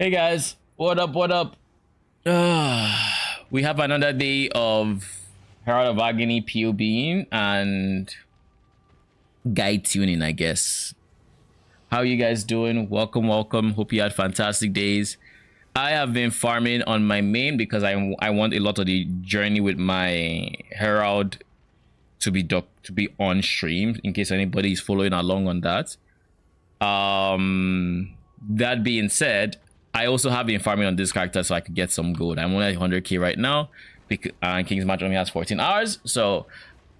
Hey guys, what up? What up? We have another day of Herald of Agony PoBing and guide tuning, I guess. How you guys doing? Welcome, welcome. Hope you had fantastic days. I have been farming on my main because I want a lot of the journey with my Herald to be on stream in case anybody is following along on that. That being said, I also have been farming on this character so I could get some gold. I'm only at 100k right now because King's Match only has 14 hours, so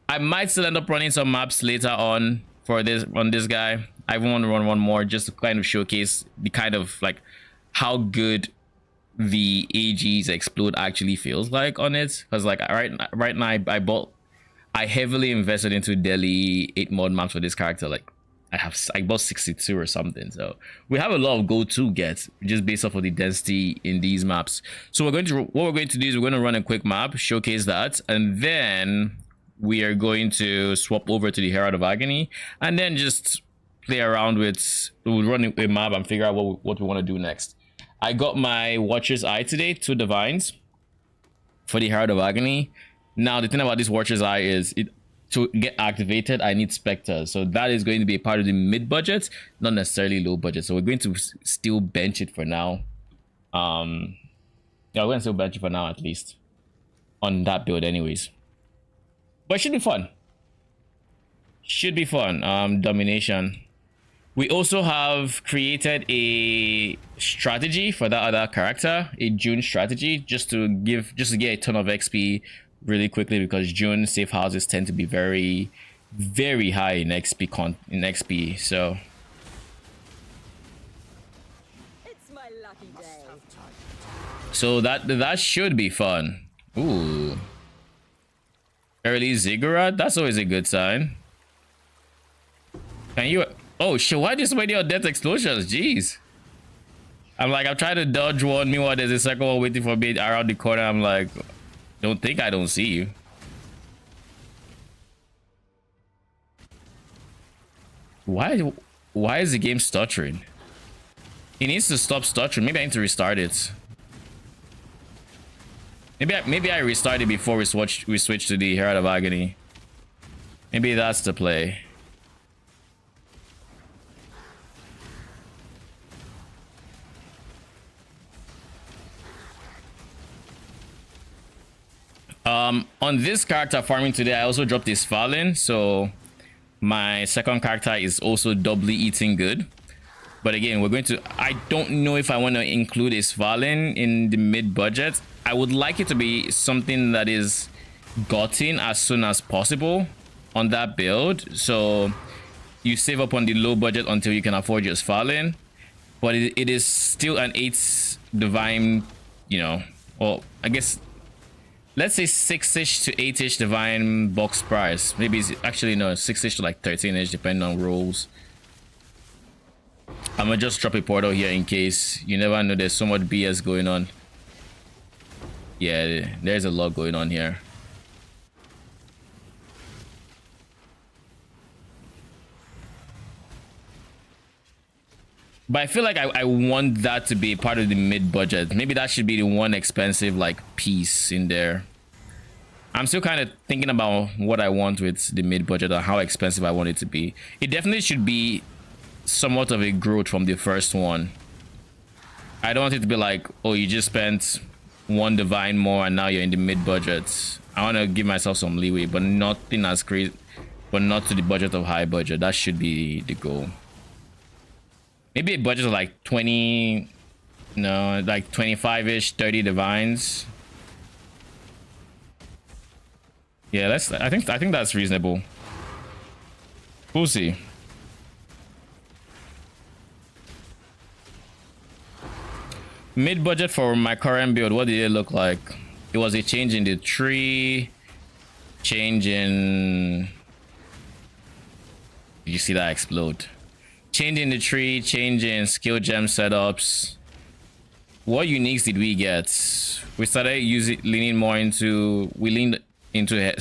I might still end up running some maps later on for this guy. I want to run one more just to kind of showcase the kind of like how good the AG's explode actually feels like on it, because like right now I heavily invested into Delhi 8 mod maps for this character. Like I bought 62 or something, so we have a lot of gold to get just based off of the density in these maps. So what we're going to do is we're going to run a quick map, showcase that, and then we are going to swap over to the Herald of Agony and then just play around with, we'll run a map and figure out what we want to do next. I got my Watcher's Eye today, 2 divines for the Herald of Agony. Now the thing about this Watcher's Eye is to get activated I need specters, so that is going to be a part of the mid budget, not necessarily low budget. So we're going to still bench it for now. Yeah, we're going to still bench it for now, at least on that build anyways, but it should be fun. Domination. We also have created a strategy for that other character, a June strategy, just to get a ton of XP really quickly, because June safe houses tend to be very, very high in XP So it's my lucky day. So that should be fun. Ooh, early ziggurat, that's always a good sign. Can you? Oh shit, why this many death explosions? Jeez, I'm trying to dodge one, meanwhile there's a second one waiting for me around the corner. I'm like, don't think I don't see you. Why is the game stuttering? It needs to stop stuttering. Maybe I need to restart it. Maybe I restart it before we switch to the Herald of Agony. Maybe that's the play. On this character farming today, I also dropped his Fallen, so my second character is also doubly eating good. But again, I don't know if I want to include his Fallen in the mid budget. I would like it to be something that is gotten as soon as possible on that build, so you save up on the low budget until you can afford your Fallen. But it is still an 8 divine, you know, well, I guess let's say 6ish to 8ish divine box price. Maybe it's actually no, 6ish to like 13ish depending on rolls. I'm gonna just drop a portal here in case. You never know, there's so much BS going on. Yeah, there's a lot going on here. But I feel like I want that to be part of the mid budget. Maybe that should be the one expensive like piece in there. I'm still kind of thinking about what I want with the mid budget or how expensive I want it to be. It definitely should be somewhat of a growth from the first one. I don't want it to be like, oh, you just spent 1 divine more and now you're in the mid budget. I want to give myself some leeway, but nothing as crazy, but not to the budget of high budget. That should be the goal. Maybe a budget of like 20, no, like 25ish, 30 divines. Yeah, I think that's reasonable. We'll see. Mid budget for my current build, what did it look like? It was a change in the tree, change in, did you see that explode? Change in the tree, change in skill gem setups. What uniques did we get? We started leaning more into, we leaned into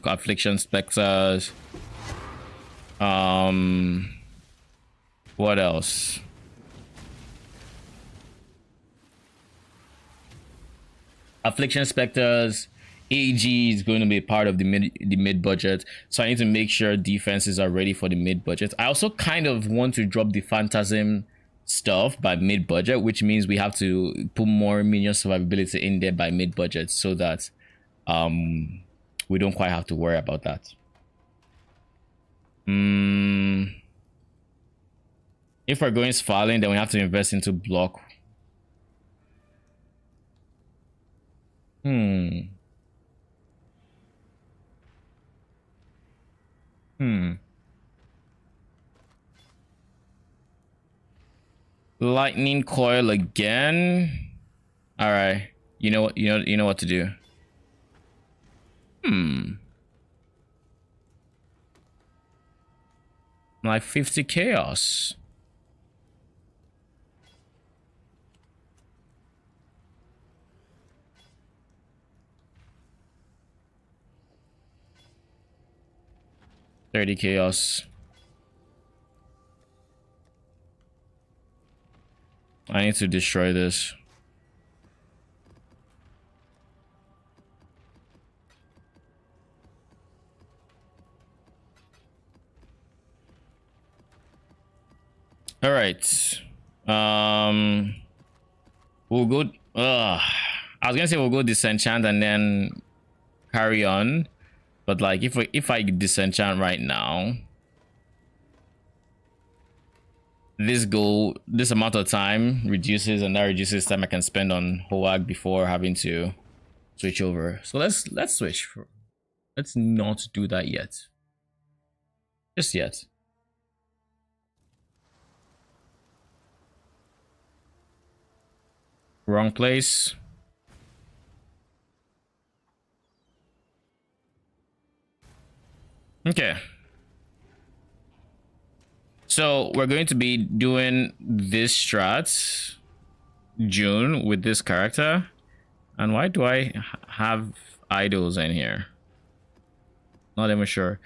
affliction specters. What else? Affliction Specters, AG is going to be part of the mid budget, so I need to make sure defenses are ready for the mid budget. I also kind of want to drop the Phantasm stuff by mid budget, which means we have to put more minion survivability in there by mid budget so that we don't quite have to worry about that. If we're going Sphaling, then we have to invest into block. Lightning coil again. All right. You know what? You know what to do. Like 50 chaos. $30 chaos. I need to destroy this. All right. We'll go. I was gonna say we'll go disenchant and then carry on, but like if I disenchant right now, this amount of time reduces, and that reduces time I can spend on HoAG before having to switch over. So let's switch. Let's not do that yet. Just yet. Wrong place. Okay. So we're going to be doing this strat June with this character. And why do I have idols in here? Not even sure.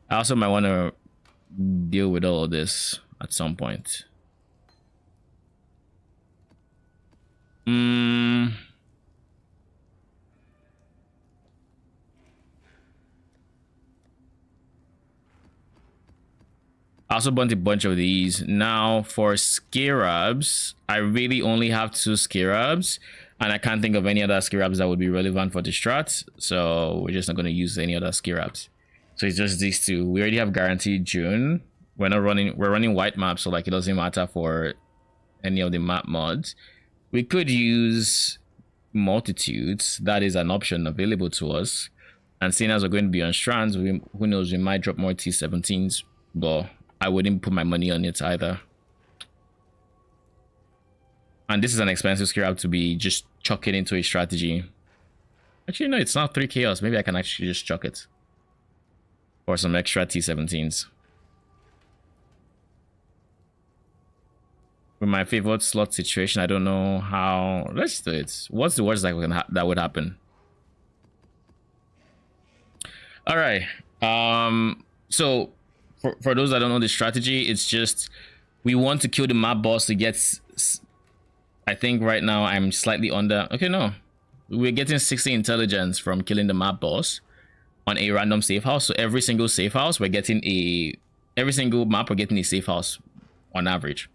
I also might want to deal with all of this at some point. I also bought a bunch of these. Now for Scarabs, I really only have 2 Scarabs, and I can't think of any other Scarabs that would be relevant for the strat, so we're just not going to use any other Scarabs. So it's just these 2. We already have guaranteed June. We're running white maps, so like it doesn't matter for any of the map mods. We could use Multitudes. That is an option available to us. And seeing as we're going to be on strands, who knows, we might drop more T17s, but I wouldn't put my money on it either. And this is an expensive Scarab to be just chucking into a strategy. Actually, no, it's not 3 chaos. Maybe I can actually just chuck it for some extra T17s. With my favorite slot situation, I don't know how. Let's do it. What's the worst that would happen? All right. So for those that don't know the strategy, it's just we want to kill the map boss to get. I think right now I'm slightly under. Okay, no, we're getting 60 intelligence from killing the map boss on a random safe house. So every single safe house, we're getting every single map we're getting a safe house on average.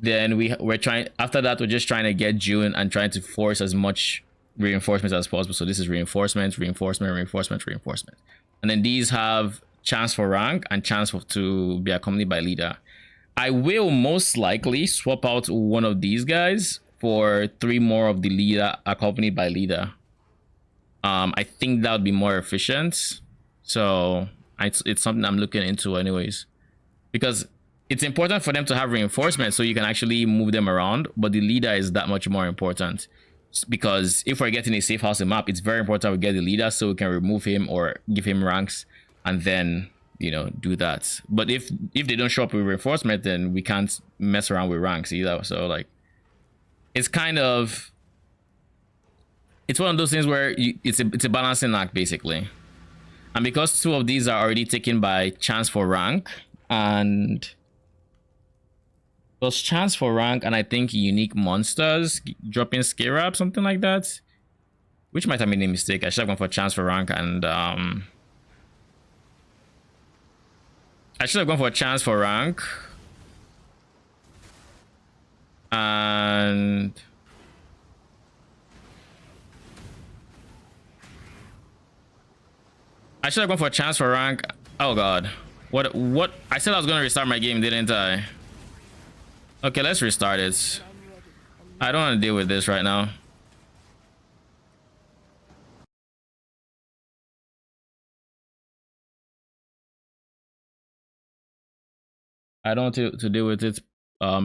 Then we're trying, after that we're just trying to get June and trying to force as much reinforcements as possible. So this is reinforcement, reinforcement, reinforcement, reinforcement, and then these have chance for rank and chance to be accompanied by leader. I will most likely swap out one of these guys for 3 more of the leader accompanied by leader. I think that would be more efficient. So it's something I'm looking into anyways, because it's important for them to have reinforcement so you can actually move them around, but the leader is that much more important, because if we're getting a safe house map, it's very important we get the leader so we can remove him or give him ranks and then, you know, do that. But if they don't show up with reinforcement, then we can't mess around with ranks either. So like, it's kind of, it's one of those things where it's a balancing act basically. And because 2 of these are already taken by chance for rank, and plus chance for rank, and I think unique monsters dropping Scarab, something like that. which might have made a mistake. I should have gone for chance for rank and I should have gone for a chance for rank and I should have gone for a chance for rank. Oh god. What? I said I was going to restart my game, didn't I? Okay, let's restart it. I don't want to deal with this right now. I don't want to deal with it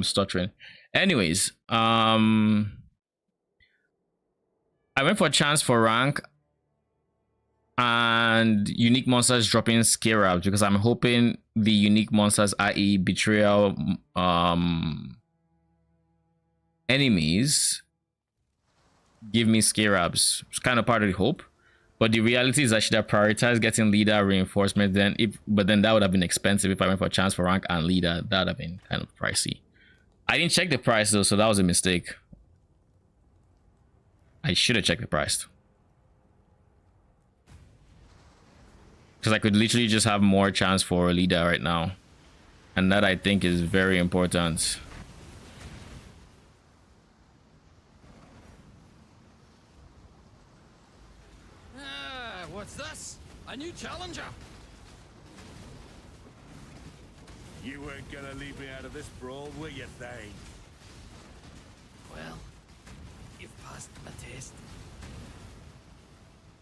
stuttering. Anyways, I went for a chance for rank and unique monsters dropping scarabs because I'm hoping the unique monsters, i.e. betrayal enemies, give me scarabs. It's kind of part of the hope. But the reality is I should have prioritized getting leader reinforcement but then that would have been expensive if I went for a chance for rank and leader. That would have been kind of pricey. I didn't check the price though, so that was a mistake. I should have checked the price. Because I could literally just have more chance for a leader right now. And that I think is very important. What's this? A new challenger? You weren't gonna leave me out of this brawl, were you, Thane? Well, you've passed my test.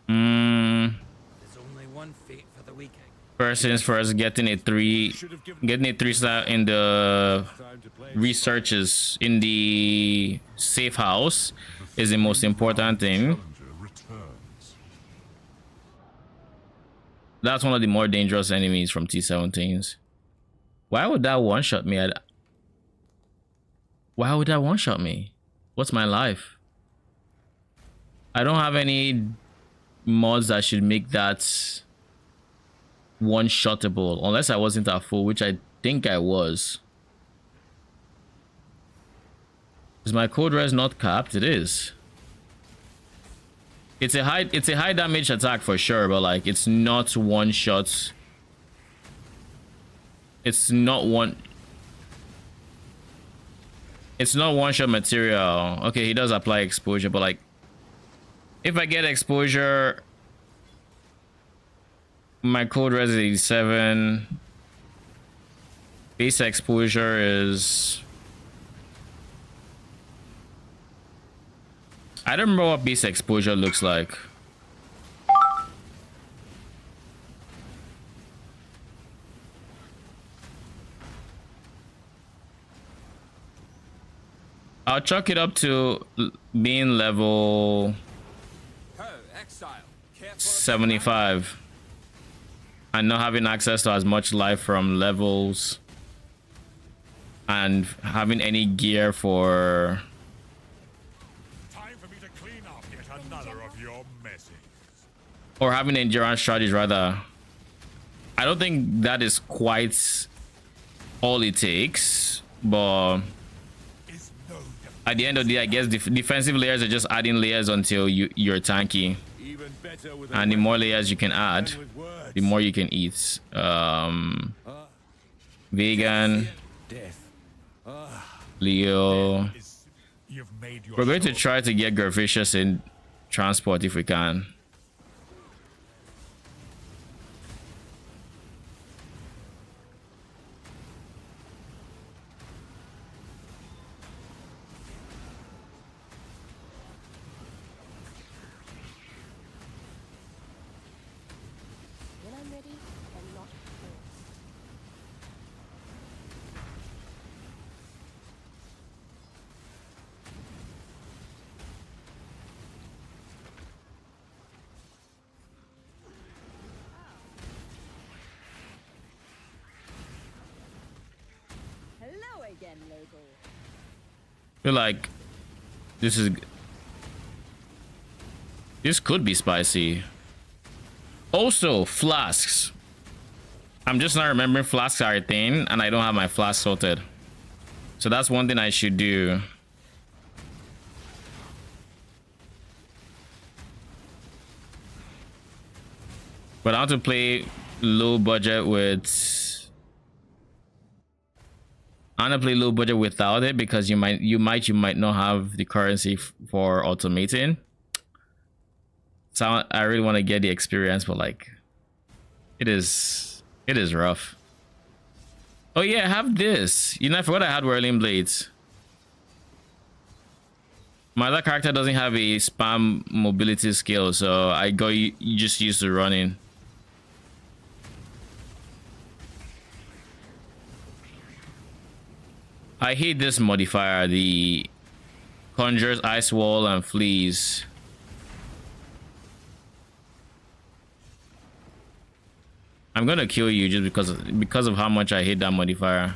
There's only one fate for the weak. First things first, getting a 3-star in the researches in the safe house is the most important thing. That's one of the more dangerous enemies from T17s. Why would that one-shot me? Why would that one-shot me? What's my life? I don't have any mods that should make that one-shottable. Unless I wasn't at full, which I think I was. Is my code res not capped? It is. It's a high damage attack for sure, but like it's not one shot. It's not one shot material. Okay, he does apply exposure, but like if I get exposure, my code res is 87. Base exposure is, I don't remember what base exposure looks like. I'll chalk it up to being level 75 and not having access to as much life from levels and having any gear for or having endurance strategies rather. I don't think that is quite all it takes, but at the end of the day, I guess defensive layers are just adding layers until you're tanky. And the more layers you can add, the more you can eat. Vegan, Leo. We're going to try to get Phrecia in transport if we can. I feel like this could be spicy. Also, flasks. I'm just not remembering flasks are a thing, and I don't have my flask sorted. So that's one thing I should do. But I want to play low budget with. I want to play low budget without it because you might not have the currency for automating. So I really want to get the experience, but like, it is rough. Oh yeah, I have this. You know, I forgot I had whirling blades. My other character doesn't have a spam mobility skill, so I got just used to running. I hate this modifier, the conjures ice wall and fleas. I'm gonna kill you just because of how much I hate that modifier.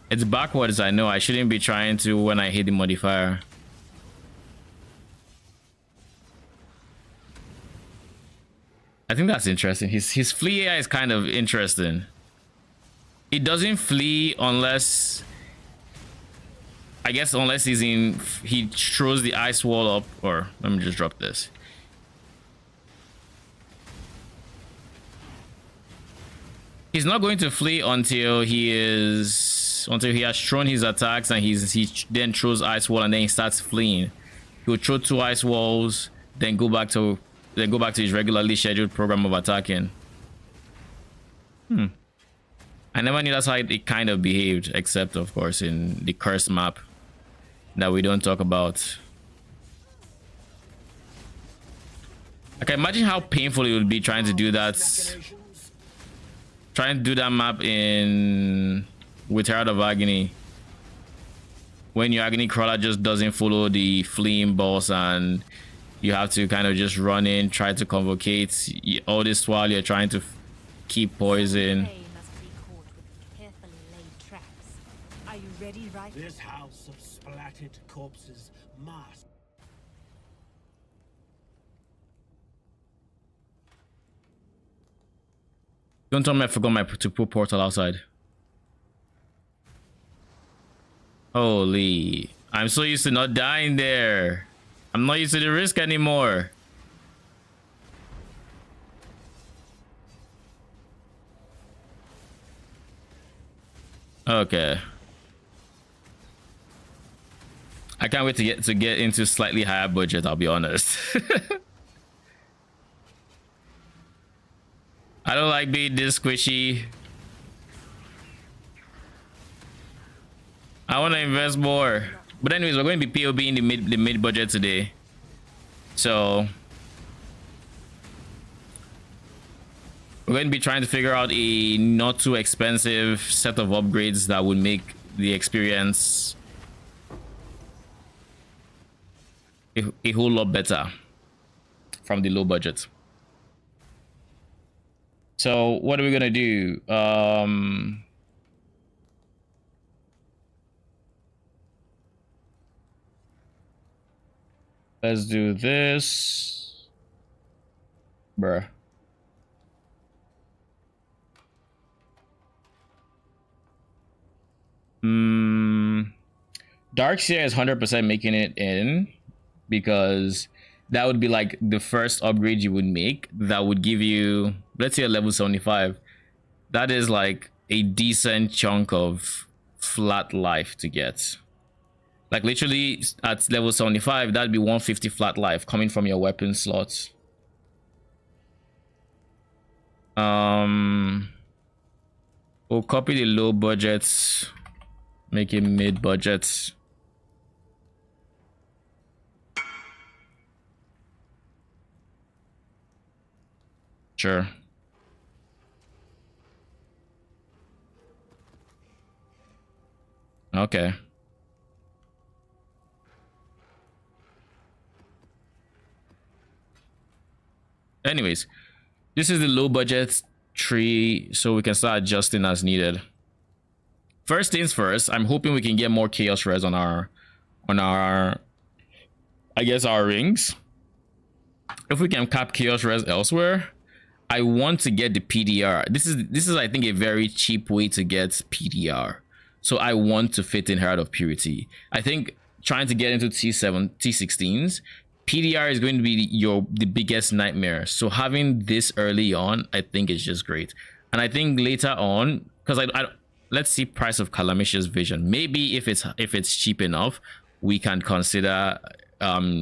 It's backwards, I know. I shouldn't be trying to when I hit the modifier. I think that's interesting. His flee AI is kind of interesting. It doesn't flee unless, I guess, unless he throws the ice wall up. Or let me just drop this. He's not going to flee until he has thrown his attacks and he then throws ice wall and then he starts fleeing. He'll throw 2 ice walls, then go back to his regularly scheduled program of attacking. I never knew that's how it kind of behaved, except of course in the cursed map that we don't talk about. I can imagine how painful it would be trying to do that. Trying to do that map with Herald of Agony, when your agony crawler just doesn't follow the fleeing boss and you have to kind of just run in, try to convocate all this while you're trying to keep poison. Are you ready, right? This house of splattered corpses must. Don't tell me I forgot to put portal outside. Holy, I'm so used to not dying there. I'm not used to the risk anymore. Okay. I can't wait to get into slightly higher budget, I'll be honest. I don't like being this squishy. I want to invest more. But anyways, we're going to be PoB in the mid budget today. So we're going to be trying to figure out a not too expensive set of upgrades that would make the experience a whole lot better from the low budget. So what are we gonna do? Let's do this, bruh. Darkseer is 100% making it in, because that would be like the first upgrade you would make that would give you, let's say, a level 75. That is like a decent chunk of flat life to get. Like literally at level 75, that'd be 150 flat life coming from your weapon slots. We'll copy the low budgets, make it mid budgets. Sure. Okay. Anyways, this is the low budget tree, so we can start adjusting as needed. First things first, I'm hoping we can get more chaos res on our I guess our rings. If we can cap chaos res elsewhere, I want to get the PDR. This is I think a very cheap way to get PDR. So I want to fit in Herald of Purity. I think trying to get into T7, T16s, PDR is going to be the biggest nightmare. So having this early on, I think is just great. And I think later on, because I let's see price of Calamicious Vision. Maybe if it's cheap enough, we can consider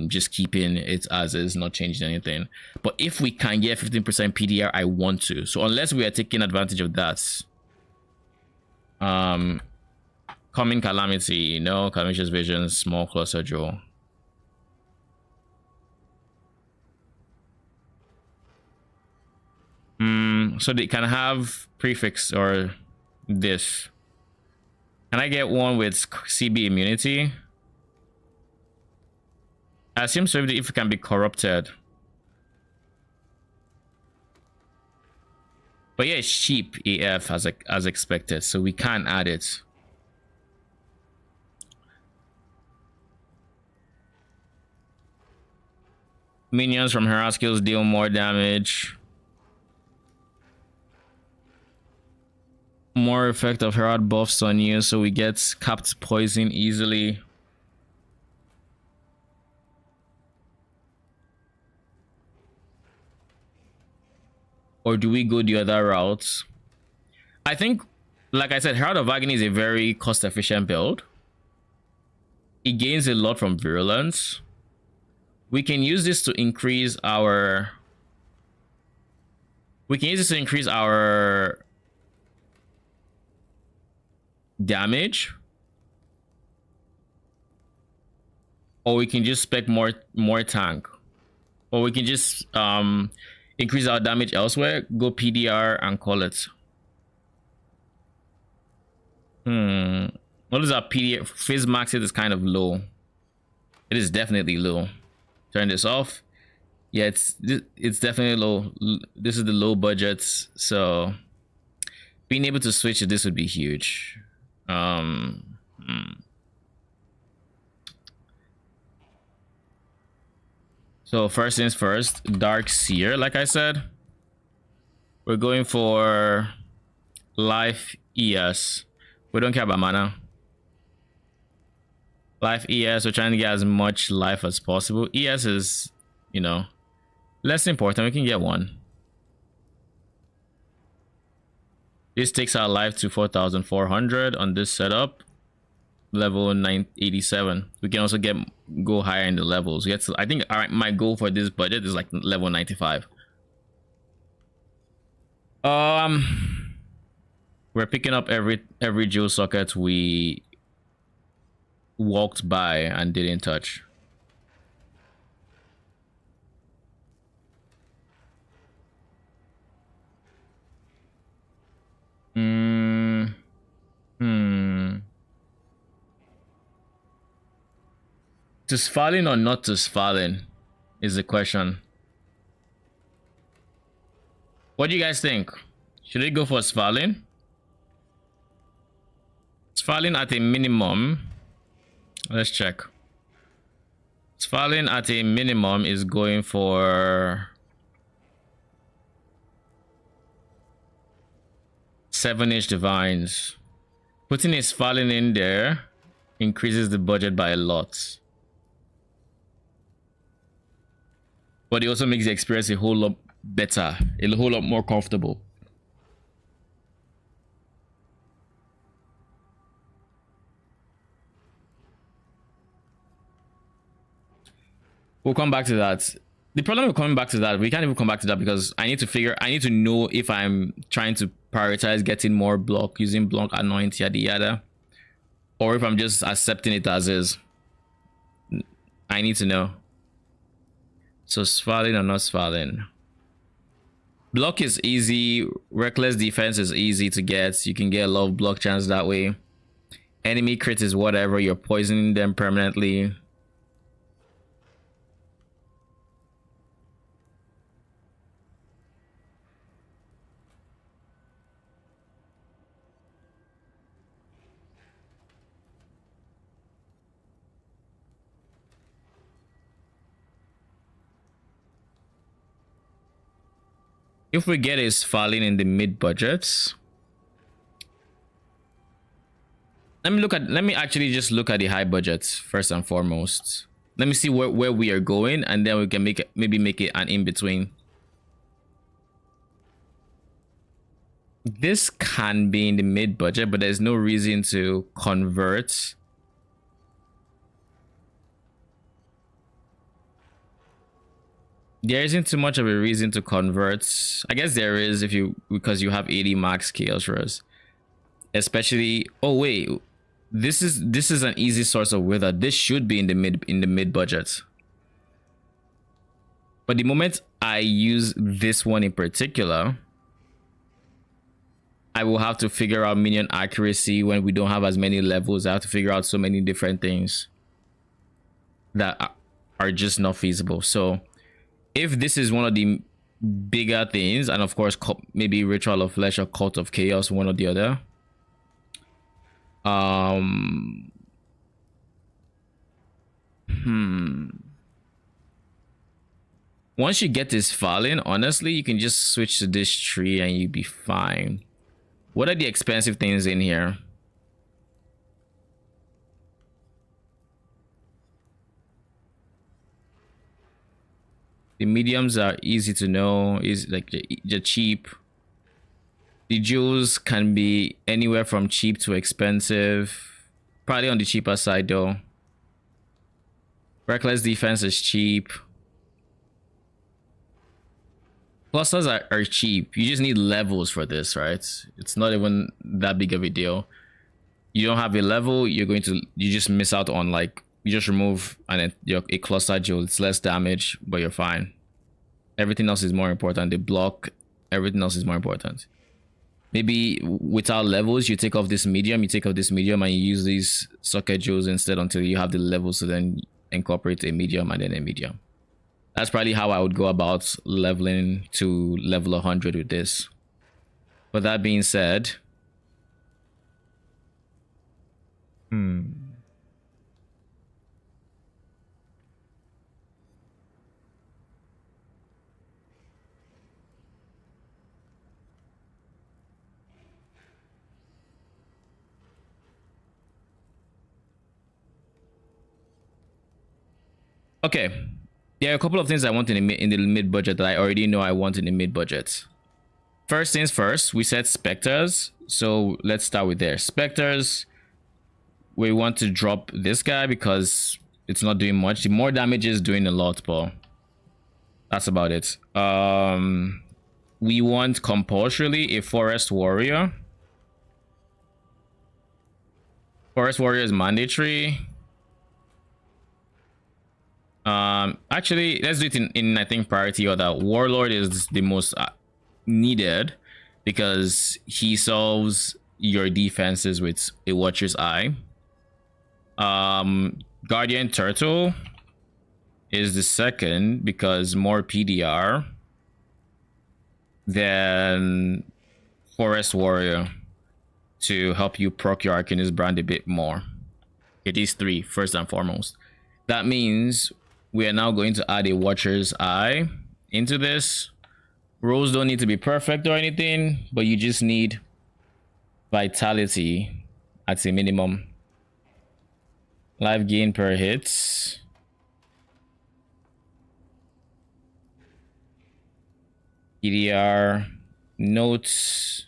just keeping it as is, not changing anything. But if we can get 15% PDR, I want to. So unless we are taking advantage of that, Coming Calamity, no. Calamicious Vision, small cluster draw. So they can have prefix or this. Can I get one with CB immunity? I assume so if it can be corrupted. But yeah, it's cheap AF as expected, so we can add it. Minions from Herald skills deal more damage. More effect of Herald buffs on you, so we get capped poison easily. Or do we go the other route? I think, like I said, Herald of Agony is a very cost-efficient build. It gains a lot from Virulence. We can use this to increase our... damage, or we can just spec more tank, or we can just increase our damage elsewhere, go PDR and call it. What is our PDR? Fizz max? It is kind of low. It is definitely low. Turn this off. Yeah, it's definitely low. This is the low budgets, so being able to switch to this would be huge. So first things first, Dark Seer, like I said. We're going for Life ES. We don't care about mana. Life ES, we're trying to get as much life as possible. ES is, you know, less important. We can get one. This takes our life to 4,400 on this setup. Level 987. We can also go higher in the levels. We get to, I think my goal for this budget is like level 95. We're picking up every jewel socket we walked by and didn't touch. To Svalin or not to Svalin is the question. What do you guys think? Should it go for Svalin? Svalin at a minimum. Let's check. Svalin at a minimum is going for 7-inch divines. Putting a Svalin in there increases the budget by a lot. But it also makes the experience a whole lot better, a whole lot more comfortable. We'll come back to that. The problem with coming back to that, we can't even come back to that because I need to know if I'm trying to prioritize getting more block, using block anoint, yada yada, or if I'm just accepting it as is. I need to know. So Svalin or not Svalin? Block is easy. Reckless defense is easy to get. You can get a lot of block chance that way. Enemy crit is whatever. You're poisoning them permanently. If we get is falling in the mid budgets, Let me actually just look at the high budgets first and foremost. Let me see where we are going, and then we can maybe make it an in between. This can be in the mid budget, but there's no reason to convert. There isn't too much of a reason to convert. I guess there is because you have 80 max chaos rush. Especially, oh wait, this is an easy source of wither. This should be in the mid budget. But the moment I use this one in particular, I will have to figure out minion accuracy when we don't have as many levels. I have to figure out so many different things that are just not feasible. So if this is one of the bigger things, and of course maybe Ritual of Flesh or Cult of Chaos, one or the other, once you get this falling, honestly, you can just switch to this tree and you'll be fine. What are the expensive things in here? The mediums are easy to know, is like they're cheap. The jewels can be anywhere from cheap to expensive. Probably on the cheaper side though. Reckless defense is cheap. Clusters are cheap. You just need levels for this, right? It's not even that big of a deal. You don't have a level, you just miss out on, like, you just remove a cluster jewel. It's less damage, but you're fine. Everything else is more important. The block, everything else is more important. Maybe without levels, you take off this medium, and you use these socket jewels instead until you have the levels to then incorporate a medium and then a medium. That's probably how I would go about leveling to level 100 with this. But that being said, okay. There are a couple of things I want in the mid budget that I already know I want in the mid budget. First things first, we said specters, so let's start with there. Specters, we want to drop this guy because it's not doing much. The more damage is doing a lot, but that's about it. We want compulsorily a forest warrior. Forest warrior is mandatory. Actually, let's do it in I think priority order. Warlord is the most needed because he solves your defenses with a Watcher's Eye. Guardian Turtle is the second because more PDR than Forest Warrior to help you proc your Arcanist brand a bit more. It is three first and foremost. That means we are now going to add a Watcher's Eye into this. Rolls don't need to be perfect or anything, but you just need vitality at a minimum. Life gain per hit. EDR. Notes.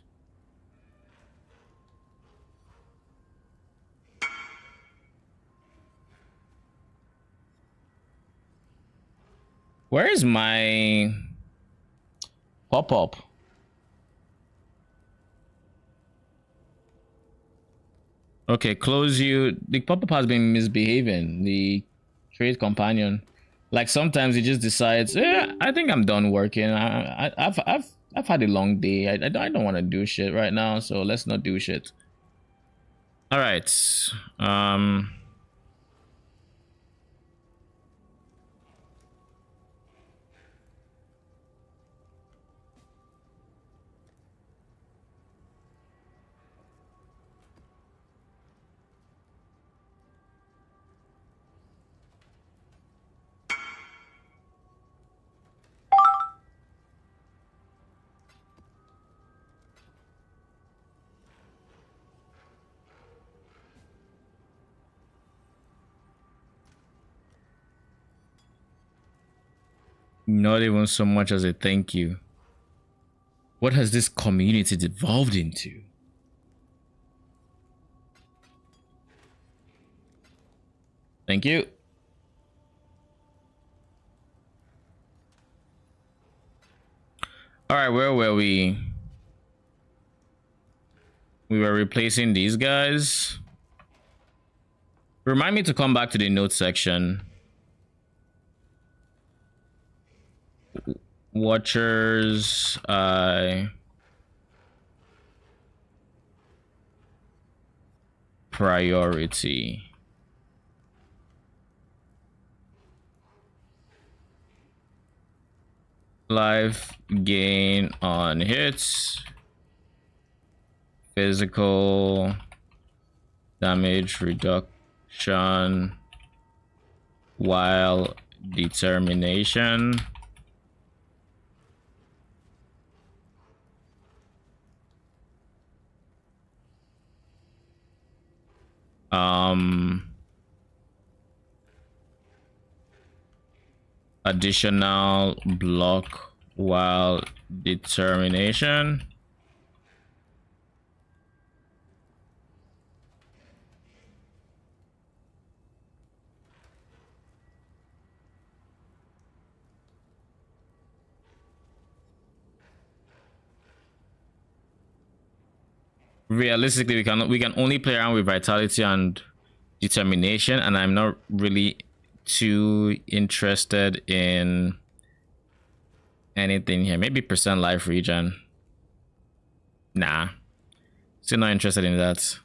Where is my pop-up? Okay, close you. The pop-up has been misbehaving. The trade companion, like sometimes it just decides, yeah, I think I'm done working. I've had a long day. I don't want to do shit right now, so let's not do shit. All right. Not even so much as a thank you. What has this community devolved into? Thank you. All right, where were we? We were replacing these guys. Remind me to come back to the notes section. Watchers, priority. Life gain on hits. Physical damage reduction while determination. Additional block while determination. Realistically, we can only play around with vitality and determination, and I'm not really too interested in anything here. Maybe percent life regen. Nah, still not interested in that.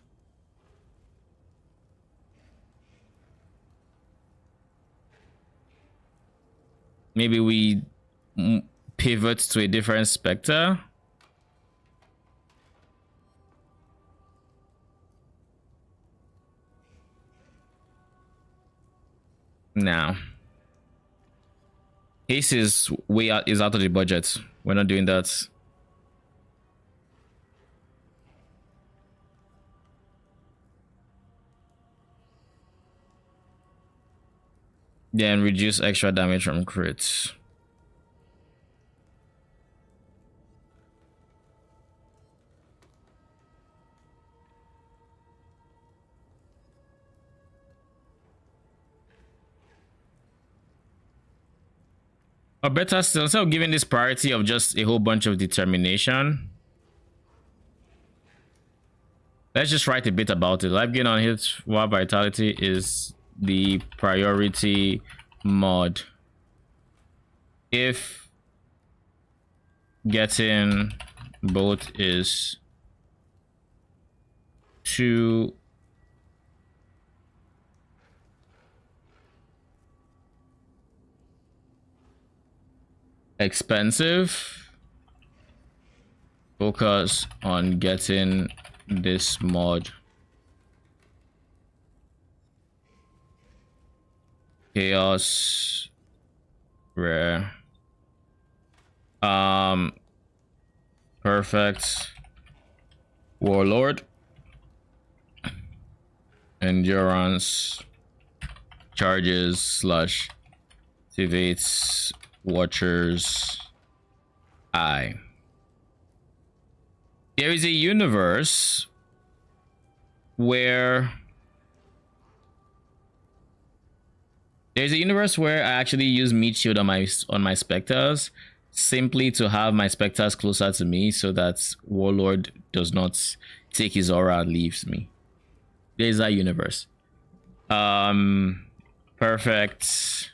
Maybe we pivot to a different specter. Now, Ace is out of the budget. We're not doing that. Then reduce extra damage from crits. Or better still, instead of giving this priority of just a whole bunch of determination, let's just write a bit about it. Life gain on hits while vitality is the priority mod. If getting both is too expensive, focus on getting this mod. Chaos rare. Perfect warlord. Endurance charges slash activates Watchers Eye. There is a universe where I actually use meat shield on my specters simply to have my specters closer to me so that Warlord does not take his aura and leaves me. There's that universe. Perfect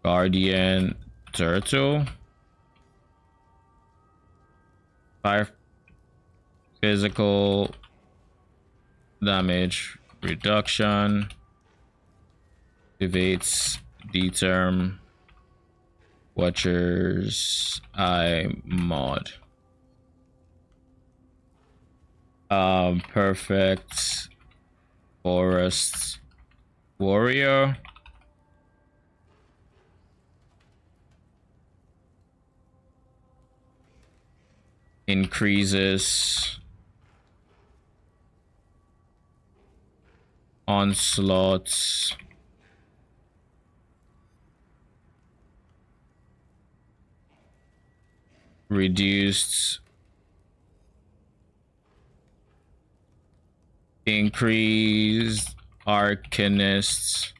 Guardian Turtle. 5 physical damage reduction. Activates D-term Watcher's Eye mod. Perfect Forest Warrior. Increases onslaughts reduced, increased Arcanist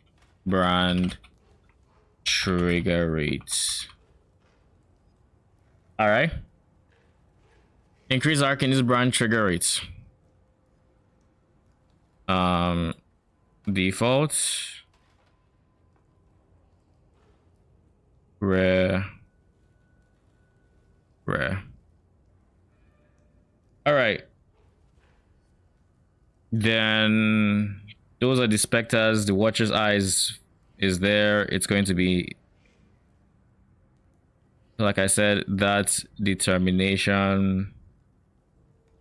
brand trigger rates. All right. Increase Arcanist brand trigger rates. Default. Rare. All right. Then those are the specters. The Watcher's Eyes is there. It's going to be, like I said, that's determination,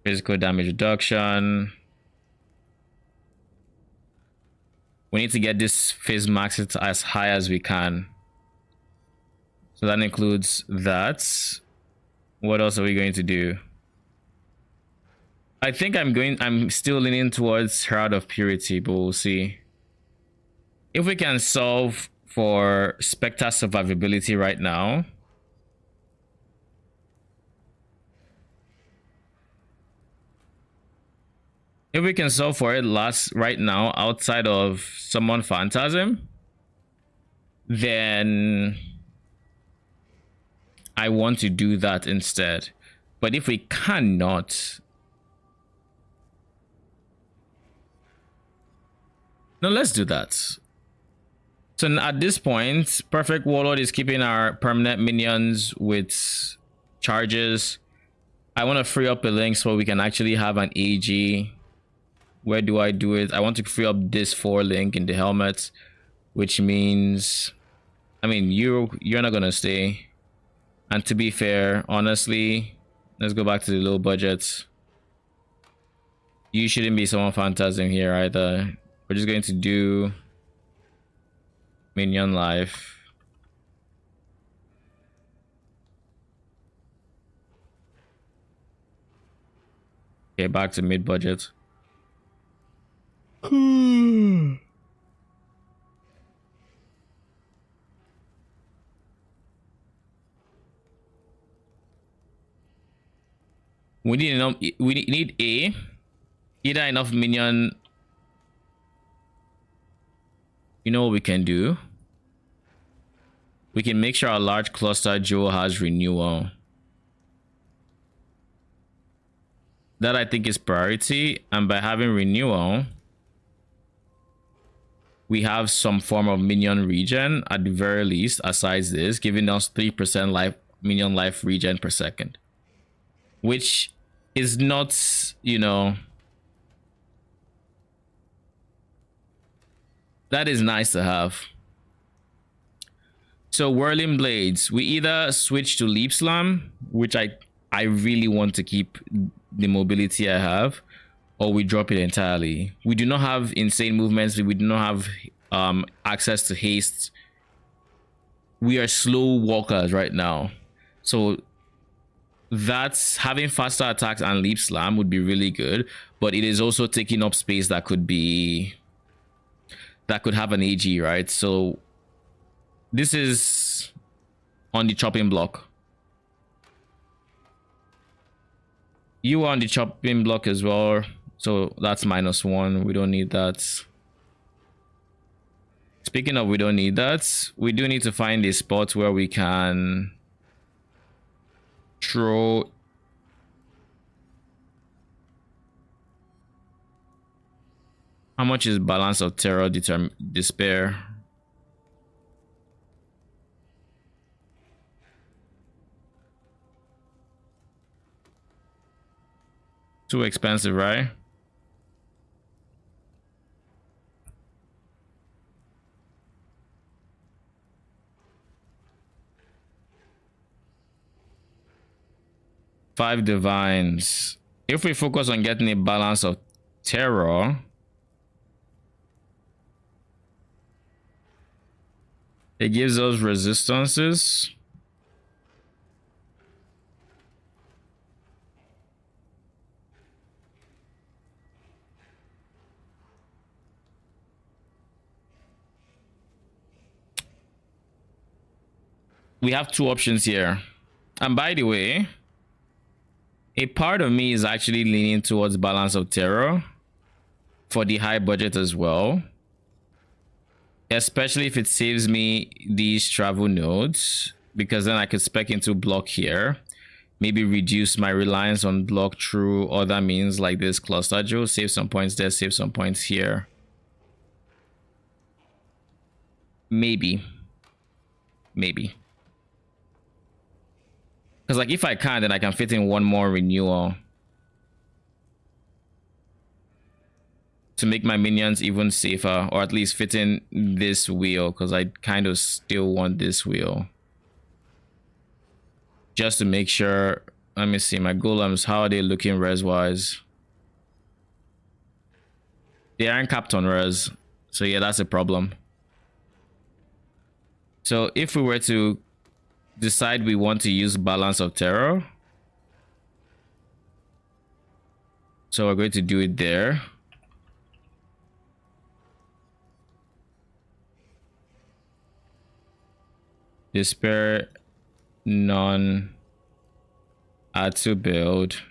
physical damage reduction. We need to get this phase max as high as we can. So that includes that. What else are we going to do? I think I'm still leaning towards Herald of Purity, but we'll see. If we can solve for Spectre survivability right now. If we can solve for it right now outside of Summon Phantasm, then I want to do that instead. But if we cannot, no, let's do that. So at this point, Perfect Warlord is keeping our permanent minions with charges. I want to free up a link so we can actually have an AG. Where do I do it? I want to free up this 4 link in the helmet, which means, I mean, you're not gonna stay. And to be fair, honestly, let's go back to the low budgets. You shouldn't be Summon Phantasm here either. We're just going to do Minion Life. Okay, back to mid budget. We need enough. We need either enough minion. You know what we can do? We can make sure our large cluster jewel has renewal. That I think is priority, and by having renewal, we have some form of minion regen at the very least. Aside this, giving us 3% life minion life regen per second, which is not, you know, that is nice to have. So Whirling Blades, we either switch to Leap Slam, which I really want to keep the mobility I have, or we drop it entirely. We do not have insane movements. We do not have access to haste. We are slow walkers right now. So that's having faster attacks and Leap Slam would be really good, but it is also taking up space that could have an AG, right? So this is on the chopping block. You are on the chopping block as well, so that's -1. We don't need that. Speaking of, we don't need that. We do need to find a spot where we can throw how much is Balance of Terror Despair? Too expensive, right? Five divines. If we focus on getting a Balance of Terror, it gives us resistances. We have 2 options here. And by the way, a part of me is actually leaning towards Balance of Terror for the high budget as well, especially if it saves me these travel nodes, because then I could spec into block here, maybe reduce my reliance on block through other means like this cluster jewel, save some points there, save some points here. Maybe because like if I can, then I can fit in one more renewal to make my minions even safer, or at least fit in this wheel, because I kind of still want this wheel just to make sure. Let me see my golems, how are they looking res wise? They aren't capped on res, so yeah, that's a problem. So if we were to decide we want to use Balance of Terror, so we're going to do it there. Despair, none, add to build.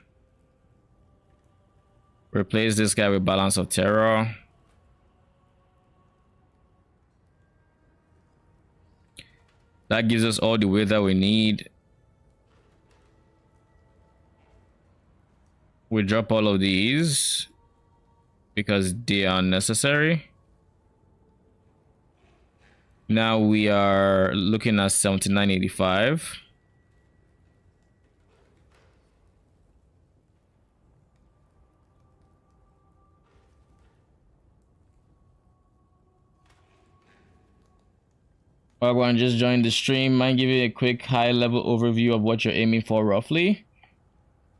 Replace this guy with Balance of Terror. That gives us all the wither we need. We drop all of these because they are necessary. Now we are looking at 79.85. Wagwan just joined the stream. Mind give you a quick high level overview of what you're aiming for roughly.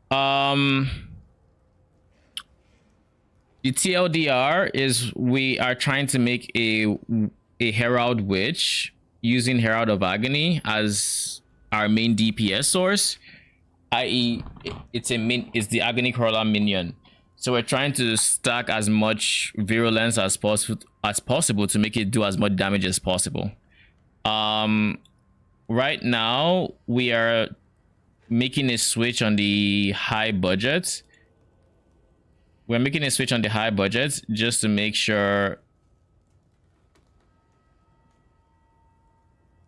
The TLDR is we are trying to make a Herald Witch using Herald of Agony as our main DPS source, i.e. it's the Agony Crawler minion. So we're trying to stack as much virulence as possible to make it do as much damage as possible. Right now we are making a switch on the high budget. We're making a switch on the high budget just to make sure.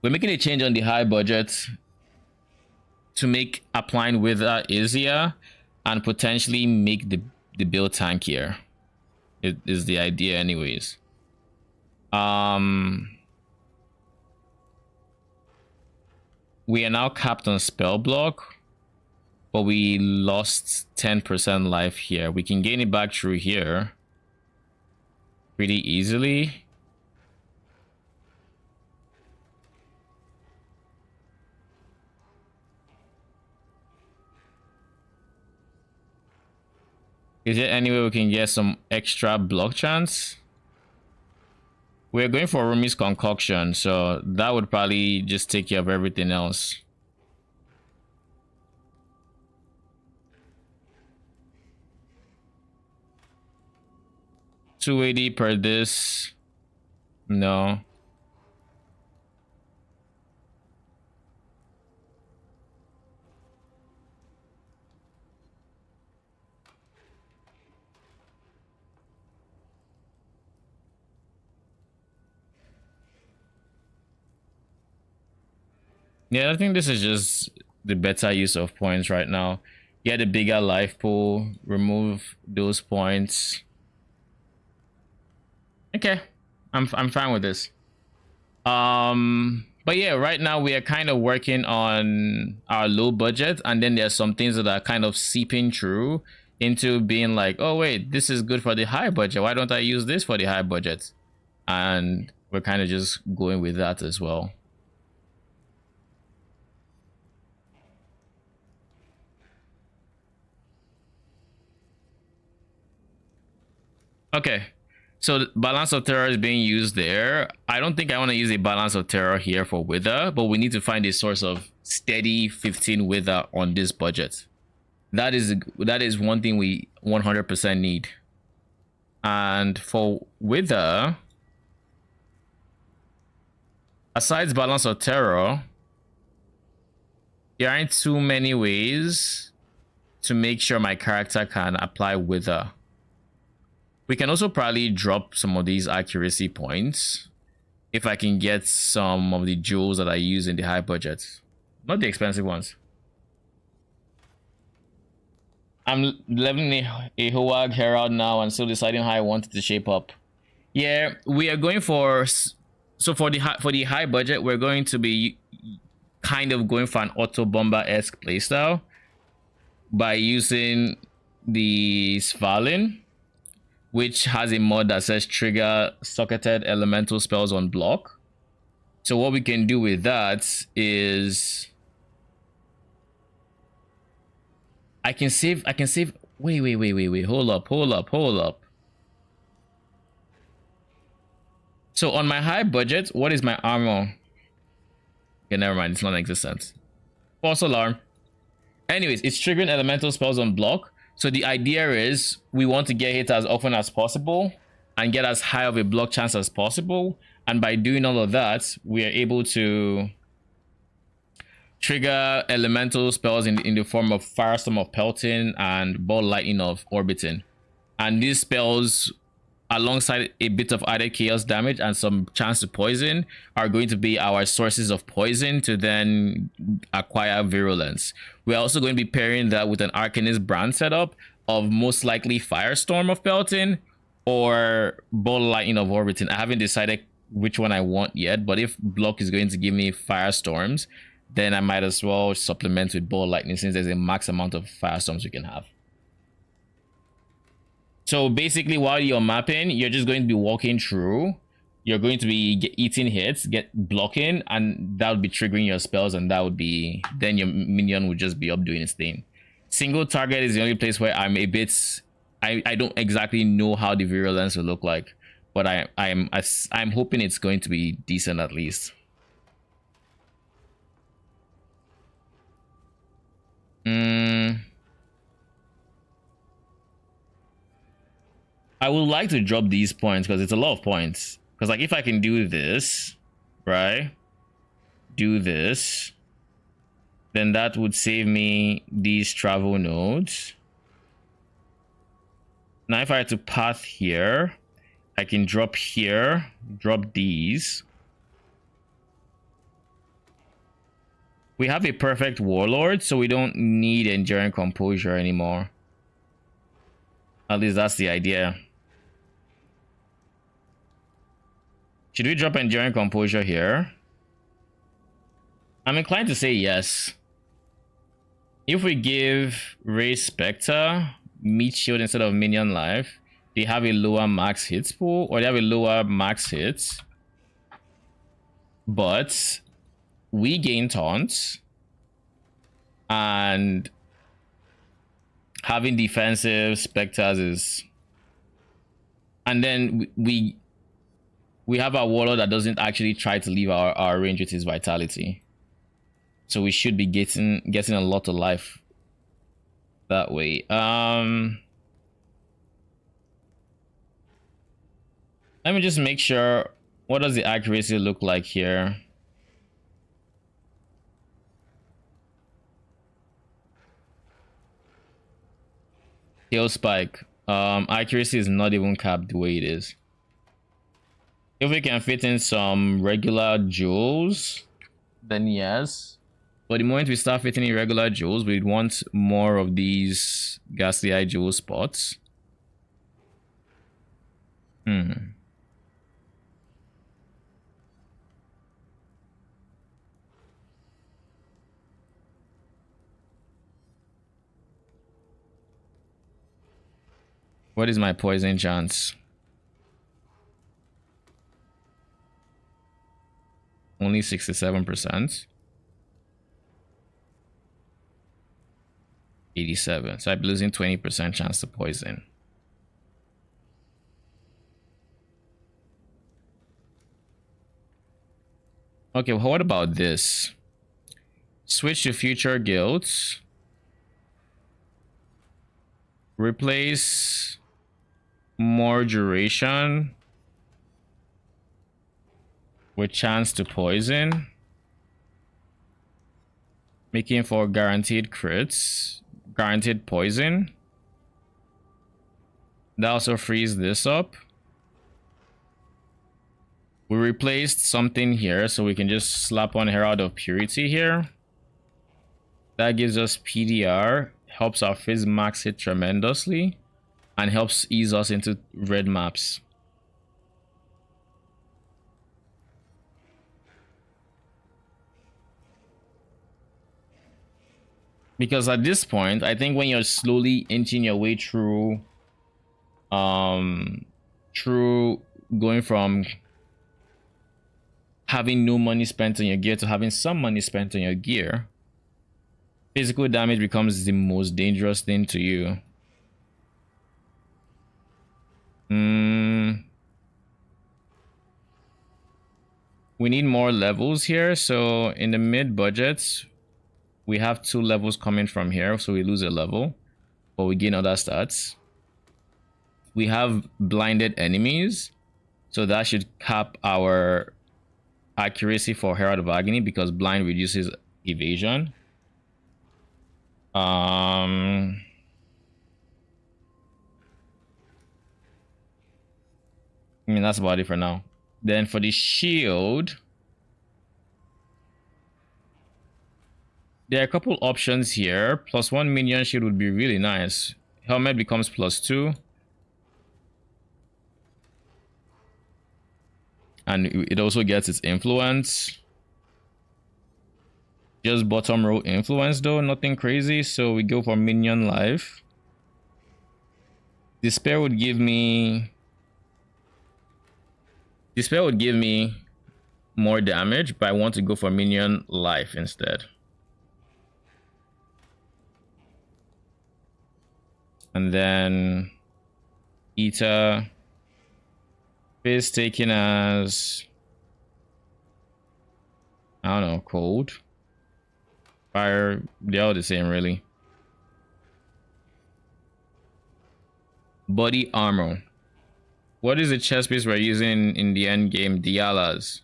We're making a change on the high budget to make applying wither easier and potentially make the build tankier. It is the idea anyways. We are now capped on spell block, but we lost 10% life here. We can gain it back through here pretty easily. Is there any way we can get some extra block chance? We're going for Rumi's concoction, so that would probably just take care of everything else. $280 per this. No. Yeah, I think this is just the better use of points right now. Get a bigger life pool, remove those points. Okay, I'm fine with this. But yeah, right now we are kind of working on our low budget, and then there's some things that are kind of seeping through into being like, oh wait, this is good for the high budget. Why don't I use this for the high budget? And we're kind of just going with that as well. Okay, so the Balance of Terror is being used there. I don't think I want to use a Balance of Terror here for wither, but we need to find a source of steady 15 wither on this budget. That is one thing we 100% need. And for wither, besides Balance of Terror, there aren't too many ways to make sure my character can apply Wither. We can also probably drop some of these accuracy points if I can get some of the jewels that I use in the high budgets, not the expensive ones. I'm leveling a HoAG Herald now and still deciding how I want it to shape up. Yeah, we are going for, so for the high budget, we're going to be kind of going for an auto bomber-esque playstyle by using the Svalin, which has a mod that says trigger socketed elemental spells on block. So what we can do with that is I can save, wait, hold up. So on my high budget, what is my armor? Okay, never mind, it's non-existent. False alarm. Anyways, it's triggering elemental spells on block. So the idea is we want to get hit as often as possible and get as high of a block chance as possible. And by doing all of that, we are able to trigger elemental spells in the form of Firestorm of Pelting and Ball Lightning of Orbiting. And these spells, alongside a bit of added chaos damage and some chance to poison, are going to be our sources of poison to then acquire virulence. We're also going to be pairing that with an Arcanist brand setup of most likely Firestorm of Pelting or Ball Lightning of Orbiting. I haven't decided which one I want yet, but if block is going to give me Firestorms, then I might as well supplement with Ball Lightning since there's a max amount of Firestorms we can have. So basically, while you're mapping, you're just going to be walking through. You're going to be eating hits, blocking, and that would be triggering your spells, and that would be, then your minion would just be up doing its thing. Single target is the only place where I'm a bit, I don't exactly know how the virulence will look like, but I'm hoping it's going to be decent at least. I would like to drop these points because it's a lot of points. Because like if I can do this, right? Do this, then that would save me these travel nodes. Now if I had to path here, I can drop here, drop these. We have a perfect warlord, so we don't need enduring composure anymore. At least that's the idea. Should we drop enduring composure here? I'm inclined to say yes. If we give Ray Spectre meat shield instead of minion life, they have a lower max hits pool, or they have a lower max hits, but we gain taunts, and having defensive specters is, and then we have a warlord that doesn't actually try to leave our range with his vitality, so we should be getting a lot of life that way. Let me just make sure, what does the accuracy look like here? Tail spike. Accuracy is not even capped the way it is. If we can fit in some regular jewels, then yes. But the moment we start fitting in regular jewels, we'd want more of these ghastly eye jewel spots. What is my poison chance? Only 67%. 87. So I'm losing 20% chance to poison. Okay, well, what about this? Switch to future guilds. Replace more duration with chance to poison, making for guaranteed crits. guaranteed poison. That also frees this up. We replaced something here, so we can just slap on Herald of Purity here. That gives us PDR, helps our Fizz max hit tremendously, and helps ease us into red maps. Because at this point, I think when you're slowly inching your way through going from having no money spent on your gear to having some money spent on your gear, physical damage becomes the most dangerous thing to you. We need more levels here, so in the mid budgets we have 2 levels coming from here, so we lose a level but we gain other stats. We have blinded enemies, so that should cap our accuracy for Herald of Agony because blind reduces evasion. I mean, that's about it for now. Then for the shield, there are a couple options here. +1 minion shield would be really nice. Helmet becomes +2. And it also gets its influence. Just bottom row influence though, nothing crazy. So we go for minion life. Despair would give me more damage, but I want to go for minion life instead. And then Eta is taken as, I don't know, cold, fire, they're all the same really. Body armor. What is the chest piece we're using in the end game? Diala's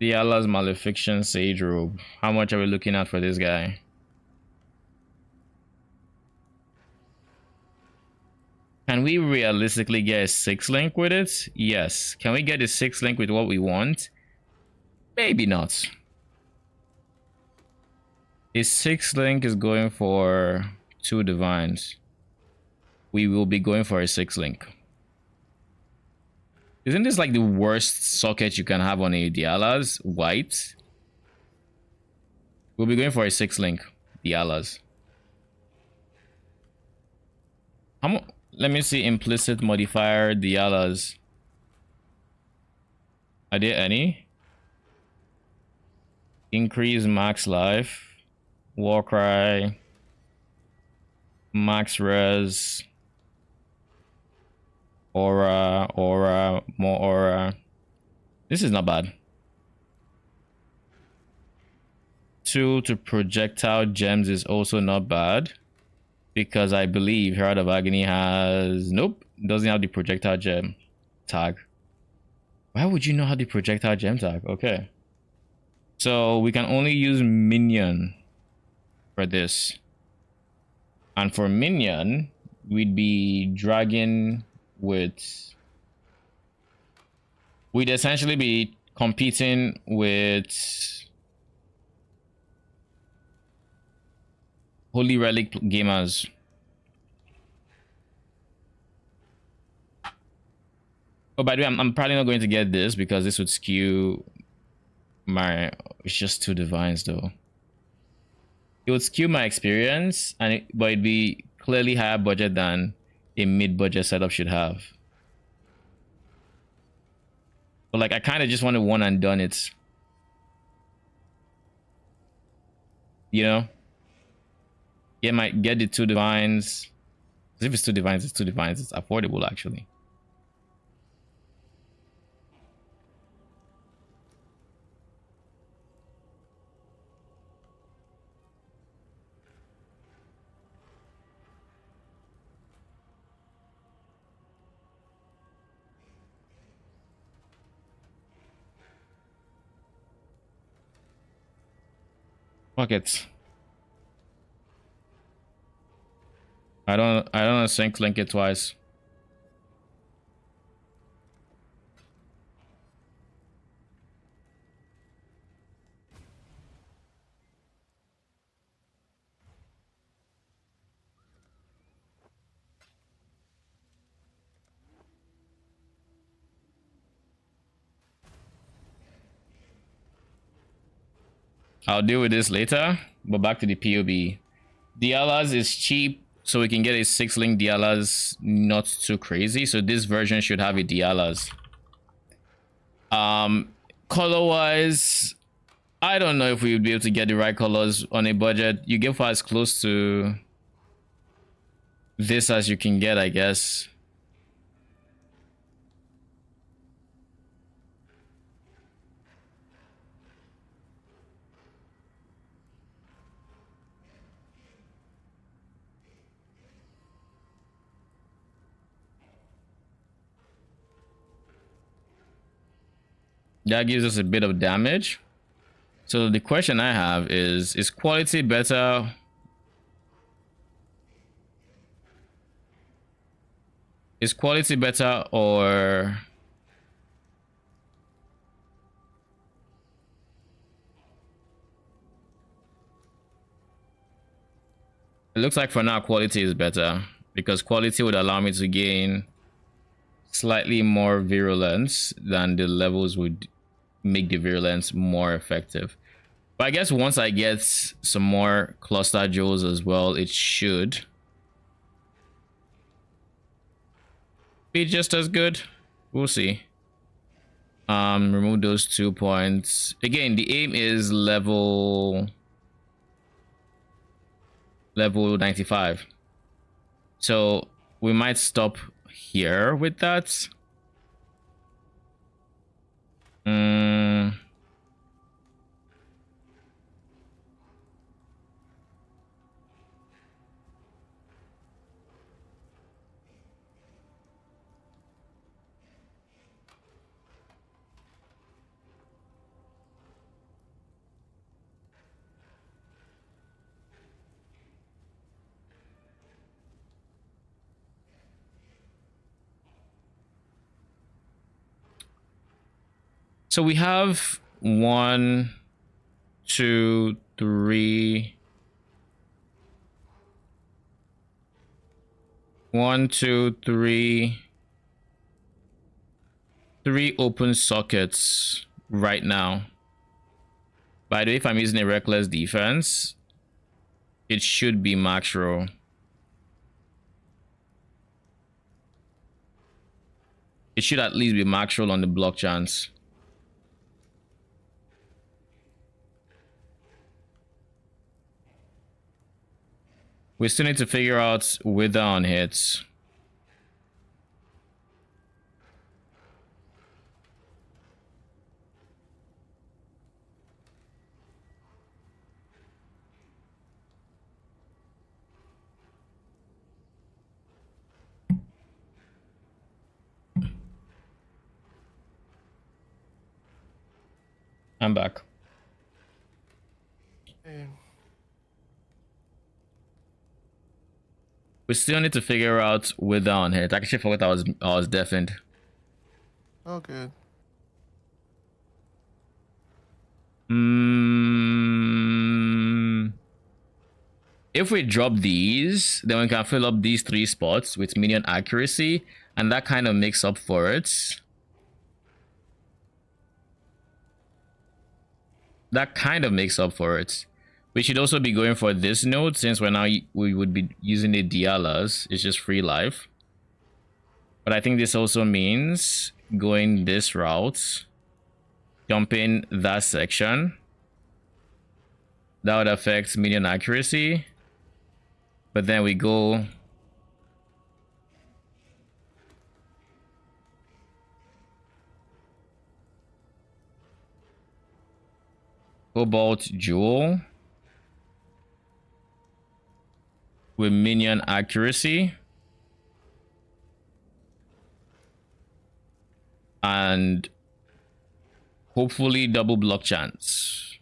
Malefiction Sage Robe. How much are we looking at for this guy? Can we realistically get a 6 link with it? Yes. Can we get a 6 link with what we want? Maybe not. A 6 link is going for 2 divines. We will be going for a 6 link. Isn't this like the worst socket you can have on a Diala's? White. We'll be going for a 6 link Diala's. Let me see implicit modifier Diala's. Are there any? Increase max life, Warcry, max res, aura, more aura. This is not bad. 2 to projectile gems is also not bad. Because I believe Herald of Agony has... Nope, doesn't have the projectile gem tag. Why would you not have the projectile gem tag? Okay. So we can only use minion for this. And for minion, we'd be dragging with... We'd essentially be competing with Holy Relic gamers. Oh, by the way, I'm probably not going to get this because this would skew my... It's just 2 divines though. It would skew my experience, and but it'd be clearly higher budget than a mid-budget setup should have. But like, I kind of just want to one and done it. You know? Get the 2 divines. If it's 2 divines, it's 2 divines. It's affordable actually. Fuck it. I don't sync link it twice. I'll deal with this later, but back to the POB. Dialas is cheap, so we can get a 6-link Dialas, not too crazy. So this version should have a Dialas. Color-wise, I don't know if we would be able to get the right colors on a budget. You get for as close to this as you can get, I guess. That gives us a bit of damage. So the question I have is quality better? Is quality better or... It looks like for now quality is better, because quality would allow me to gain slightly more virulence than the levels would make the virulence more effective. But I guess once I get some more cluster jewels as well, it should be just as good. We'll see. Remove those 2 points. Again, the aim is level 95. So we might stop here with that. So we have 1, 2, 3. 1, 2, 3. 3 open sockets right now. By the way, if I'm using a reckless defense, it should be max roll. It should at least be max roll on the block chance. We still need to figure out wither on hits. I'm back. Hey. We still need to figure out wither on hit. I actually forgot I was deafened. Oh, good. If we drop these, then we can fill up these 3 spots with minion accuracy, and that kind of makes up for it. That kind of makes up for it. We should also be going for this node, since we would be using the Dialas. It's just free life. But I think this also means going this route, jumping that section. That would affect minion accuracy. But then we go Cobalt Jewel with minion accuracy and hopefully double block chance.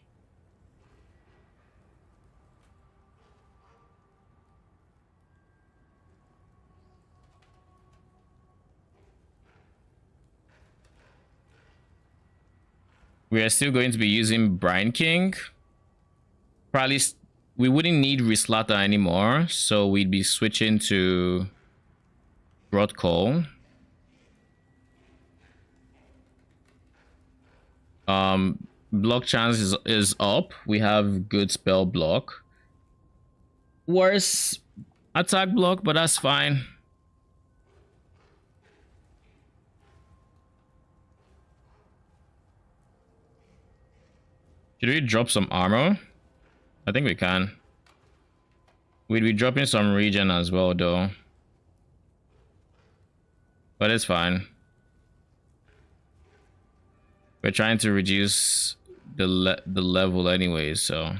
We are still going to be using Brine King. Probably we wouldn't need Rislata anymore, so we'd be switching to Rot Coal. Block chance is up. We have good spell block. Worse attack block, but that's fine. Should we drop some armor? I think we can. We'd be dropping some regen as well though. But it's fine. We're trying to reduce the level anyway, so.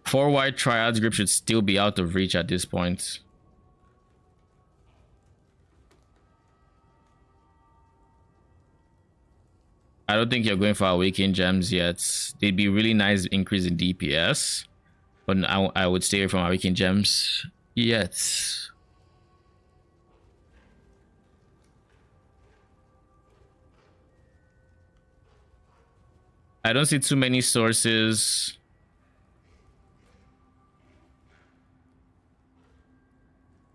Four white triads grip should still be out of reach at this point. I don't think you're going for awakened gems yet. They'd be really nice increase in DPS, but I would stay away from awakened gems yet. I don't see too many sources.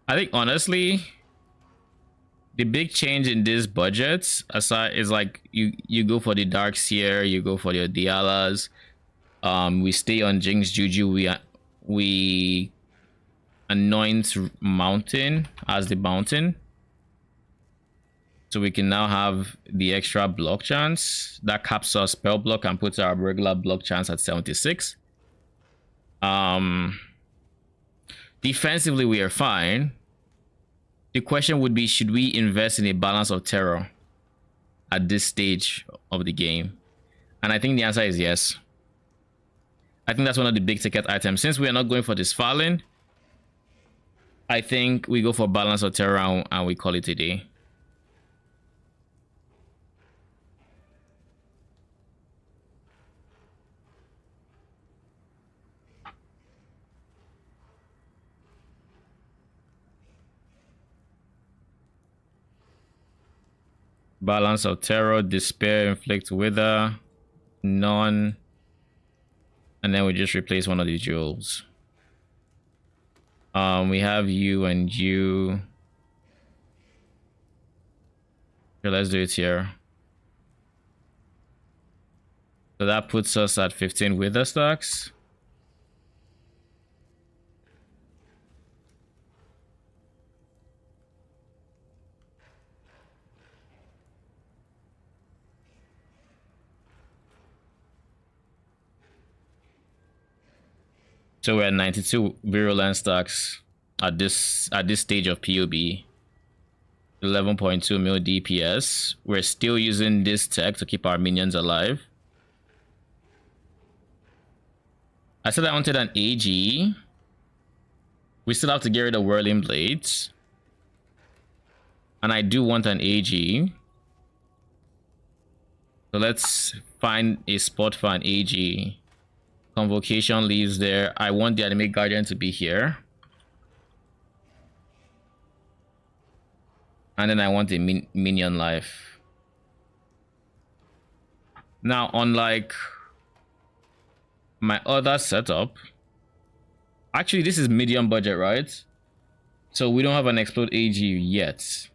I think honestly, the big change in this budget aside is like you go for the Dark Seer, you go for your Dialas. We stay on Jinx Juju. We anoint Mountain as the Mountain, so we can now have the extra block chance that caps our spell block and puts our regular block chance at 76. Defensively, we are fine. The question would be, should we invest in a balance of terror at this stage of the game? And I think the answer is yes. I think that's one of the big ticket items. Since we are not going for this Fallen, I think we go for balance of terror and we call it a day. Balance of terror, despair, inflict wither, none, and then we just replace one of the jewels. We have you and you. Okay, let's do it here. So that puts us at 15 wither stacks. So we're at 92 virulent stacks at this stage of PoB. 11.2 mil DPS. We're still using this tech to keep our minions alive. I said I wanted an AG. We still have to get rid of Whirling Blades. And I do want an AG. So let's find a spot for an AG. Convocation leaves there. I want the Anime Guardian to be here. And then I want a minion life. Now, unlike my other setup, actually this is medium budget, right? So we don't have an Explode AG yet.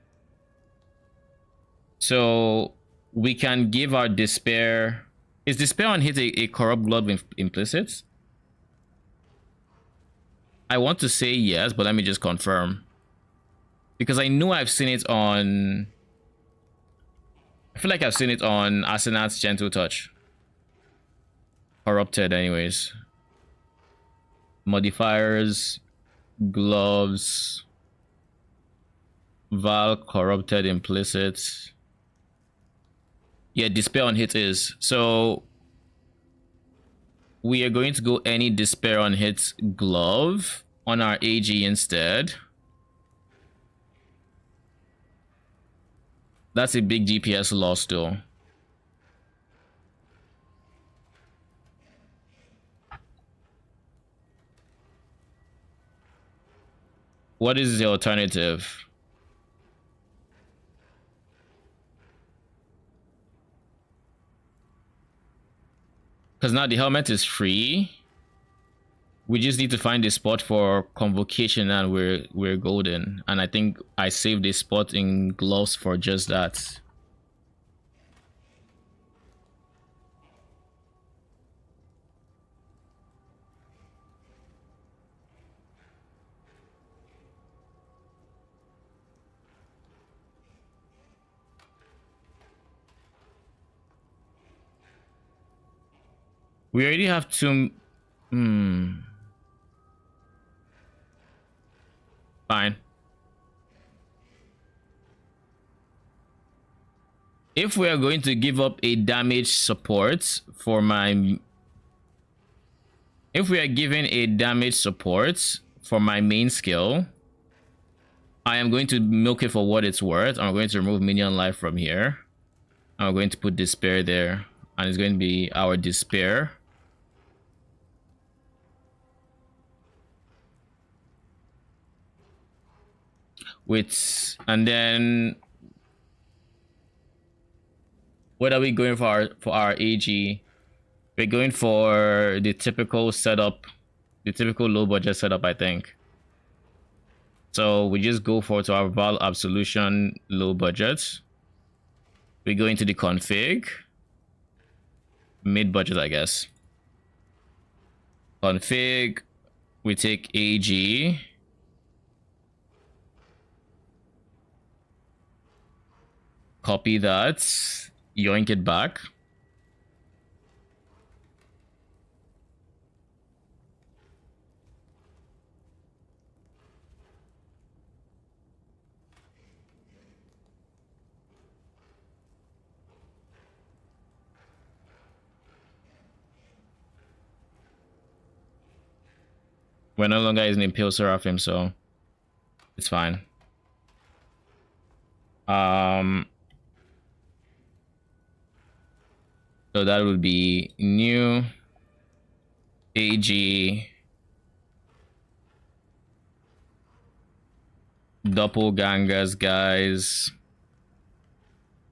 So we can give our Despair. Is Despair on hit a Corrupt Blood implicit? I want to say yes, but let me just confirm. Because I know I've seen it on... I feel like I've seen it on Asenat's Gentle Touch. Corrupted anyways. Modifiers, gloves, Val, corrupted implicit. Yeah, Despair on hit is. So we are going to go any Despair on hit glove on our AG instead. That's a big DPS loss though. What is the alternative? Because now the helmet is free. We just need to find a spot for convocation, and we're golden. And I think I saved a spot in gloves for just that. We already have two. Fine. If we are going to give up a damage support for my... If we are giving a damage support for my main skill, I am going to milk it for what it's worth. I'm going to remove minion life from here. I'm going to put despair there. And it's going to be our despair. And then what are we going for our AG? We're going for the typical setup, the typical low budget setup, I think. So we just go for to our Val Absolution low budget. We go into the config, mid budget, I guess. Config, we take AG. Copy that, yoink it back. We're no longer using Impale Seraphim, so it's fine. So that would be new AG doppelgangers, guys,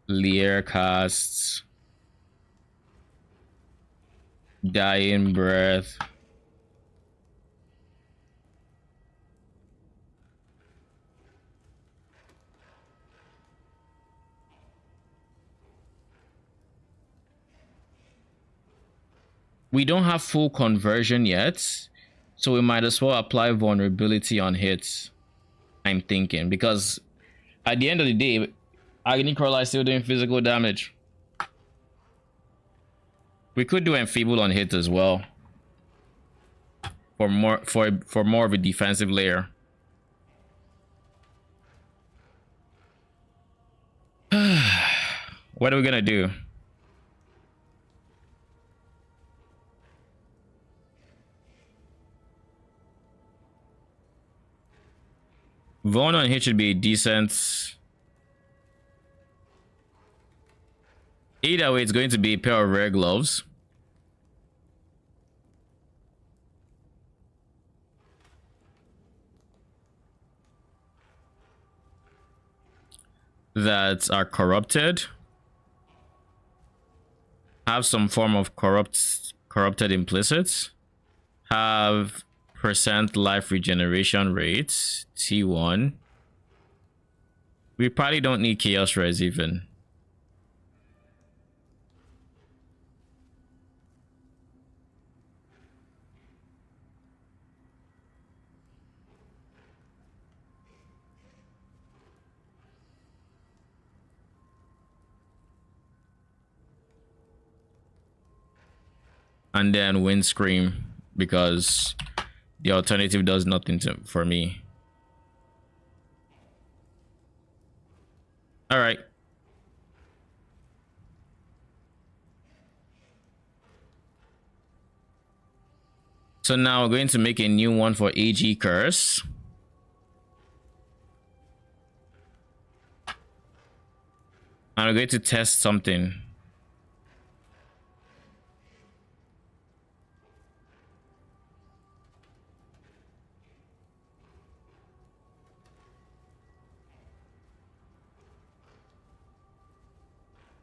Lear casts, dying breath, we don't have full conversion yet, so we might as well apply vulnerability on hits, I'm thinking, because at the end of the day, Agony Crawler is still doing physical damage. We could do Enfeeble on hit as well, for more of a defensive layer. What are we gonna do? Vaughn on hit should be decent. Either way, it's going to be a pair of rare gloves. That are corrupted. Have some form of corrupted implicits. Have % life regeneration rates, T1. We probably don't need chaos res even. And then Wind Scream, because the alternative does nothing for me. All right. So now we're going to make a new one for AG Curse. And we're going to test something.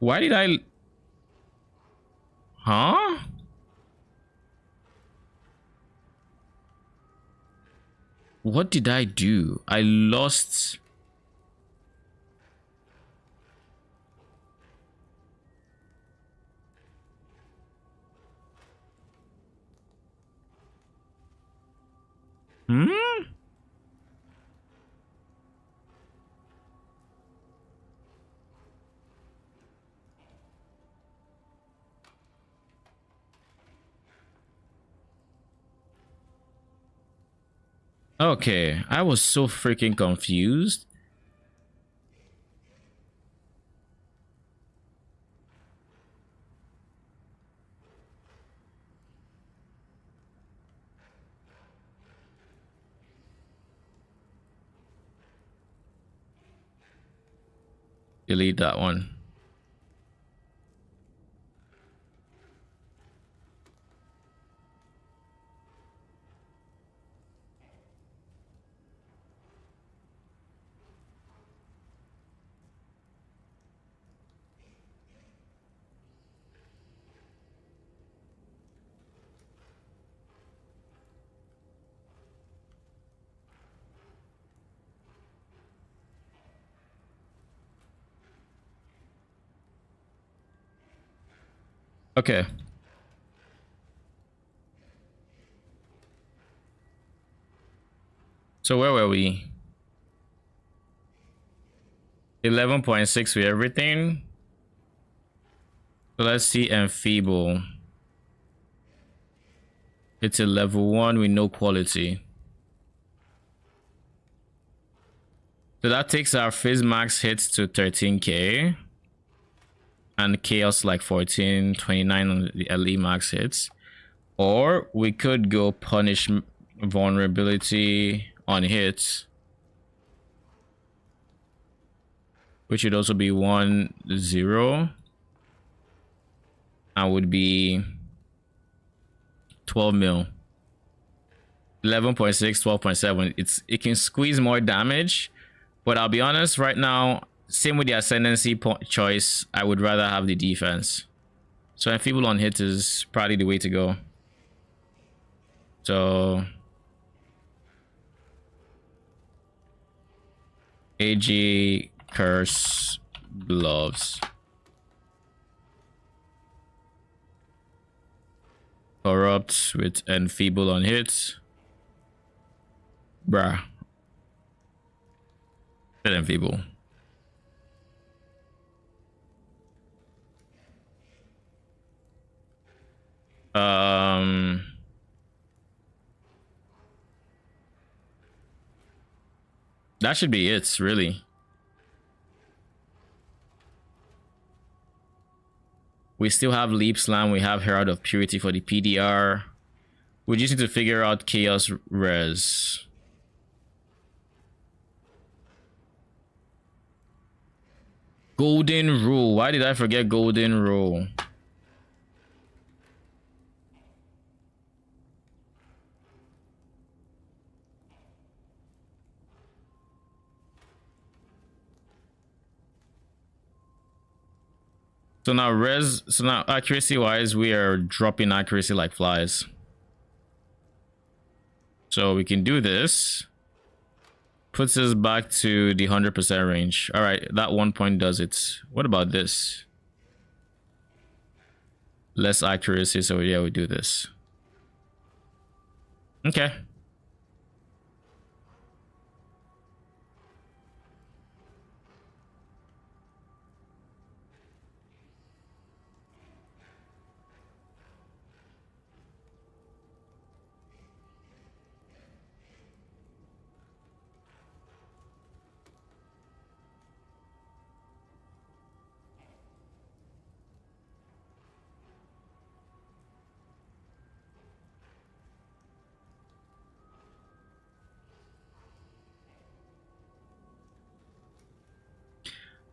Why did I... Huh? What did I do? I lost... Hmm? Okay, I was so freaking confused. Delete that one. Okay. So where were we? 11.6 with everything. So let's see enfeeble. It's a level 1 with no quality. So that takes our fizz max hits to 13k. And chaos like 14, 29 on the LE max hits. Or we could go punish vulnerability on hits, which would also be 1-0 and would be 12 mil. 11.6, 12.7. It can squeeze more damage, but I'll be honest, right now, same with the ascendancy choice, I would rather have the defense. So enfeeble on hit is probably the way to go. So AG curse gloves. Corrupt with enfeeble on hits. Bruh. Get enfeeble. That should be it, really. We still have Leap Slam, we have Herald of Purity for the PDR. We just need to figure out Chaos Res. Golden Rule. Why did I forget Golden Rule? So now accuracy wise, we are dropping accuracy like flies. So we can do this. Puts us back to the 100% range. All right, that 1 point does it. What about this? Less accuracy, so yeah, we do this. Okay.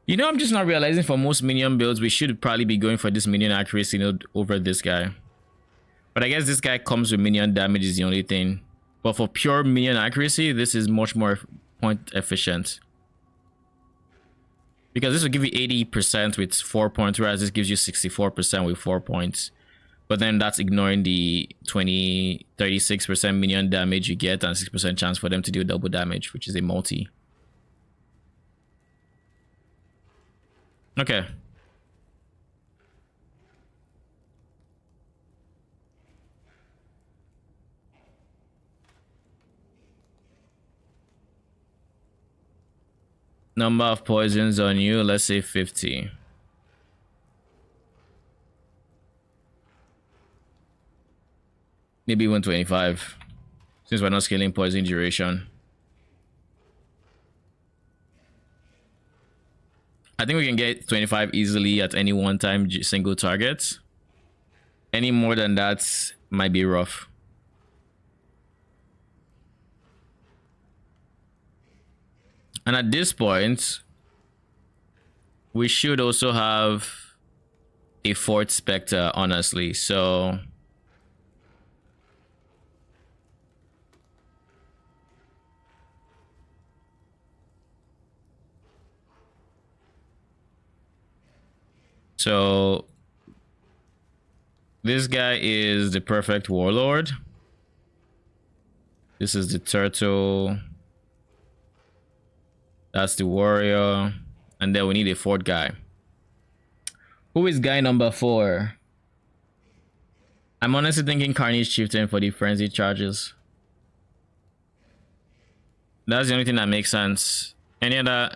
You know, I'm just not realizing for most minion builds, we should probably be going for this minion accuracy node over this guy. But I guess this guy comes with minion damage is the only thing. But for pure minion accuracy, this is much more point efficient. Because this will give you 80% with 4 points, whereas this gives you 64% with 4 points. But then that's ignoring the 36% minion damage you get and 6% chance for them to do double damage, which is a multi. Okay. Number of poisons on you, let's say 50. Maybe 125, since we're not scaling poison duration. I think we can get 25 easily at any one time single target. Any more than that might be rough. And at this point, we should also have a fourth Spectre, honestly. So this guy is the perfect warlord. This is the turtle. That's the warrior. And then we need a fourth guy. Who is guy number 4? I'm honestly thinking Carnage Chieftain for the frenzy charges. That's the only thing that makes sense. Any other,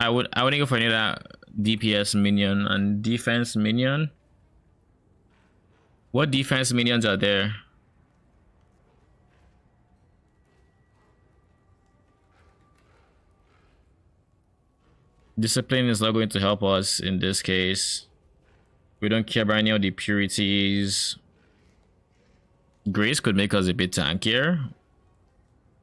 I wouldn't go for any other DPS minion and defense minion. What defense minions are there? Discipline is not going to help us in this case. We don't care about any of the purities. Grace could make us a bit tankier.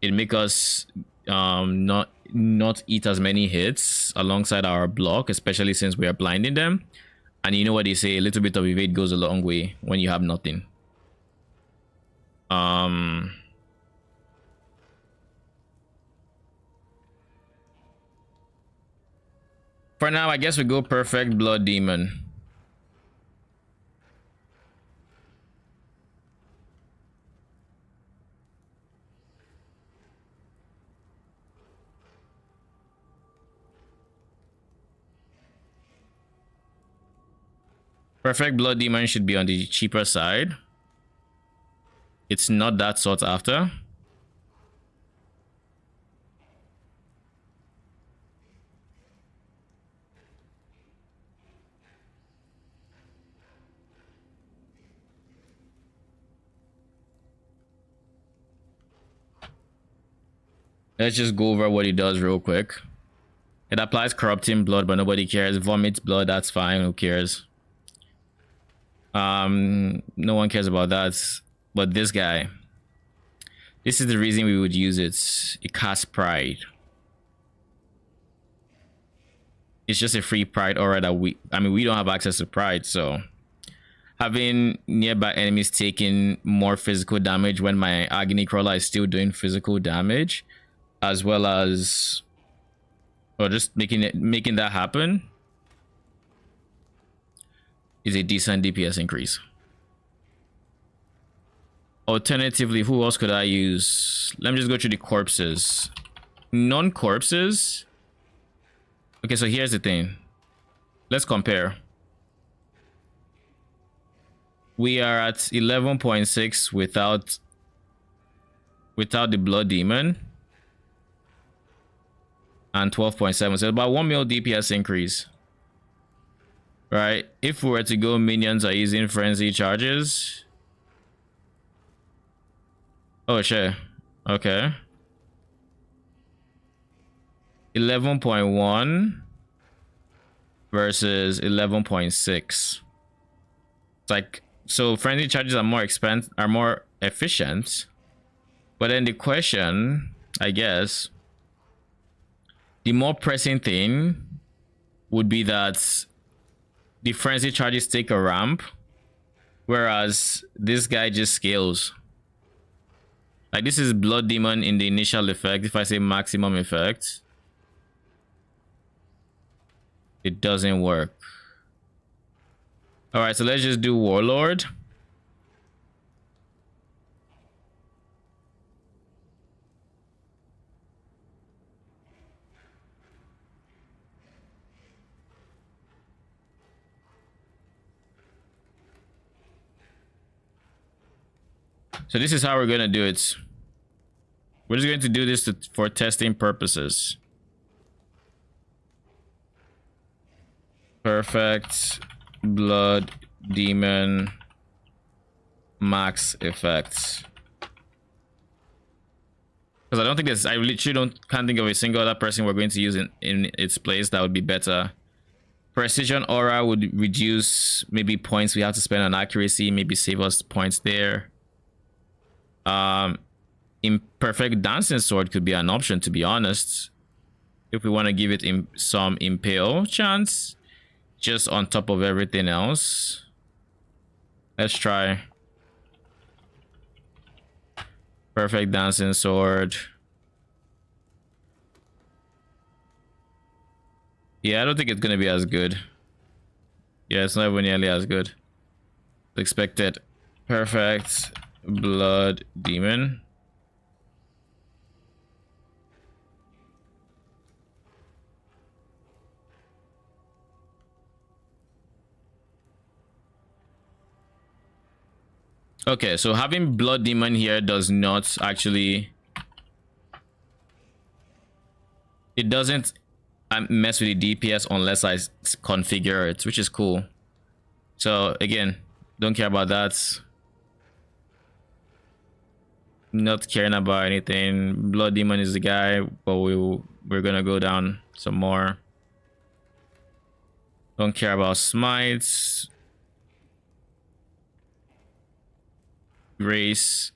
It'd make us not eat as many hits alongside our block, especially since we are blinding them. And you know what they say, a little bit of evade goes a long way when you have nothing. For now, I guess we go perfect blood demon. Perfect blood demon should be on the cheaper side. It's not that sought after. Let's just go over what he does real quick. It applies corrupting blood, but nobody cares. Vomits blood, that's fine. Who cares? No one cares about that. But this guy, this is the reason we would use it. It casts pride. It's just a free pride aura that we don't have access to pride, so having nearby enemies taking more physical damage when my agony crawler is still doing physical damage, as well as, or just making that happen, is a decent DPS increase. Alternatively, who else could I use? Let me just go through the corpses. Non-corpses. Okay, so here's the thing. Let's compare. We are at 11.6 without the blood demon, and 12.7, so about 1 mil DPS increase. Right, if we were to go minions are using frenzy charges. Oh shit. Okay. 11.1 versus 11.6. It's like, so frenzy charges are more efficient. But then the question, I guess, the more pressing thing would be that the frenzy charges take a ramp, whereas this guy just scales. Like, this is blood demon in the initial effect. If I say maximum effect, It doesn't work. All right, so let's just do Warlord. So this is how we're gonna do it. We're just going to do this for testing purposes. Perfect blood demon max effects. Because I don't think there's, I literally can't think of a single other person we're going to use in its place that would be better. Precision aura would reduce maybe points we have to spend on accuracy, maybe save us points there. Imperfect dancing sword could be an option, to be honest, if we want to give it some impale chance just on top of everything else. Let's try perfect dancing sword. Yeah, I don't think it's gonna be as good. Yeah, it's not even nearly as good. Expected. Perfect blood demon. Okay, so having blood demon here does not actually, it doesn't mess with the DPS unless I configure it, which is cool. So again, don't care about that. Not caring about anything. Blood demon is the guy, but we're gonna go down some more. Don't care about smites. Grace,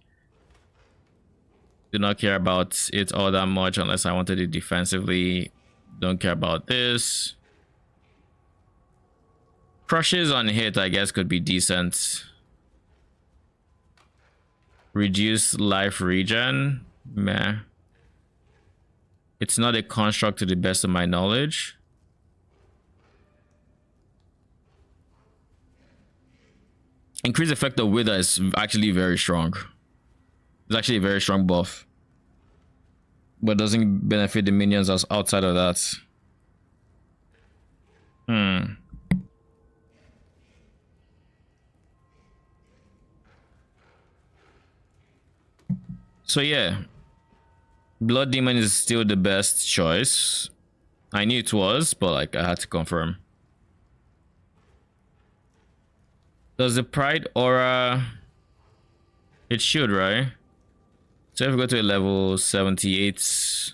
do not care about it all that much unless I wanted it defensively. Don't care about this. Crushes on hit, I guess, could be decent. Reduce life regen, meh. It's not a construct to the best of my knowledge. Increased effect of wither is actually very strong. It's actually a very strong buff, but doesn't benefit the minions as outside of that. So yeah, blood demon is still the best choice. I knew it was, but like I had to confirm. Does the pride aura? It should, right? So if we go to a level 78,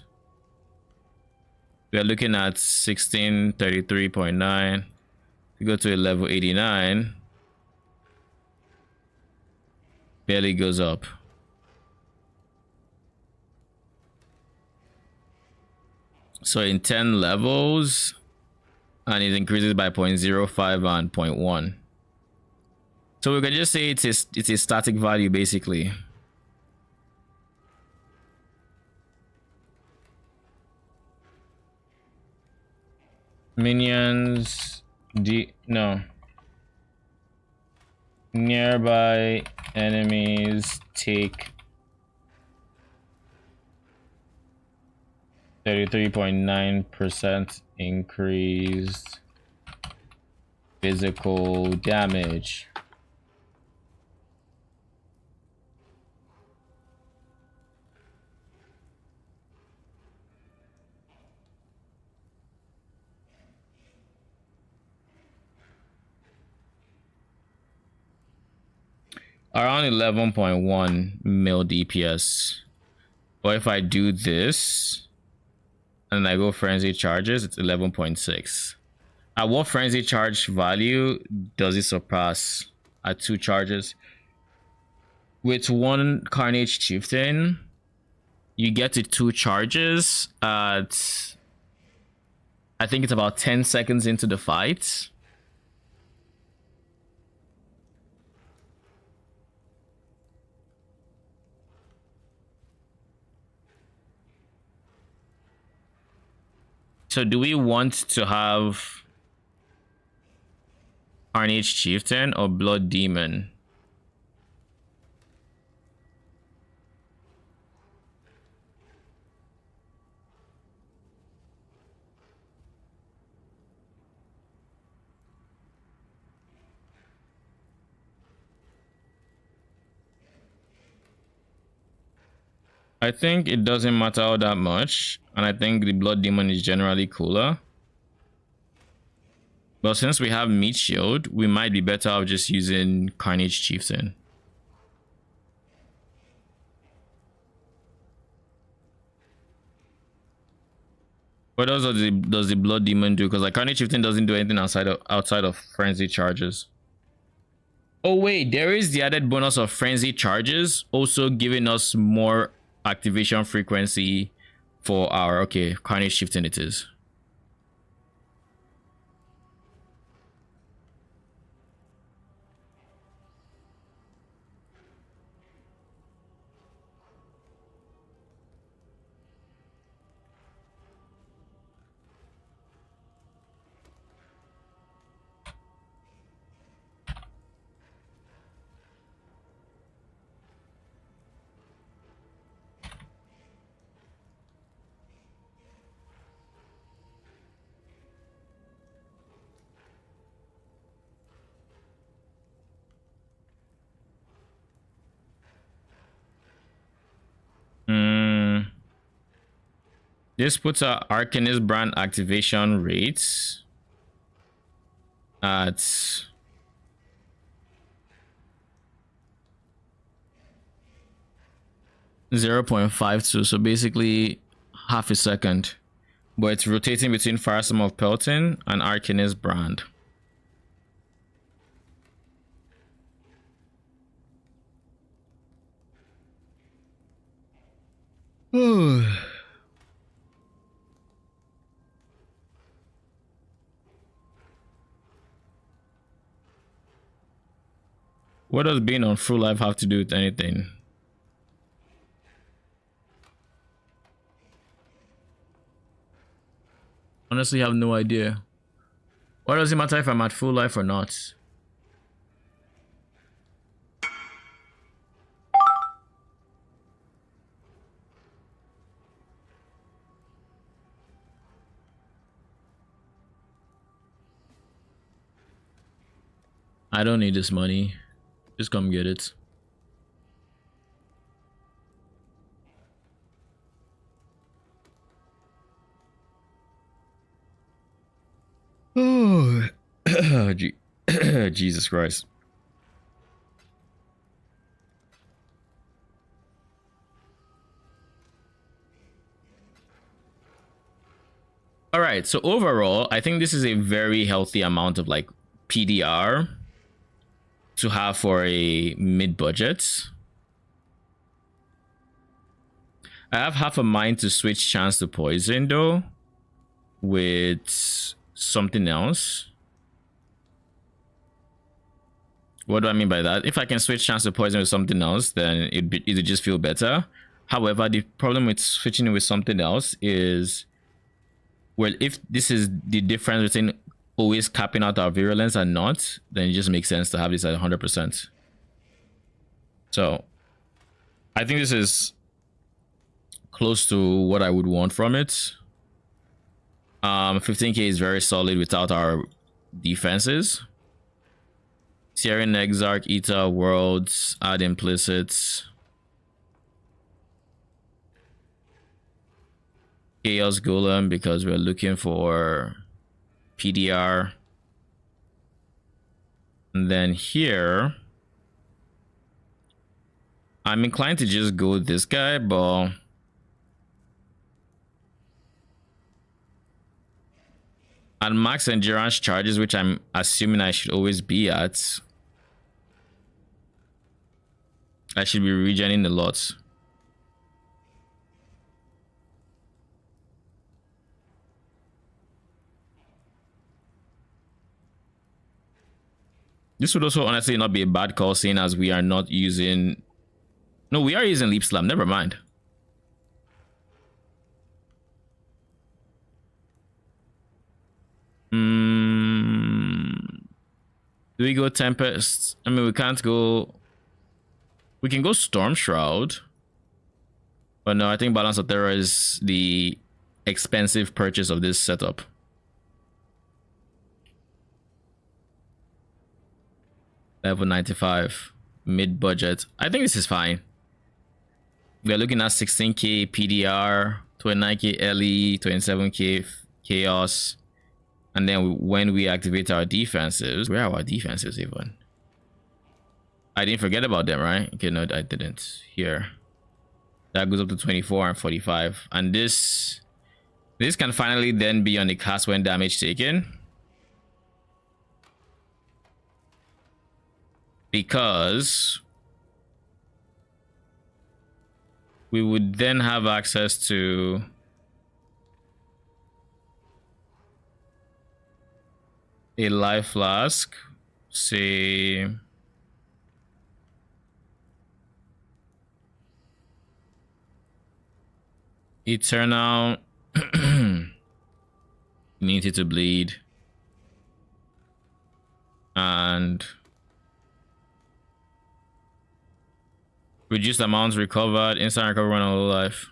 we are looking at 1633.9. If we go to a level 89, barely goes up. So in 10 levels, and it increases by 0.05 and 0.1. So we can just say it's a static value basically. Minions, nearby enemies take 33.9% increased physical damage. Around 11.1 mil DPS. But if I do this and I go frenzy charges, it's 11.6. At what frenzy charge value does it surpass at 2 charges? With 1 Carnage Chieftain, you get to 2 charges at, I think it's about 10 seconds into the fight. So do we want to have Carnage Chieftain or Blood Demon? I think it doesn't matter all that much, and I think the Blood Demon is generally cooler. But since we have Meat Shield, we might be better off just using Carnage Chieftain. What else does the Blood Demon do? Because like Carnage Chieftain doesn't do anything outside of Frenzy charges. Oh wait, there is the added bonus of Frenzy charges, also giving us more activation frequency for our Carnage Chieftain it is. This puts our Arcanist brand activation rates at 0.52, so basically half a second. But it's rotating between Firestorm of Pelton and Arcanist brand. What does being on full life have to do with anything? Honestly, I have no idea. What does it matter if I'm at full life or not? I don't need this money. Just come get it. Oh, Jesus Christ. All right, so overall, I think this is a very healthy amount of like PDR to have for a mid-budget. I have half a mind to switch Chance to Poison though with something else. What do I mean by that? If I can switch Chance to Poison with something else, then it'd just feel better. However, the problem with switching it with something else is, well, if this is the difference between always capping out our virulence and not, then it just makes sense to have this at 100%. So I think this is close to what I would want from it. 15k is very solid without our defenses. Syrian Exarch, Eta, Worlds, add implicits. Chaos Golem because we're looking for PDR. And then here, I'm inclined to just go with this guy, but at max endurance charges, which I'm assuming I should always be at, I should be regening a lot. This would also honestly not be a bad call, seeing as we are not using... No, we are using Leap Slam. Never mind. Do we go Tempest? I mean, we can't go. We can go Storm Shroud. But no, I think Balance of Terror is the expensive purchase of this setup. Level 95. Mid-budget. I think this is fine. We're looking at 16k PDR, 29k LE, 27k Chaos. And then when we activate our defenses, where are our defenses even? I didn't forget about them, right? Okay, no, I didn't. Here. That goes up to 24 and 45. And this can finally then be on the cast when damage taken. Because we would then have access to a life flask, say Eternal Immunity to Bleed, and reduced amounts recovered, instant recovery on all life.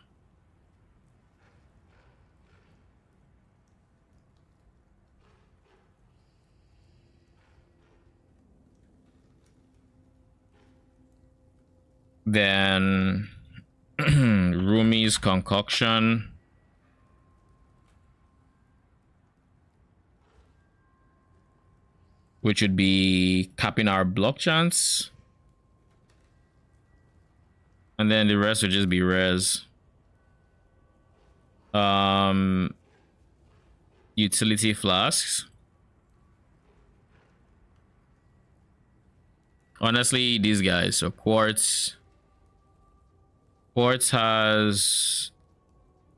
Then Rumi's Concoction. Which would be capping our block chance. And then the rest would just be res. Utility flasks. Honestly, these guys. So Quartz has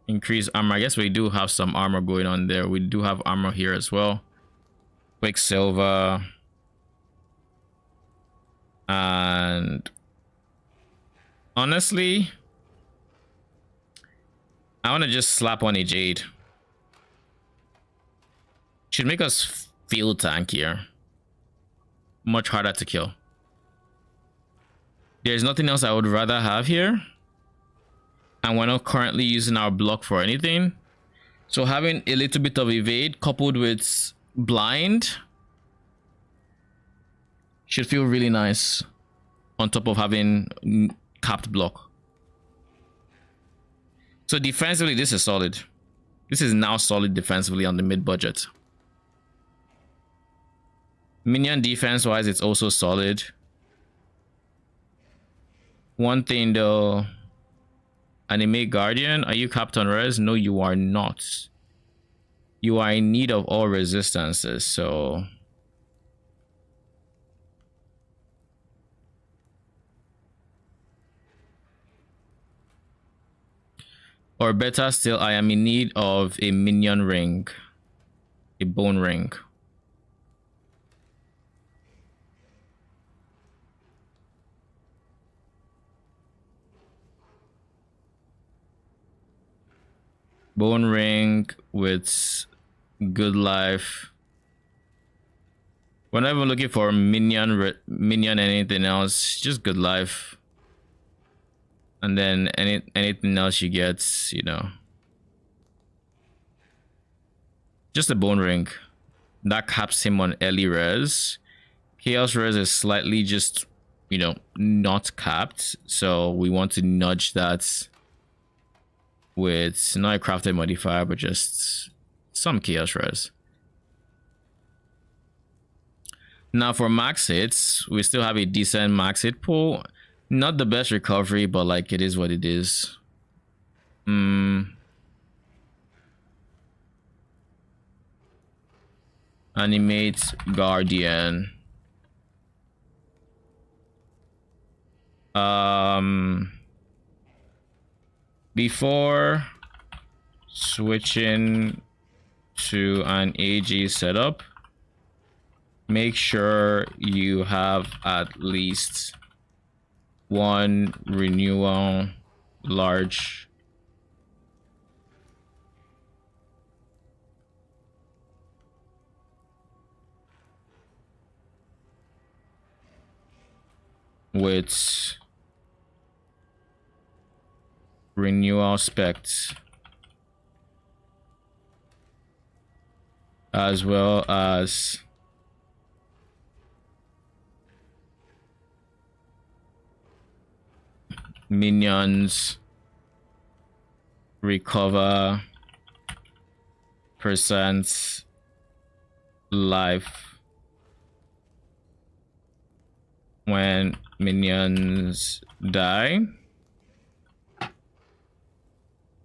increased armor. I guess we do have some armor going on there. We do have armor here as well. Quicksilver. And honestly, I want to just slap on a Jade. Should make us feel tankier. Much harder to kill. There's nothing else I would rather have here. And we're not currently using our block for anything. So having a little bit of evade coupled with blind should feel really nice. On top of having capped block. So defensively, this is solid. This is now solid defensively on the mid budget. Minion defense wise, it's also solid. One thing though, Anime Guardian, are you capped on res? No, you are not. You are in need of all resistances, so or better still, I am in need of a minion ring. A bone ring. Bone ring with good life. We're not even looking for minion anything else, just good life. And then anything else you get, you know. Just a bone ring. That caps him on early res. Chaos res is slightly just, you know, not capped. So we want to nudge that with not a crafted modifier, but just some chaos res. Now for max hits, we still have a decent max hit pool. Not the best recovery, but like it is what it is. Animate Guardian. Before switching to an AG setup, make sure you have at least one renewal large with renewal specs, as well as minions recover percent life when minions die.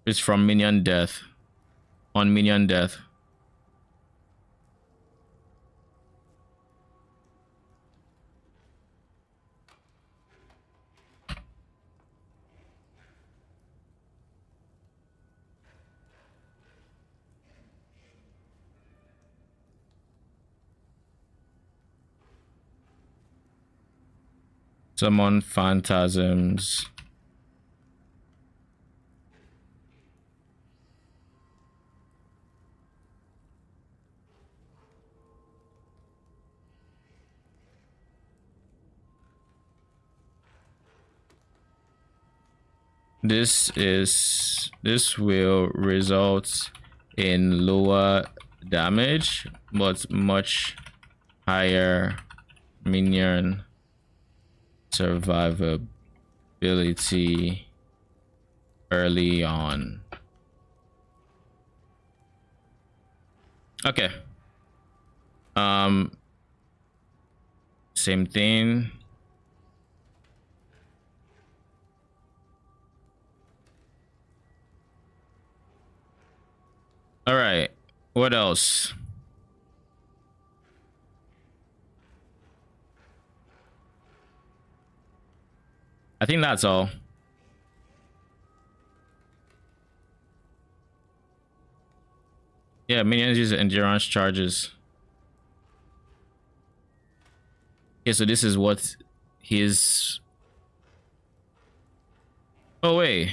It's from minion death. On minion death. Summon phantasms. This will result in lower damage but much higher minion survivability early on. Okay. Same thing. All right, what else? I think that's all. Yeah, minions use endurance charges. Okay, so this is what his... Oh, wait.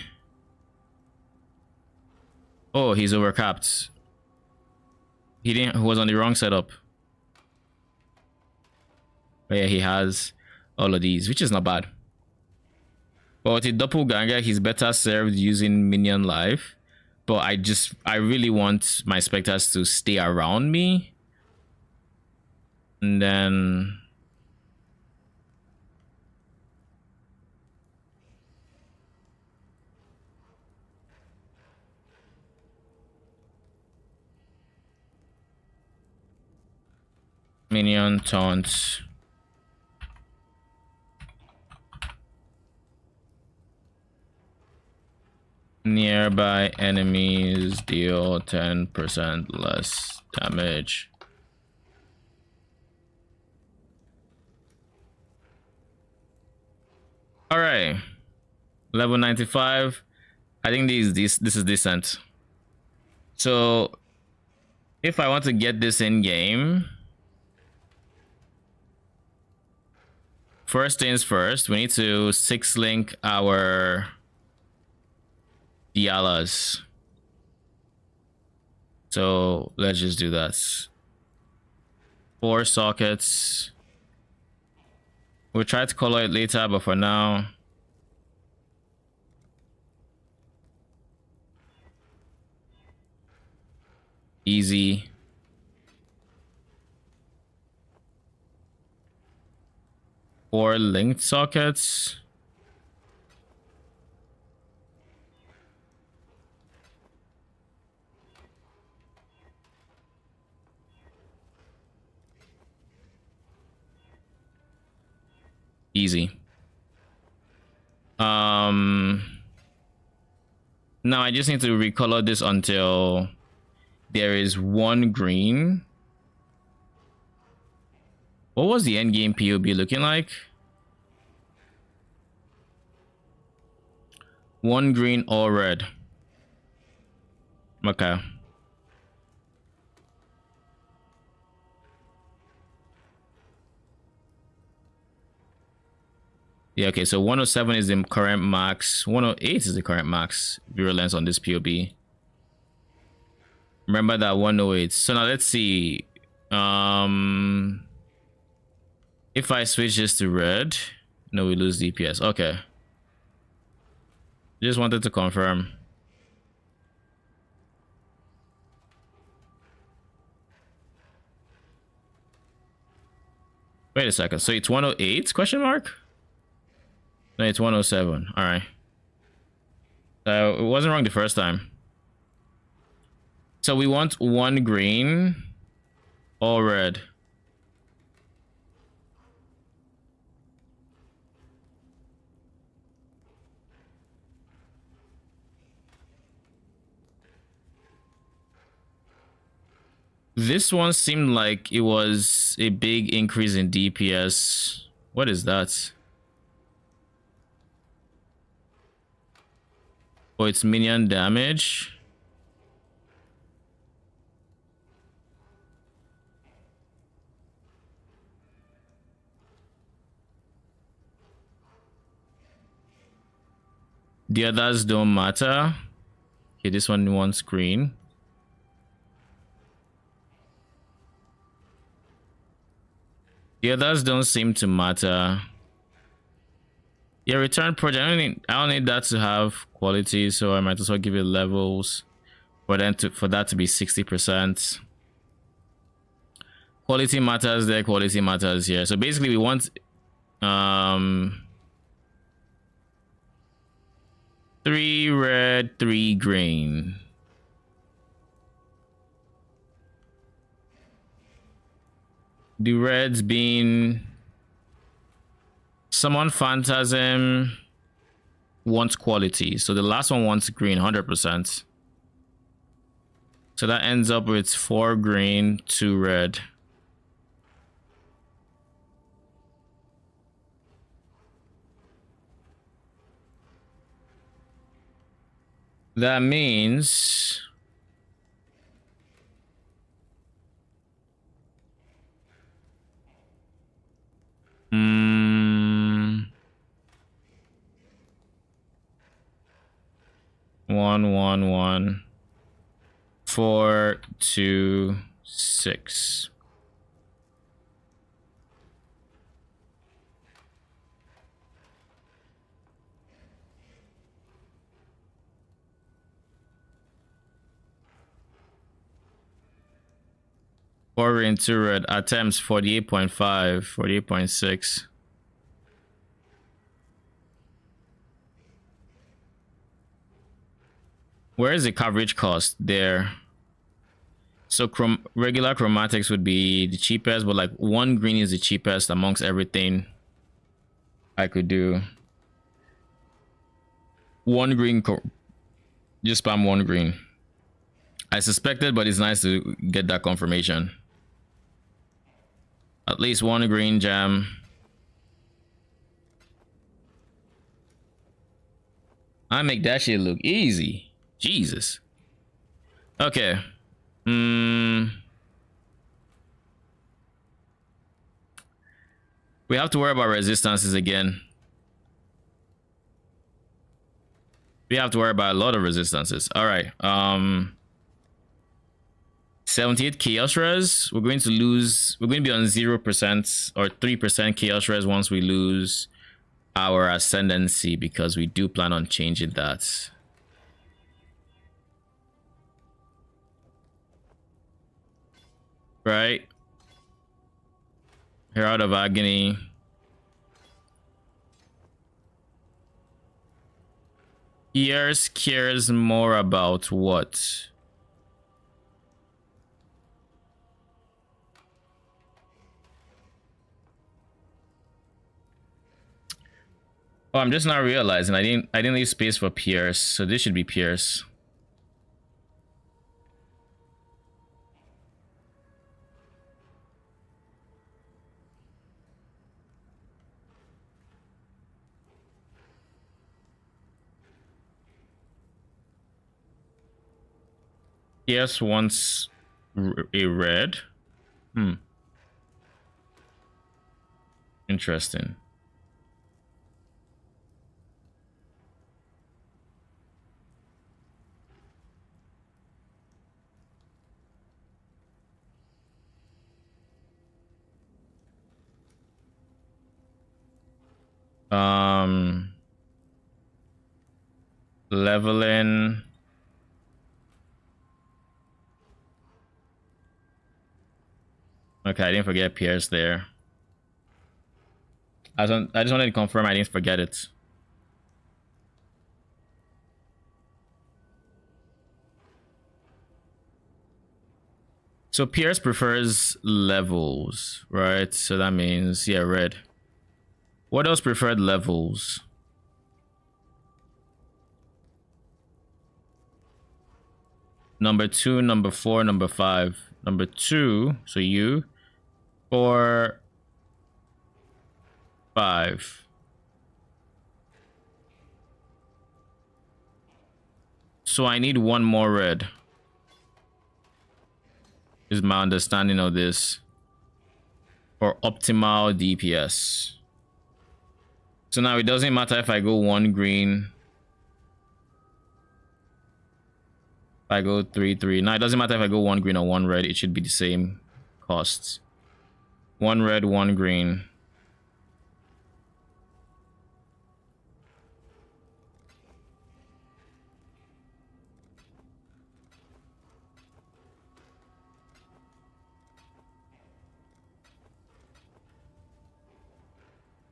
Oh, he's overcapped. He was on the wrong setup. But yeah, he has all of these, which is not bad. But with a doppelganger, he's better served using minion life. But I really want my specters to stay around me. And then... minion taunts. Nearby enemies deal 10% less damage. All right, level 95. I think this is decent. So if I want to get this in game, first things first, we need to 6-link our Dialas. So let's just do that. 4 sockets. We'll try to color it later, but for now, easy. Four linked sockets. Easy. Now I just need to recolor this until there is 1 green. What was the end game POB looking like? 1 green, all red. Okay. Yeah, okay, so 107 is the current max. 108 is the current max virulence on this POB. Remember that 108. So now let's see. If I switch this to red, No, we lose DPS. Okay. Just wanted to confirm. Wait a second. So it's 108 question mark? No, it's 107. All right. It wasn't wrong the first time. So we want 1 green, all red. This one seemed like it was a big increase in DPS. What is that? Oh, it's minion damage. The others don't matter. Okay, this one wants green. The others don't seem to matter. Yeah, return project. I don't need that to have quality, so I might as well give it levels for that to be 60%. Quality matters there, quality matters here. So basically we want 3 red, 3 green. The reds being Summon Phantasm wants quality. So the last one wants green, 100%. So that ends up with 4 green, 2 red. That means one, 4, 2, 6. Four into red attempts 48.5, 48.6. Where is the coverage cost there? So regular chromatics would be the cheapest, but like 1 green is the cheapest amongst everything I could do. 1 green, just spam 1 green. I suspected, but it's nice to get that confirmation. At least 1 green jam. I make that shit look easy. Jesus. Okay. We have to worry about resistances again. We have to worry about a lot of resistances. All right. 78 chaos res. We're going to lose. We're going to be on 0% or 3% chaos res once we lose our ascendancy, because we do plan on changing that. Right? Herald of Agony. Pierce cares more about what? Oh, I'm just not realizing I didn't leave space for Pierce, so this should be Pierce. Pierce wants a red. Interesting. Leveling. Okay, I didn't forget Pierce there. I just wanted to confirm I didn't forget it. So Pierce prefers levels, right? So that means, yeah, red. What else preferred levels? Number 2, number 4, number 5. Number 2, so you. 4, 5. So I need one more red. Is my understanding of this. For optimal DPS. So now it doesn't matter if I go 1 green. If I go 3, 3. Now it doesn't matter if I go 1 green or 1 red. It should be the same costs. 1 red, 1 green.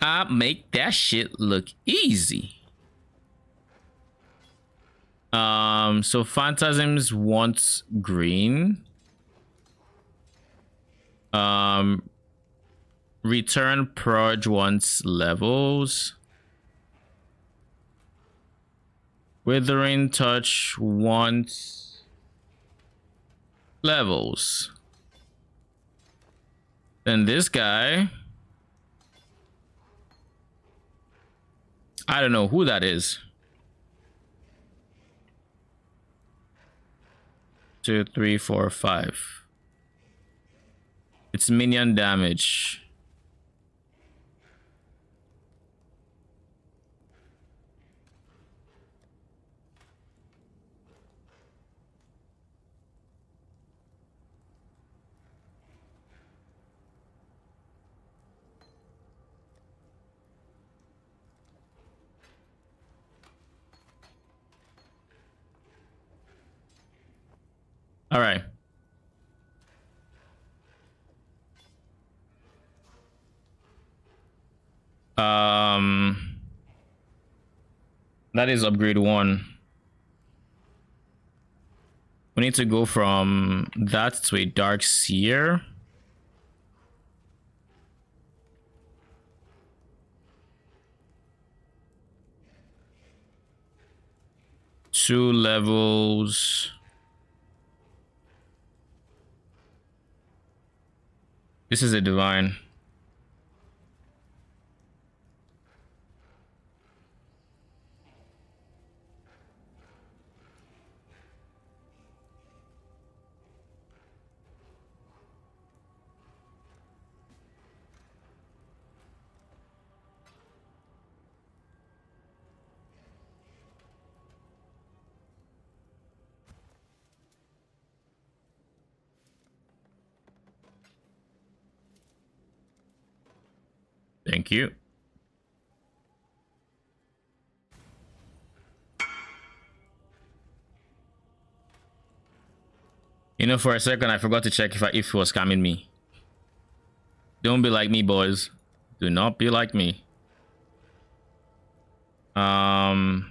I make that shit look easy. So Phantasms wants green. Return Purge wants levels. Withering Touch wants levels. Then this guy, I don't know who that is. 2, 3, 4, 5. It's minion damage. All right. That is upgrade 1. We need to go from that to a Dark Seer. Two levels. This is a divine. Thank you. You know, for a second, I forgot to check if he was scamming me. Don't be like me, boys. Do not be like me. Why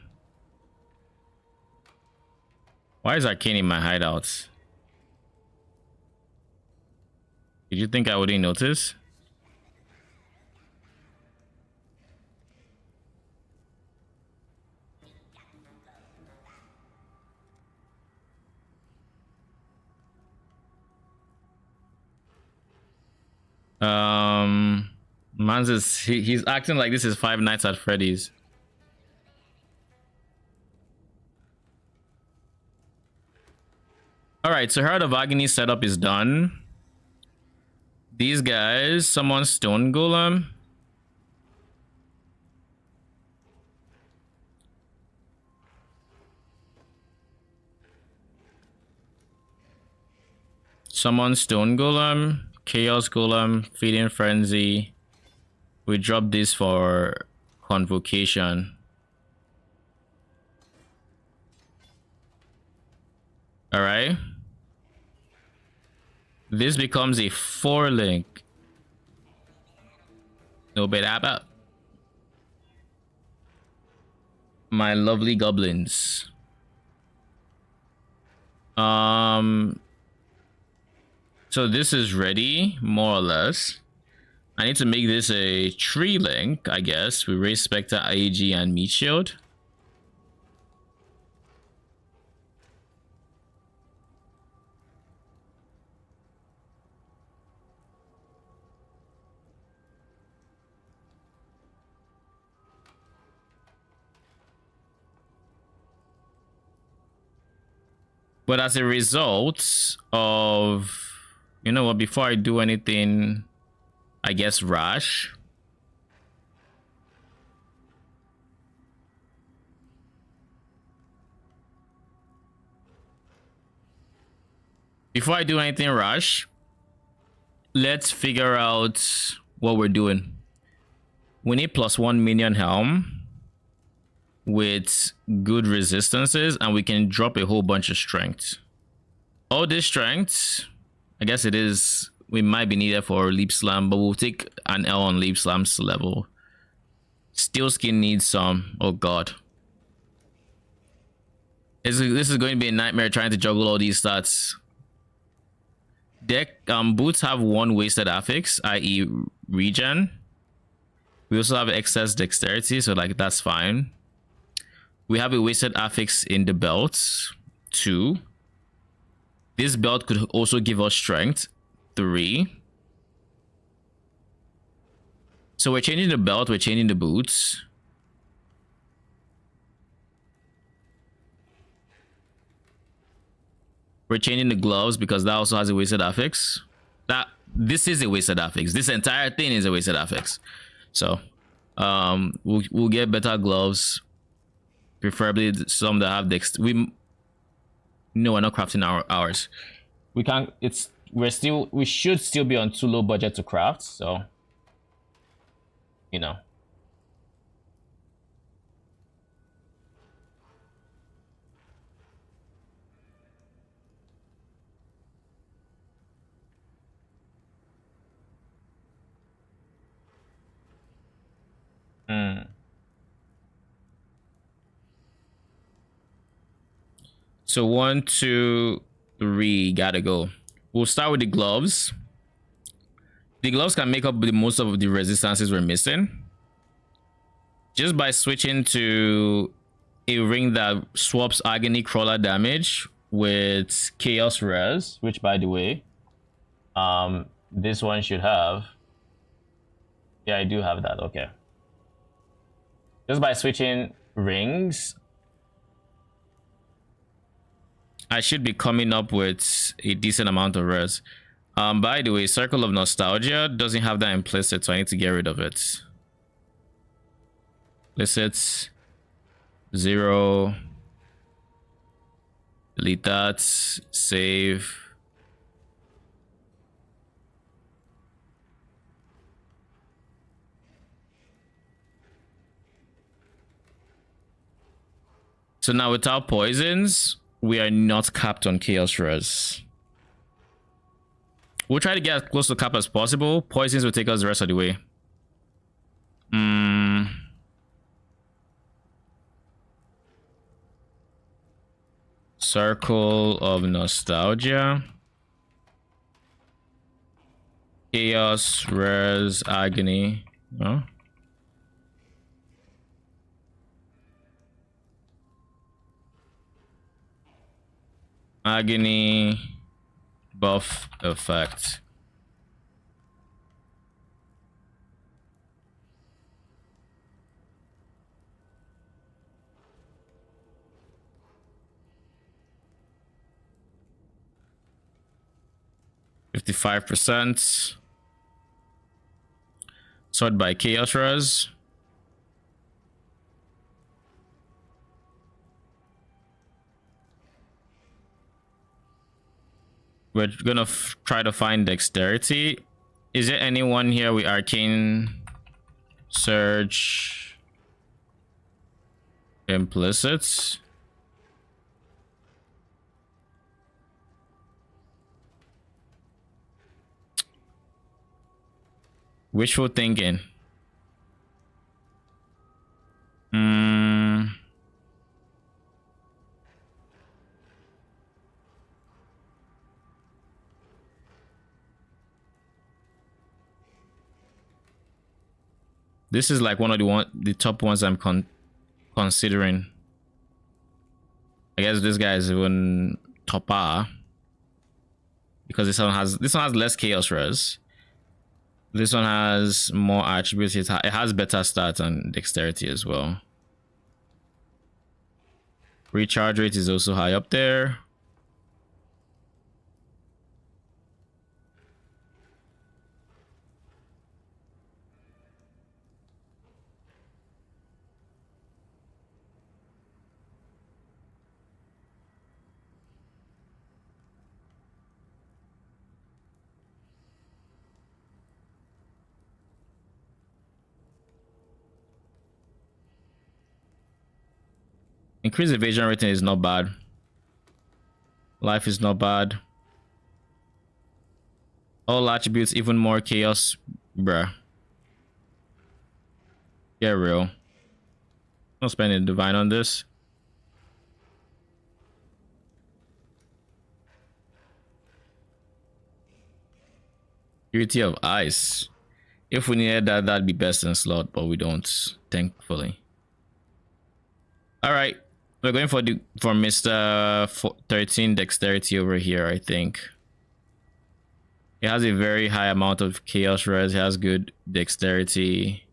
is Arcane in my hideouts? Did you think I wouldn't notice? He's acting like this is Five Nights at Freddy's. All right, so Herald of Agony setup is done. These guys, someone Stone Golem. Summon Stone Golem, Chaos Golem, Feeding Frenzy. We drop this for Convocation. All right. This becomes a 4-link. No bit about my lovely goblins. So this is ready, more or less. I need to make this a 3-link, I guess. We raise Spectre, AG, and Meat Shield. But as a result of, you know what, before I do anything, I guess rash. Before I do anything rash, let's figure out what we're doing. We need +1 minion helm with good resistances, and we can drop a whole bunch of strength. All this strength, I guess it is, we might be needed for Leap Slam, but we'll take an L on Leap Slam's level. Steel Skin needs some. Oh god. This is going to be a nightmare trying to juggle all these stats. Deck boots have 1 wasted affix, i.e. regen. We also have excess dexterity, so like that's fine. We have a wasted affix in the belt, 2. This belt could also give us strength, 3. So we're changing the belt, we're changing the boots. We're changing the gloves because that also has a wasted affix. This is a wasted affix. This entire thing is a wasted affix. So we'll get better gloves. Preferably some that have no, we're not crafting ours. We can't. We should still be on too low budget to craft. So, you know. So 1, 2, 3, gotta go. We'll start with the gloves. The gloves can make up the most of the resistances we're missing. Just by switching to a ring that swaps Agony Crawler damage with Chaos Res, which by the way, this one should have. Yeah, I do have that, okay. Just by switching rings, I should be coming up with a decent amount of res. By the way, Circle of Nostalgia doesn't have that implicit, so I need to get rid of it. Implicit 0. Delete that. Save. So now without poisons, we are not capped on Chaos Res. We'll try to get as close to cap as possible. Poisons will take us the rest of the way. Circle of Nostalgia. Chaos Res Agony. No? Agony buff effect. %. Sort by Chaos Res. We're gonna try to find dexterity. Is there anyone here with arcane surge? Implicit. Wishful thinking. This is like one of the top ones I'm considering. I guess this guy is even topper because this one has less chaos res. This one has more attributes. It has better stats and dexterity as well. Recharge rate is also high up there. Increased evasion rating is not bad. Life is not bad. All attributes, even more chaos, bruh. Get real. Not spending divine on this. Purity of ice. If we needed that, that'd be best in slot, but we don't, thankfully. All right. We're going for Mr. 13 dexterity over here, I think. He has a very high amount of chaos res. He has good dexterity.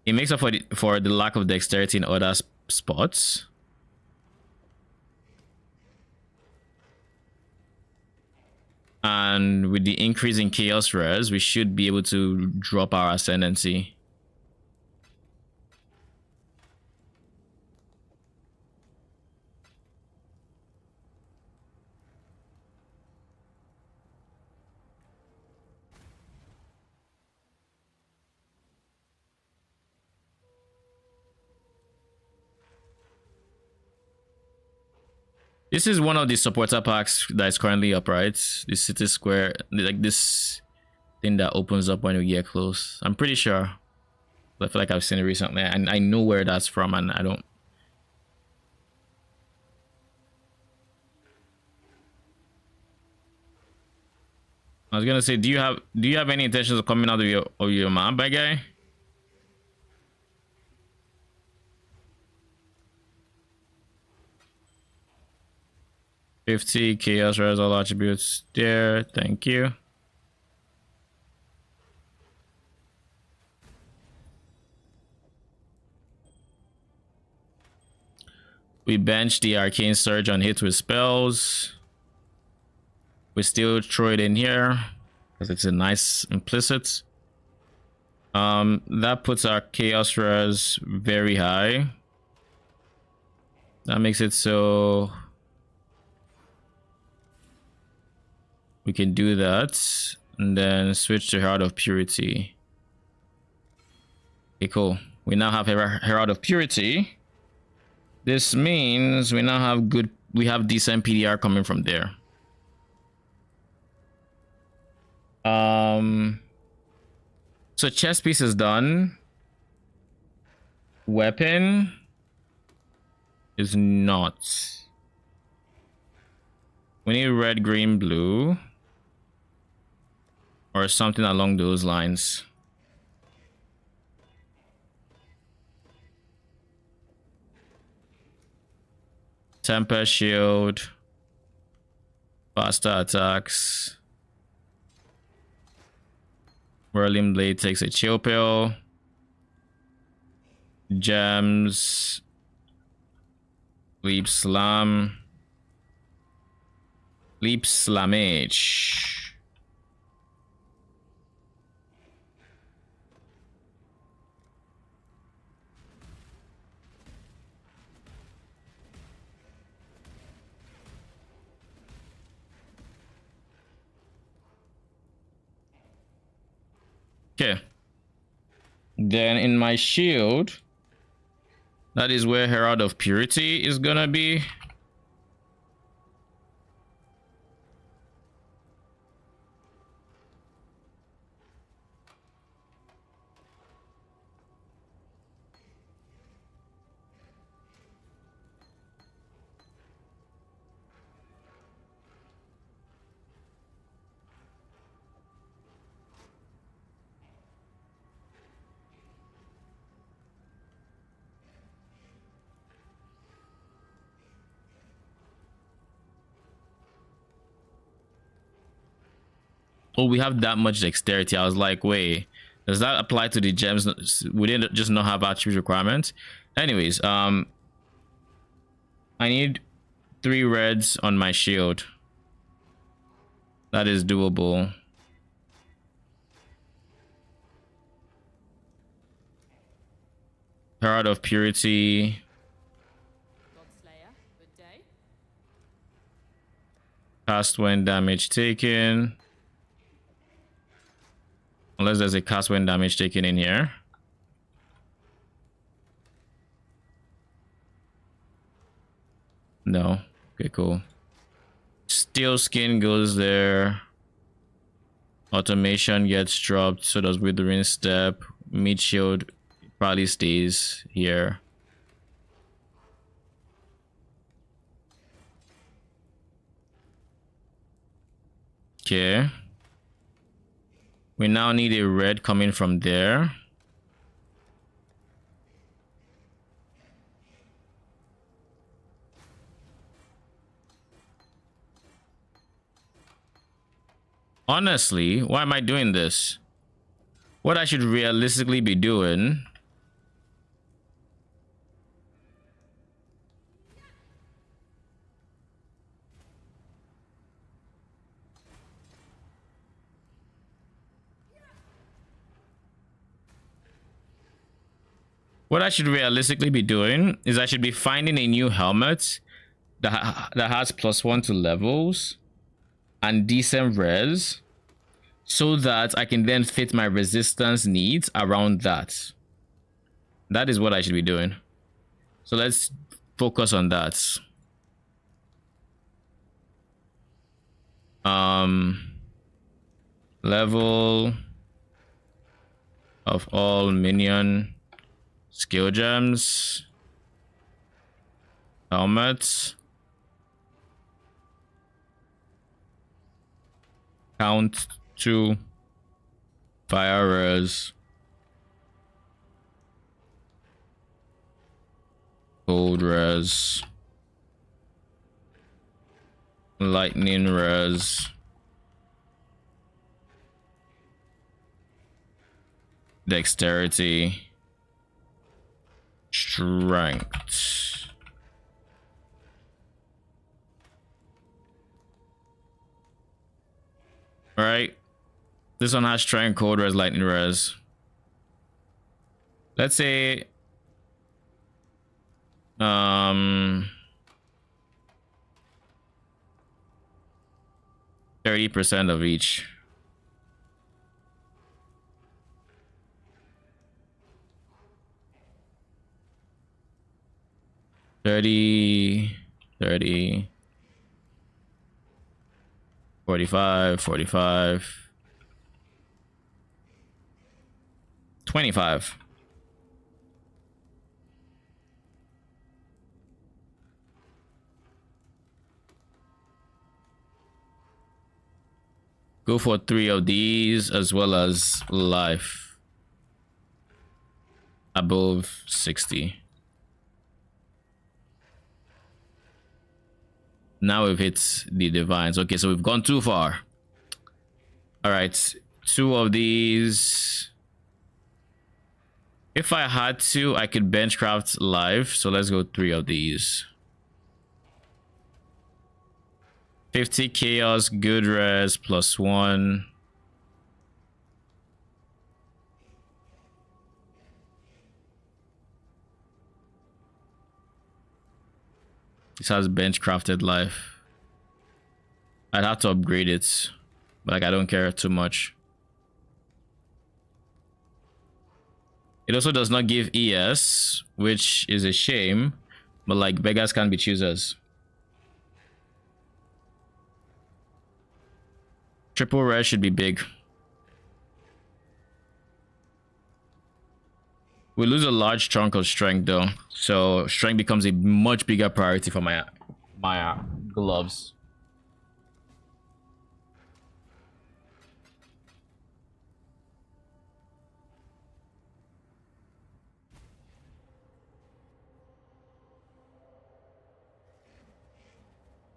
He makes up for the lack of dexterity in other spots. And with the increase in chaos res, we should be able to drop our ascendancy. This is one of the supporter packs that is currently up, right? The city square, like this thing that opens up when you get close. I'm pretty sure. I feel like I've seen it recently, and I know where that's from, and I don't. I was gonna say, do you have any intentions of coming out of your map, my guy? $50 chaos res, all attributes there. Thank you. We bench the arcane surge on hit with spells. We still throw it in here because it's a nice implicit. That puts our chaos res very high. That makes it so we can do that and then switch to Herald of Purity. Okay, cool. We now have Herald of Purity. This means we now have decent PDR coming from there. So chest piece is done. Weapon is not. We need red, green, blue, or something along those lines. Tempest shield, faster attacks. Whirling blade takes a chill pill. Gems. Leap slam. Leap slamage. Okay. Then in my shield, That is where Herald of Purity is gonna be. Oh, we have that much dexterity. I was like, wait, does that apply to the gems? We didn't just not have attribute requirements. Anyways, I need 3 reds on my shield. That is doable. Herald of Purity. Godslayer, good day. Cast when damage taken. Unless there's a cast when damage taken in here. No. Okay, cool. Steel skin goes there. Automation gets dropped. So does withering step. Meat shield probably stays here. Okay. We now need a red coming from there. Honestly, why am I doing this? What I should realistically be doing is I should be finding a new helmet that has +1 to levels and decent res, so that I can then fit my resistance needs around that. That is what I should be doing. So let's focus on that. Level of all minion skill gems, helmets, count 2 fire res, cold res, lightning res, dexterity, strength. All right, this one has strength, cold res, lightning res. Let's say 30% of each. $30, $30, $45, $45, $25. Go for 3 of these, as well as life above 60. Now we've hit the divines. Okay, so we've gone too far. All right, 2 of these. If I had to, I could benchcraft life. So let's go 3 of these. 50 chaos, good res, +1. This has bench crafted life. I'd have to upgrade it, but like I don't care too much. It also does not give ES, which is a shame. But like, beggars can't be choosers. Triple rare should be big. We lose a large chunk of strength though, so strength becomes a much bigger priority for my gloves.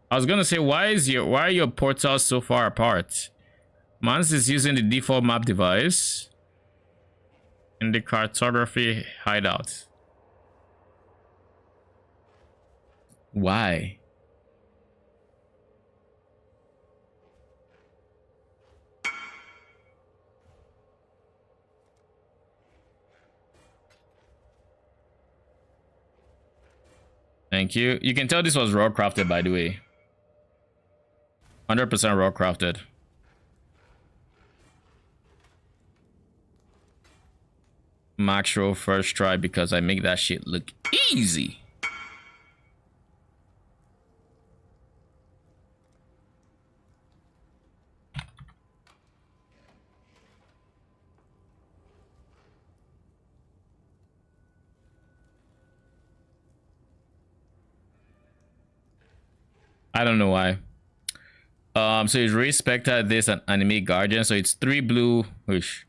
I was gonna say, why are your portals so far apart? Mans is using the default map device in the cartography hideout. Why? Thank you. You can tell this was raw crafted, by the way. 100% raw crafted. Max roll first try because I make that shit look easy. I don't know why. So it's respected this an enemy guardian, so it's 3 blue. Whoosh.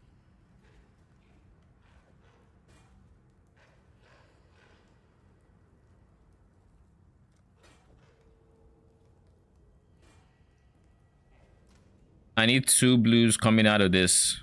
I need 2 blues coming out of this.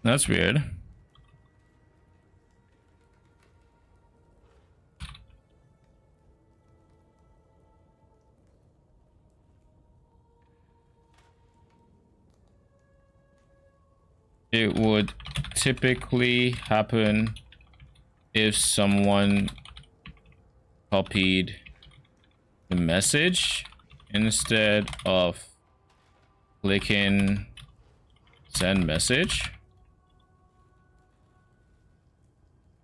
That's weird. It would typically happen if someone copied the message instead of clicking send message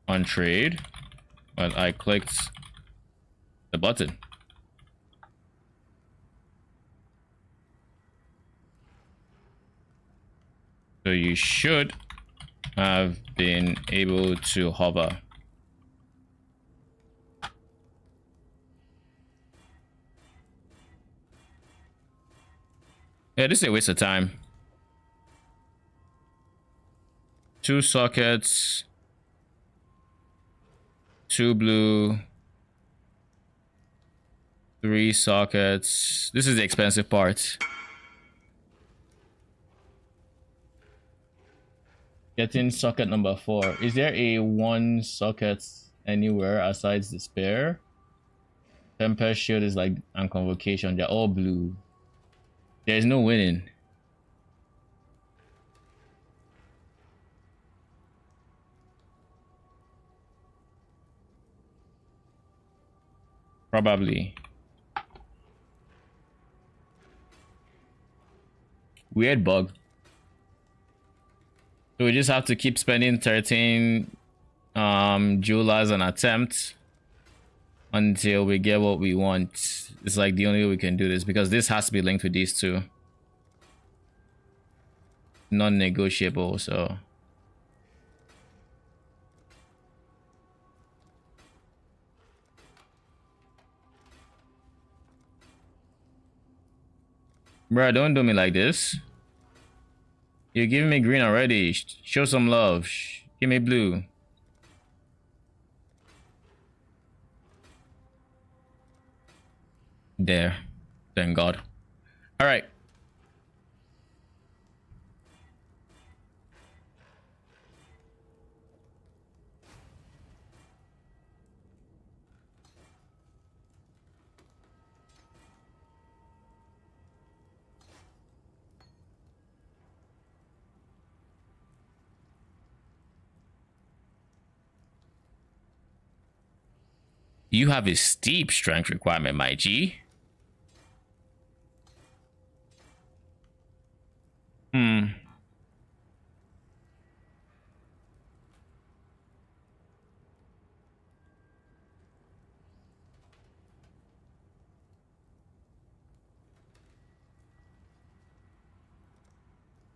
on trade, but I clicked the button. So you should have been able to hover. Yeah, this is a waste of time. 2 sockets, 2 blue, 3 sockets. This is the expensive part. Getting socket number 4. Is there a 1 socket anywhere aside the spare? Tempest Shield is like and Convocation. They're all blue. There's no winning. Probably. Weird bug. So we just have to keep spending 13 jewelers an attempt until we get what we want. It's like the only way we can do this because this has to be linked with these two. Non-negotiable, so. Bruh, don't do me like this. You're giving me green already. Show some love. Give me blue. There. Thank God. All right. You have a steep strength requirement, my G.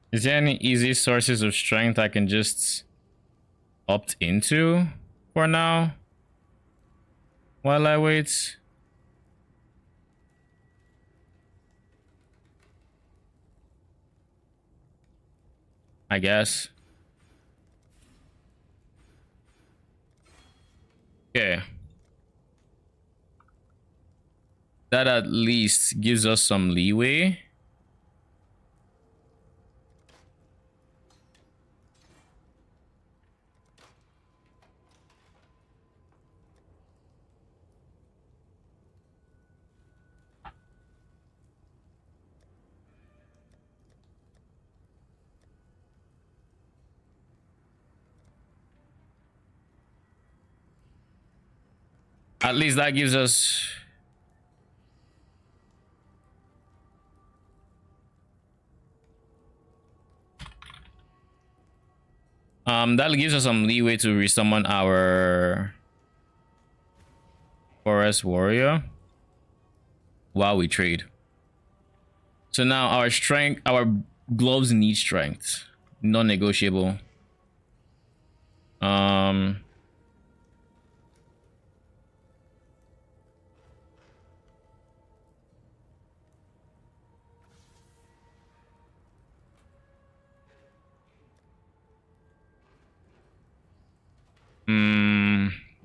Is there any easy sources of strength I can just opt into for now while I wait? I guess. Okay. That at least gives us some leeway. At least that gives us that gives us some leeway to resummon our forest warrior while we trade. So now our strength, our gloves need strength, non-negotiable.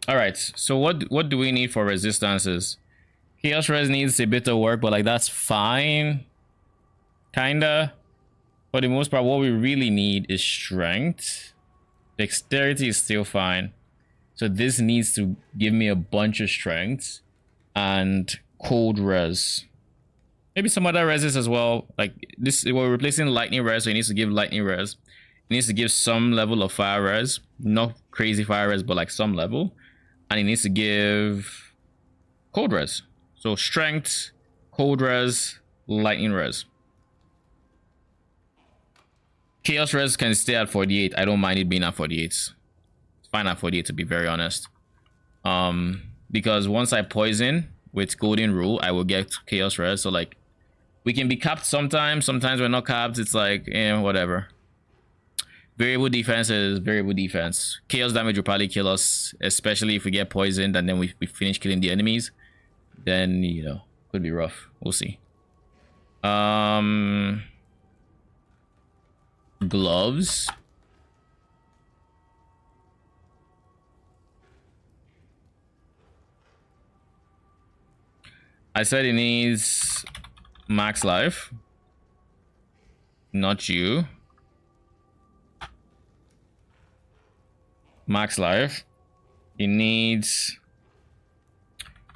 All right, so what do we need for resistances? Chaos res needs a bit of work, but like that's fine, kinda. For the most part, what we really need is strength. Dexterity is still fine, so this needs to give me a bunch of strength and cold res. Maybe some other reses as well. Like this, we're replacing lightning res, so it needs to give lightning res. It needs to give some level of fire res, not crazy fire res, but like some level. And it needs to give cold res. So strength, cold res, lightning res. Chaos res can stay at 48. I don't mind it being at 48. It's fine at 48, to be very honest. Because once I poison with golden rule, I will get chaos res. So like we can be capped sometimes we're not capped. It's like whatever. Variable defense is variable defense. Chaos damage will probably kill us, especially if we get poisoned and then we finish killing the enemies. Then, you know, could be rough. We'll see. Gloves. I said it needs max life. Not you. Max life. It needs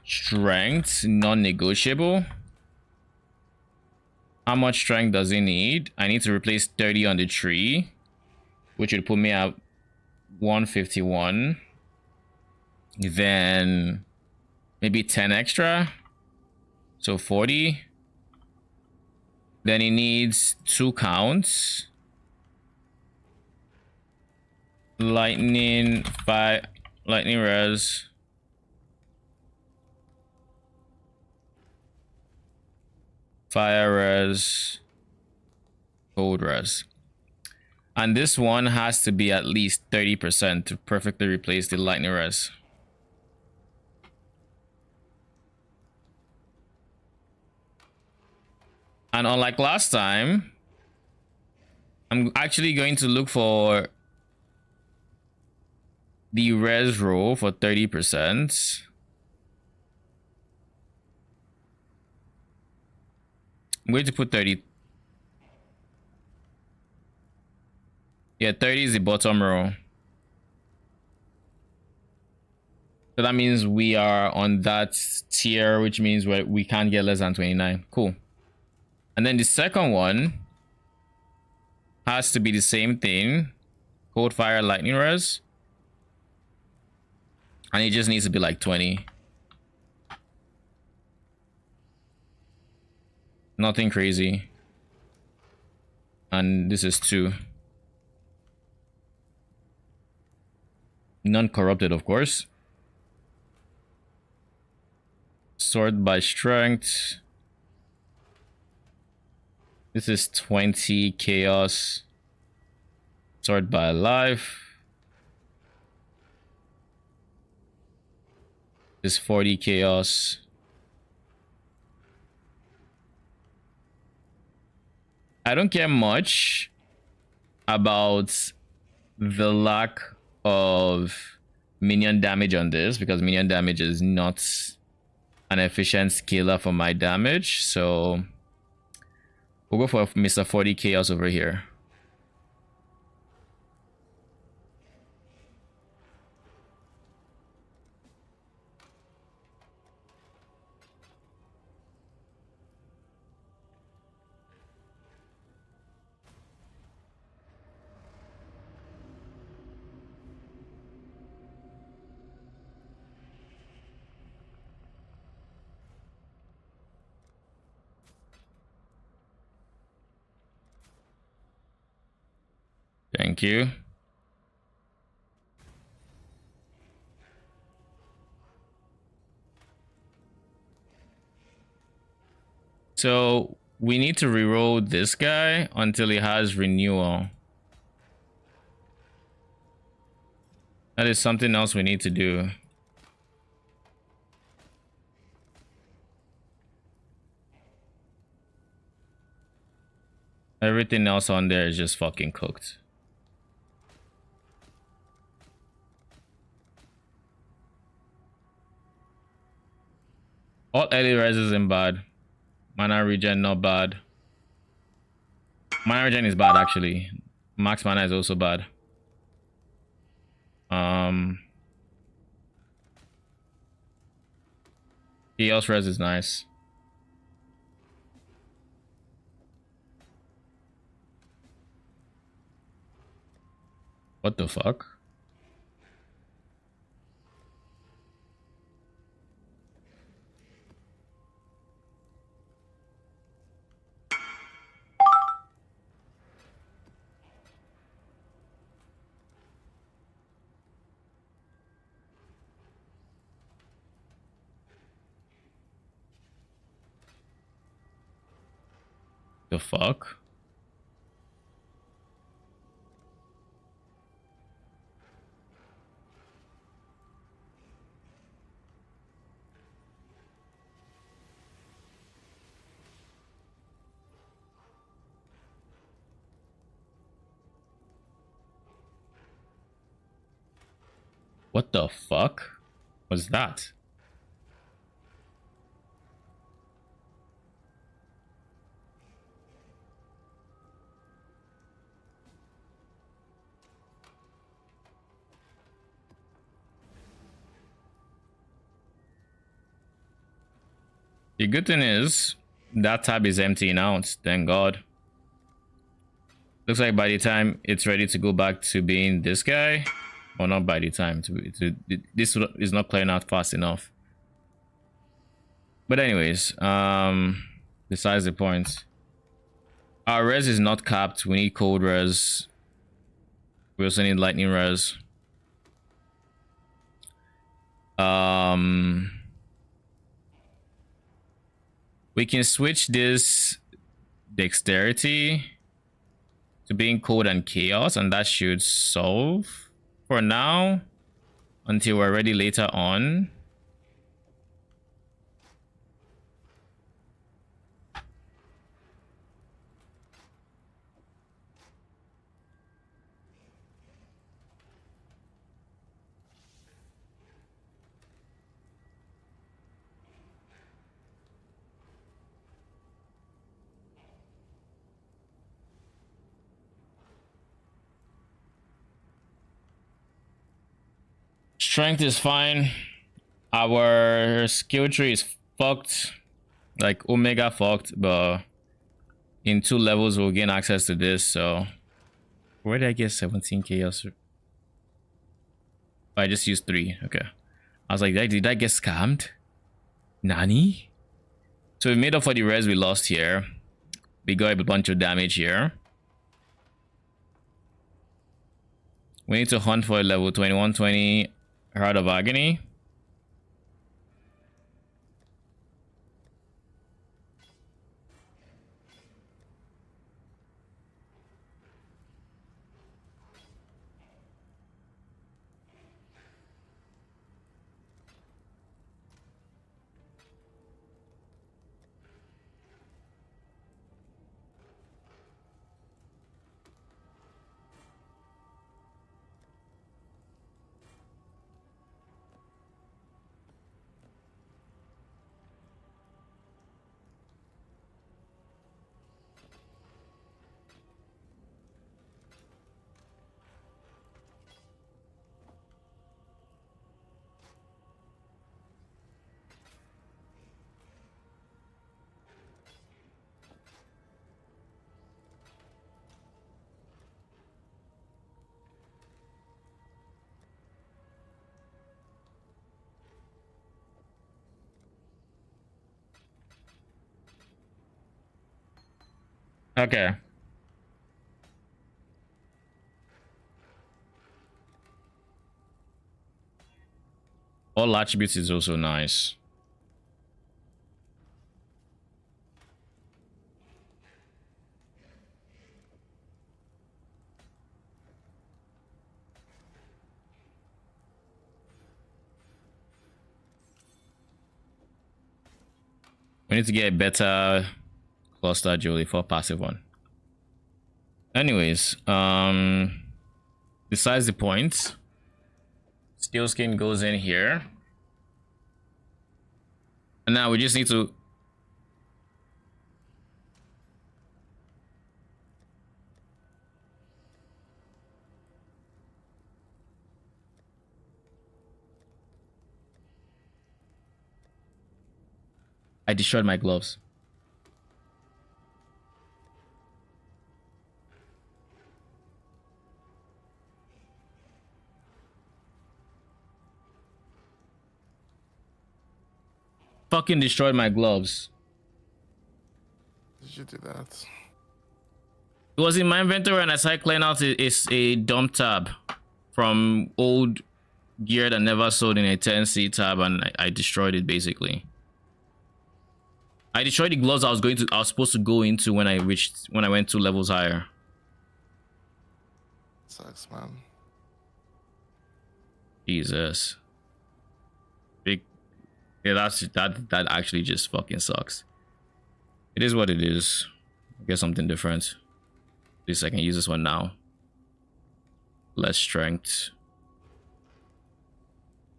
strength, non-negotiable. How much strength does it need? I need to replace 30 on the tree, which would put me at 151. Then maybe 10 extra, so 40. Then it needs 2 counts. Lightning res. Fire res. Cold res. And this one has to be at least 30% to perfectly replace the lightning res. And unlike last time, I'm actually going to look for the res roll for 30%. I'm going to put 30. Yeah, 30 is the bottom row. So that means we are on that tier, which means we can't get less than 29. Cool. And then the second one has to be the same thing. Cold fire, lightning res. And it just needs to be like 20. Nothing crazy. And this is 2. Non-corrupted, of course. Sort by strength. This is 20 chaos. Sort by life. This is 40 chaos. I don't care much about the lack of minion damage on this because minion damage is not an efficient scaler for my damage. So we'll go for Mr. 40 chaos over here. Thank you. So we need to reroll this guy until he has renewal. That is something else we need to do. Everything else on there is just fucking cooked. All early res isn't bad. Mana regen not bad. Mana regen is bad actually. Max mana is also bad. Chaos res is nice. What the fuck? The fuck? What the fuck was that? The good thing is that tab is emptying out, thank God. Looks like by the time it's ready to go back to being this guy, or not by the time, this is not clearing out fast enough. But anyways, besides the point, our res is not capped. We need cold res. We also need lightning res. We can switch this dexterity to being cold and chaos, and that should solve for now until we're ready later on. Strength is fine. Our skill tree is fucked. Like Omega fucked, but in 2 levels we'll gain access to this. So where did I get 17k else? I just used 3. Okay. I was like, did I get scammed? Nani? So we made up for the res we lost here. We got a bunch of damage here. We need to hunt for a level 2120 Heart of Agony. Okay. All attributes is also nice. We need to get a better cluster jewelry for passive one. Anyways, besides the point, steel skin goes in here. And now we just need to I destroyed my gloves. Fucking destroyed my gloves. Did you do that? It was in my inventory and I started clearing out a dump tab from old gear that never sold in a 10C tab, and I destroyed it basically. I destroyed the gloves I was supposed to go into when I went 2 levels higher. Sucks, man. Jesus. Big. Yeah, that actually just fucking sucks. It is what it is. Get something different. At least I can use this one now. Less strength.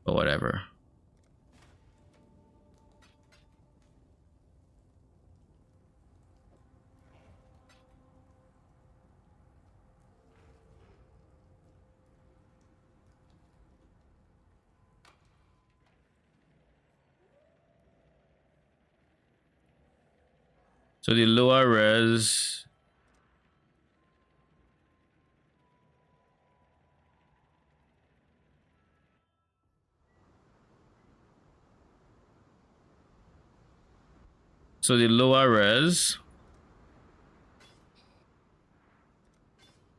But whatever. So the lower res. So the lower res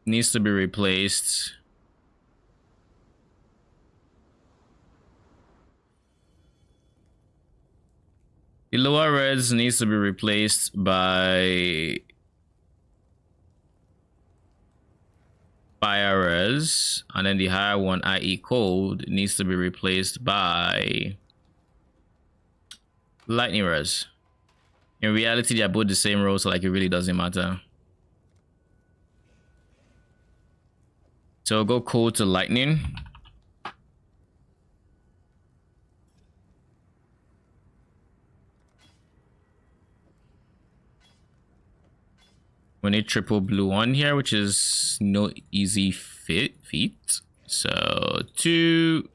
needs to be replaced. The lower res needs to be replaced by fire res, and then the higher one, i.e. cold, needs to be replaced by lightning res. In reality, they're both the same role, so like it really doesn't matter. So go cold to lightning. We need triple blue on here, which is no easy feat. So 2,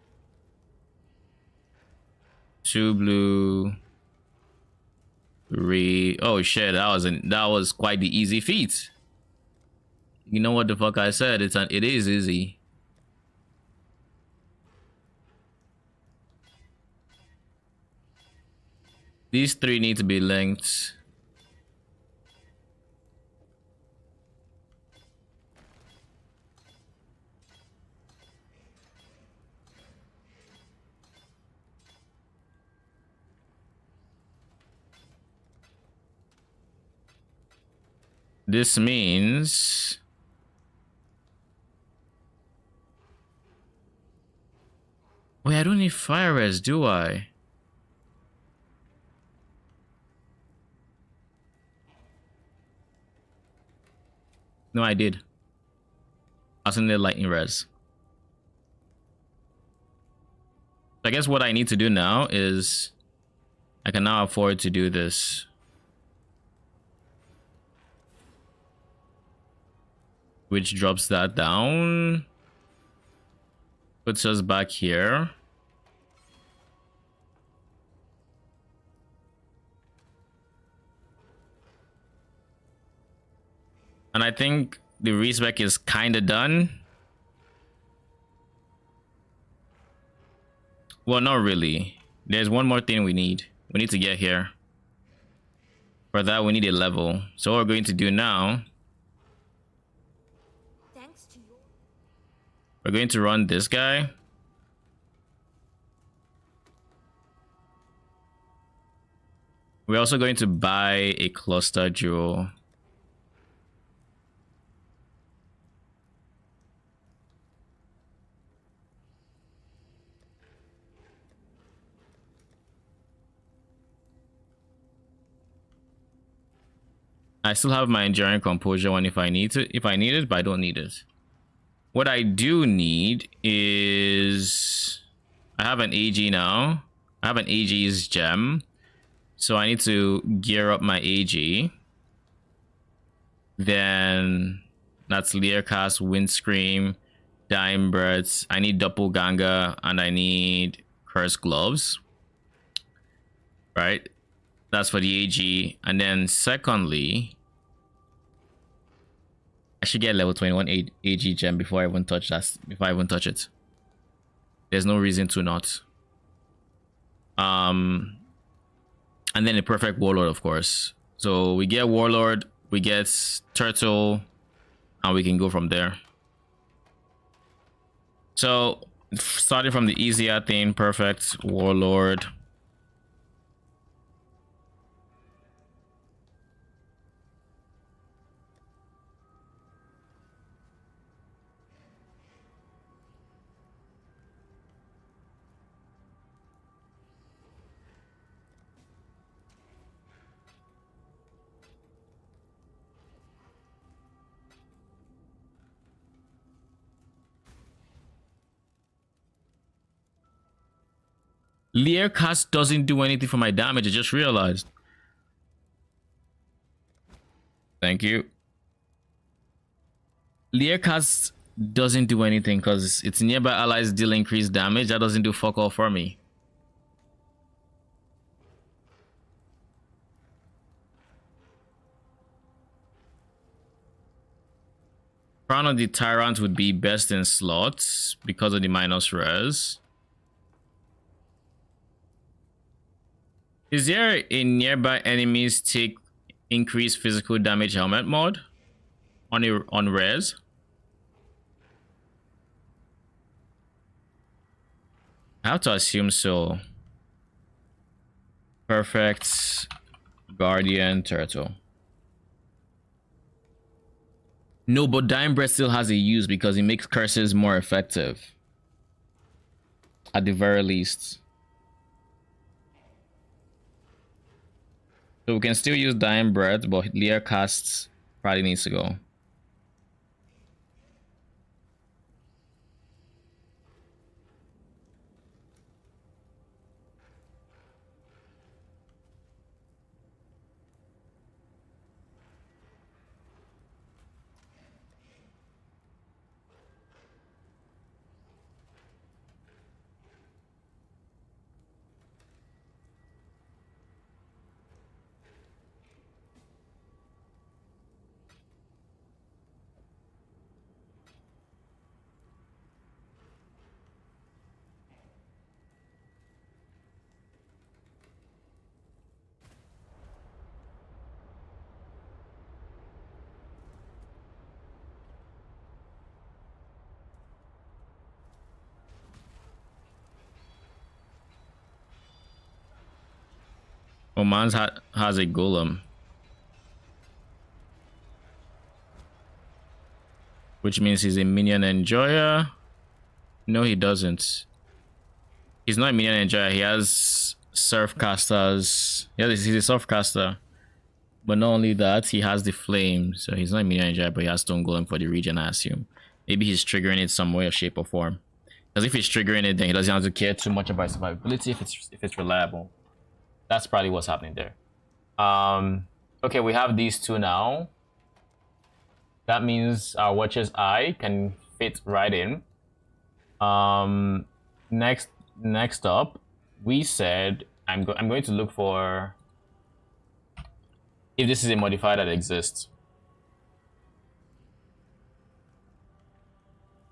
2 blue, 3. Oh shit, that was quite the easy feat. You know what the fuck I said? It is easy. These 3 need to be linked. This means wait, I don't need fire res, do I? No, I did. I was in the lightning res. I guess what I need to do now is I can now afford to do this. Which drops that down. Puts us back here. And I think the respec is kind of done. Well, not really. There's one more thing we need. We need to get here. For that, we need a level. So what we're going to do now, we're going to run this guy. We're also going to buy a cluster jewel. I still have my enduring composure one if I need it, but I don't need it. What I do need is I have an AG now. I have an AG's gem. So I need to gear up my AG. Then that's Learcast, Windscream, Dime Breaths. I need Doppelganger and I need Curse Gloves. Right? That's for the AG. And then secondly, I should get level 21 AG gem before I even touch that. Before I even touch it. There's no reason to not. And then a perfect warlord, of course. So we get warlord, we get turtle, and we can go from there. So starting from the easier thing, perfect warlord. Learcast doesn't do anything for my damage. I just realized. Thank you. Learcast doesn't do anything because its nearby allies deal increased damage. That doesn't do fuck all for me. Crown of the Tyrant would be best in slots because of the minus res. Is there a nearby enemies take increased physical damage helmet mod on res? I have to assume so. Perfect Guardian Turtle. No, but Dying Breath still has a use because it makes curses more effective. At the very least. So we can still use Dying Breath, but Learcast probably needs to go. Oman's has a golem, which means he's a minion enjoyer. No, he doesn't. He's not a minion enjoyer. He has surf casters. Yeah, he's a surf caster. But not only that, he has the flame. So he's not a minion enjoyer, but he has stone golem for the region, I assume. Maybe he's triggering it some way or shape or form. Because if he's triggering it, then he doesn't have to care too much about survivability if it's reliable. That's probably what's happening there. Okay, we have these two now. That means our Watcher's Eye can fit right in. Next up, we said I'm going to look for if this is a modifier that exists.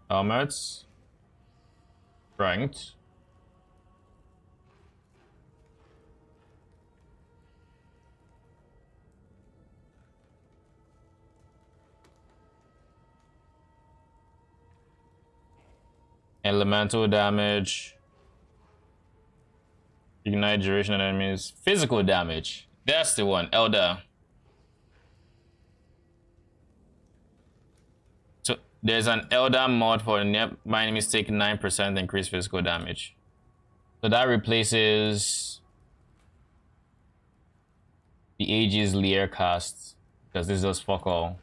Helmets, strength, elemental damage, ignite duration on enemies, physical damage. That's the one, Elder. So there's an Elder mod for my enemies take 9% increased physical damage. So that replaces the Aegis Leer cast, because this does fuck all.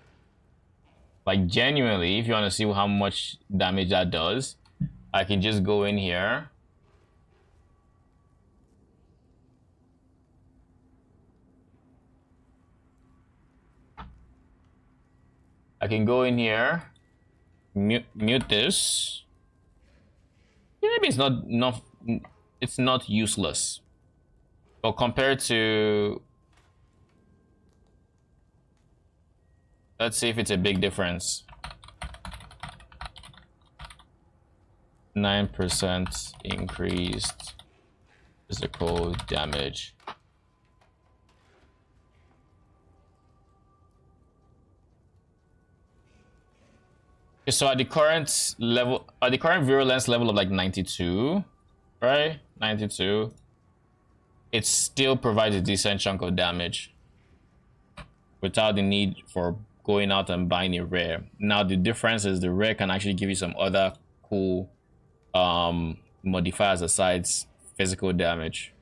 Like genuinely, if you want to see how much damage that does, I can just go in here. I can go in here, mute this. Maybe it's not useless. But compared to, let's see if it's a big difference. 9% increased physical damage. Okay, so at the current level, at the current virulence level of like 92, right? 92, it still provides a decent chunk of damage without the need for going out and buying a rare. Now the difference is the rare can actually give you some other cool modifiers besides physical damage,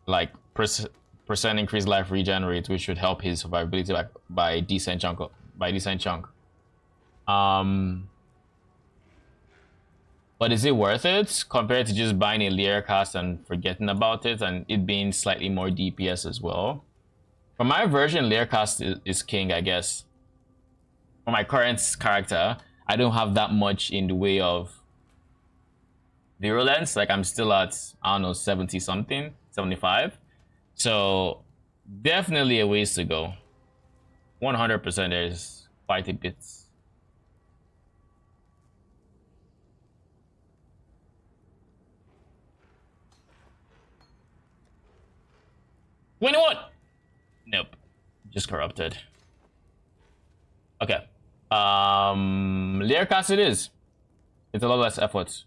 like percent increased life regen rate, which should help his survivability by a decent chunk. But is it worth it compared to just buying a Leer cast and forgetting about it, and it being slightly more DPS as well? For my version, Leer cast is king, I guess. For my current character, I don't have that much in the way of virulence. Like I'm still at, I don't know, 70 something, 75. So definitely a ways to go. 100% there's quite a bit. Wait, what? Nope. Just corrupted. Okay. Leer cast it is. It's a lot less effort.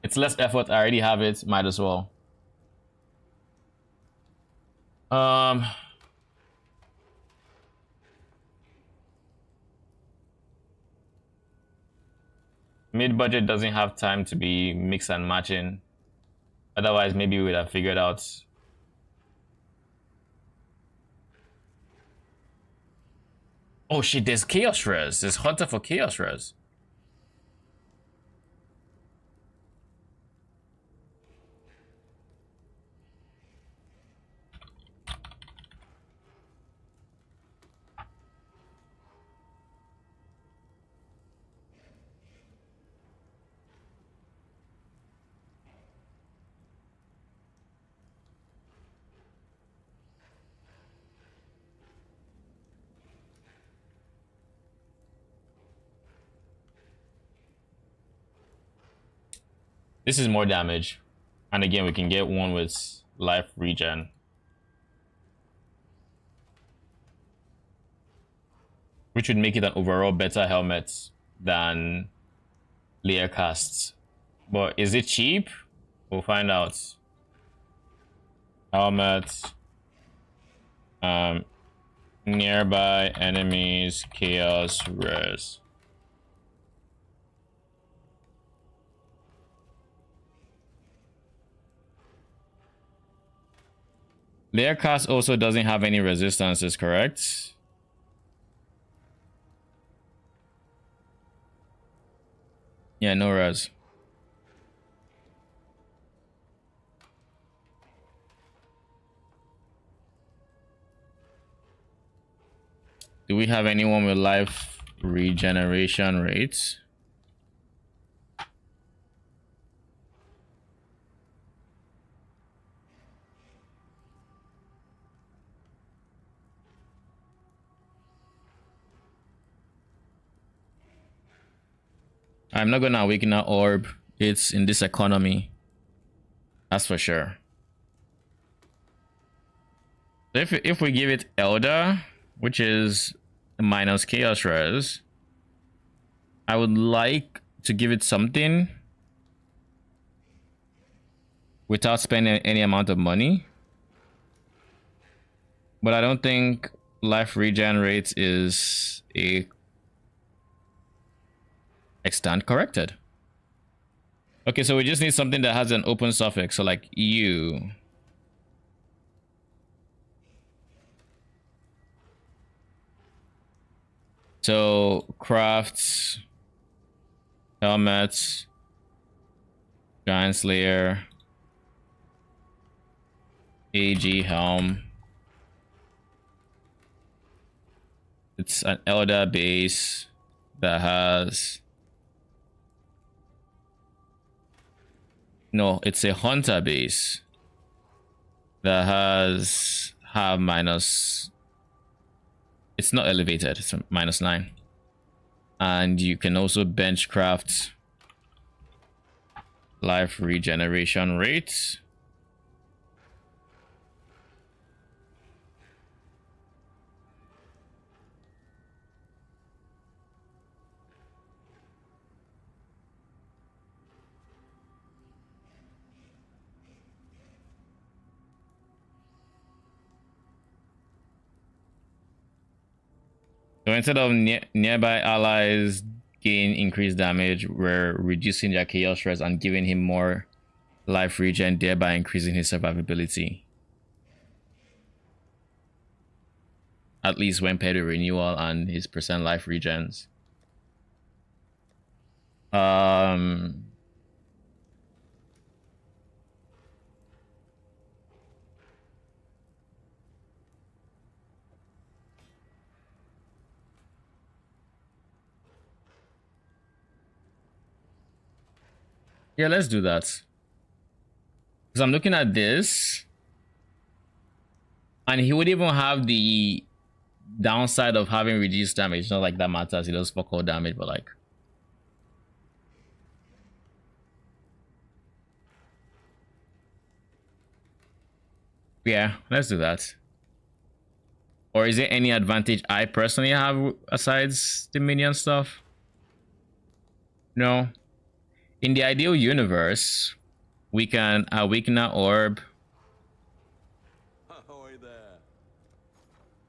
It's less effort. I already have it. Might as well. Mid-budget doesn't have time to be mix and matching. Otherwise, maybe we would have figured out. Oh shit, there's Chaos Res. There's Hunter for Chaos Res. This is more damage. And again, we can get one with life regen. which would make it an overall better helmet than layer casts. But is it cheap? We'll find out. Helmet. Nearby enemies, chaos, res. Layer cast also doesn't have any resistances, correct? Yeah, no res. Do we have anyone with life regeneration rates? I'm not gonna awaken an orb. It's in this economy. That's for sure. If we give it Elder, which is minus chaos res, I would like to give it something without spending any amount of money. But I don't think life regen rate is a extant corrected. Okay, so we just need something that has an open suffix, so like you. So crafts, helmets, giant slayer, AG helm. It's an elder base that has, no, it's a hunter base that has have minus, it's not elevated, it's a -9. And you can also bench craft life regeneration rates. So instead of nearby allies gain increased damage, we're reducing their chaos res and giving him more life regen, thereby increasing his survivability. At least when paired with renewal and his percent life regens. Yeah, let's do that. Because I'm looking at this, and he would even have the downside of having reduced damage. Not like that matters, he does fuck all damage, but like, yeah, let's do that. Or is there any advantage I personally have asides the minion stuff? No. In the ideal universe, we can awaken an orb.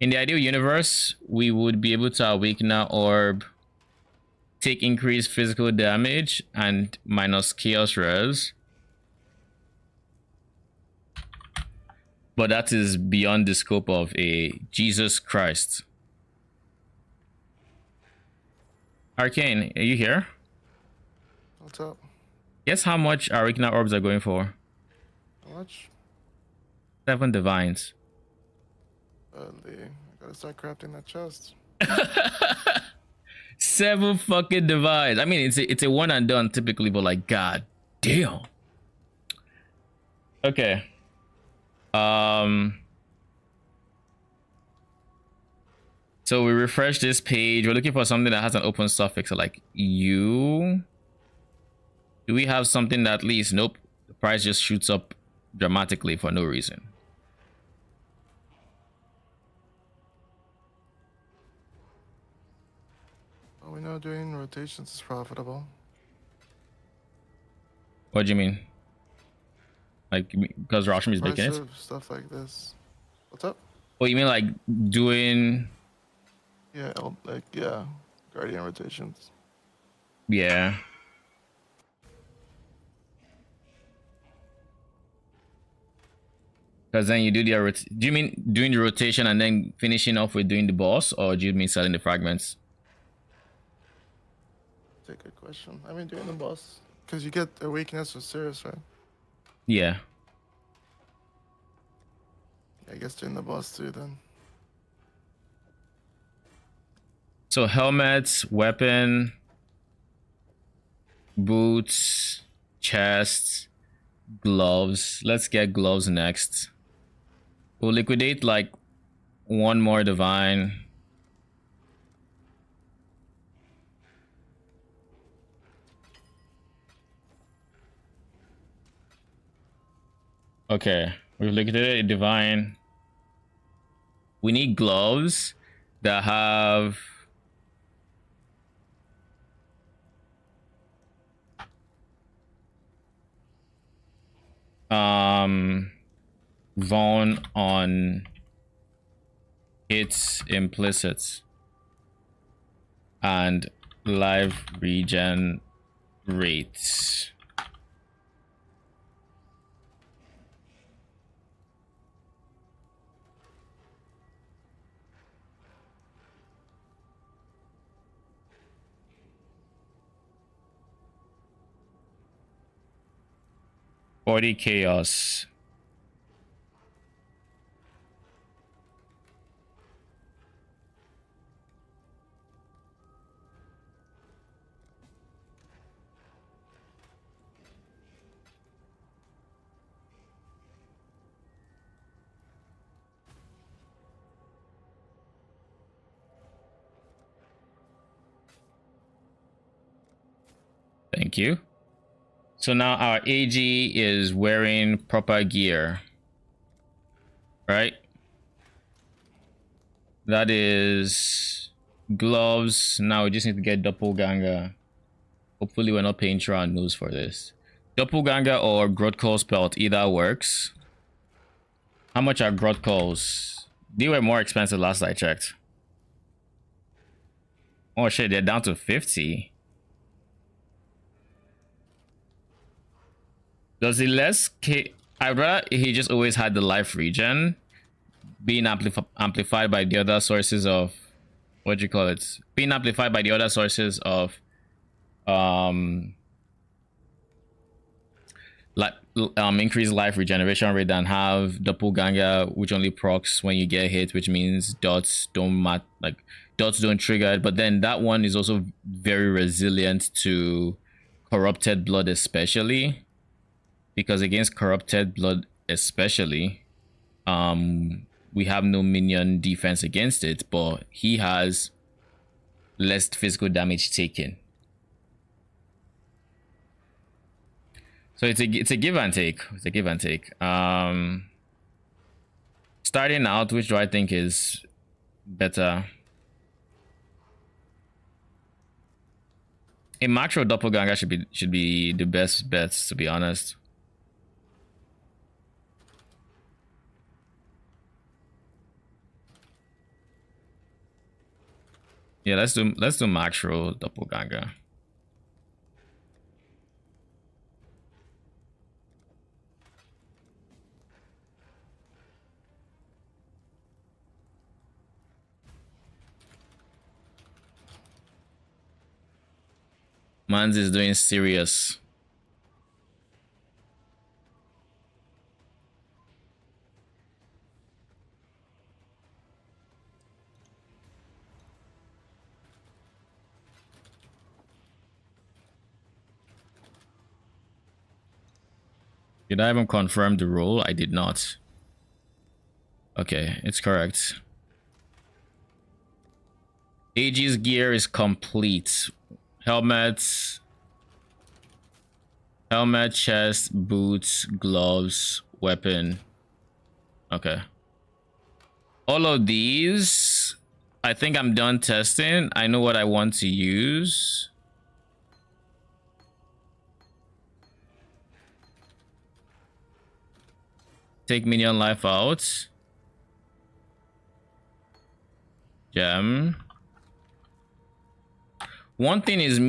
In the ideal universe, we would be able to awaken an orb, take increased physical damage, and minus chaos res. But that is beyond the scope of a Jesus Christ. Arcane, are you here? What's up? Guess how much Awakener orbs are going for? How much? 7 divines. I gotta start crafting that chest. 7 fucking divines. I mean, it's a one and done typically, but like, god damn. Okay. So we refresh this page. We're looking for something that has an open suffix, so like you. Do we have something that at least? Nope. The price just shoots up dramatically for no reason. Well, we know doing rotations is profitable. What do you mean? Like, because Rashmi is making it? Impressive stuff like this. What's up? Oh, you mean like doing? Yeah, like yeah, guardian rotations. Yeah. Because then you do the do you mean doing the rotation and then finishing off with doing the boss, or do you mean selling the fragments? That's a good question. I mean, doing the boss because you get a weakness with Sirius, right? Yeah. I guess doing the boss too then. So helmets, weapon, boots, chest, gloves. Let's get gloves next. We'll liquidate like one more divine. Okay, we've liquidated a divine. We need gloves that have Vaughn on its implicits and live regen rates. Body chaos. Thank you. So now our AG is wearing proper gear, right? That is gloves. Now we just need to get doppelganger. Hopefully we're not paying Tron news for this. Doppelganger or Grotco's belt, either works. How much are Grotco's? They were more expensive last I checked. Oh shit, they're down to 50. Does he less I'd rather he just always had the life regen being amplified by the other sources of, what do you call it, being amplified by the other sources of like increased life regeneration rate, than have doppelganger, which only procs when you get hit, which means dots don't dots don't trigger it. But then that one is also very resilient to corrupted blood, especially because against corrupted blood especially, we have no minion defense against it, but he has less physical damage taken. So it's a give and take. It's a give and take. Starting out, which do I think is better? A macro doppelganger should be the best bets, to be honest. Yeah, let's do macro doppelganger. Mans is doing serious. Did I even confirm the role? I did not. Okay, it's correct. AG's gear is complete. Helmet, chest, boots, gloves, weapon. Okay. All of these I think I'm done testing. I know what I want to use. Take minion life out. Gem. One thing is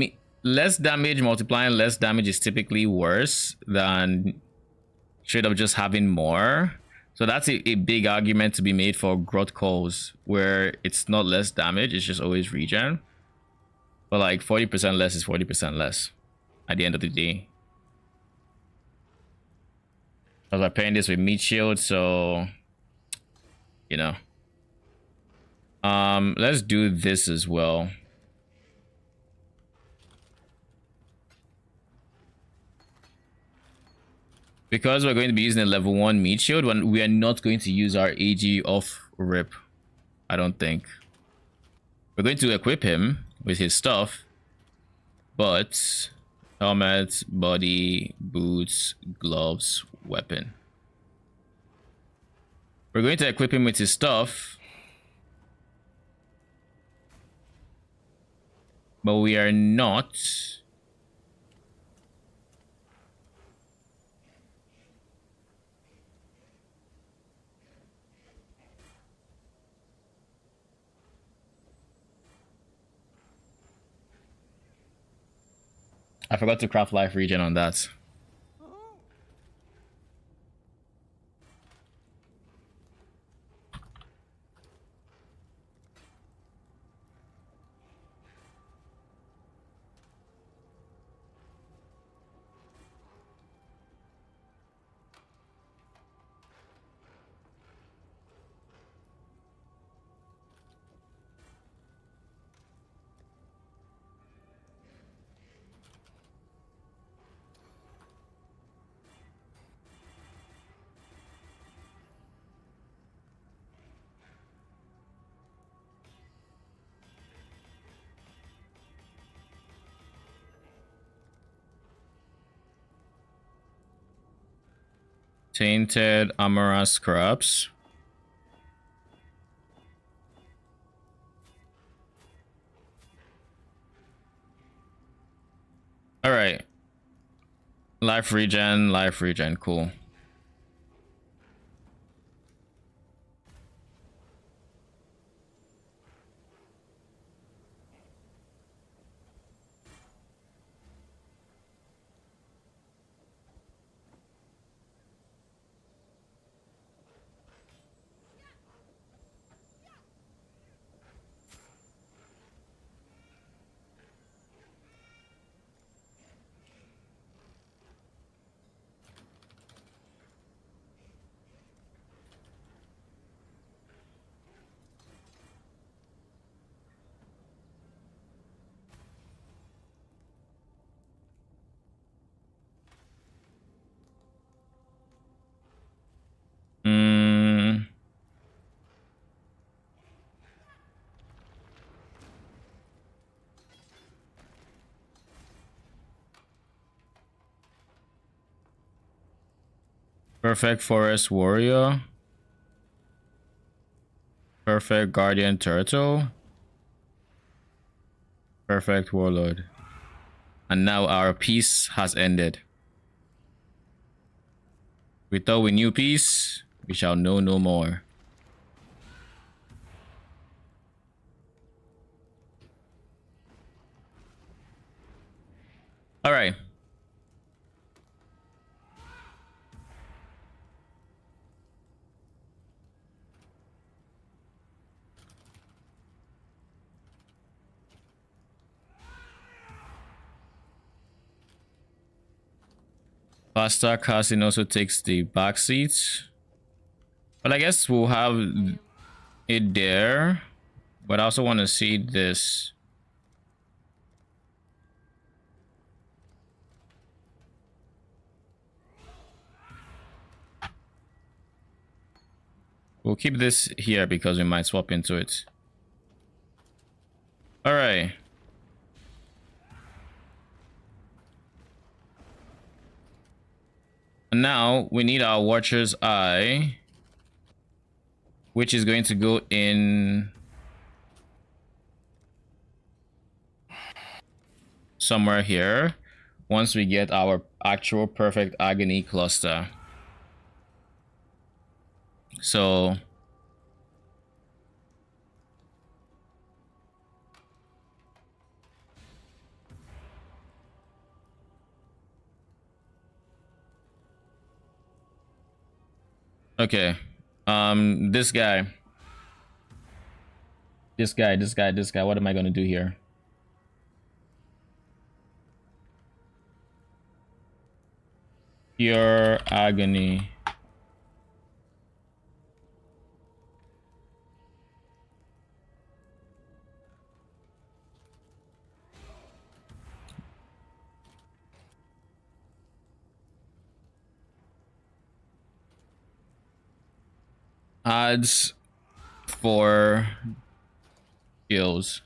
less damage multiplying less damage is typically worse than straight up just having more. So that's a big argument to be made for growth calls, where it's not less damage, it's just always regen. But like 40% less is 40% less at the end of the day. I was pairing this with meat shield, so you know. Let's do this as well. Because we're going to be using a level 1 meat shield, when we are not going to use our AG off rip, I don't think. We're going to equip him with his stuff, but helmet, body, boots, gloves, weapon. We're going to equip him with his stuff, but we are not. I forgot to craft life regen on that. Tainted Amara scraps. All right. Life regen, cool. Perfect Forest Warrior. Perfect Guardian Turtle. Perfect Warlord. And now our peace has ended. We thought we knew peace, we shall know no more. All right. Faster casting also takes the back seats. But I guess we'll have it there. But I also want to see this. We'll keep this here because we might swap into it. All right. And now we need our Watcher's Eye, which is going to go in somewhere here once we get our actual perfect agony cluster. So okay, this guy, what am I gonna do here? Pure agony. Adds 4 skills.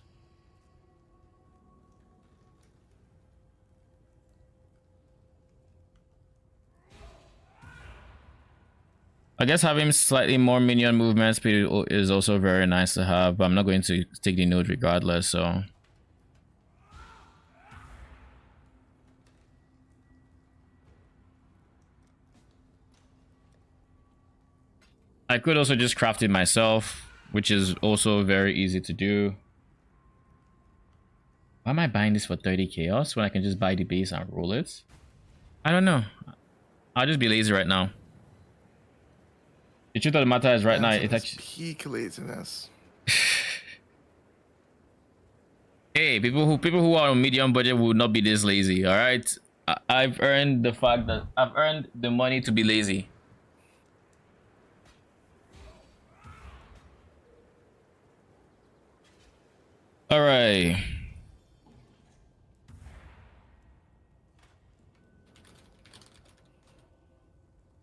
I guess having slightly more minion movement speed is also very nice to have, but I'm not going to take the node regardless, so. I could also just craft it myself, which is also very easy to do. Why am I buying this for 30 chaos when I can just buy the base and roll it? I don't know. I'll just be lazy right now. The truth of the matter is right now, it's actually peak laziness. Hey, people who are on medium budget will not be this lazy, all right? I've earned the fact that I've earned the money to be lazy. All right.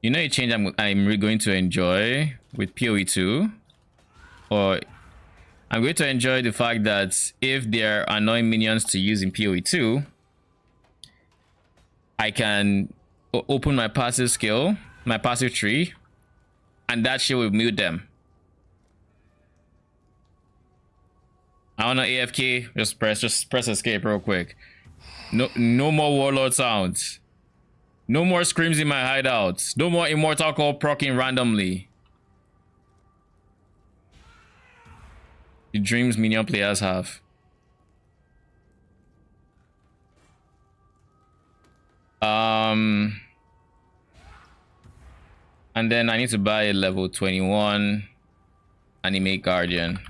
You know a change I'm really going to enjoy with PoE2, or I'm going to enjoy the fact that if there are annoying minions to use in PoE2, I can open my passive skill, my passive tree, and that shit will mute them. I wanna AFK, just press escape real quick. No more warlord sounds. No more screams in my hideouts. No more immortal call proccing randomly. The dreams minion players have. And then I need to buy a level 21 animate guardian.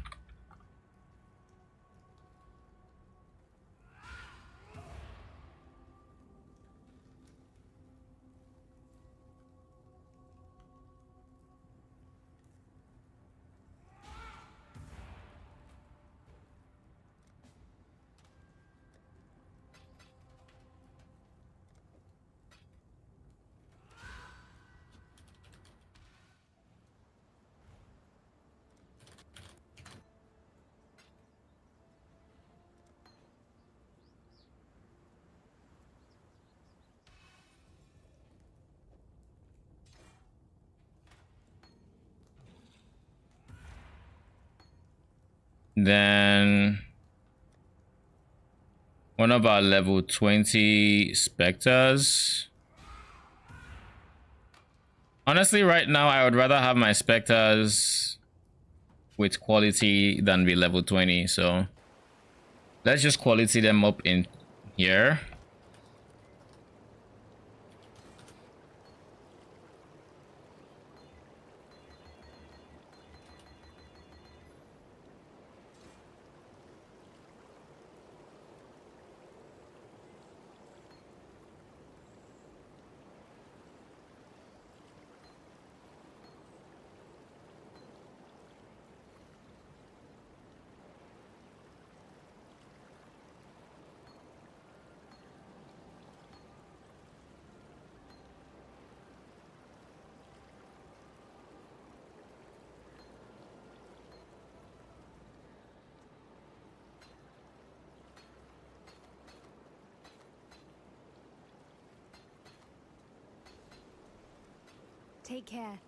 Then one of our level 20 specters. Honestly, right now I would rather have my specters with quality than be level 20, so let's just quality them up in here. Take care.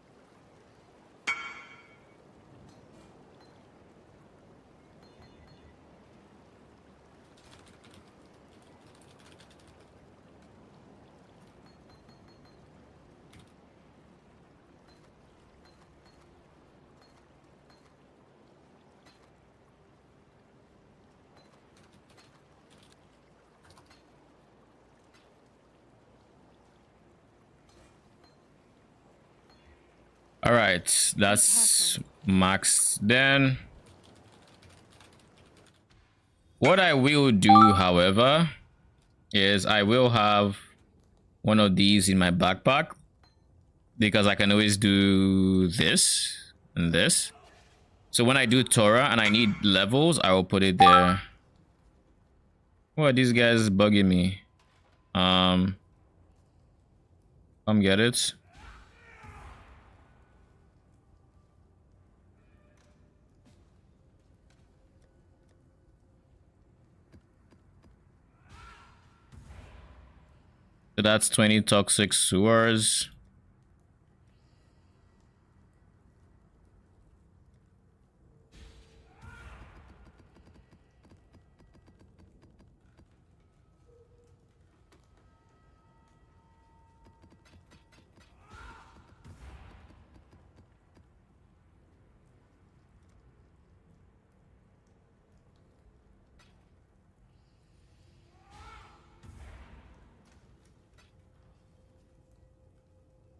All right, that's max. Then what I will do, however, is I will have one of these in my backpack because I can always do this and this. So when I do Torah and I need levels, I will put it there. What are these guys bugging me? Come get it. So that's 20 toxic sewers.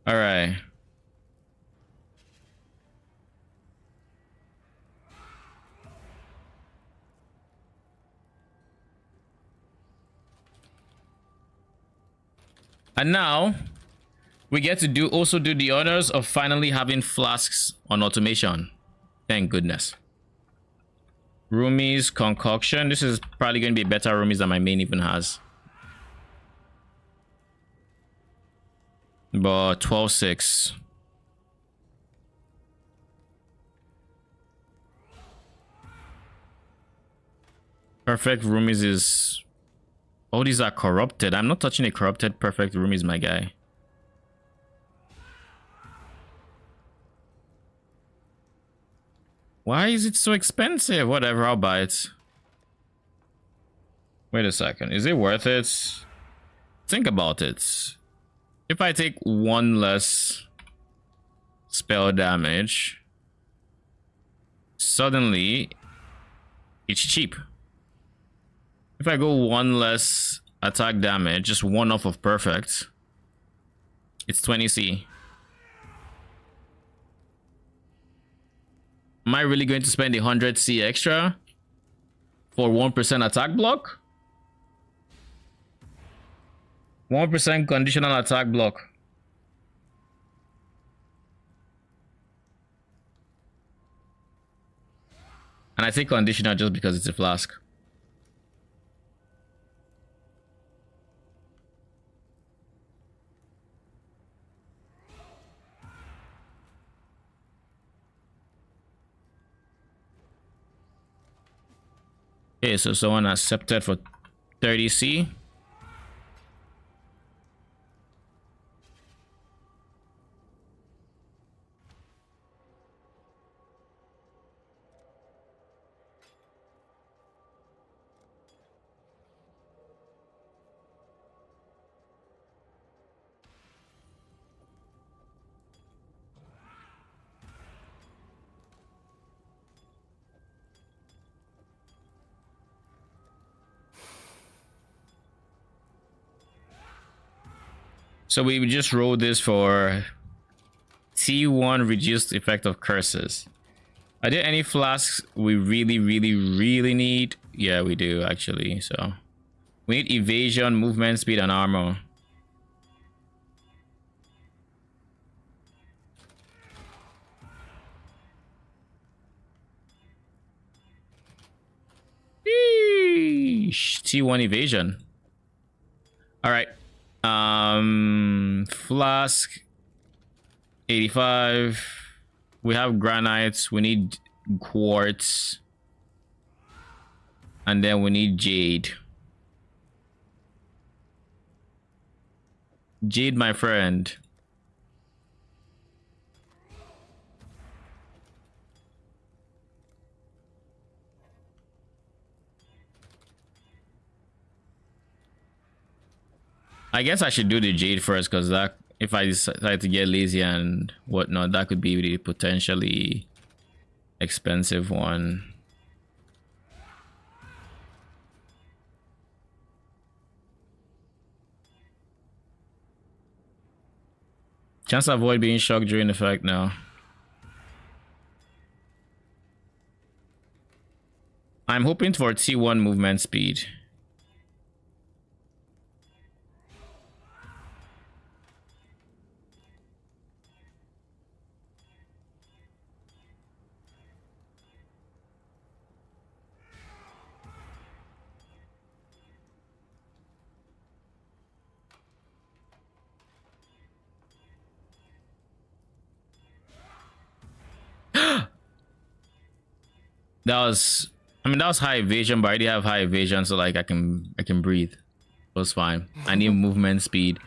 All right. And now we get to also do the honors of finally having flasks on automation. Thank goodness. Roomies concoction. This is probably going to be better roomies than my main even has. But 12.6. Perfect roomies is... Oh, these are corrupted. I'm not touching a corrupted perfect roomies, my guy. Why is it so expensive? Whatever, I'll buy it. Wait a second. Is it worth it? Think about it. If I take one less spell damage, suddenly it's cheap. If I go one less attack damage, just one off of perfect, it's 20C. Am I really going to spend 100C extra for 1% attack block? 1% conditional attack block. And I say conditional just because it's a flask. Okay, so someone accepted for 30C. So we just roll this for T1 reduced effect of curses. Are there any flasks we really need? Yeah, we do actually. So we need evasion, movement speed, and armor. Eesh, T1 evasion. All right. Flask 85. We have granites. We need quartz, and then we need jade. Jade, my friend. I guess I should do the jade first, because that, if I decide to get lazy and whatnot, that could be the potentially expensive one. Chance to avoid being shocked during effect now. I'm hoping for T1 movement speed. That was high evasion, but I already have high evasion, so like I can breathe. It was fine. I need movement speed.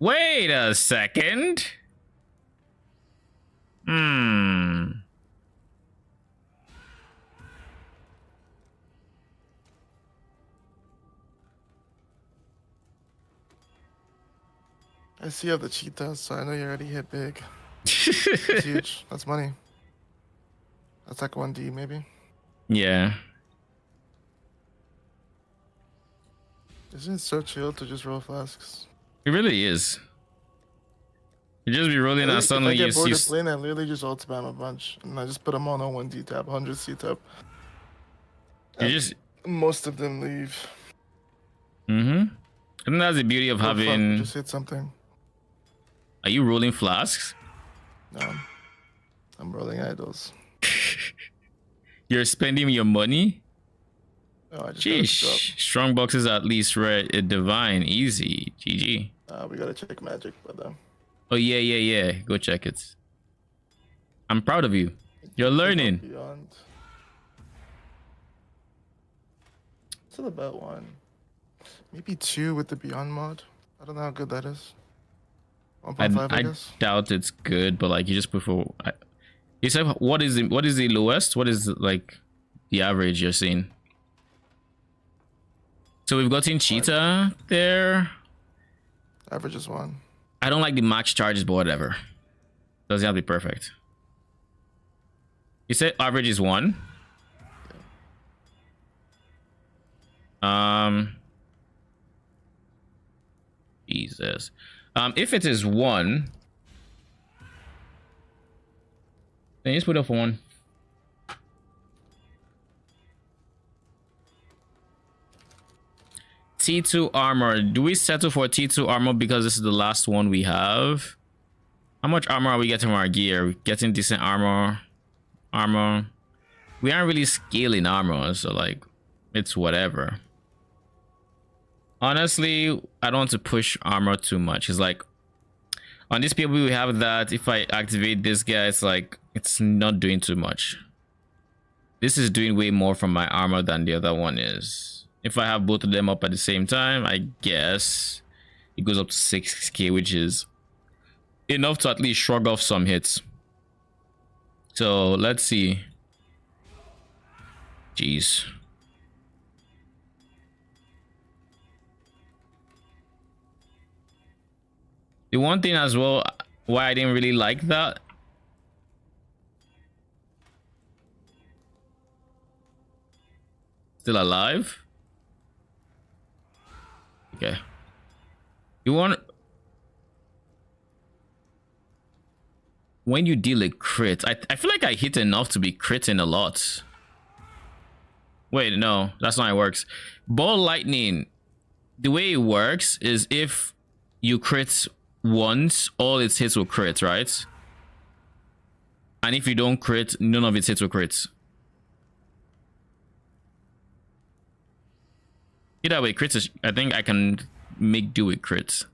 Wait a second. I see you have the cheetahs, so I know you already hit big. It's huge. That's money. That's like 1D maybe. Yeah. Isn't it so chill to just roll flasks? It really is. You just be rolling and If suddenly I you get bored see. of playing, I literally just ult spam a bunch, and I just put them all on 1D tab, 100 C tab. You just. Most of them leave. I think that's the beauty of For fun, having. just hit something. Are you rolling flasks? No, I'm rolling idols. You're spending your money? Oh, I just got a Sheesh. Strong boxes at least rare, divine, easy. GG. we gotta check magic, but Oh yeah. Go check it. I'm proud of you. You're learning. Beyond. Still about 1. Maybe 2 with the Beyond mod. I don't know how good that is. 1.5, I I guess. doubt it's good, but like you just prefer. You said what is the lowest? What is like the average you're seeing? So we've gotten cheetah there. Average is 1. I don't like the max charges, but whatever. Doesn't have to be perfect. You said average is 1. Jesus. If it is 1, then just put up for 1. T2 armor. Do we settle for T2 armor because this is the last one we have? How much armor are we getting from our gear? We're getting decent armor. We aren't really scaling armor, so like it's whatever. Honestly, I don't want to push armor too much. It's like on this PoB we have that if I activate this guy, it's like it's not doing too much. This is doing way more from my armor than the other one is. If I have both of them up at the same time, I guess it goes up to 6k, which is enough to at least shrug off some hits. So let's see. Jeez. The one thing as well why I didn't really like that, still alive. Okay. You want when you deal a crit, I feel like I hit enough to be critting a lot. Wait, no, that's not how it works. Ball lightning, the way it works is if you crit once, all its hits will crit, right? And if you don't crit, none of its hits will crit. Either way, crits is, I think I can make do with crits.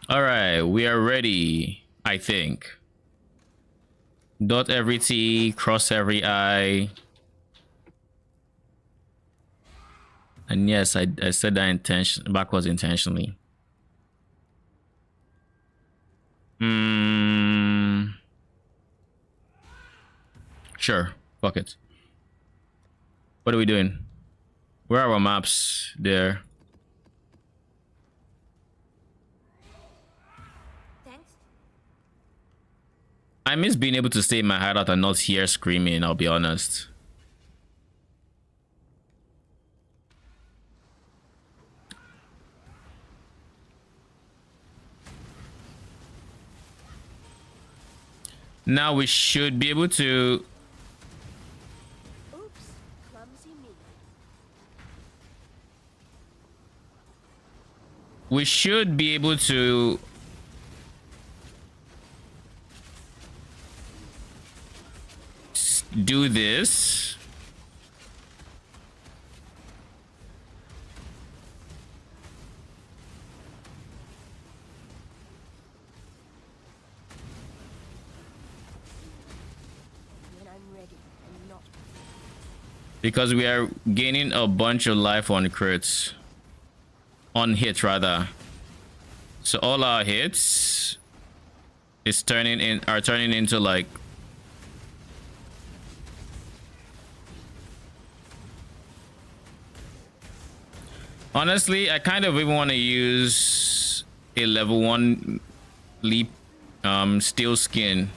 All right, we are ready, I think. Dot every T, cross every I. And yes, I said that backwards intentionally. Sure, fuck it. What are we doing? Where are our maps? There. I miss being able to stay in my hideout and not hear screaming, I'll be honest. Now we should be able to... Oops, clumsy me. We should be able to... do this. When I'm ready and not. Because we are gaining a bunch of life on crits. On hit rather. So all our hits is turning into like honestly, I kind of even want to use a level 1 leap steel skin.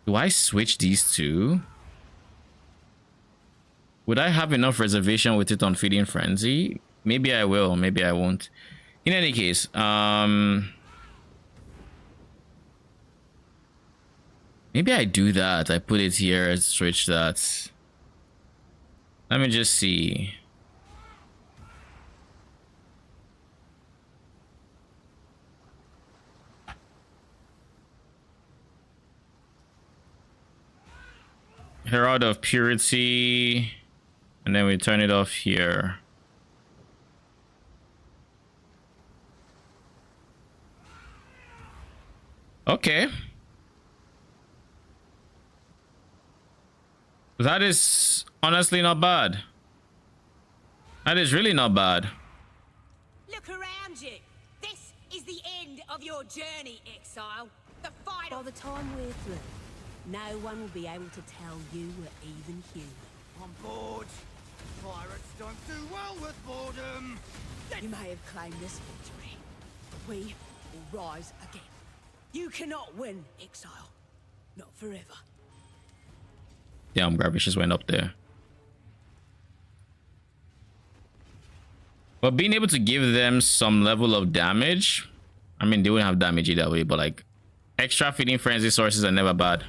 Do I switch these two? Would I have enough reservation with it on Feeding Frenzy? Maybe I will, maybe I won't. In any case, maybe I do that. I put it here, switch that. Let me just see. Herald of Purity, and then we turn it off here. Okay. That is honestly not bad. That is really not bad. Look around you. This is the end of your journey, exile. The final. By the time we're through, no one will be able to tell you we're even human. On board. Pirates don't do well with boredom. You may have claimed this victory, but we will rise again. You cannot win, exile. Not forever. Damn, garbage just went up there. But being able to give them some level of damage, I mean, they wouldn't have damage either way, but like extra Feeding Frenzy sources are never bad.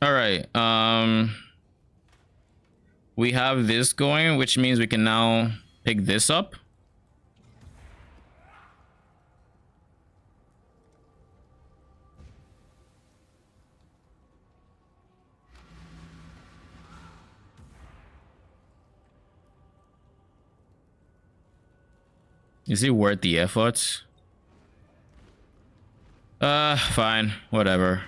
All right, we have this going, which means we can now pick this up. Is it worth the effort? Fine, whatever.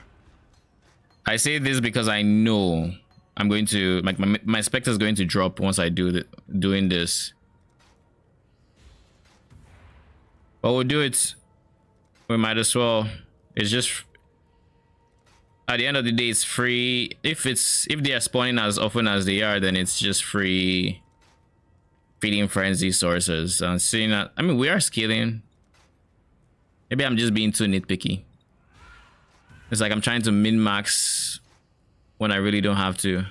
I say this because I know I'm going to like my spectre is going to drop once I do doing this. But we'll do it. We might as well. It's just at the end of the day, it's free. If they are spawning as often as they are, then it's just free Feeding Frenzy sources. I'm seeing that. I mean, we are scaling. Maybe I'm just being too nitpicky. It's like I'm trying to min-max when I really don't have to.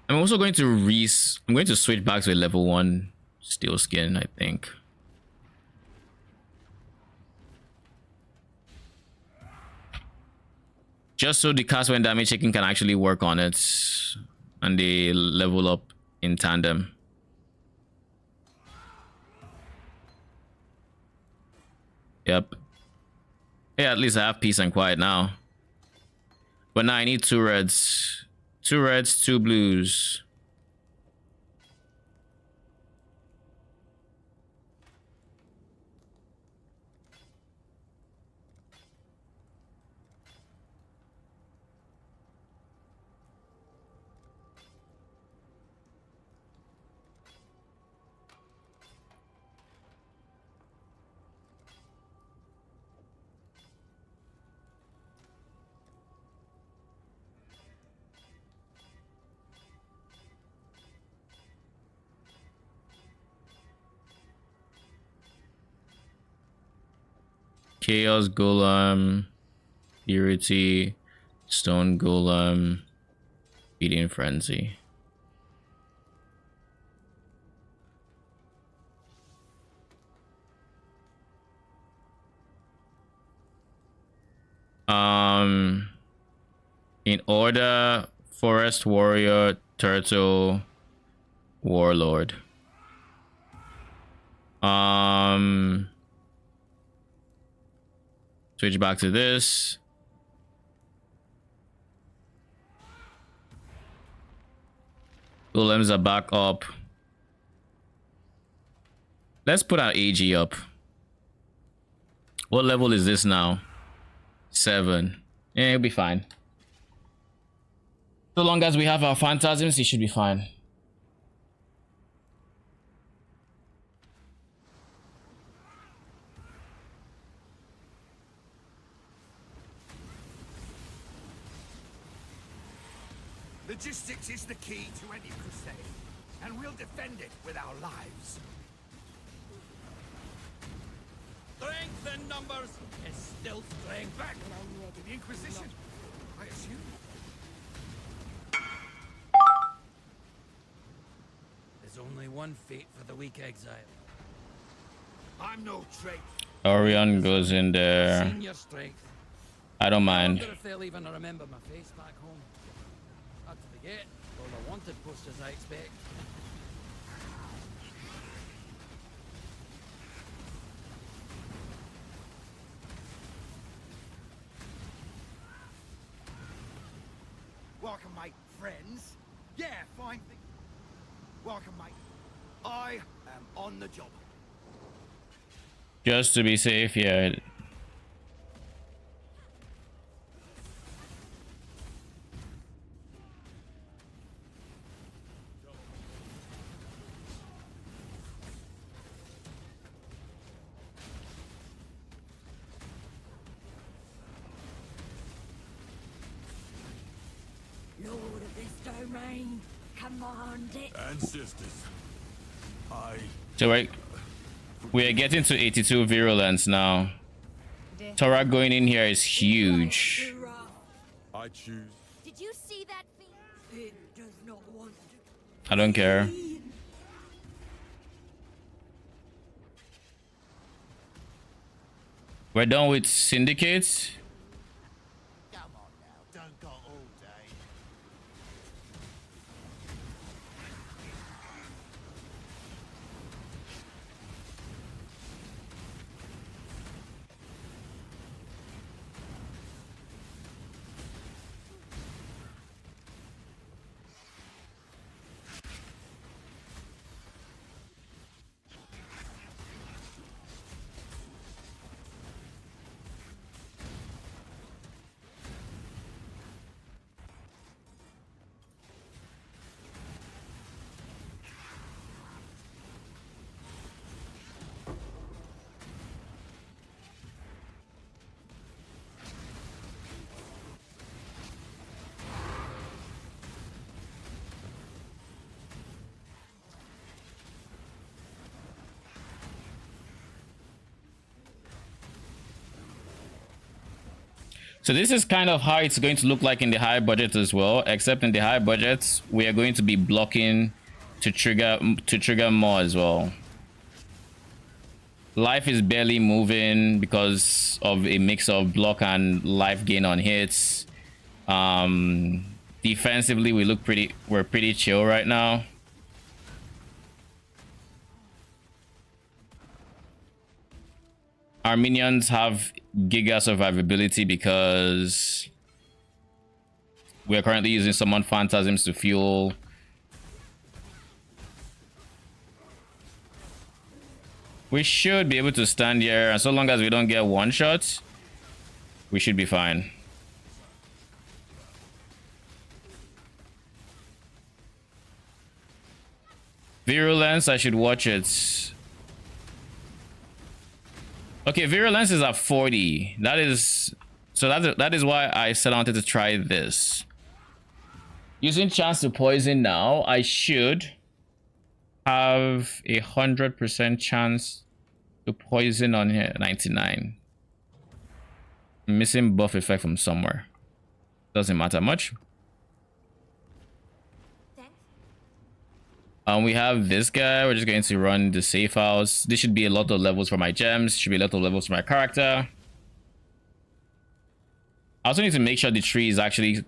I'm also going to I'm going to switch back to a level 1 steel skin, I think. Just so the cast when damage taking can actually work on it and they level up in tandem. Yep. Yeah, at least I have peace and quiet now. But now I need 2 reds. 2 reds, 2 blues. Chaos Golem, Purity, Stone Golem, Feeding Frenzy. In order, Forest Warrior, Turtle, Warlord. Switch back to this. Golems are back up. Let's put our AG up. What level is this now? 7. Yeah, it'll be fine. So long as we have our phantasms, it should be fine. Logistics is the key to any crusade, and we'll defend it with our lives. Strength in numbers is still strength. Back to the Inquisition, I assume. There's only one fate for the weak exile. I'm no traitor. Orion goes in there. Senior strength. I don't I mind. wonder if they'll even remember my face back home. Not to forget, all the wanted posters I expect. Welcome, mate, friends. Yeah, fine thing. Welcome, mate. I am on the job. Just to be safe, yeah. Lord of this domain, command it. And sisters. So we are getting to 82 virulence now. Torah going in here is huge. I choose. Did you see that thing? It does not want to. I don't care. We're done with syndicates. Come on now, don't go all day. So this is kind of how it's going to look like in the high budget as well, except in the high budgets we are going to be blocking to trigger more as well. Life is barely moving because of a mix of block and life gain on hits. Defensively we're pretty chill right now. Our minions have giga survivability because we are currently using summon phantasms to fuel. We should be able to stand here, and so long as we don't get one shot, we should be fine. Virulence, I should watch it. Okay, virulence is at 40. That is why I said I wanted to try this. Using chance to poison now, I should have 100% chance to poison on here. 99. Missing buff effect from somewhere. Doesn't matter much. We have this guy. We're just going to run the safe house. This should be a lot of levels for my gems. Should be a lot of levels for my character. I also need to make sure the tree is actually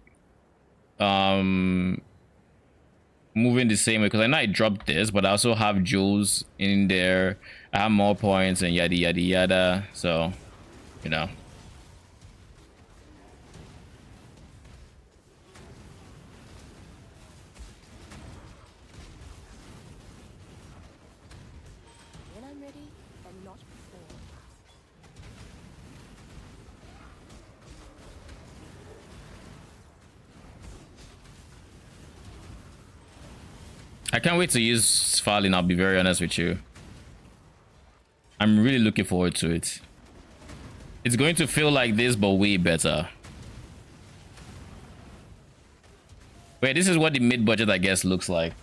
moving the same way, because I know I dropped this, but I also have jewels in there. I have more points and yada yada yada. So, you know. When I'm ready, and not before. I can't wait to use Falling, I'll be very honest with you. I'm really looking forward to it. It's going to feel like this, but way better. Wait, this is what the mid-budget, I guess, looks like.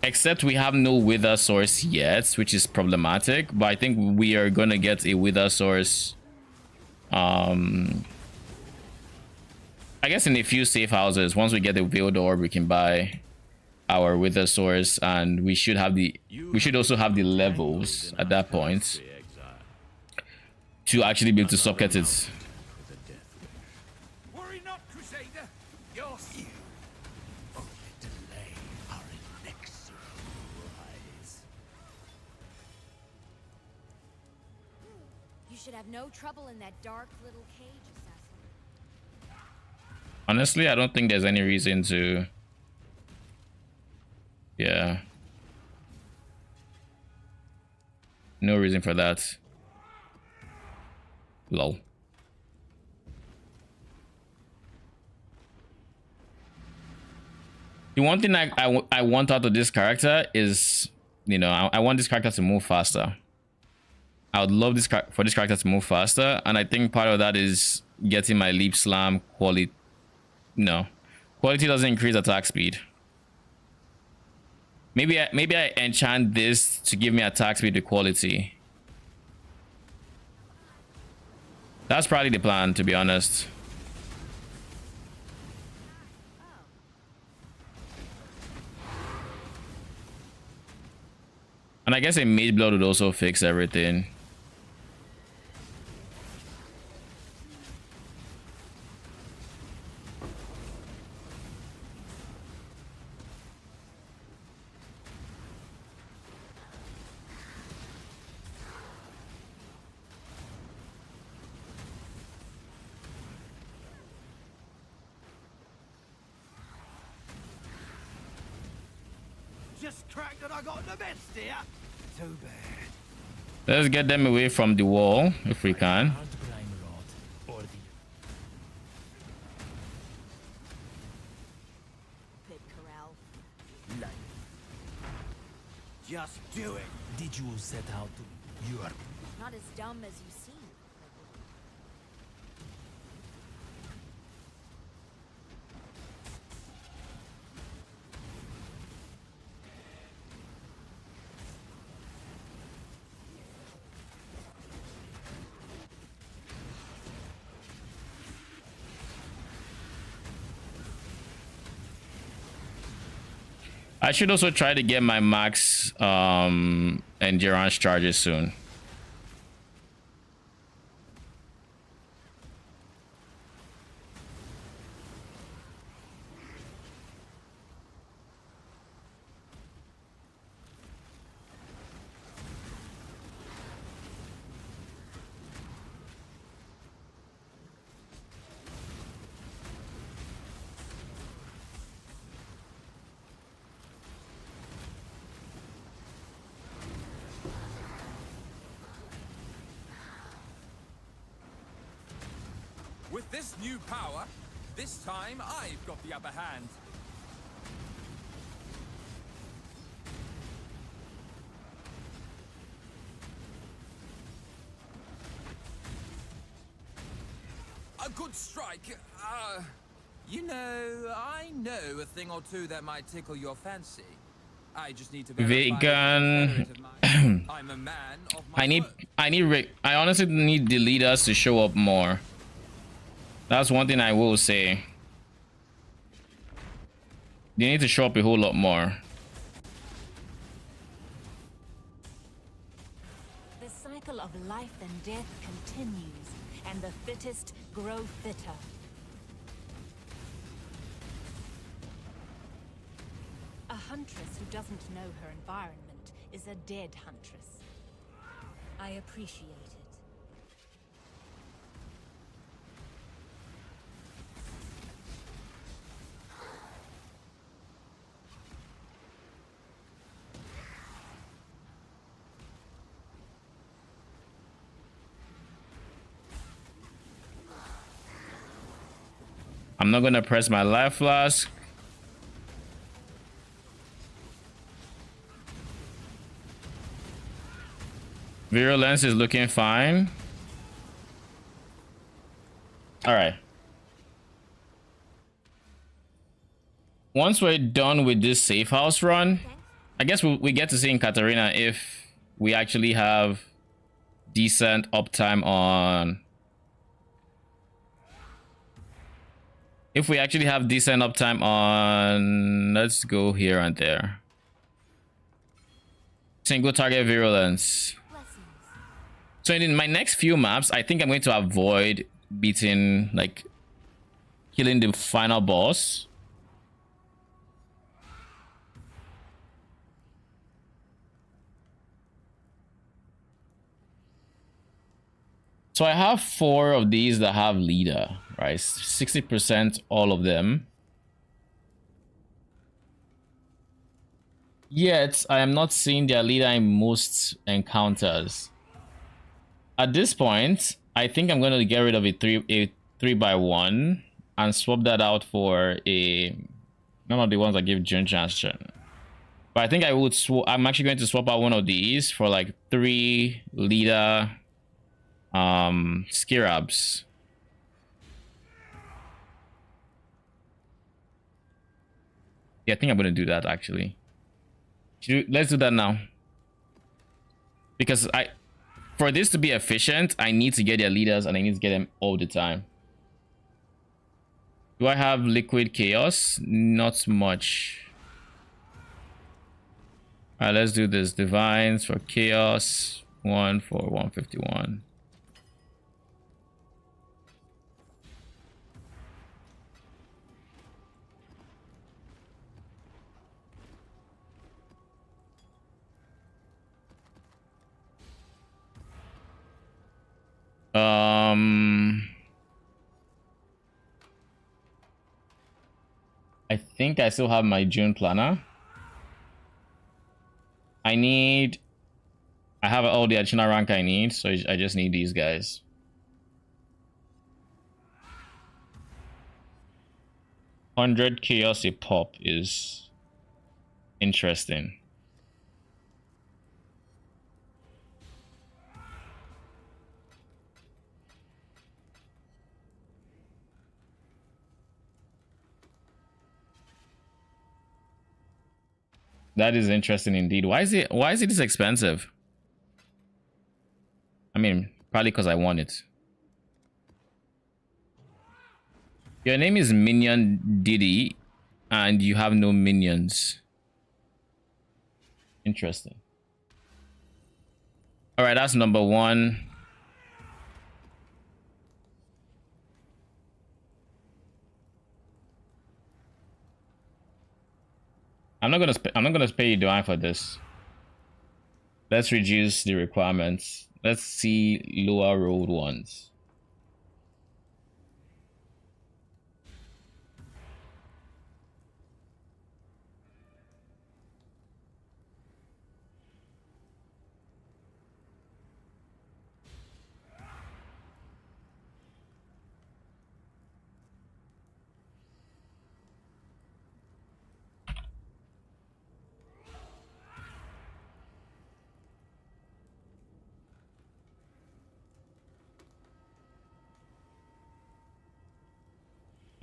Except we have no Wither Source yet, which is problematic. But I think we are gonna get a Wither Source. I guess in a few safe houses. Once we get the Veiled Orb, we can buy our Wither Source, and we should have the. We should also have the levels at that point to actually be able to socket it. Worry not, Crusader. You're you. Only delay our inexorable rise. You should have no trouble in that dark little cage, assassin. Honestly, I don't think there's any reason to. Yeah. No reason for that. Lol. The one thing I want out of this character is, you know, I want this character to move faster. I would love this for this character to move faster, and I think part of that is getting my leap slam quality. No, quality doesn't increase attack speed. Maybe I enchant this to give me attack speed to quality. That's probably the plan, to be honest. And I guess a mage blood would also fix everything. Just cracked that I got the best here. Too bad. Let's get them away from the wall if we can. Pit corral. Just do it. Did you set out to? You are. Not as dumb as you seem. I should also try to get my max endurance charges soon. With this new power, this time I've got the upper hand. A good strike. You know, I know a thing or two that might tickle your fancy. I just need to Vegan. I'm a man of my word. I honestly need the leaders to show up more. That's one thing I will say. They need to show up a whole lot more. The cycle of life and death continues, and the fittest grow fitter. A huntress who doesn't know her environment is a dead huntress. I appreciate it. I'm not gonna press my life flask. Virulence is looking fine. All right. Once we're done with this safe house run, I guess we get to see in Katarina if we actually have decent uptime on... If we actually have decent uptime on... Let's go here and there. Single target virulence. So in my next few maps, I think I'm going to avoid beating, like, killing the final boss. So I have 4 of these that have leader, right? 60% all of them. Yet I am not seeing their leader in most encounters. At this point, I think I'm going to get rid of a 3x1 and swap that out for a none of the ones that give Junjastion. But I think I would I'm actually going to swap out one of these for like 3 leader Skirabs. Yeah, I think I'm going to do that actually. Let's do that now. Because for this to be efficient, I need to get their leaders and I need to get them all the time. Do I have liquid chaos? Not much. All right, let's do this. Divines for chaos. 1 for 151. I think I still have my June planner. I have all the additional rank I need, so I just need these guys. $100 chaos a pop is interesting. That is interesting indeed. Why is it this expensive? I mean, probably because I want it. Your name is Minion Diddy and you have no minions. Interesting. All right, that's number 1. I'm not gonna pay you Divine for this. Let's reduce the requirements. Let's see lower road ones.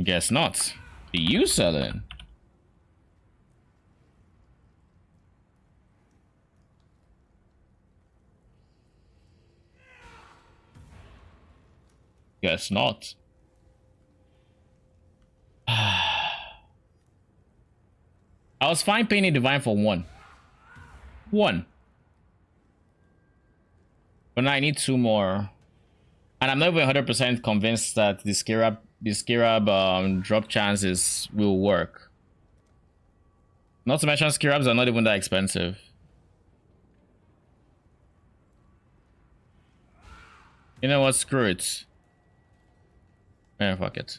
Guess not. You selling? Guess not. was fine paying a divine for one. But now I need 2 more. And I'm not even 100% convinced that the Scarab drop chances will work. Not to mention Scarabs are not even that expensive. You know what? Screw it. Yeah, fuck it.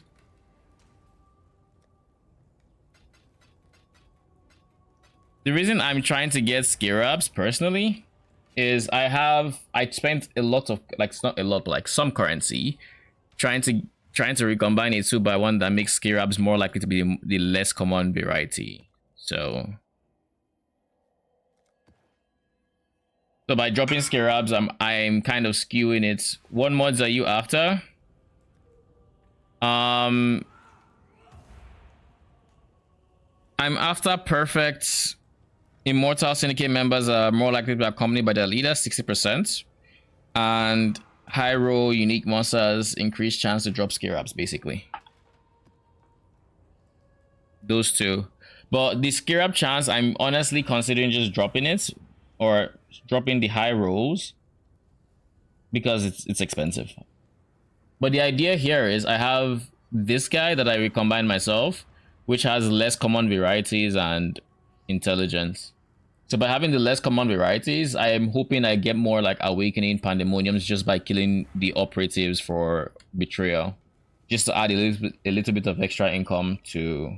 The reason I'm trying to get Scarabs personally is I spent a lot of, like, it's not a lot, but like some currency trying to recombine a 2x1 that makes Scarabs more likely to be the less common variety. So by dropping Scarabs, I'm kind of skewing it. What mods are you after? I'm after perfect. Immortal Syndicate members are more likely to be accompanied by their leader, 60%. And high roll unique monsters increase chance to drop Scarabs, basically. Those two. But the Scarab chance, I'm honestly considering just dropping it. Or dropping the high rolls. Because it's expensive. But the idea here is I have this guy that I recombine myself, which has less common varieties and intelligence. So by having the less common varieties, I am hoping I get more like awakening pandemoniums just by killing the operatives for betrayal, just to add a little bit of extra income to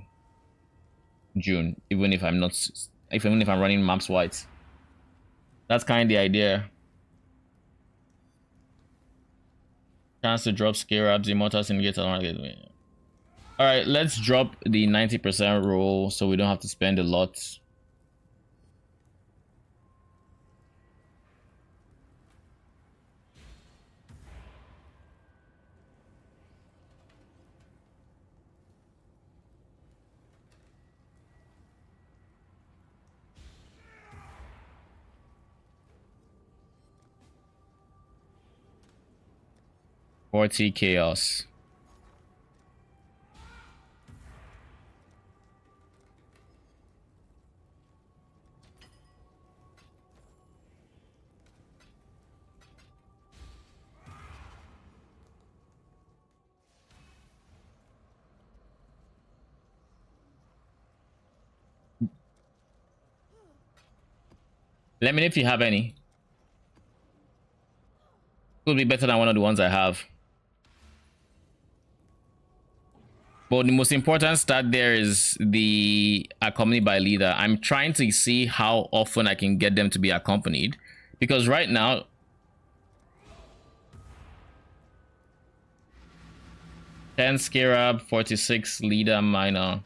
June, even if I'm running maps white. That's kind of the idea. Chance to drop Scarabs, Immortal Syndicate. All right, let's drop the 90% roll so we don't have to spend a lot. $40 chaos. Let me know if you have any. Could be better than one of the ones I have. But the most important stat there is the accompanied by leader. I'm trying to see how often I can get them to be accompanied. Because right now, $10 Scarab, 46 leader minor.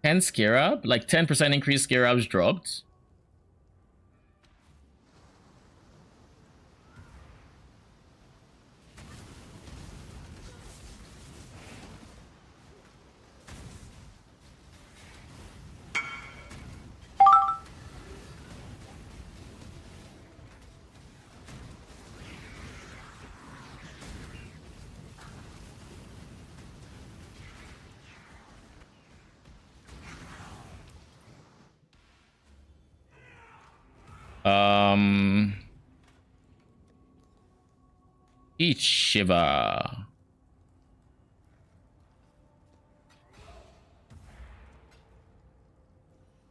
10 Scarab? Like 10% increase Scarabs dropped? Eat Shiva.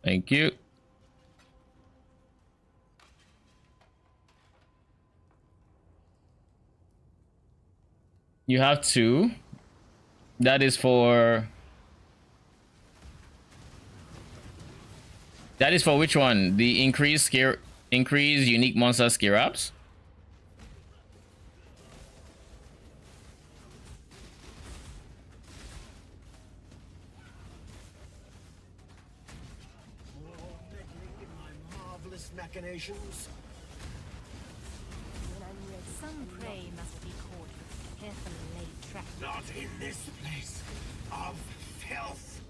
Thank you. You have 2. That is for... That is for which one? The increased unique monster Scarabs? Machinations. Some prey must be caught with carefully laid traps. Not in this place of filth.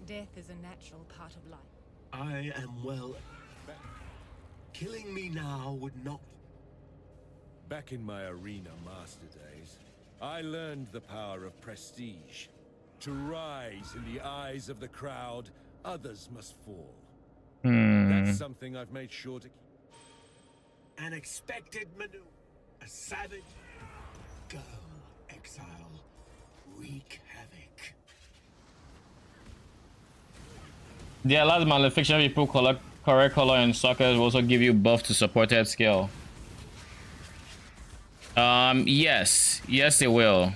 Death is a natural part of life. I am well. Killing me now would not. Back in my arena master days, I learned the power of prestige. To rise in the eyes of the crowd, others must fall. Hmm. That's something I've made sure to keep. An expected maneuver. A savage. Go, exile. Wreak havoc. The allows malefiction if you put correct color in sockets will also give you buff to supported skill. Yes, it will.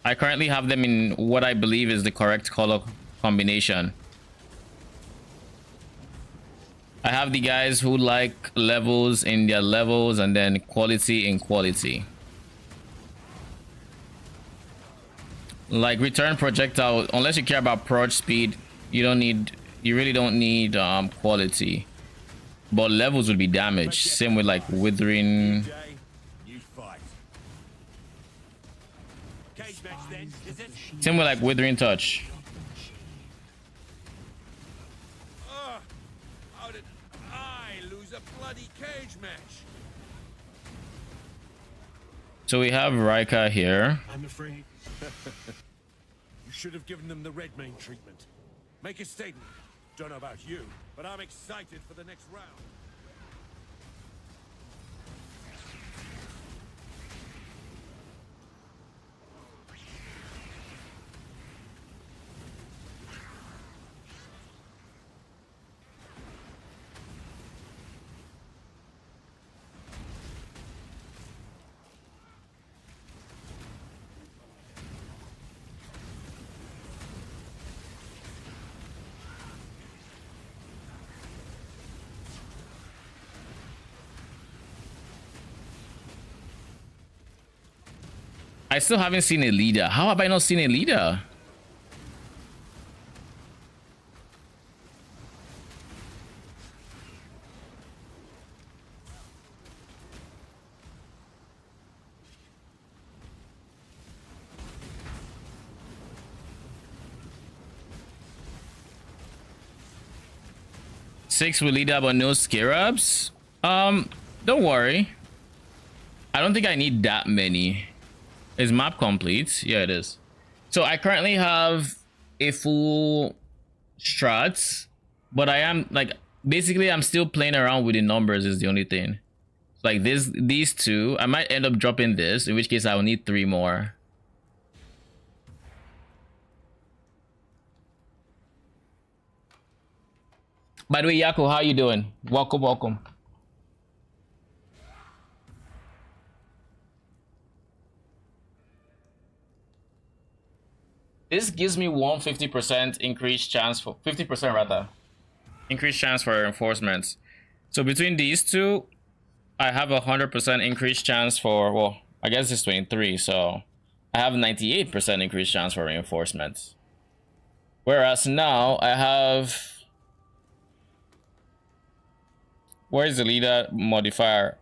I currently have them in what I believe is the correct color combination. I have the guys who like levels in their levels and then quality in quality. Like return projectile, unless you care about proj speed, you really don't need quality. But levels would be damage. Same with like withering. You fight. Cage match then, is it? Same with like withering touch. How did I lose a bloody cage match? So we have Rika here. I'm afraid. You should have given them the red main treatment. Make a statement. Don't know about you, but I'm excited for the next round. I still haven't seen a leader. How have I not seen a leader? Six with leader but no scarabs. Don't worry. I don't think I need that many. Is map complete? Yeah, it is. So I currently have a full strats, but I am like basically I'm still playing around with the numbers is the only thing. Like these two, I might end up dropping this, in which case I will need 3 more. By the way, Yako, how you doing? Welcome. This gives me 150% increased chance for 50% rather. Increased chance for reinforcements. So between these two, I have 100% increased chance for, well, I guess it's 23, so I have 98% increased chance for reinforcements. Whereas now I have, where is the leader modifier?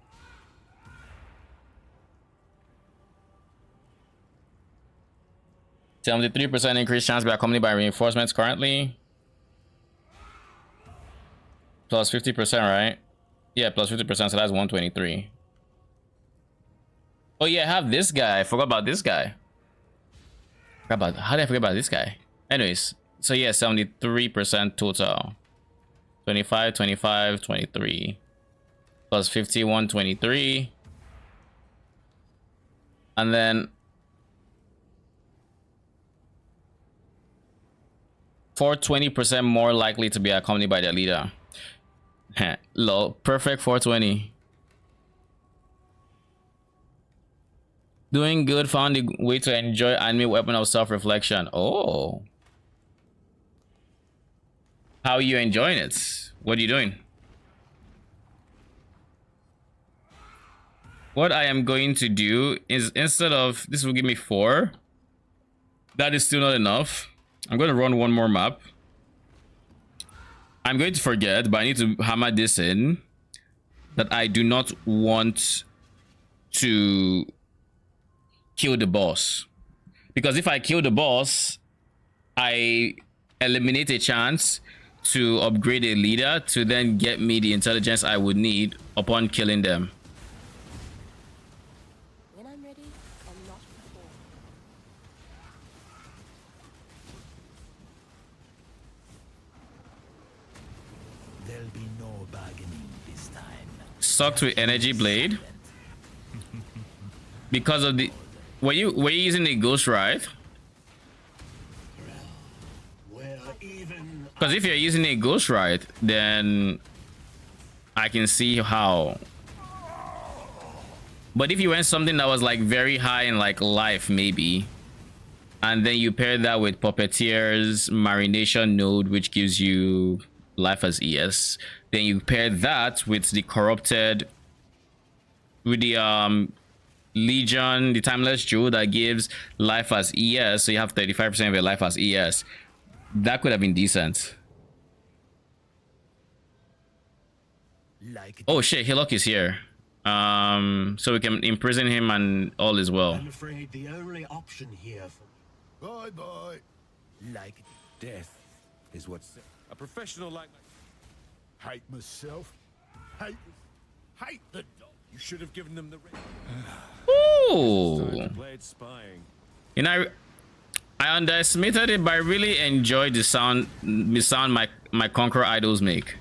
Tell me the 3% increased chance by accompanied by reinforcements currently. Plus 50%, right? Yeah, plus 50%, so that's 123. Oh yeah, I have this guy. I forgot about this guy. How did I forget about this guy? Anyways, so yeah, 73% total. 25, 25, 23. Plus 50, 123. And then for 20% more likely to be accompanied by their leader. Lol, perfect 420. Doing good, found a way to enjoy anime weapon of self-reflection. Oh. How are you enjoying it? What are you doing? What I am going to do is, instead of, this will give me 4. That is still not enough. I'm going to run one more map. I'm going to forget, but I need to hammer this in, that I do not want to kill the boss. Because if I kill the boss, I eliminate a chance to upgrade a leader to then get me the intelligence I would need upon killing them. When I'm ready, and not before. No bargaining this time. Sucked with energy blade because of the. Were you using a ghost ride? We're even. Because if you're using a ghost ride, then I can see how. But if you went something that was like very high in like life, maybe, and then you pair that with Puppeteer's marination node, which gives you life as ES, then you pair that with the corrupted, with the Legion, the Timeless Jewel that gives life as ES, so you have 35% of your life as ES. That could have been decent. Like Oh shit, Hillock is here. So we can imprison him and all is well. I'm afraid the only option here for Bye bye. like Death is what's a professional like hate myself. Hate the dog. You should have given them the red. Ooh. Played spying. You know, I underestimated it, but I really enjoyed the sound my Conqueror idols make.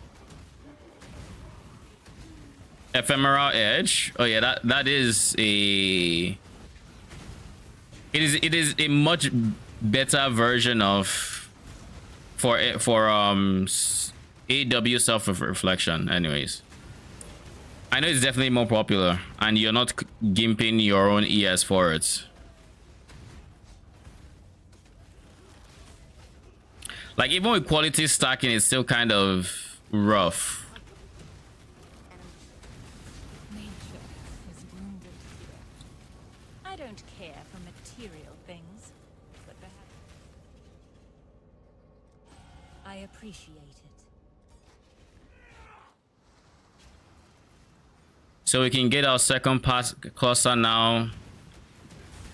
Ephemeral Edge. Oh yeah, that is a. It is a much better version of for AW self-reflection. Anyways, I know it's definitely more popular, and you're not gimping your own ES for it. Like even with quality stacking, it's still kind of rough. Nature is wounded here. I don't care for material things, but perhaps I appreciate it. So we can get our second pass cluster now.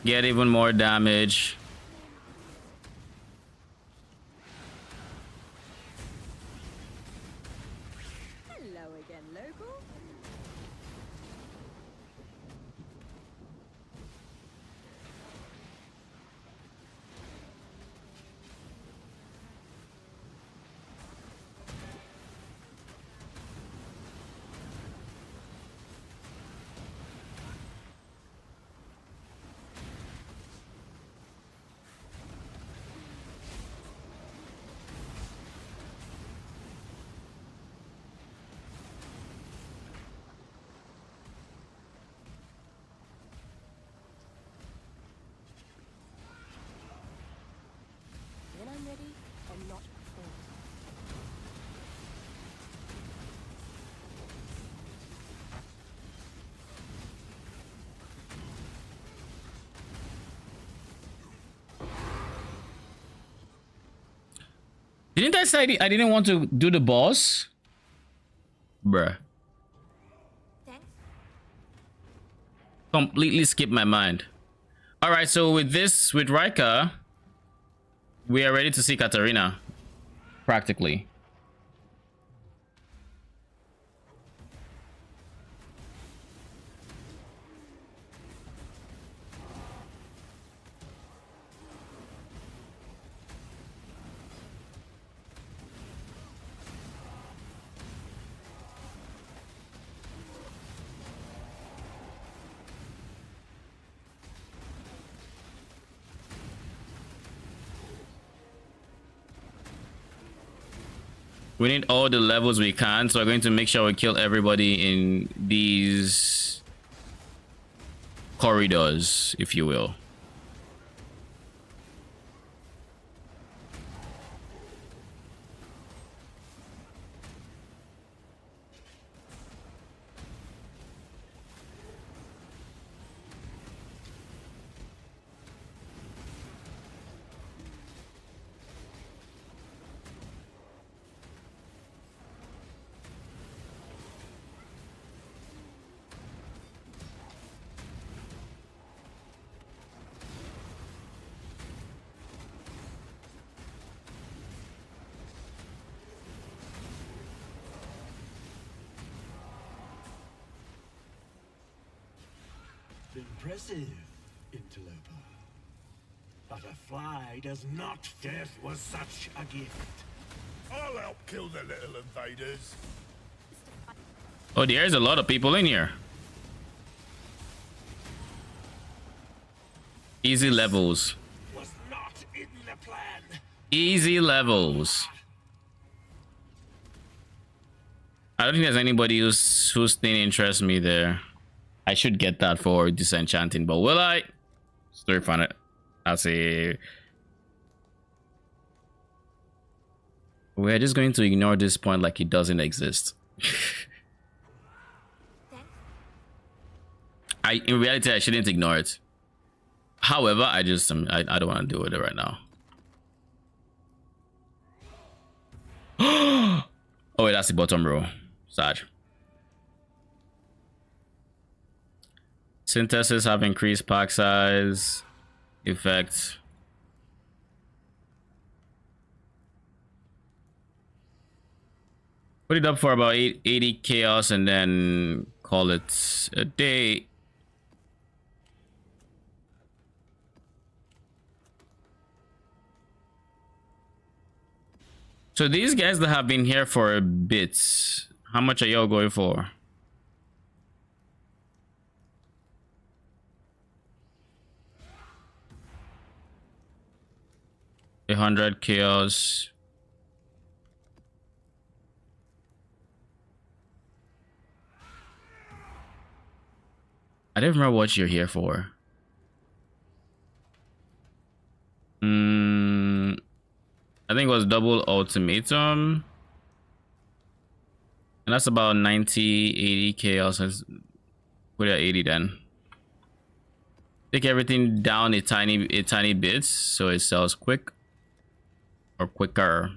Get even more damage. Hello again, local. When I'm ready, and not before. Didn't I say I didn't want to do the boss? Bruh. Thanks. Completely skipped my mind. Alright, so with Rika, we are ready to see Katarina. Practically. We need all the levels we can, so we're going to make sure we kill everybody in these corridors, if you will. impressive, interloper. But a fly does not. Death was such a gift. I'll help kill the little invaders. Oh, there's a lot of people in here. Easy levels. Was not in the plan. Easy levels. I don't think there's anybody whose thing interests me there. I should get that for disenchanting, but will I? Still find it. I'll say we're just going to ignore this point like it doesn't exist. In reality, I shouldn't ignore it. However, I don't want to deal with it right now. Oh wait, that's the bottom row. Sad. Synthesis have increased pack size. Effect. Put it up for about 80 chaos and then call it a day. So these guys that have been here for a bit, how much are y'all going for? $100 chaos. I don't remember what you're here for. I think it was double ultimatum. And that's about 90, 80 chaos. Let's put it at 80 then. Take everything down a tiny bit so it sells quick or quicker.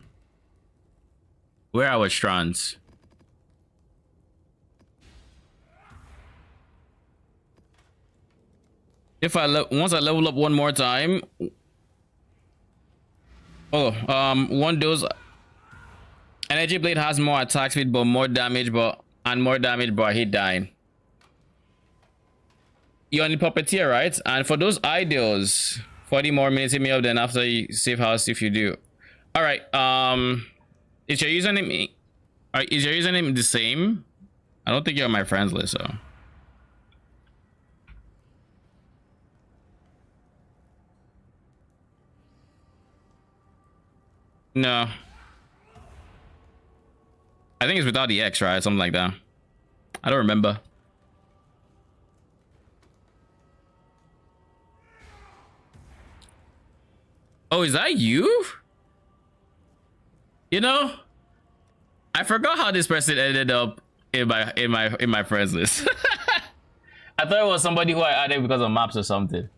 Where are our strands? If once I level up one more time. Oh, one dose energy blade has more attack speed but more damage, but I hate dying. You're on the puppeteer, right? And for those ideals, 40 more minutes hit me up then after you save house if you do. All right. Is your username the same? I don't think you're on my friends list, so. No. I think it's without the X, right? Something like that. I don't remember. Oh, is that you? You know, I forgot how this person ended up in my friends list. I thought it was somebody who I added because of maps or something.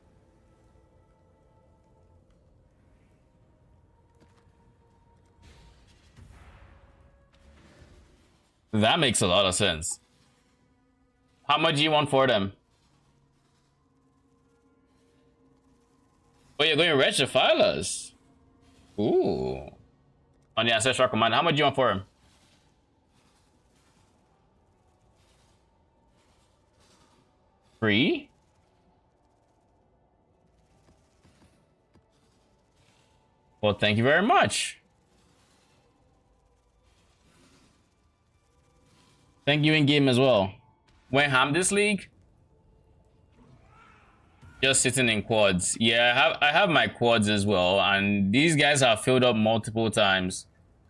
That makes a lot of sense. How much do you want for them? Oh, you're going to register filers. Ooh. On the ancestral command, how much do you want for him? Free? Well, thank you very much. Thank you in game as well. When ham this league? Just sitting in quads. Yeah, I have my quads as well, and these guys have filled up multiple times.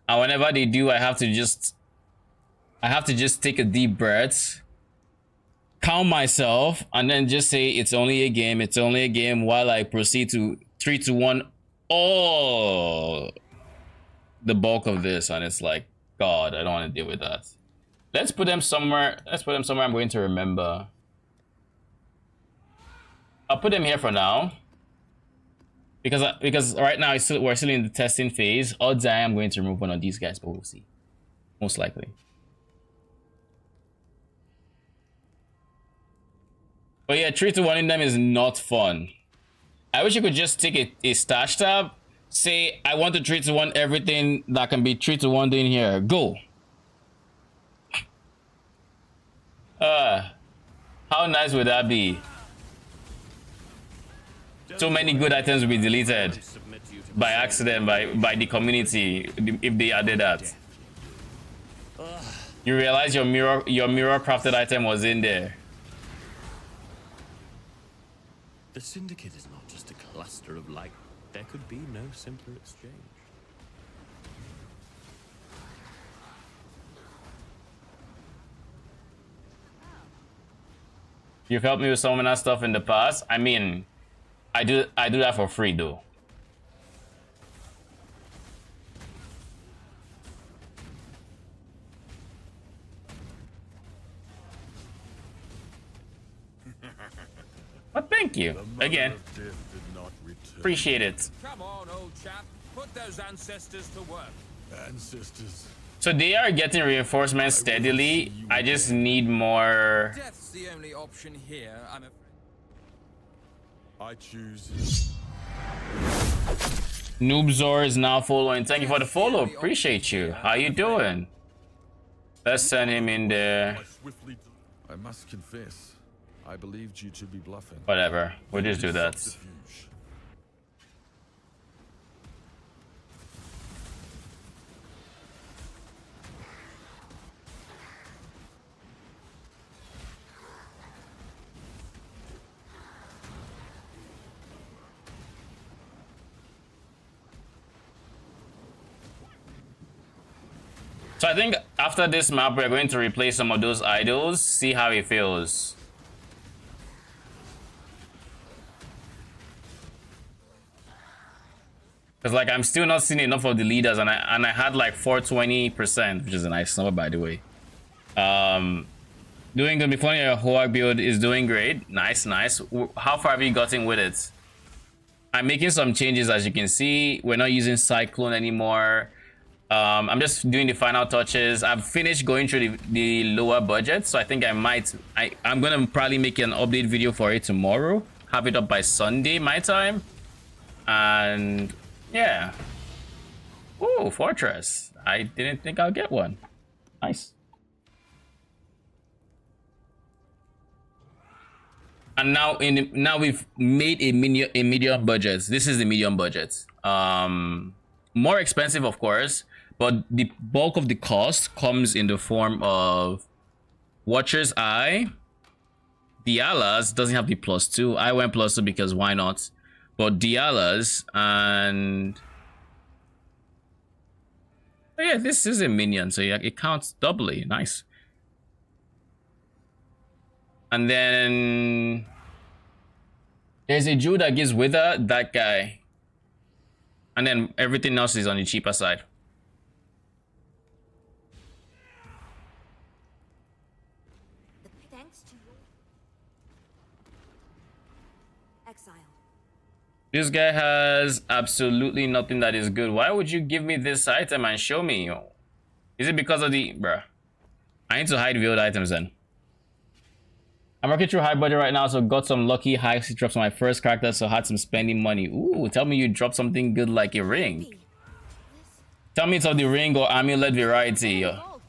And whenever they do, I have to just take a deep breath, count myself, and then just say it's only a game. It's only a game while I proceed to 3 to 1 all the bulk of this, and it's like, God, I don't want to deal with that. Let's put them somewhere. I'm going to remember. I'll put them here for now. Because right now we're still in the testing phase. Odds I am going to remove one of these guys, but we'll see. Most likely. But yeah, 3 to 1 in them is not fun. I wish you could just take a stash tab. Say I want to 3 to 1 everything that can be 3 to 1 in here. Go. How nice would that be? So many good items will be deleted by accident by the community if they added that. You realize your mirror crafted item was in there. The Syndicate is not just a cluster of light. There could be no simpler exchange. You've helped me with some of that stuff in the past. I mean, I do that for free though. But thank you again. Appreciate it. Come on, old chap. Put those ancestors to work. Ancestors. So they are getting reinforcements steadily. I just need more. Death's the only option here, I'm afraid. I choose. Noobzor is now following. Thank you for the follow. Appreciate you. How you doing? Let's send him in there. I must confess, I believed you to be bluffing. Whatever. We'll just do that. Subterfuge. So I think after this map, we're going to replace some of those idols, see how it feels. Because like I'm still not seeing enough of the leaders, and I had like 420%, which is a nice number by the way. Doing good before your HoAG build is doing great. Nice, nice. How far have you gotten with it? I'm making some changes, as you can see. We're not using Cyclone anymore. I'm just doing the final touches. I've finished going through the lower budget, so I think I'm gonna probably make an update video for it tomorrow. Have it up by Sunday my time. And yeah. Ooh, Fortress. I didn't think I'll get one. Nice. And now we've made a medium budget. This is the medium budget. More expensive, of course, but the bulk of the cost comes in the form of Watcher's Eye. Diala's doesn't have the +2. I went +2 because why not? But Diala's and oh yeah, this is a minion, so yeah, it counts doubly. Nice. And then there's a Jew that gives Wither, that guy. And then everything else is on the cheaper side. Thanks to you. Exile. This guy has absolutely nothing that is good. Why would you give me this item and show me? Is it because of the... Bruh. I need to hide veiled items then. I'm working through high budget right now, so got some lucky high drops on my first character, so had some spending money. Ooh, tell me you dropped something good like a ring. Tell me it's of the ring or amulet variety. You found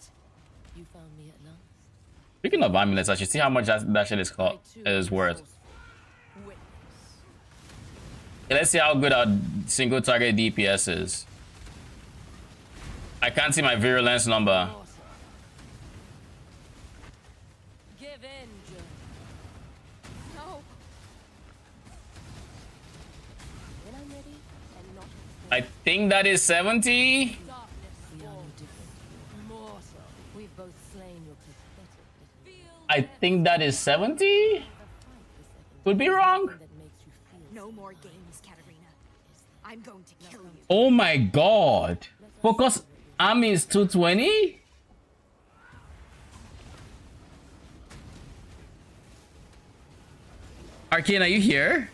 me at last. Speaking of amulets, I should see how much that shit is worth. Okay, let's see how good our single target DPS is. I can't see my virulence number. I think that is 70. I think that is 70. Could be wrong. No more games, Katarina. I'm going to kill you. Oh my god. Focus army is 220. Arcane, are you here?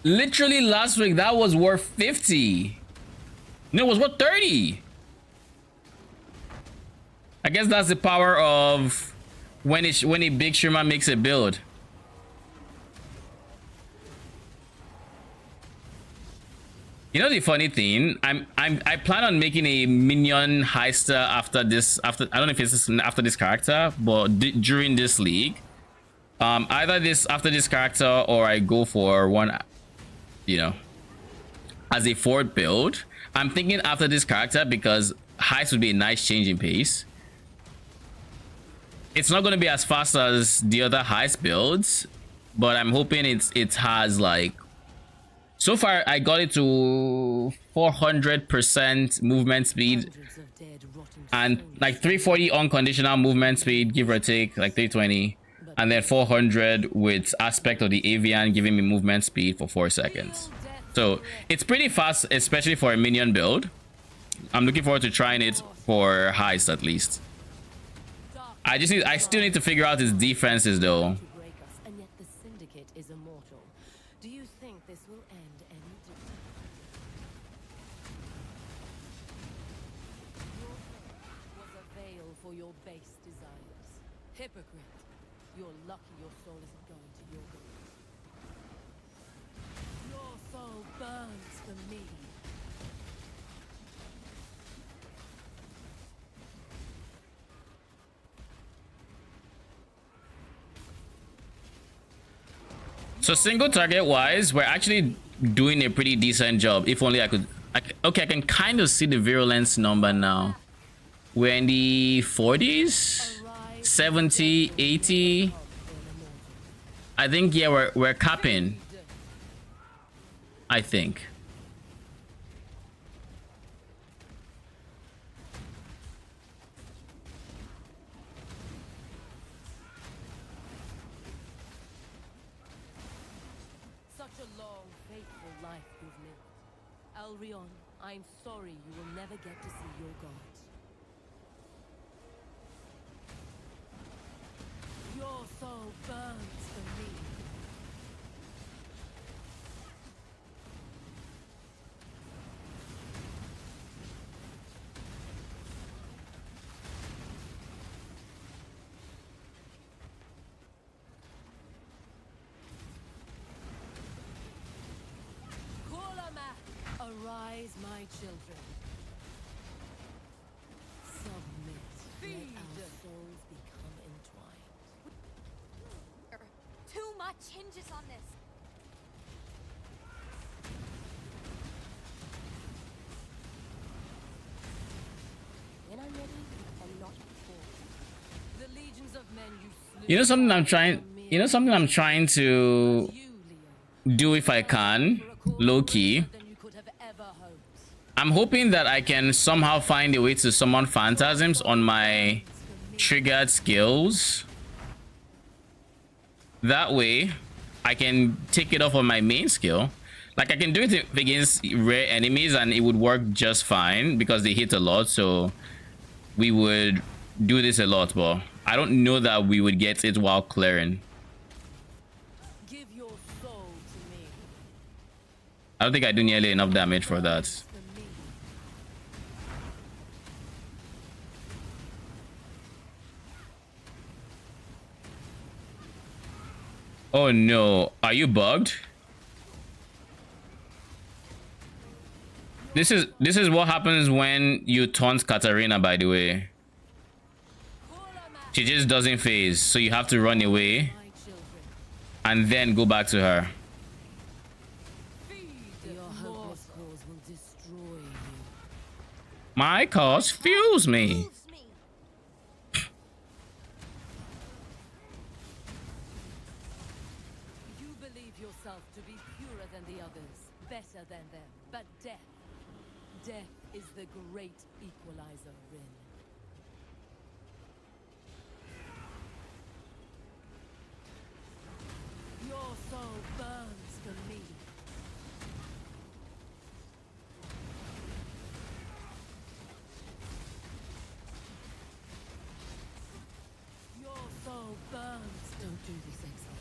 Literally last week that was worth 50. No, it was worth 30. I guess that's the power of when a big streamer makes a build. You know the funny thing, I plan on making a minion heister after this. I don't know if it's after this character, but during this league, either after this character or I go for one, you know, as a forward build. I'm thinking after this character, because heist would be a nice change in pace. It's not going to be as fast as the other heist builds, but I'm hoping it has like, so far I got it to 400% movement speed and like 340 unconditional movement speed, give or take, like 320, and then 400 with aspect of the avian giving me movement speed for 4 seconds. So it's pretty fast, especially for a minion build. I'm looking forward to trying it for heist at least. I still need to figure out his defenses though. And yet the syndicate is immortal. Do you think this will end any different? Your faith was a veil for your base desires. Hypocrite. You're lucky your soul isn't going to your goals. Your soul burns for me. So single target wise, we're actually doing a pretty decent job. If only I could, okay, I can kind of see the virulence number now. We're in the 40s, 70, 80. I think, yeah, we're capping, I think. Alrion, I'm sorry you will never get to see your gods. Your soul burns for me. Arise, my children. Submit. Let our souls become entwined. Too much hinges on this. When I'm ready, and not before. The legions of men you slew. You know something I'm trying to do if I can, low key. I'm hoping that I can somehow find a way to summon phantasms on my triggered skills. That way, I can take it off on my main skill. Like, I can do it against rare enemies and it would work just fine because they hit a lot. So we would do this a lot, but I don't know that we would get it while clearing. Give your soul to me. I don't think I do nearly enough damage for that. Oh no, are you bugged? This is what happens when you taunt Katarina, by the way. She just doesn't phase, so you have to run away and then go back to her. My cause fuels me. Better than them, but death is the great equalizer, Rin. Your soul burns for me. Your soul burns. Don't do this, Exile.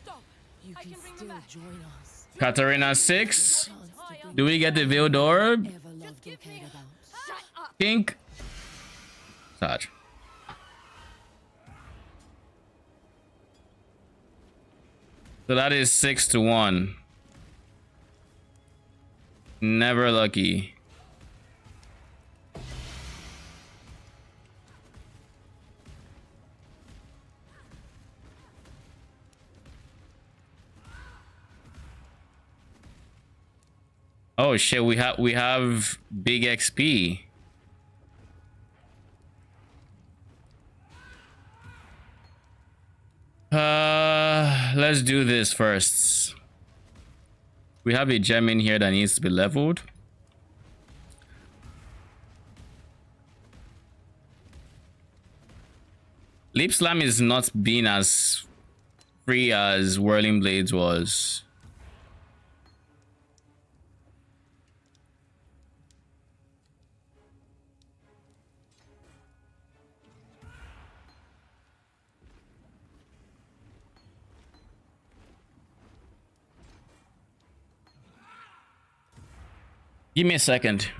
Stop. You can still join us. Katarina 6. Do we get the veiled orb? Pink. Such. So that is 6-1. Never lucky. Oh shit, we have big XP. Let's do this first. We have a gem in here that needs to be leveled. Leap Slam is not being as free as Whirling Blades was. Give me a second.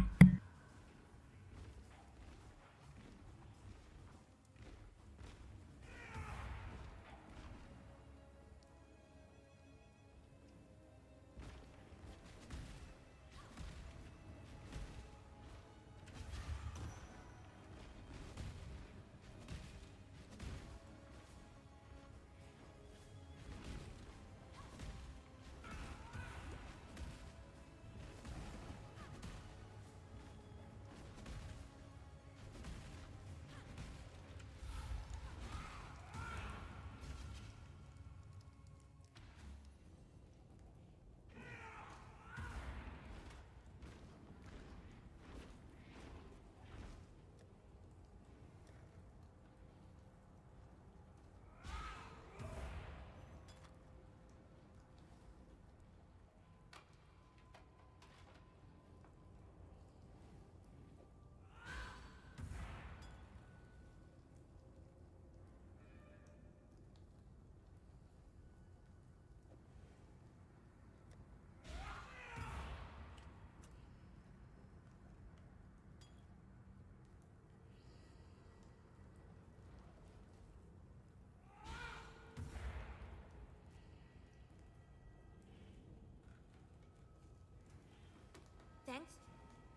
Thanks,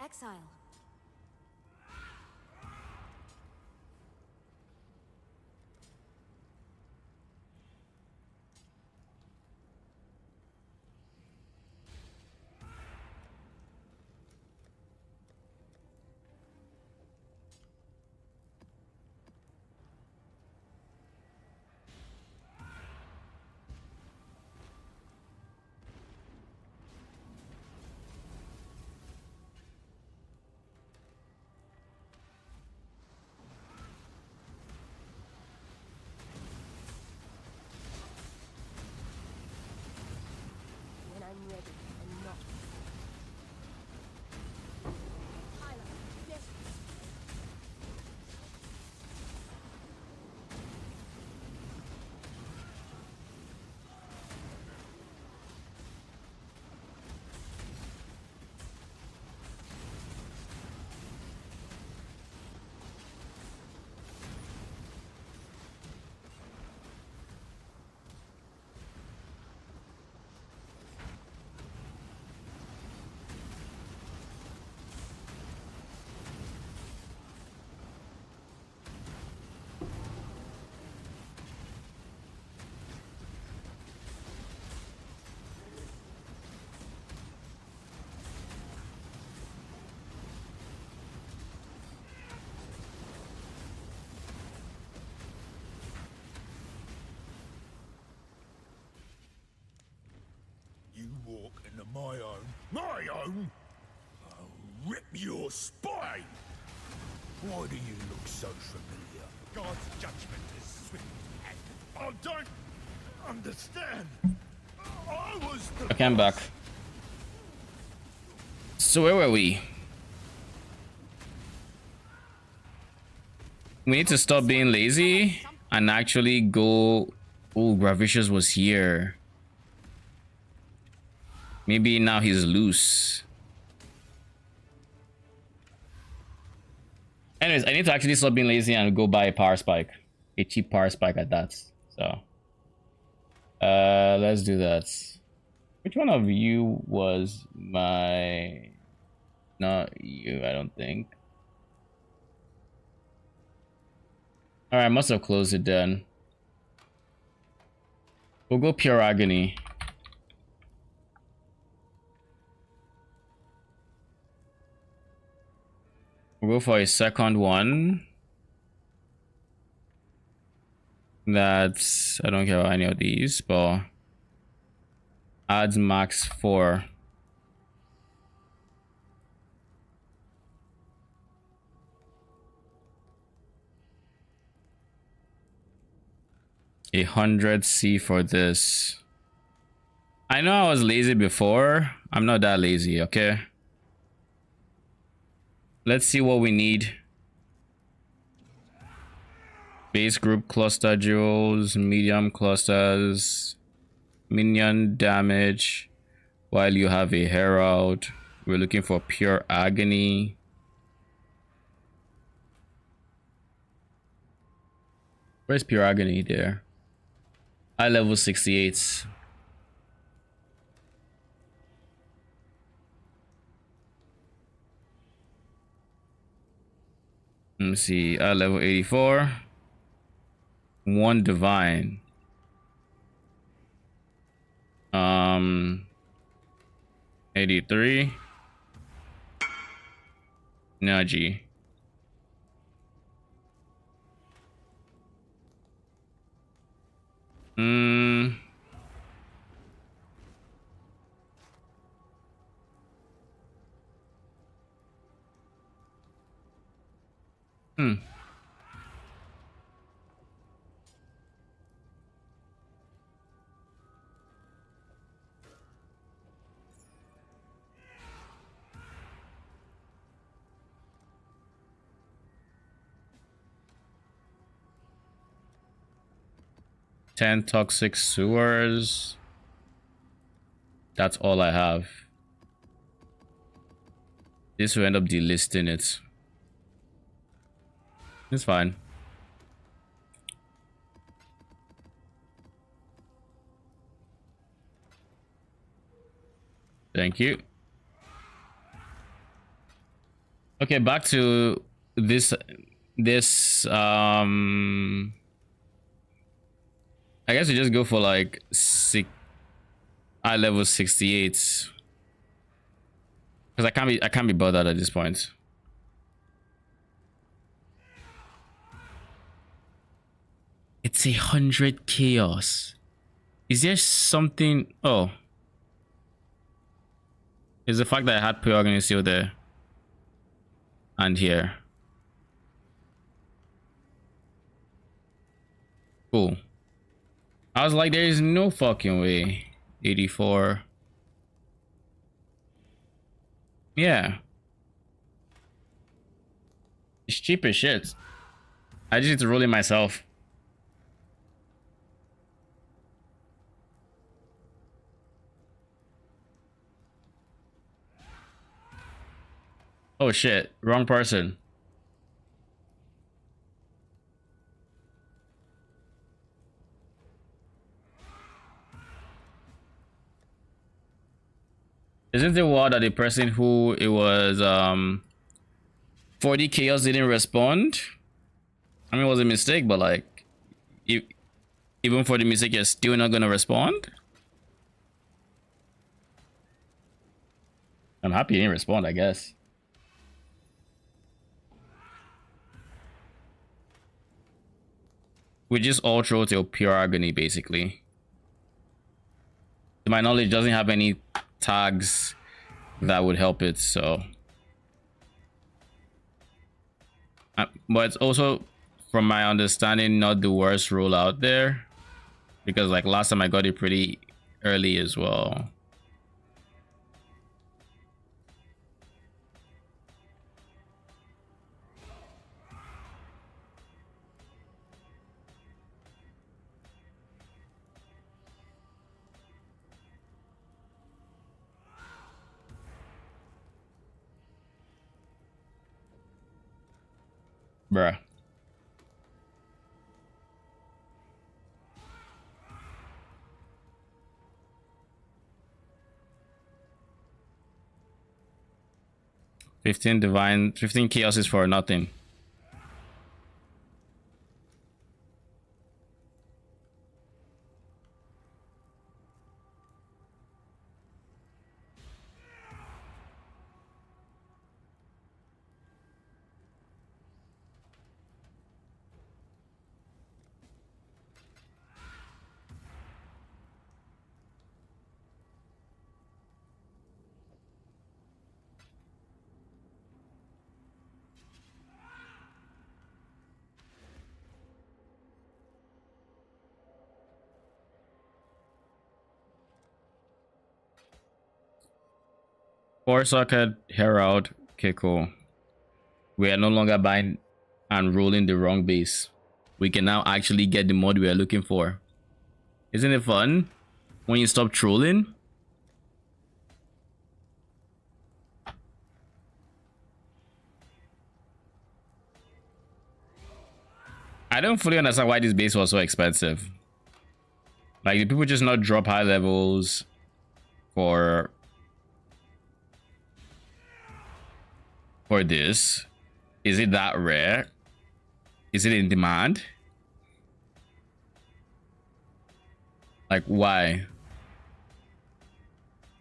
exile. When I'm ready and not. You walk into my own? I'll rip your spine! Why do you look so familiar? God's judgment is swift and I don't understand. I was the Okay, I'm back. So where were we? We need to stop being lazy and actually go. Oh, Gravicious was here. Maybe now he's loose. Anyways, I need to actually stop being lazy and go buy a power spike. A cheap power spike at that. So let's do that. Which one of you was my... Not you, I don't think. Alright, I must have closed it then. We'll go Pure Agony. We'll go for a second one. That's, I don't care about any of these, but adds max 4. A 100C for this. I know I was lazy before. I'm not that lazy, okay? Let's see what we need. Base group cluster jewels, medium clusters, minion damage. While you have a Herald, we're looking for pure agony. Where's pure agony there? High level 68. Let me see. Level 84. 1 divine. 83. Naji. Ten toxic sewers. That's all I have. This will end up delisting it. It's fine. Thank you. Okay, back to this I guess we just go for like high level 68. Because I can't be bothered at this point. It's 100 chaos. Is there something? Oh, is the fact that I had pre-organized still there and here. Cool. I was like, there is no fucking way. 84. Yeah. It's cheap as shit. I just need to roll it myself. Oh shit, wrong person. Isn't it wild that the person who it was 40 chaos didn't respond? I mean, it was a mistake, but like, even for the mistake, you're still not gonna respond? I'm happy you didn't respond, I guess. We just all throw to pure agony, basically. To my knowledge, it doesn't have any tags that would help it, so. But it's also, from my understanding, not the worst roll out there. Because like last time I got it pretty early as well. Bruh. Divine, 15 chaos is for nothing. 4 socket Herald. Okay, cool. We are no longer buying and rolling the wrong base. We can now actually get the mod we are looking for. Isn't it fun when you stop trolling? I don't fully understand why this base was so expensive. Like, do people just not drop high levels for this? Is it that rare? Is it in demand? Like, why?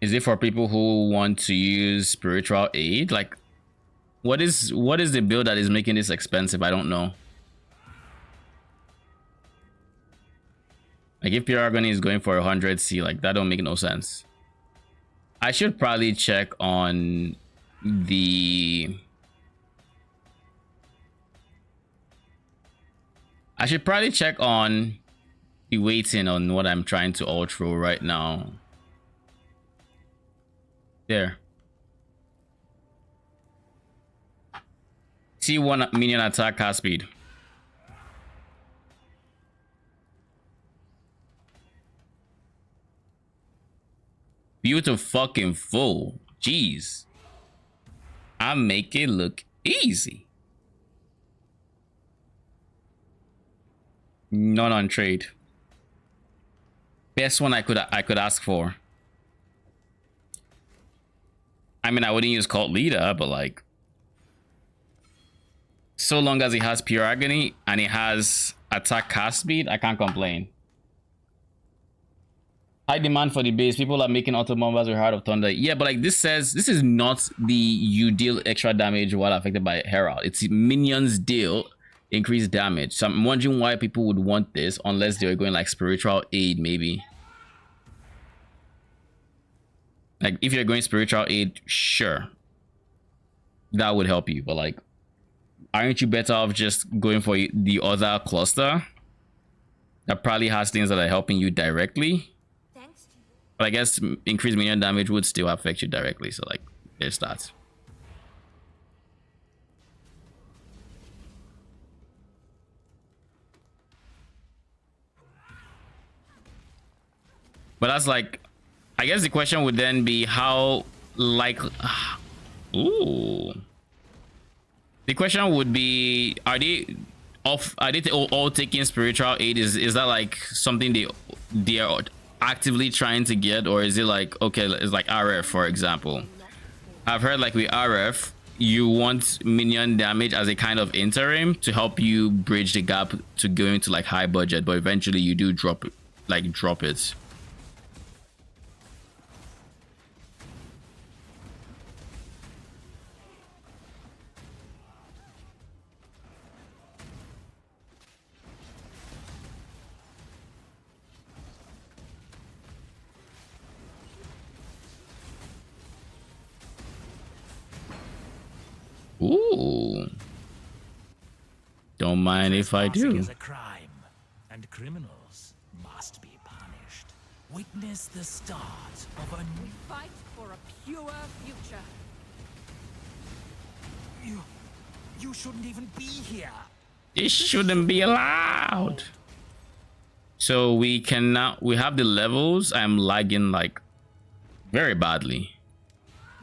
Is it for people who want to use spiritual aid? Like, what is the build that is making this expensive? I don't know. Like, if pure agony is going for 100C, like, that don't make no sense. I should probably check on the... I should probably check on the weighting on what I'm trying to ultra right now. There. T1 minion attack cast speed. Beautiful. Jeez. I make it look easy. Not on trade. Best one I could ask for. I mean, I wouldn't use cult leader, but like, so long as he has pure agony and he has attack cast speed, I can't complain. High demand for the base. People are making auto bombers with Heart of Thunder. Yeah, but like, this says this is not the you deal extra damage while affected by Herald. It's minions deal increased damage. So I'm wondering why people would want this unless they were going like spiritual aid, maybe. Like, if you're going spiritual aid, sure, that would help you, but like, aren't you better off just going for the other cluster that probably has things that are helping you directly? But I guess increased minion damage would still affect you directly, so like, there's that. But that's like, I guess the question would then be how, like, ooh. The question would be, are they all taking spiritual aid? Is that like something they are actively trying to get, or is it like, okay, it's like RF, for example. I've heard like with RF, you want minion damage as a kind of interim to help you bridge the gap to going to like high budget, but eventually you do drop it. Ooh. Don't mind if I do. Is a crime, and criminals must be punished. Witness the start of a new Fight for a pure future. You shouldn't even be here. It shouldn't be allowed. So we have the levels. I'm lagging like very badly.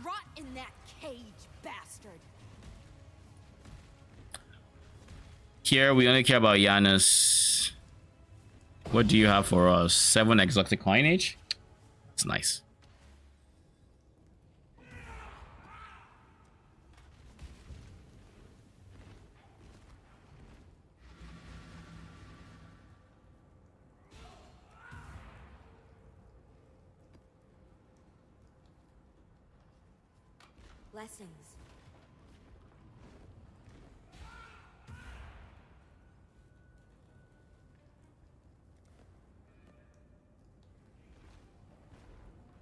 Rot in that cage, bastard. Here we only care about Janus. What do you have for us? 7 exotic coinage. It's nice. Blessings.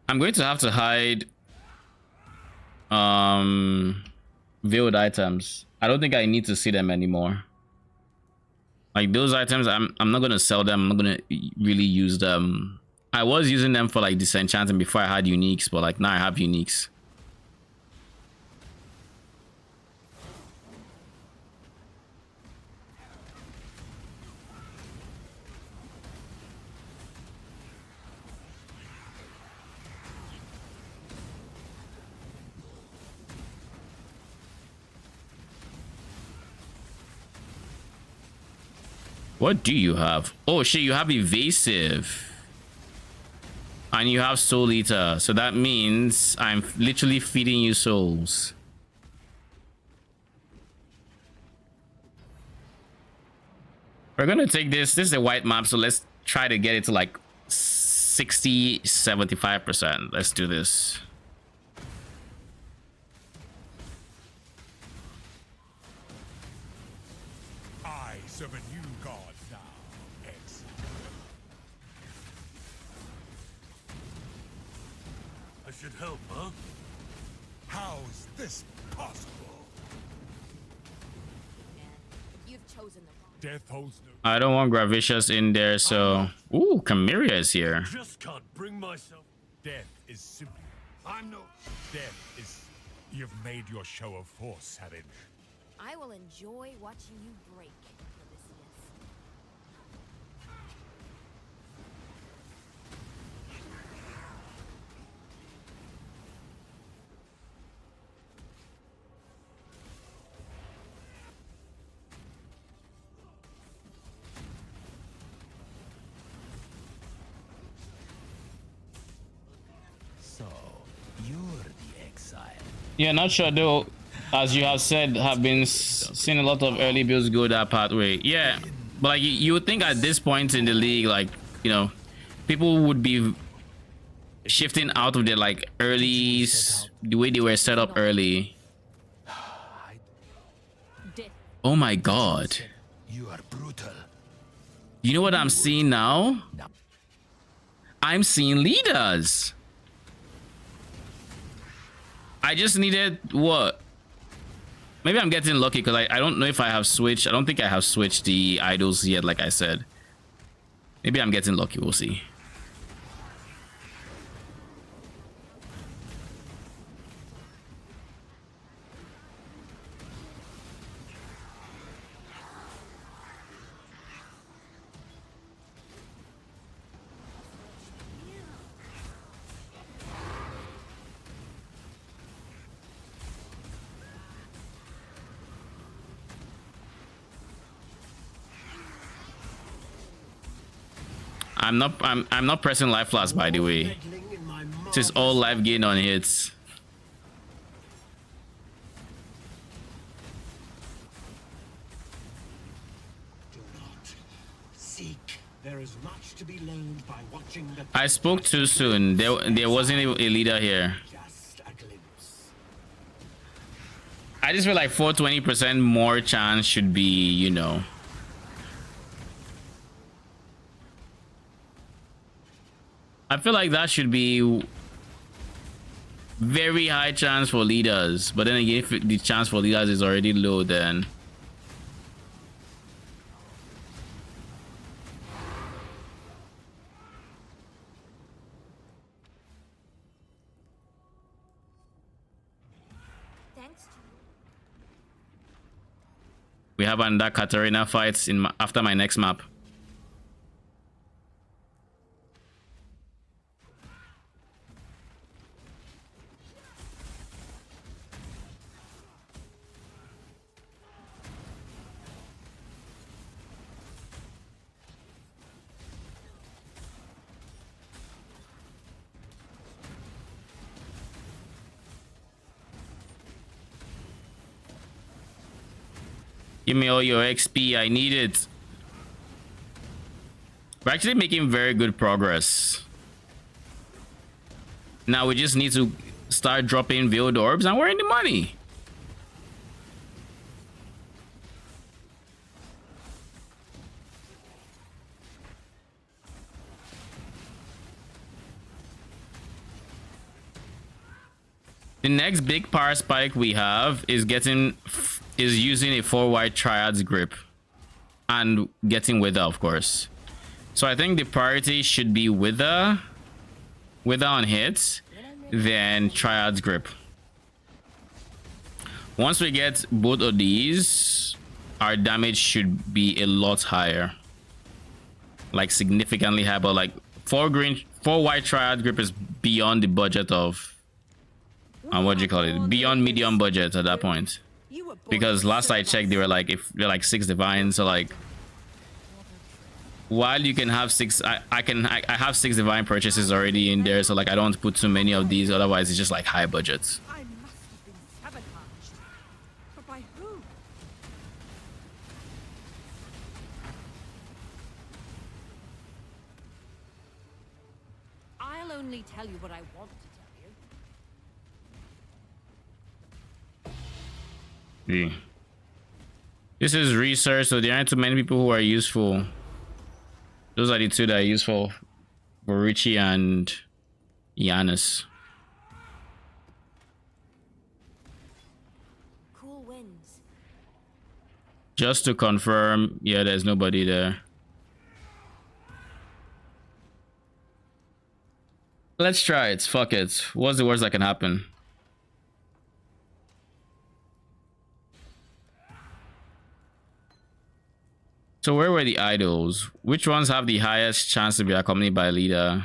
I'm going to have to hide veiled items. I don't think I need to see them anymore. Like those items, I'm not gonna sell them. I'm not gonna really use them. I was using them for like disenchanting before I had uniques, but like now I have uniques. What do you have? Oh shit, you have evasive. And you have soul eater. So that means I'm literally feeding you souls. We're gonna take this. This is a white map, so let's try to get it to like 60-75%. Let's do this. I serve a new god now, X. I should help, huh? How's this possible? You've chosen the wrong. Death holds no. I don't want Gravicious in there, so... Ooh, Chimera is here. Just can't bring myself. Death is simply. I'm no. Death is. You've made your show of force, Savage. I will enjoy watching you break, Odysseus. So, you're the exile. Yeah, not sure though. As you have said, have been seeing a lot of early builds go that pathway. Yeah, but like you would think at this point in the league, like, you know, people would be shifting out of the like early, the way they were set up early. Oh my god. You are brutal. You know what I'm seeing now? I'm seeing leaders. I just needed what? Maybe I'm getting lucky because I don't know if I have switched. I don't think I have switched the idols yet, like I said. Maybe I'm getting lucky. We'll see. I'm not pressing life flask, by the way. This is all life gain on hits. Do not seek. There is much to be learned by watching the. I spoke too soon. There wasn't a leader here. Just a glimpse. I just feel like 420% more chance should be, you know. I feel like that should be very high chance for leaders, but then again, if the chance for leaders is already low, then Thanks. we have another Katarina fights in after my next map. Give me all your XP. I need it. We're actually making very good progress. Now we just need to start dropping veiled orbs and we're in the money. The next big power spike we have is using a 4-wide triads grip and getting wither, of course. So I think the priority should be wither on hits, then triads grip. Once we get both of these, our damage should be a lot higher, like significantly higher. But like 4-white triad grip is beyond the budget of what do you call it, beyond medium budget at that point. Because last I checked, they were like 6 divines, so like while you can have 6, I have 6 divine purchases already in there, so like I don't want to put too many of these, otherwise it's just like high budgets. I must have been sabotaged. But by who? I'll only tell you what I want to tell you. Yeah. This is research, so there aren't too many people who are useful. Those are the 2 that are useful. Phrecia and Giannis. Cool winds. Just to confirm, yeah, there's nobody there. Let's try it. Fuck it. What's the worst that can happen? So where were the idols? Which ones have the highest chance to be accompanied by a leader?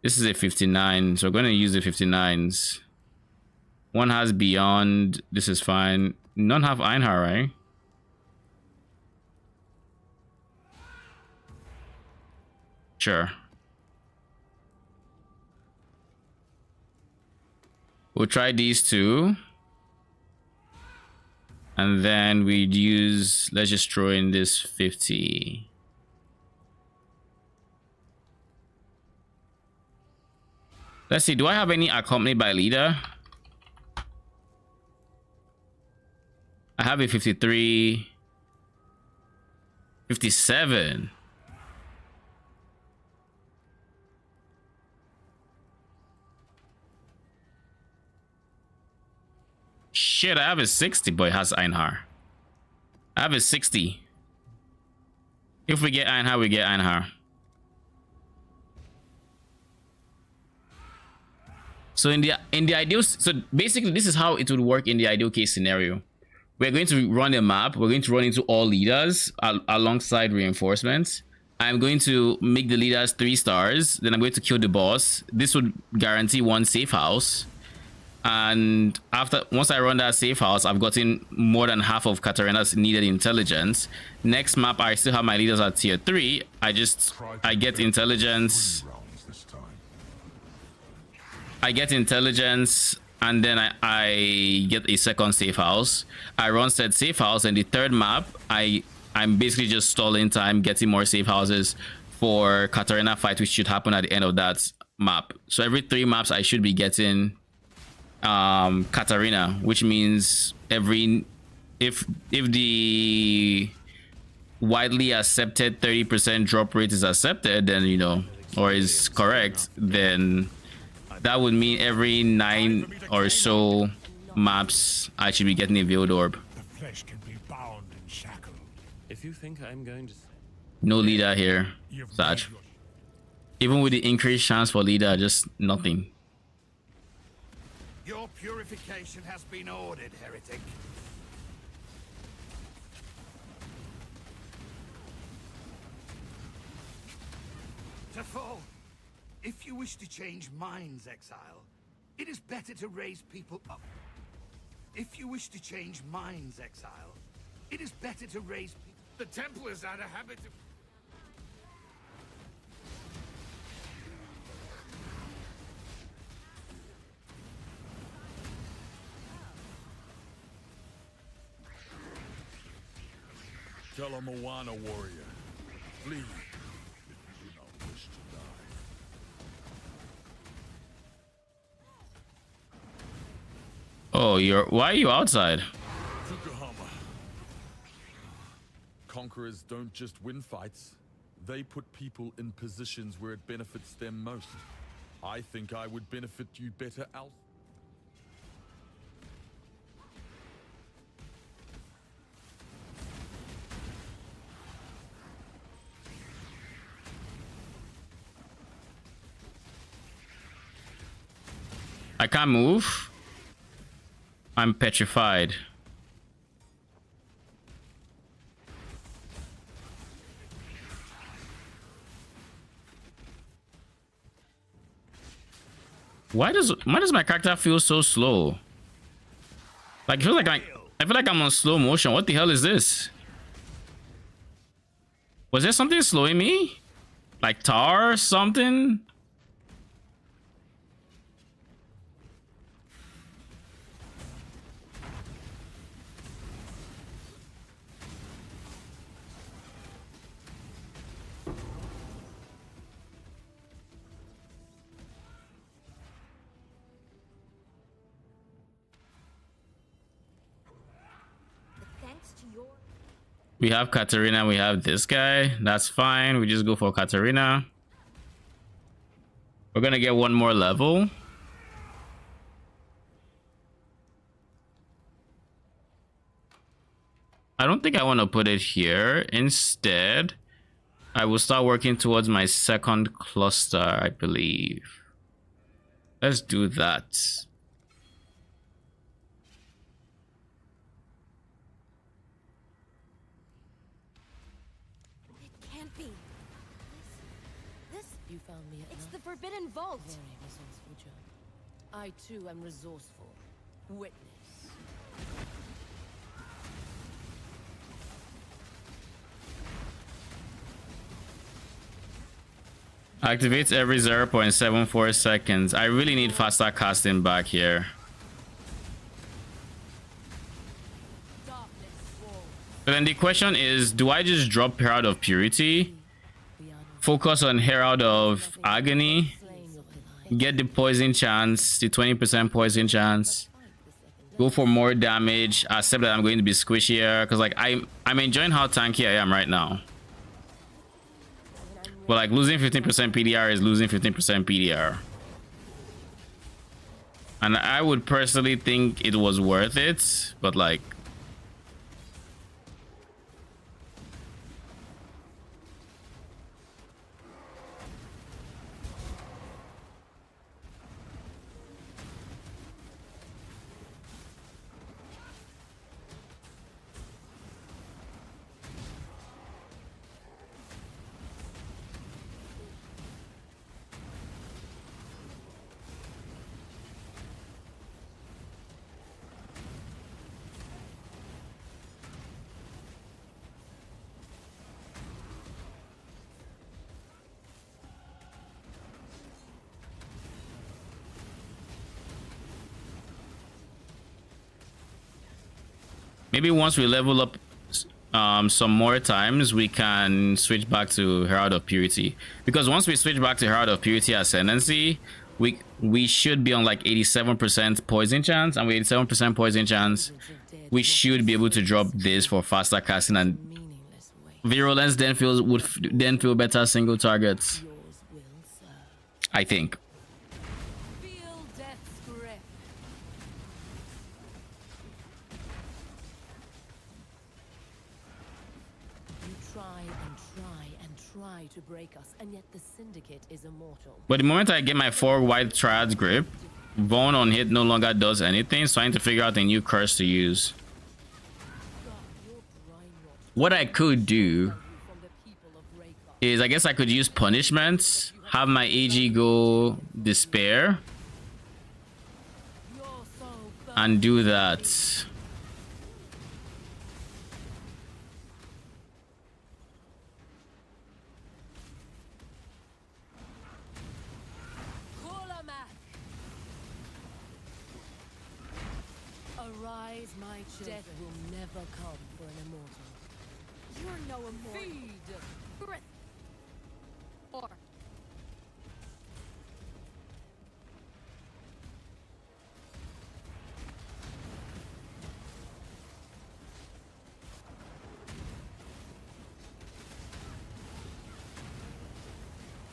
This is a 59, so we're going to use the 59s. One has beyond. This is fine. None have Einhar, right? Sure. We'll try these 2. And then we'd use, let's just throw in this 50. Let's see, do I have any accompanied by leader? I have a 53. 57. Shit, I have a 60, but it has Einhar. I have a 60. If we get Einhar, we get Einhar. So in the ideal, so basically this is how it would work in the ideal case scenario. We're going to run a map. We're going to run into all leaders alongside reinforcements. I'm going to make the leaders 3 stars. Then I'm going to kill the boss. This would guarantee 1 safe house. And once I run that safe house, I've gotten more than half of Katarina's needed intelligence. Next map, I still have my leaders at tier 3. I get intelligence. I get intelligence, and then I get a second safe house. I run said safe house, and the third map, I'm basically just stalling time, getting more safe houses for Katarina fight, which should happen at the end of that map. So every 3 maps, I should be getting Katarina, which means if the widely accepted 30% drop rate is accepted, then you know, or is correct, then that would mean every 9 or so maps I should be getting a veiled orb. The flesh can be bound and shackled. If you think I'm going to... No leader here, Saj. Even with the increased chance for leader, just nothing. Your purification has been ordered, heretic. To fall. If you wish to change minds, exile, it is better to raise people up. If you wish to change minds, exile, it is better to raise people. The Templars had a habit of... Tell a Moana warrior. Flee if you do not wish to die. Oh, why are you outside? Fukuhama. Conquerors don't just win fights. They put people in positions where it benefits them most. I think I would benefit you better out. I can't move. I'm petrified. Why does my character feel so slow? Like I feel like I'm on slow motion. What the hell is this? Was there something slowing me? Like tar or something? We have Katarina, we have this guy. That's fine. We just go for Katarina. We're gonna get one more level. I don't think I want to put it here. Instead, I will start working towards my second cluster, I believe. Let's do that. You found me at It's the Forbidden Vault. Very resourceful job. I too am resourceful. Witness. Activates every 0.74 seconds. I really need faster casting back here. But then the question is, do I just drop Herald of Purity? Focus on Herald of Agony? Get the poison chance, the 20% poison chance. Go for more damage, accept that I'm going to be squishier. Because like I'm enjoying how tanky I am right now. But like losing 15% PDR is losing 15% PDR. And I would personally think it was worth it, but like maybe once we level up some more times, we can switch back to Herald of Purity. Because once we switch back to Herald of Purity Ascendancy, we should be on like 87% poison chance, and with 87% poison chance, we should be able to drop this for faster casting, and Virulence then would feel better single targets. I think. To break us, and yet the syndicate is immortal. But the moment I get my 4 white triad grip, Vaughn on hit no longer does anything, so I need to figure out a new curse to use. What I could do is, I guess I could use punishments, have my AG go despair, and do that. Death will never come for an immortal. You're no immortal. Feed! Breath. Or.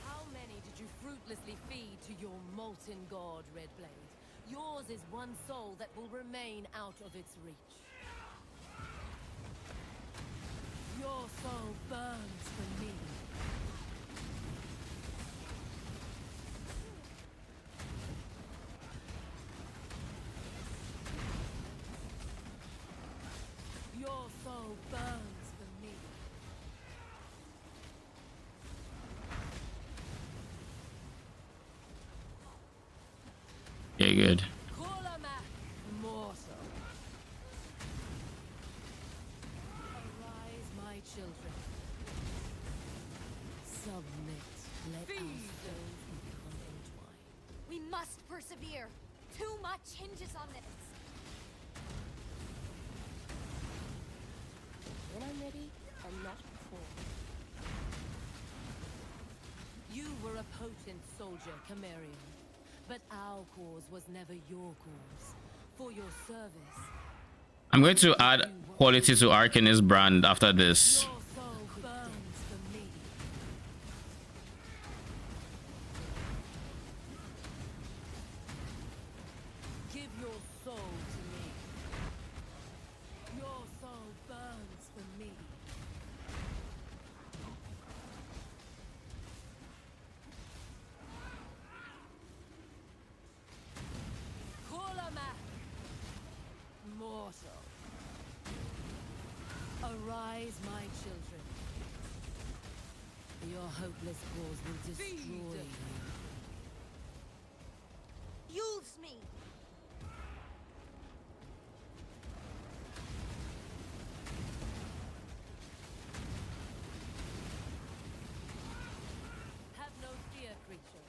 How many did you fruitlessly feed to your molten god, Redblade? Yours is one soul that will remain out of its reach. Your soul burns for me. Your soul burns for me. Okay, good. Submit. Let our souls become entwined. We must persevere. Too much hinges on this. When I'm ready, and not before. You were a potent soldier, Camarion. But our cause was never your cause. For your service. I'm going to add quality to Arcanist brand after this. Your soul burns for me. Give your soul to me. Your soul burns for me. Mortal. Arise, my children. Your hopeless cause will destroy you. Use me. Have no fear, creature.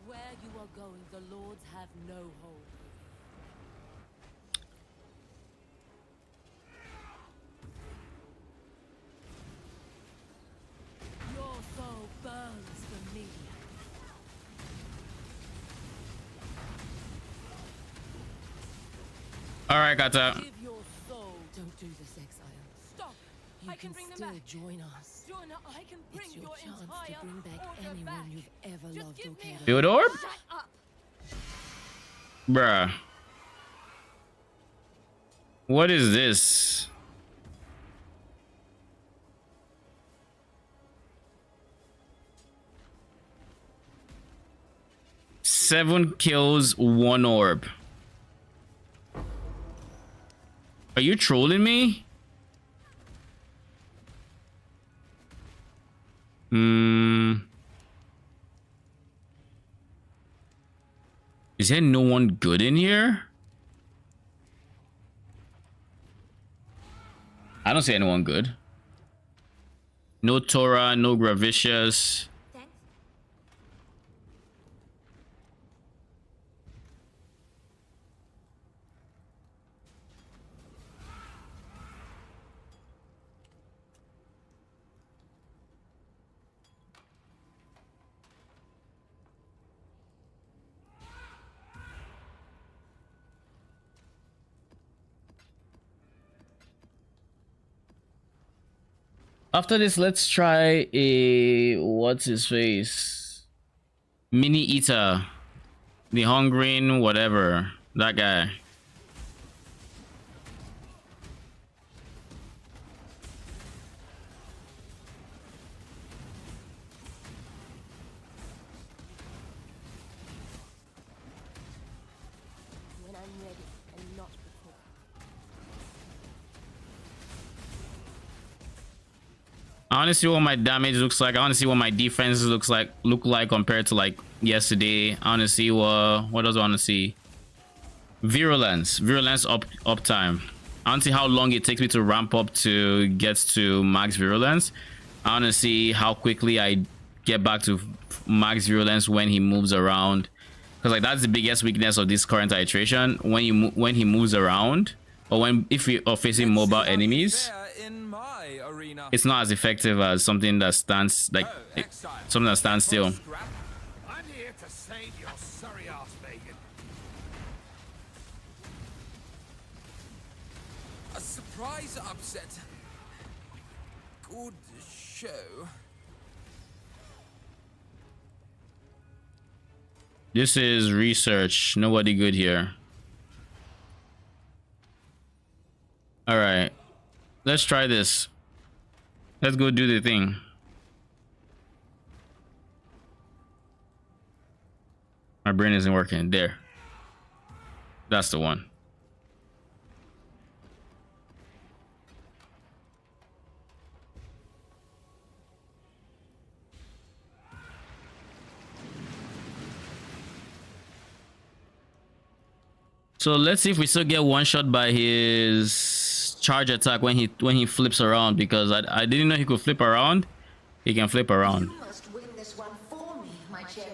Where you are going, the lords have no hold. Your soul burns for me. All right, Kata. Give your soul. Don't do this, exile. Stop. You I can bring them still back. join us. Joanna, I can bring It's your your chance entire to bring back order anyone back. you've ever Just loved give or me cared a- Build orb? Shut up. Bruh. What is this? Seven kills, one orb. Are you trolling me? Is there no one good in here? I don't see anyone good. No Torah, no Gravicious. Thanks. After this, let's try a what's his face? Mini Eater. The Hungering, whatever. That guy. When I'm ready and not before. I want to see what my damage looks like. I want to see what my defense look like compared to like yesterday. I want to see what else I want to see. Virulence uptime. I want to see how long it takes me to ramp up to get to max virulence. I want to see how quickly I get back to max virulence when he moves around, because like that's the biggest weakness of this current iteration. When he moves around, or if we are facing mobile enemies, In my arena. it's not as effective as something that stands like something that stands still. I'm here to save your sorry ass, Megan. A surprise upset. Good show. This is research. Nobody good here. All right, let's try this. Let's go do the thing. My brain isn't working. There. That's the one. So let's see if we still get one shot by his charge attack when he flips around, because I didn't know he could flip around. He can flip around. You must win Your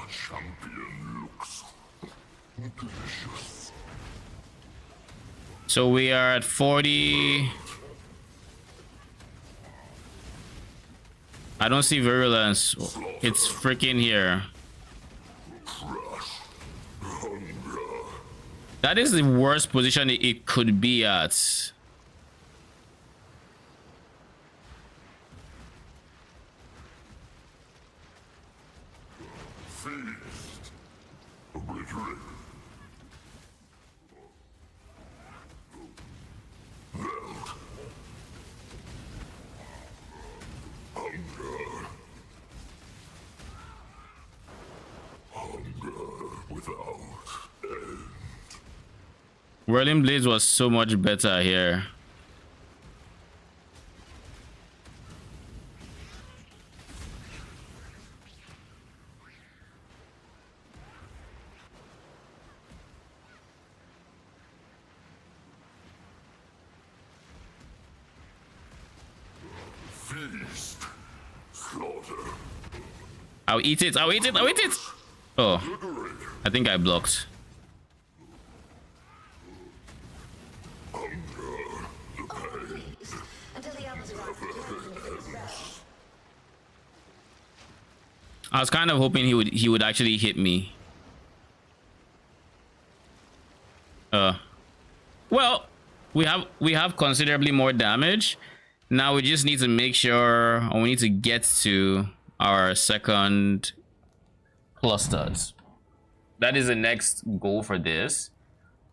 champion looks delicious. So we are at 40. I don't see virulence. It's freaking here. That is the worst position it could be at. Feast. Obliterate. Melt. Hunger. Hunger without end. Whirling Blades was so much better here. Feast. Slaughter. I'll eat it. I'll eat it. I'll eat it. Oh, I think I blocked. I was kind of hoping he would actually hit me. Well, we have considerably more damage. Now we just need to make sure, or we need to get to our second clusters. That is the next goal for this.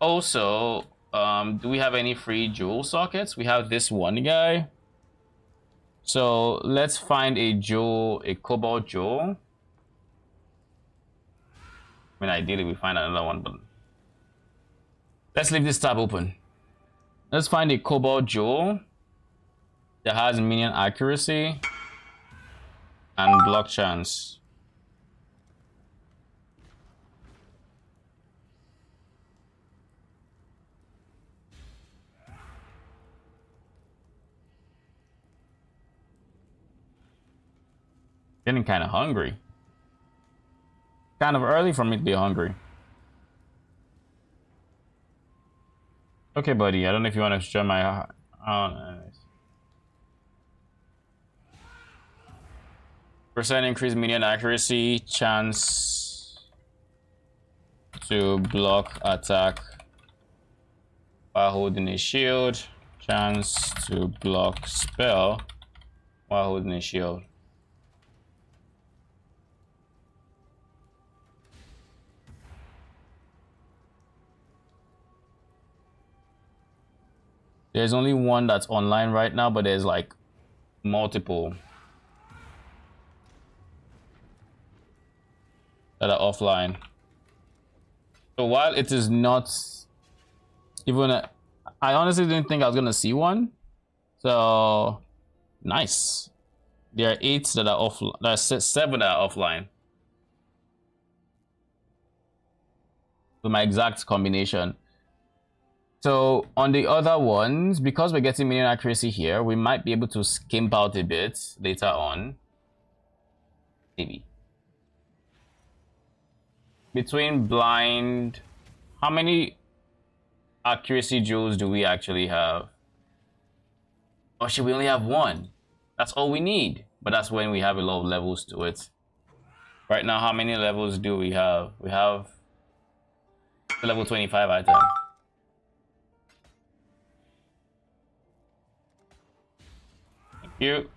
Also, do we have any free jewel sockets? We have this one guy. So let's find a jewel, a cobalt jewel. I mean, ideally we find another one, but let's leave this tab open. Let's find a cobalt jewel that has minion accuracy and block chance. Getting kind of hungry. Kind of early for me to be hungry. Okay, buddy. I don't know if you want to join my. Anyways. Percent increased minion accuracy, chance to block attack while holding a shield, chance to block spell while holding a shield. There's only one that's online right now, but there's like multiple that are offline. So while it is not even I honestly didn't think I was gonna see one. So nice. There are 8 that are offline. There are 7 that are offline. With my exact combination. So on the other ones, because we're getting minion accuracy here, we might be able to skimp out a bit later on. Maybe. Between blind, how many accuracy jewels do we actually have? Or should we only have 1? That's all we need. But that's when we have a lot of levels to it. Right now, how many levels do we have? We have the level 25 item. You.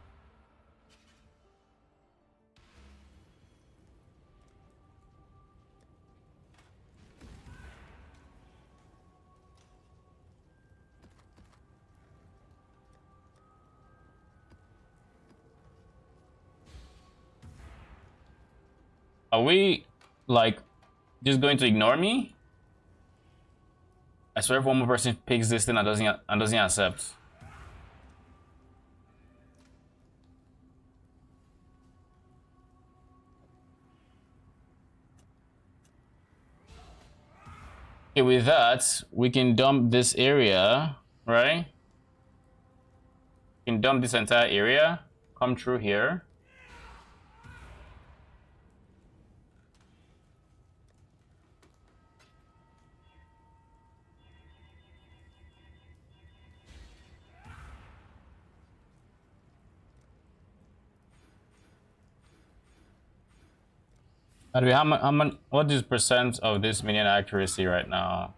Are we like just going to ignore me? I swear if one more person picks this thing and doesn't accept. Okay, with that, we can dump this area, right? We can dump this entire area, come through here. By the way, how much? What is percent of this minion accuracy right now?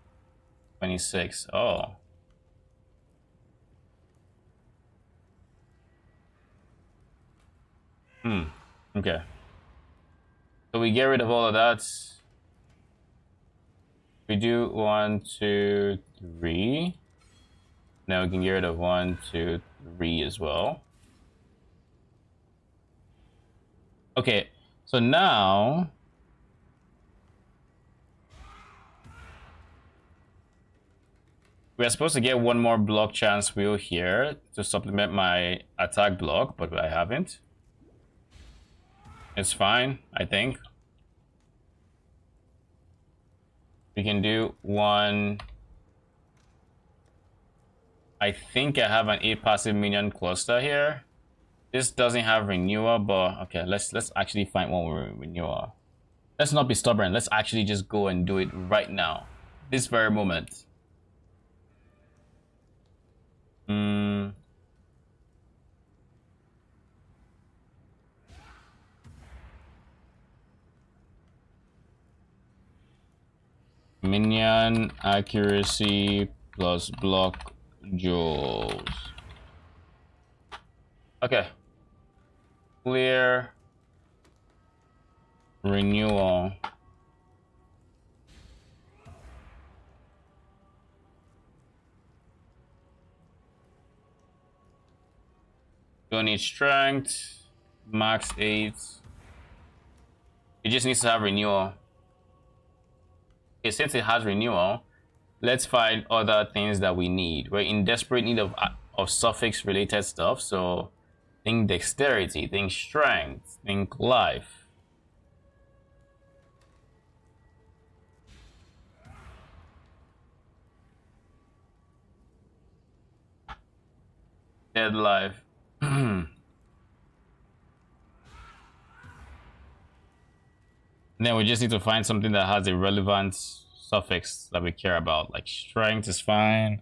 26. Oh. Okay. So we get rid of all of that. We do 1, 2, 3. Now we can get rid of 1, 2, 3 as well. Okay, so now we are supposed to get one more block chance wheel here to supplement my attack block, but I haven't. It's fine, I think. We can do 1. I think I have an 8 passive minion cluster here. This doesn't have renewal, but okay, let's actually find one with renewal. Let's not be stubborn. Let's actually just go and do it right now. This very moment. Minion accuracy plus block jewels. Okay. Clear. Renewal. Don't need strength. Max 8. It just needs to have renewal. Okay, since it has renewal, let's find other things that we need. We're in desperate need of suffix related stuff, so think dexterity, think strength, think life. Dead life. Then we just need to find something that has a relevant suffix that we care about. Like strength is fine.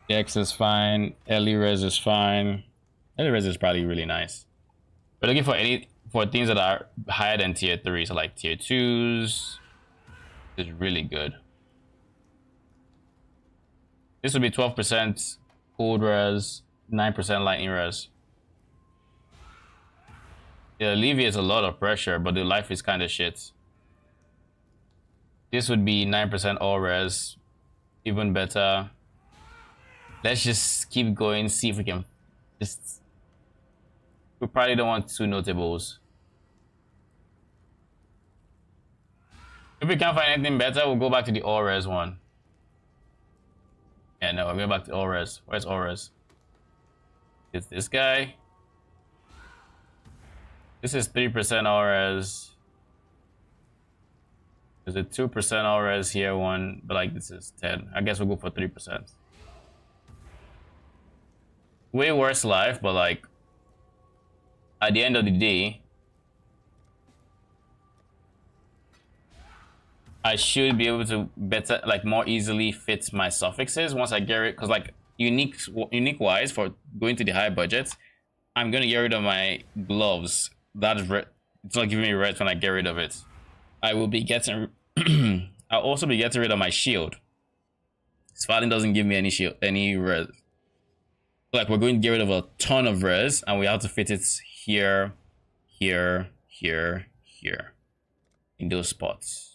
Dex is fine. Early res is fine. Early res is probably really nice. We're looking for things that are higher than tier 3. So like tier 2s is really good. This would be 12% cold res, 9% lightning res. It alleviates a lot of pressure, but the life is kind of shit. This would be 9% all res, even better. Let's just keep going, see if we can just... We probably don't want 2 notables. If we can't find anything better, we'll go back to the all res one. Yeah, no, we're going back to all res. Where's all res? It's this guy. This is 3% all res. There's a 2% all res here, one, but like this is 10. I guess we'll go for 3%. Way worse life, but like at the end of the day, I should be able to better, like more easily fit my suffixes once I get rid, because like unique wise for going to the high budgets, I'm gonna get rid of my gloves. That's it's not giving me red when I get rid of it. I will be getting I'll also be getting rid of my shield. Svalin doesn't give me any shield, any res. Like we're going to get rid of a ton of res, and we have to fit it here, here, here, here, in those spots.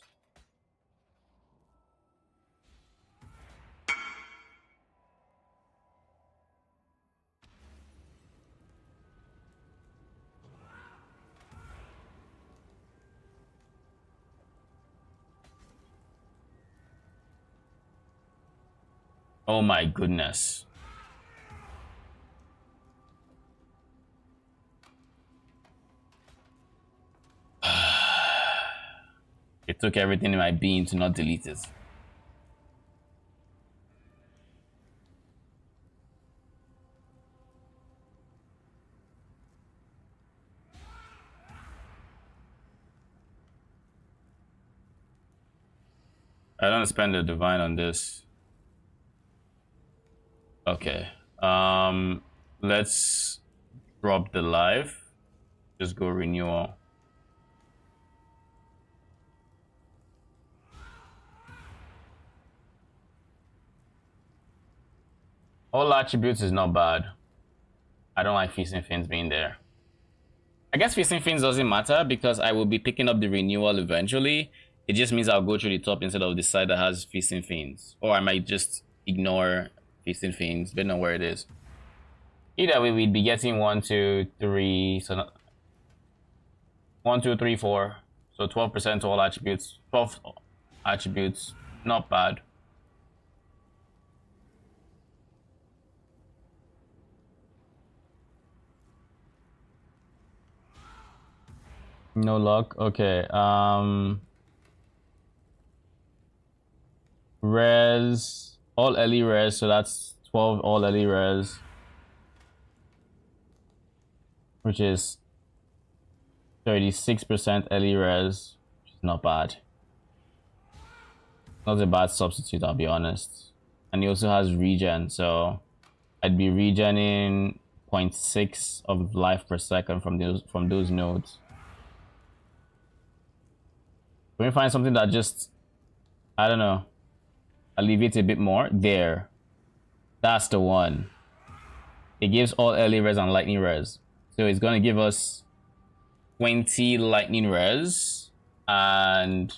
Oh my goodness. It took everything in my being to not delete it. I don't spend the divine on this. Okay. Let's drop the life. Just go renewal. All attributes is not bad. I don't like Feasting Fiends being there. I guess Feasting Fiends doesn't matter because I will be picking up the renewal eventually. It just means I'll go through the top instead of the side that has Feasting Fiends. Or I might just ignore Feasting Fiends, depending on where it is. Either way, we'd be getting 1, 2, 3, so not 1, 2, 3, 4. So 12% to all attributes. 12 attributes, not bad. No luck. Okay. Res, all Ellie res, so that's 12 all Ellie res, which is 36% Ellie res, which is not bad. Not a bad substitute, I'll be honest. And he also has regen, so I'd be regening 0.6 of life per second from those nodes. When we find something that just, I don't know, alleviates a bit more, there. That's the one. It gives all early res and lightning res. So it's gonna give us 20 lightning res and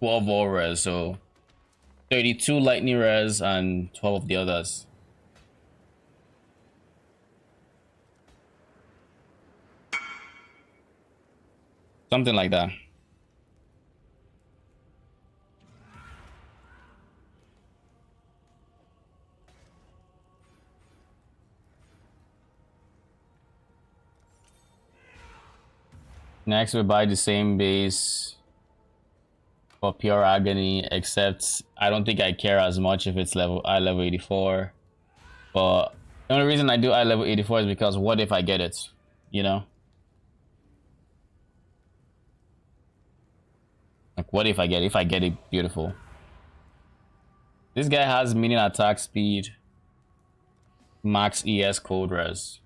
12 all res. So 32 lightning res and 12 of the others. Something like that. Next, we buy the same base for Pure Agony, except I don't think I care as much if it's level 84. But the only reason I do level 84 is because what if I get it, you know? Like, what if I get it? If I get it, beautiful. This guy has minion attack speed, max ES cold res.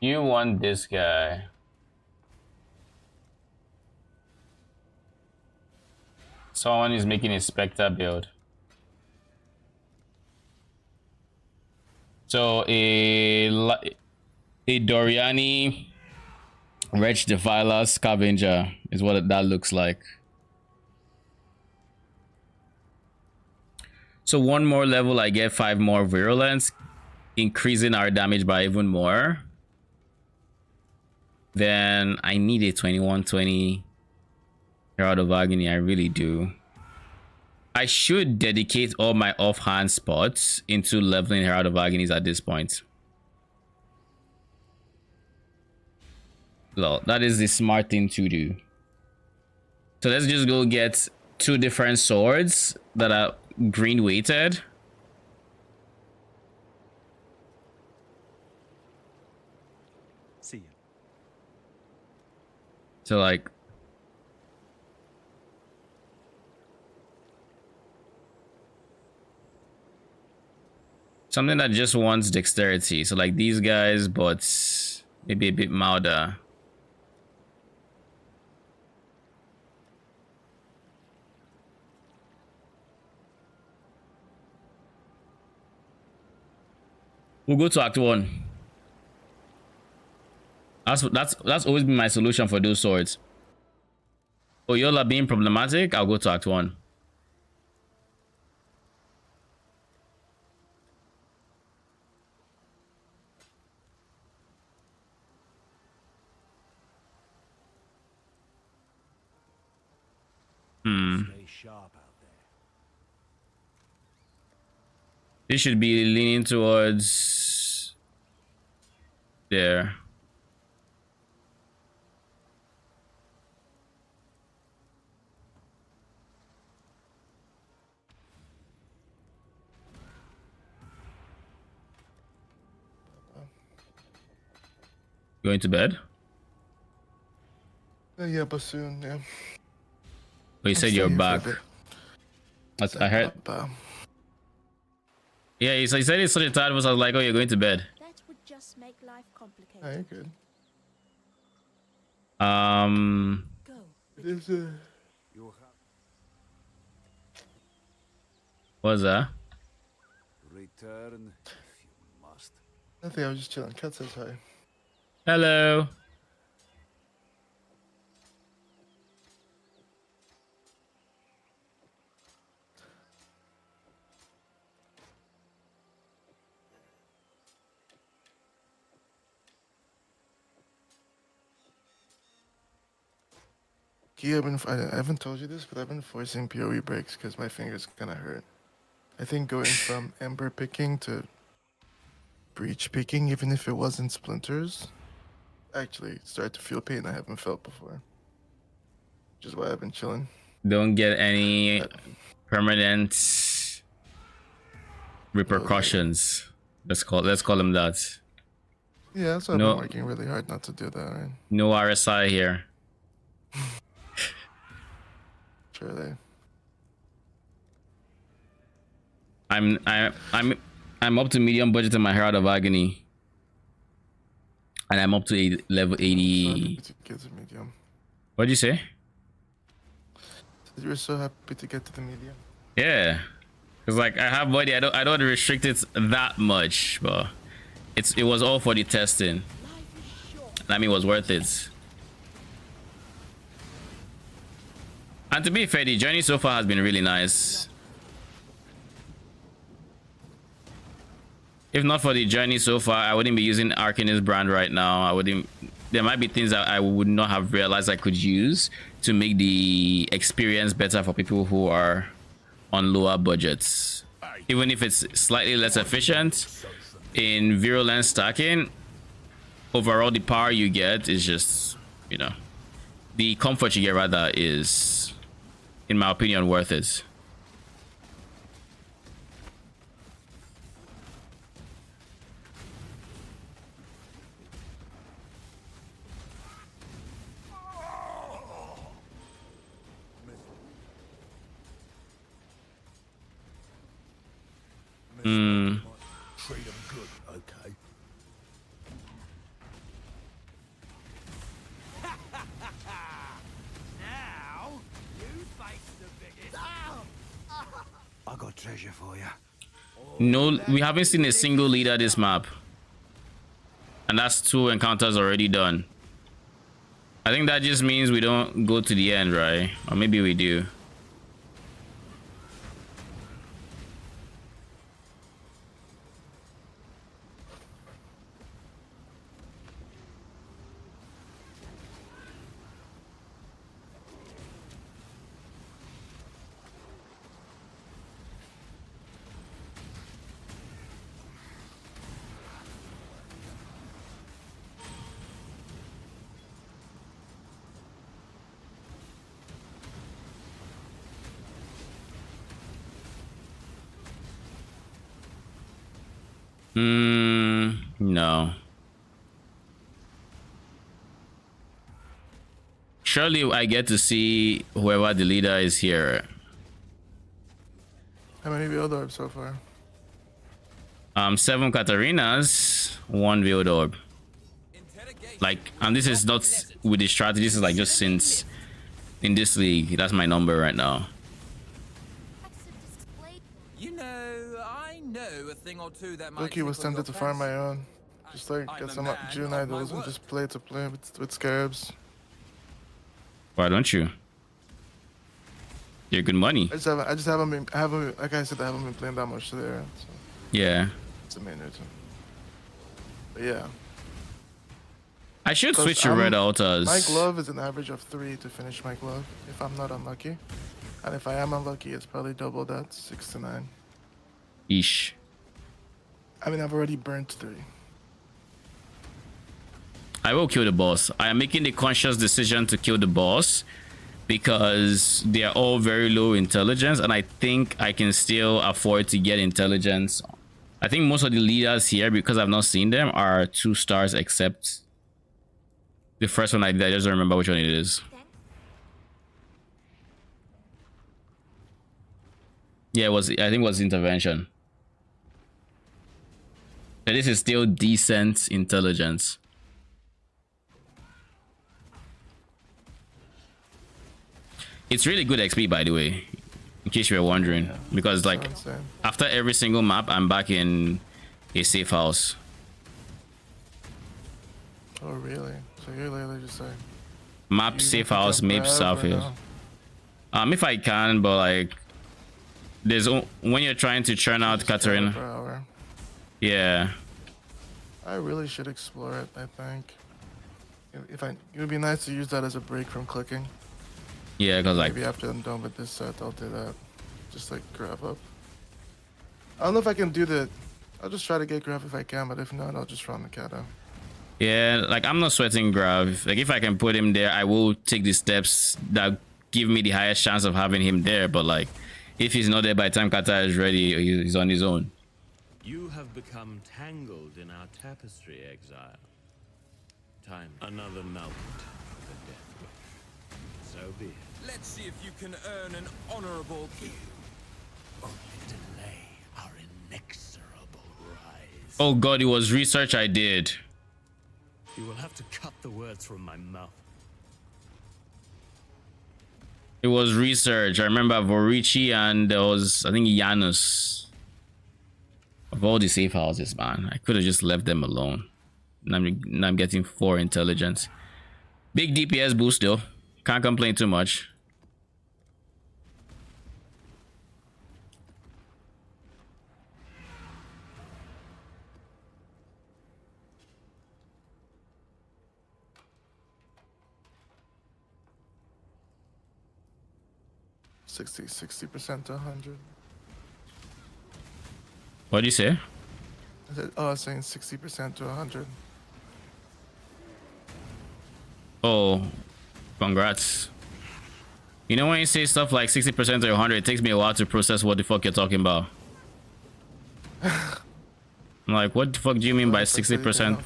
You want this guy. Someone is making a Spectre build. So a Doriani Wretch Defiler Scavenger is what that looks like. So one more level, I get 5 more virulence, increasing our damage by even more. Then I need a 2120 Herald of Agony. I really do. I should dedicate all my offhand spots into leveling Herald of Agonies at this point. Well, that is the smart thing to do. So let's just go get 2 different swords that are green weighted. See you. So like something that just wants dexterity. So like these guys, but maybe a bit milder. We'll go to Act 1. That's always been my solution for those swords. Oyola being problematic, I'll go to Act 1. Stay sharp out there. This should be leaning towards there. Going to bed? Yeah, but soon, yeah. But you said you're back. I heard. Yeah, he said it's such a tired voice. I was like, oh, you're going to bed. That would just make life complicated. Yeah, you're good. Go. What's that? Return if you must. Nothing, I was just chilling. Cat says hi. Hello. Yeah, I haven't told you this, but I've been forcing PoE breaks because my finger's gonna hurt. I think going from ember picking to breach picking, even if it wasn't splinters, actually start to feel pain I haven't felt before. Which is why I've been chilling. Don't get any permanent repercussions. Let's call them that. Yeah, so I've been working really hard not to do that, right? No RSI here. Surely. I'm up to medium budget in my Herald of Agony. And I'm up to level 80. Get to medium. What'd you say? You were so happy to get to the medium. Yeah. Cause like I have body, I don't restrict it that much, but it was all for the testing. I mean, it was worth it. And to be fair, the journey so far has been really nice. If not for the journey so far, I wouldn't be using Arcanist brand right now. I wouldn't. There might be things that I would not have realized I could use to make the experience better for people who are on lower budgets. Even if it's slightly less efficient in virulence stacking, overall the power you get is just, you know, the comfort you get rather is, in my opinion, worth it. Treat them good, okay? Now, you face the biggest. I got treasure for you. No, we haven't seen a single leader this map. And that's 2 encounters already done. I think that just means we don't go to the end, right? Or maybe we do. No. Surely I get to see whoever the leader is here. How many veiled orbs so far? 7 Katarinas, 1 veiled orb. Like, and this is not with the strategy, this is like just since in this league. That's my number right now. You know, I know a thing or two that might. Loki was tempted to farm my own. Just like get some June idols and just play to play with scarabs. Why don't you? You're good money. I just haven't been like I said, I haven't been playing that much today. So Yeah. it's the main reason. But yeah. I should switch to red altars. My glove is an average of 3 to finish my glove if I'm not unlucky. And if I am unlucky, it's probably double that, 6 to 9. Ish. I mean, I've already burnt 3. I will kill the boss. I am making the conscious decision to kill the boss because they are all very low intelligence, and I think I can still afford to get intelligence. I think most of the leaders here, because I've not seen them, are 2 stars, except the first one I just don't remember which one it is. Yeah, I think it was intervention. But this is still decent intelligence. It's really good XP, by the way, in case you were wondering, because like after every single map, I'm back in a safe house. Oh, really? So you're literally just like map, safe house, maybe Southfield. If I can, but like there's when you're trying to churn out Katarina. Yeah. I really should explore it. I think it would be nice to use that as a break from clicking. Yeah, because like maybe after I'm done with this set, I'll do that. Just like grab up. I don't know if I can do the. I'll just try to get grab if I can, but if not, I'll just run the cat out. Yeah, like I'm not sweating Grav. Like if I can put him there, I will take the steps that give me the highest chance of having him there. But like, if he's not there by the time Kata is ready, he's on his own. You have become tangled in our tapestry, Exile. Time another malcontent for death wish. So be it. Let's see if you can earn an honorable kill. Only delay our inexorable rise. Oh god, it was research I did. You will have to cut the words from my mouth. It was research. I remember Vorici and there was, I think, Janus. Of all the safe houses, man, I could have just left them alone. Now I'm getting 4 intelligence. Big DPS boost though. Can't complain too much. $60% to 100. What do you say? I said, oh, I was saying 60% to 100. Oh, congrats. You know when you say stuff like 60% to 100, it takes me a while to process what the fuck you're talking about. I'm like, what the fuck do you mean by 60%?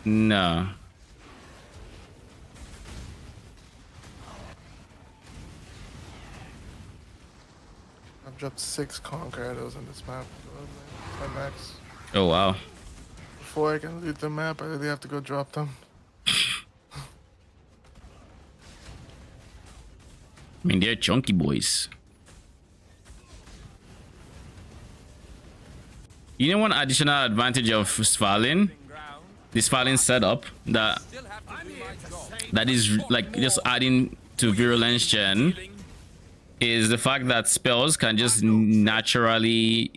No. I've dropped 6 Conquerados in this map. My max. Oh wow. Before I can loot the map, I really have to go drop them. I mean, they're chunky boys. You know one additional advantage of Svalin? This Svalin setup that is like just adding to Virulence Gen is the fact that spells can just naturally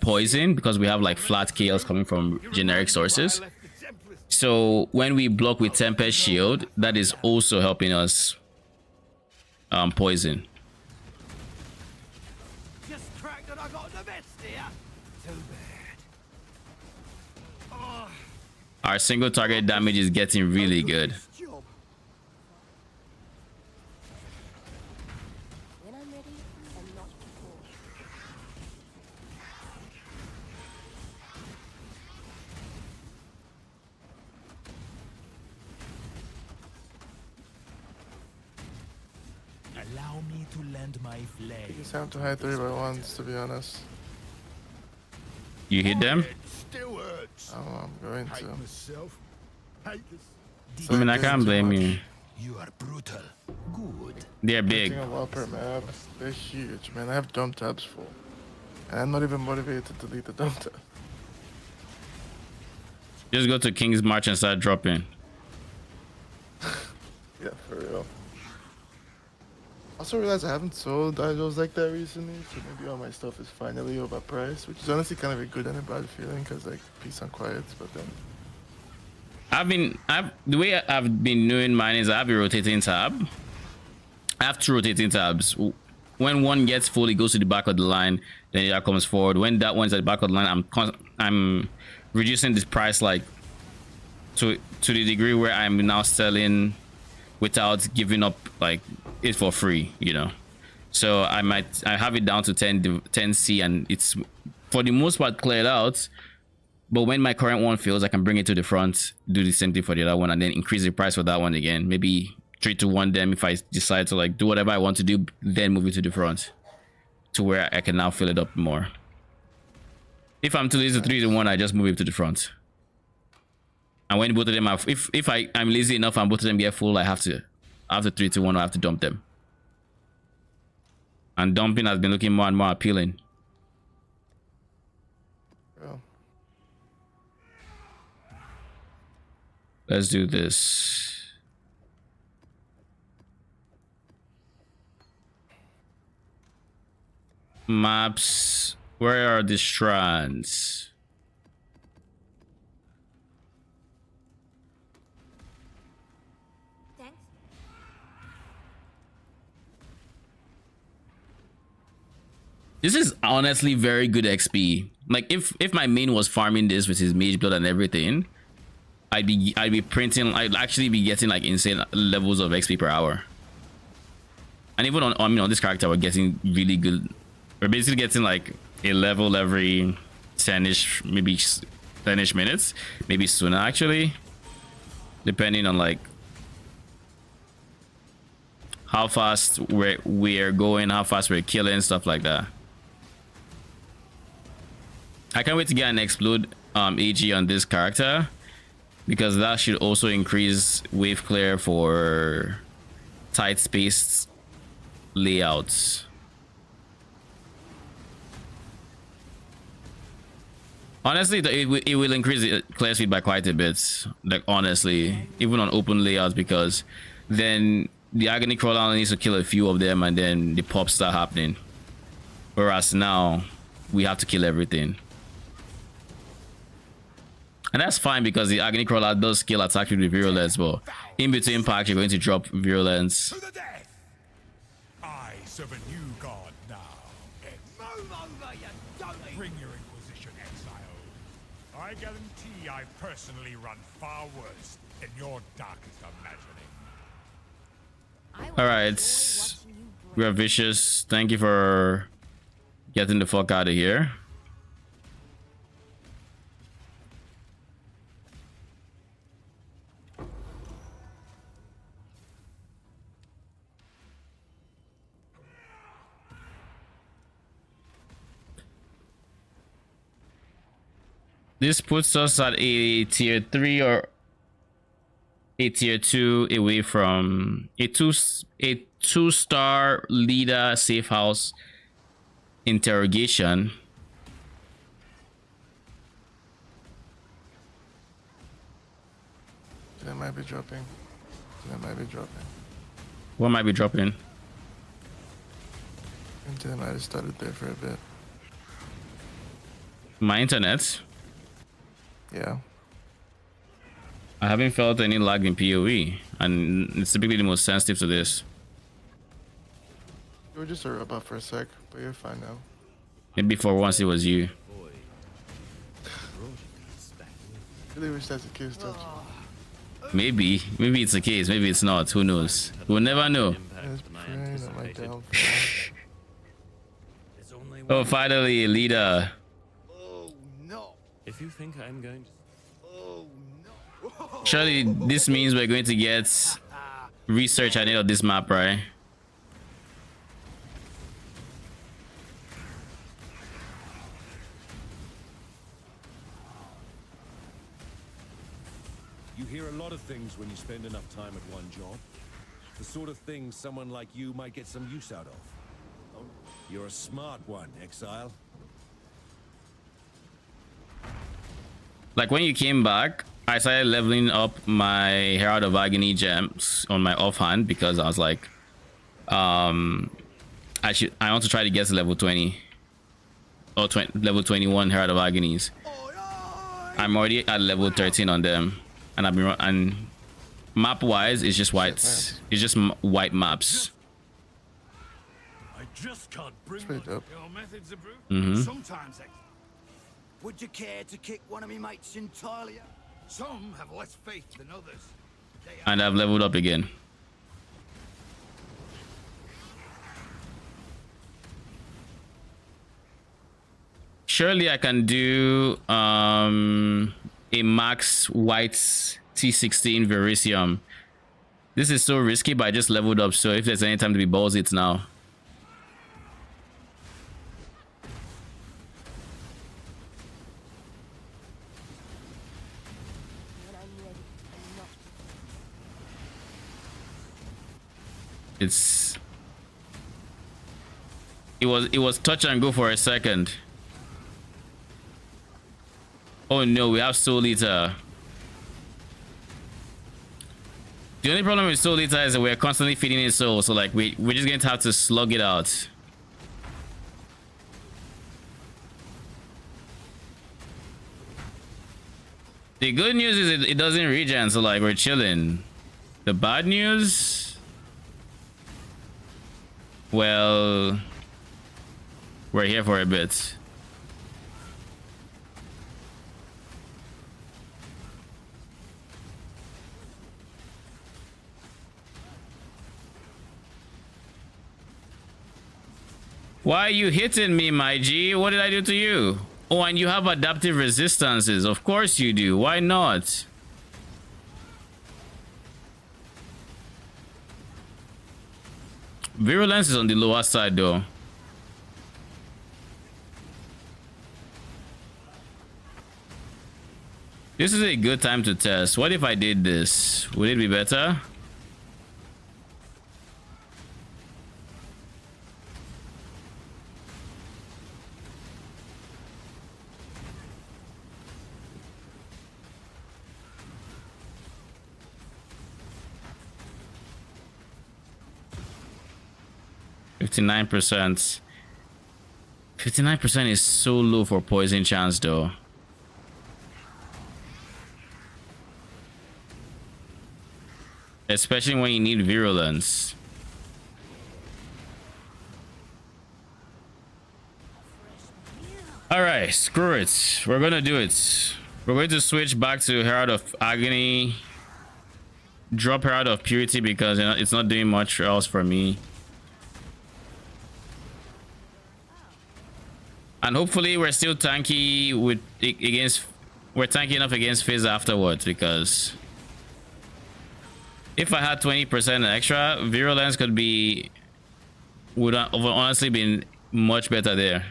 poison because we have like flat chaos coming from generic sources. So when we block with Tempest Shield, that is also helping us poison. Just cracked that I got the best here. Too bad. Our single target damage is getting really good. When I'm ready, and not before. Allow me to lend my flame. You just have to hide 3x1s, to be honest. You hit them? Still hurts. Oh, I'm going to. Myself. Hate this. I mean, I can't blame you. You are brutal. Good. They're big. A lot per map. They're huge, man. I have dump tabs full. And I'm not even motivated to delete the dump tab. Just go to King's March and start dropping. Yeah, for real. Also realized I haven't sold idols like that recently, so maybe all my stuff is finally overpriced, which is honestly kind of a good and a bad feeling, because like peace and quiet, but then the way I've been doing mine is I have a rotating tab. I have 2 rotating tabs. When one gets full, it goes to the back of the line, then the other comes forward. When that one's at the back of the line, I'm reducing this price like to the degree where I'm now selling without giving up like it for free, you know. So I have it down to 10C, and it's for the most part cleared out. But when my current one fails, I can bring it to the front, do the same thing for the other one, and then increase the price for that one again. Maybe 3 to 1 them if I decide to like do whatever I want to do, then move it to the front to where I can now fill it up more. If I'm too lazy to 3 to 1, I just move it to the front. And when both of them have, if I'm lazy enough and both of them get full, I have to, after 3 to 1, I have to dump them. And dumping has been looking more and more appealing. Bro. Let's do this. Maps. Where are the strands? Thanks. This is honestly very good XP. Like if my main was farming this with his mage build and everything, I'd be printing. I'd actually be getting like insane levels of XP per hour. And even on this character, we're getting really good. We're basically getting like a level every 10ish, maybe 10ish minutes, maybe sooner actually, depending on like how fast we're going, how fast we're killing, stuff like that. I can't wait to get an explode AG on this character, because that should also increase wave clear for tight spaced layouts. Honestly, it will increase the clear speed by quite a bit. Like honestly, even on open layouts, because then the agony crawler only needs to kill a few of them and then the pops start happening. Whereas now we have to kill everything. And that's fine because the agony crawler does kill attack with virulence, but in between packs you're going to drop virulence. To the death! I serve a new god now. Move over, you doty! Bring your Inquisition, exile. I guarantee I've personally run far worse than your darkest imagining. All right, we are vicious. Thank you for getting the fuck out of here. This puts us at a tier 3 or a tier 2 away from a two-star leader safe house interrogation. That might be dropping. That might be dropping. What might be dropping? Internet might have started there for a bit. My internet? Yeah. I haven't felt any lag in PoE, and it's typically the most sensitive to this. You were just a robot for a sec, but you're fine now. Maybe for once it was you. Really wish that's the case, don't you? Maybe it's the case, maybe it's not, who knows? We'll never know. Oh, finally, leader. If you think I'm going to... Surely this means we're going to get research at the end of this map, right? You hear a lot of things when you spend enough time at one job. The sort of things someone like you might get some use out of. You're a smart one, Exile. Like when you came back, I started leveling up my Herald of Agony gems on my offhand because I was like, I want to try to get to level 20 or level 21 Herald of Agonies. I'm already at level 13 on them, and I've been and map wise it's just white, it's just white maps. just can't bring It's pretty dope. Your methods approved? Mm-hmm. Sometimes, would you care to kick one of me mates entirely out? Some have less faith than others. And I've leveled up again. Surely I can do a max white T16 Verisium. This is so risky, but I just leveled up, so if there's any time to be ballsy, it's now. It was touch and go for a second. Oh no, we have Soul Eater. The only problem with Soul Eater is that we're constantly feeding it soul, so like we're just going to have to slug it out. The good news is it doesn't regen, so like we're chilling. The bad news, well, we're here for a bit. Why are you hitting me, my G? What did I do to you? Oh, and you have adaptive resistances. Of course you do. Why not? Virulence is on the lower side, though. This is a good time to test. What if I did this? Would it be better? %. 59% is so low for poison chance, though. Especially when you need virulence. Alright, screw it. We're gonna do it. We're going to switch back to Herald of Agony. Drop Herald of Purity because you know, it's not doing much else for me. And hopefully we're still tanky with against. We're tanky enough against Fizz afterwards, because if I had 20% extra, Virulence would have honestly been much better there.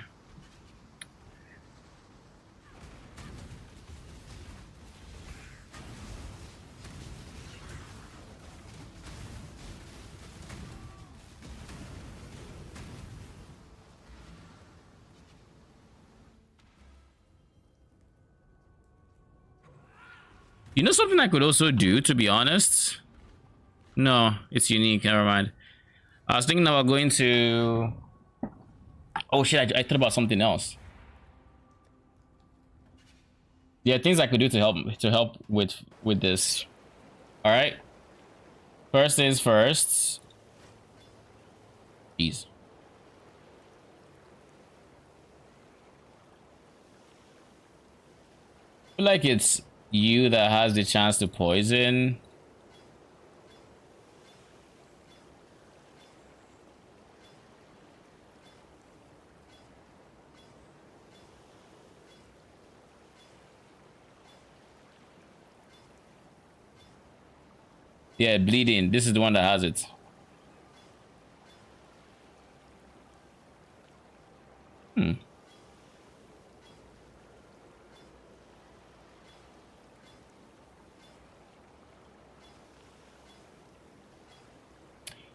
You know something I could also do, to be honest? No, it's unique. Never mind. I was thinking about going to... Oh shit, I thought about something else. Yeah, things I could do to help with this. All right. First things first. Jeez. I feel like it's you that has the chance to poison. Yeah, bleeding. This is the one that has it.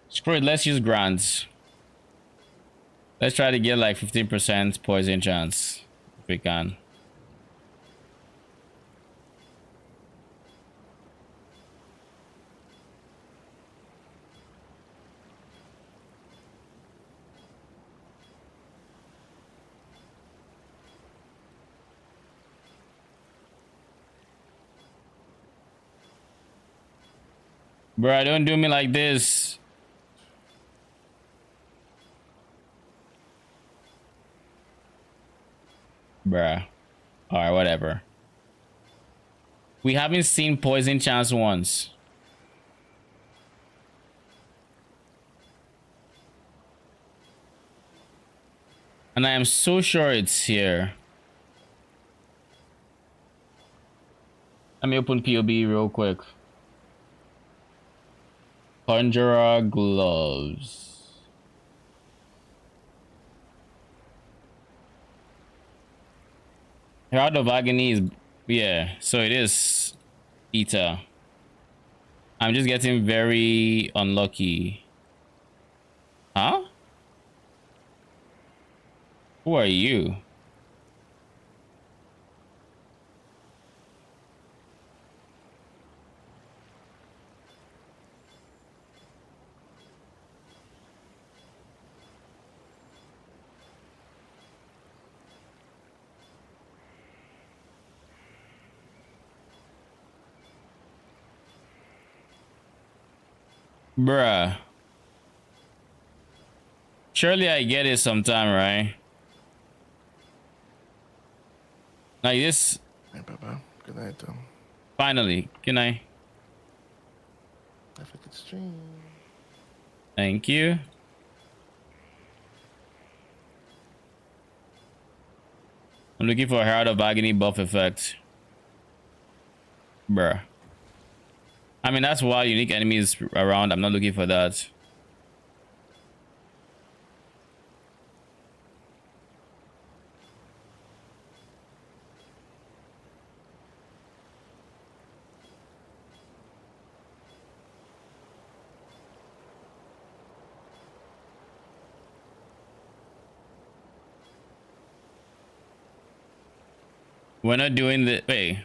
Screw it, let's use grants. Let's try to get like 15% poison chance if we can. Bruh, don't do me like this. Bruh. Alright, whatever. We haven't seen poison chance once. And I am so sure it's here. Let me open POB real quick. Conjurer gloves. Herald of Agony is, yeah, so it is Eater. I'm just getting very unlucky. Huh? Who are you? Bruh. Surely I get it sometime, right? Like this. Hey, Baba. Good night, Tom. Finally. Good night. Have a good stream. Thank you. I'm looking for a Herald of Agony buff effect. Bruh. I mean, that's why unique enemies around. I'm not looking for that. We're not doing the wait.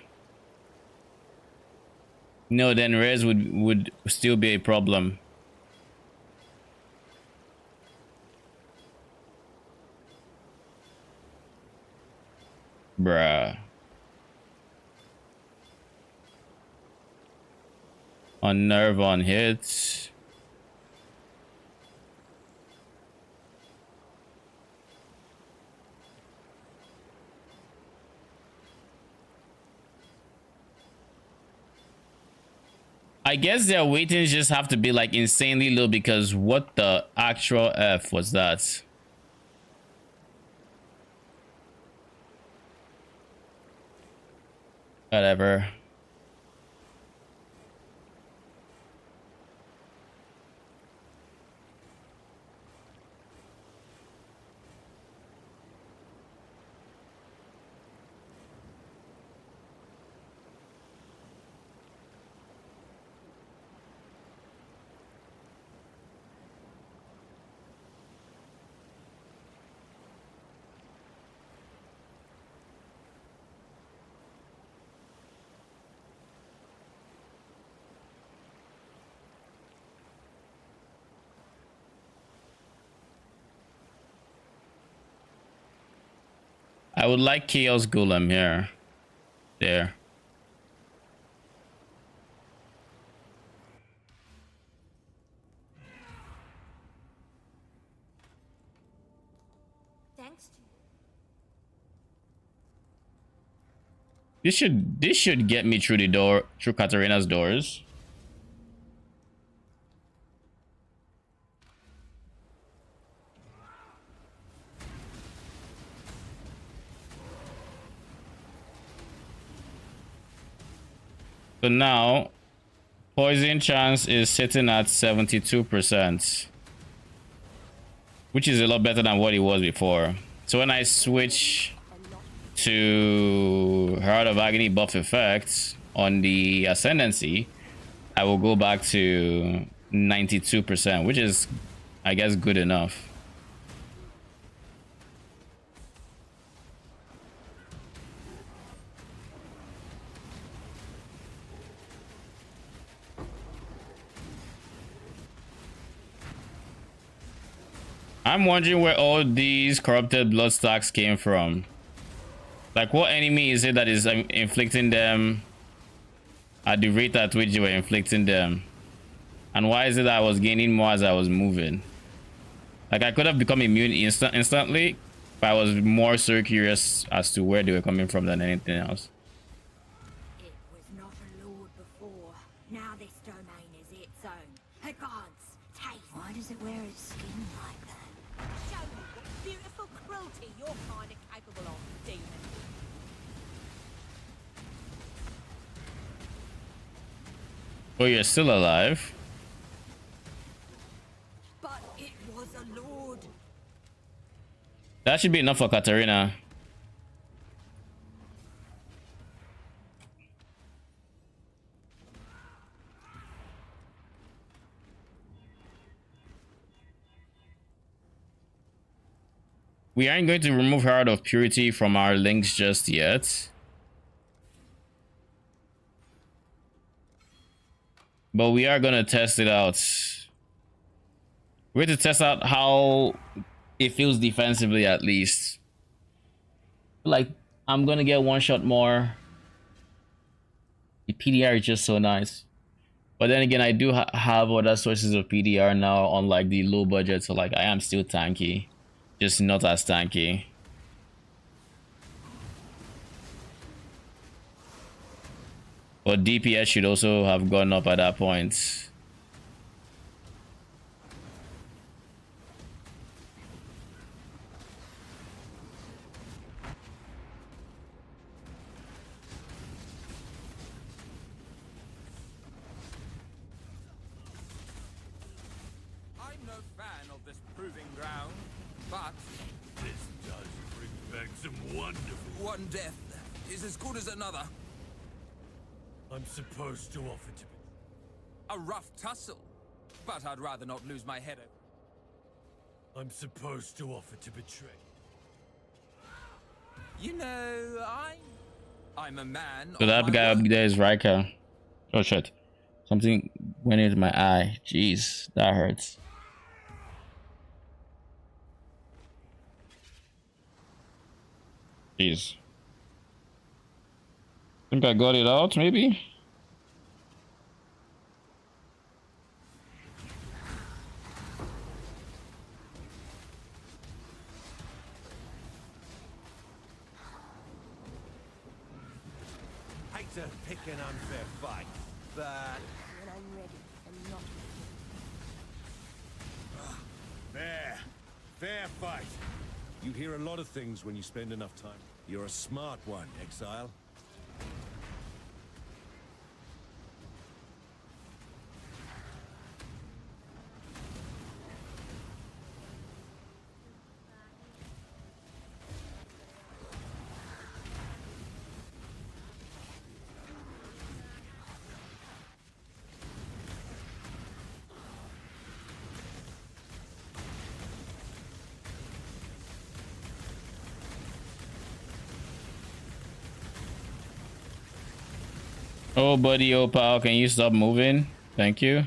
No, then res would still be a problem. Bruh. On nerve on hits. I guess their weightings just have to be like insanely low because what the actual F was that? Whatever. I would like Chaos Golem here. There. Thanks. This should get me through the door, through Katarina's doors. So now, poison chance is sitting at 72%, which is a lot better than what it was before. So when I switch to Herald of Agony buff effects on the Ascendancy, I will go back to 92%, which is, I guess, good enough. I'm wondering where all these corrupted blood stacks came from. Like, what enemy is it that is inflicting them at the rate at which you were inflicting them? And why is it that I was gaining more as I was moving? Like, I could have become immune instantly, But I was more so curious as to where they were coming from than anything else. It was not a lord before. Now this domain is its own. Advance, taste. Why does it wear its skin like that? Show me what beautiful cruelty you're kind of capable of, demon. Oh, you're still alive? But it was a lord. That should be enough for Katarina. We aren't going to remove Herald of Purity from our links just yet. But we are going to test it out. We're going to test out how it feels defensively, at least. Like, I'm going to get one shot more. The PDR is just so nice. But then again, I do have other sources of PDR now on like the low budget. So like, I am still tanky. Just not as tanky. But DPS should also have gone up at that point. I'm no fan of this proving ground, but This does bring back some wonderful... one death is as good as another. I'm supposed to offer to... A rough tussle, but I'd rather not lose my head. I'm supposed to offer to betray. You know, I'm a man. So that guy up there is Riker. Oh shit. Something went into my eye. Jeez, that hurts. Jeez. Think I got it out, maybe? Hate to pick an unfair fight, but When I'm ready and not fair fight. You hear a lot of things when you spend enough time. You're a smart one, Exile. Oh, buddy, oh, pal, can you stop moving? Thank you.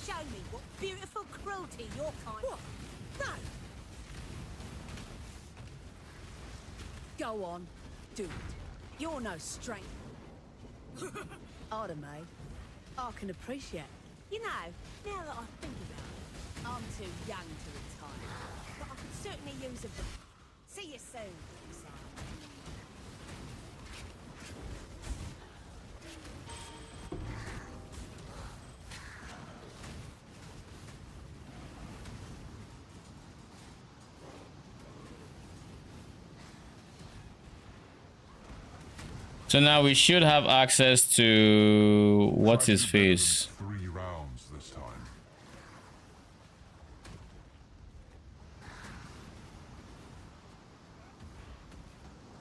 Show me what beautiful cruelty you're kind of... No! go on, do it. You're no stranger. I'd have made. I can appreciate. You know, now that I think about it, I'm too young to retire, but I could certainly use a... See you soon, Exile. So now we should have access to what's his face. 3 rounds this time.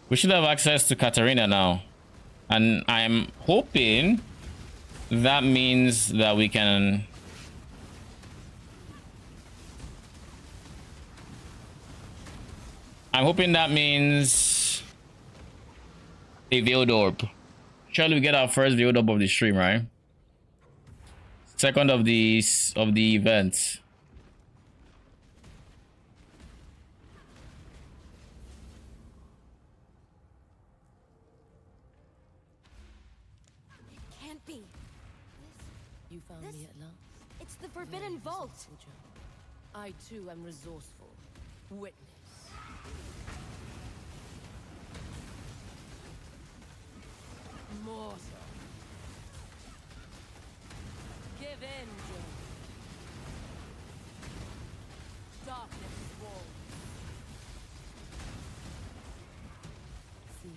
We should have access to Katarina now. And I'm hoping that means that we can... I'm hoping that means a veiled orb. Surely we get our first veiled orb of the stream, right? Second of the event. Can't be. You found me at last. It's the Forbidden Vault. I too am resourceful. Witness. Mortal. Give in, Joe. Darkness walls. See,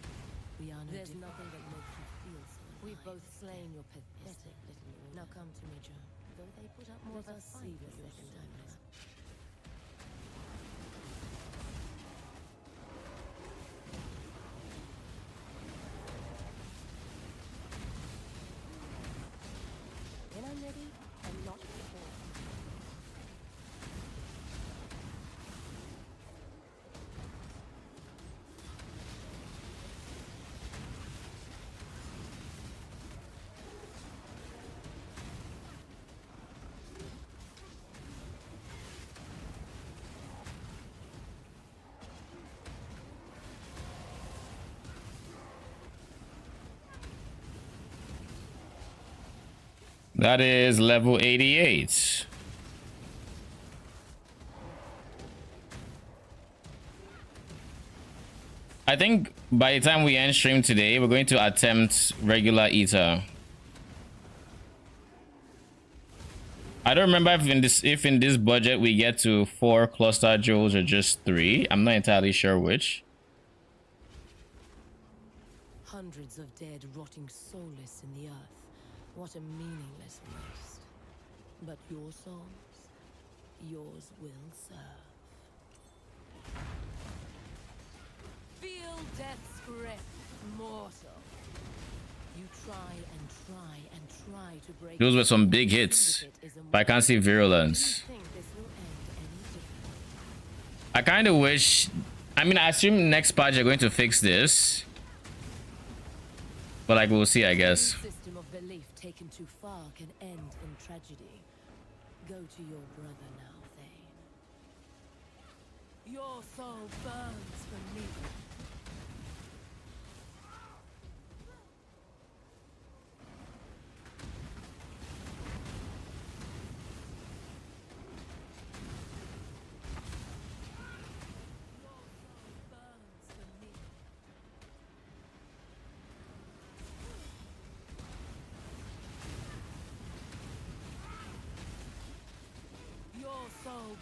we are no There's different. Nothing that makes you feel so. We've both slain your pathetic little order. Now come to me, Joe. Though they put up more of a fight the second time around. When I'm ready, I'm not before. That is level 88. I think by the time we end stream today, we're going to attempt regular Ether. I don't remember if in this budget we get to 4 cluster jewels or just 3. I'm not entirely sure which. Hundreds of dead rotting soulless in the earth. What a meaningless waste. But your souls, yours will serve. Feel death's grip, mortal. You try and try and try to break. Those were some big hits, but I can't see virulence. I kind of wish. I mean, I assume next patch they're going to fix this, but like we'll see, I guess. Taken too far can end in tragedy. Go to your brother now, Thane. Your soul burns for me.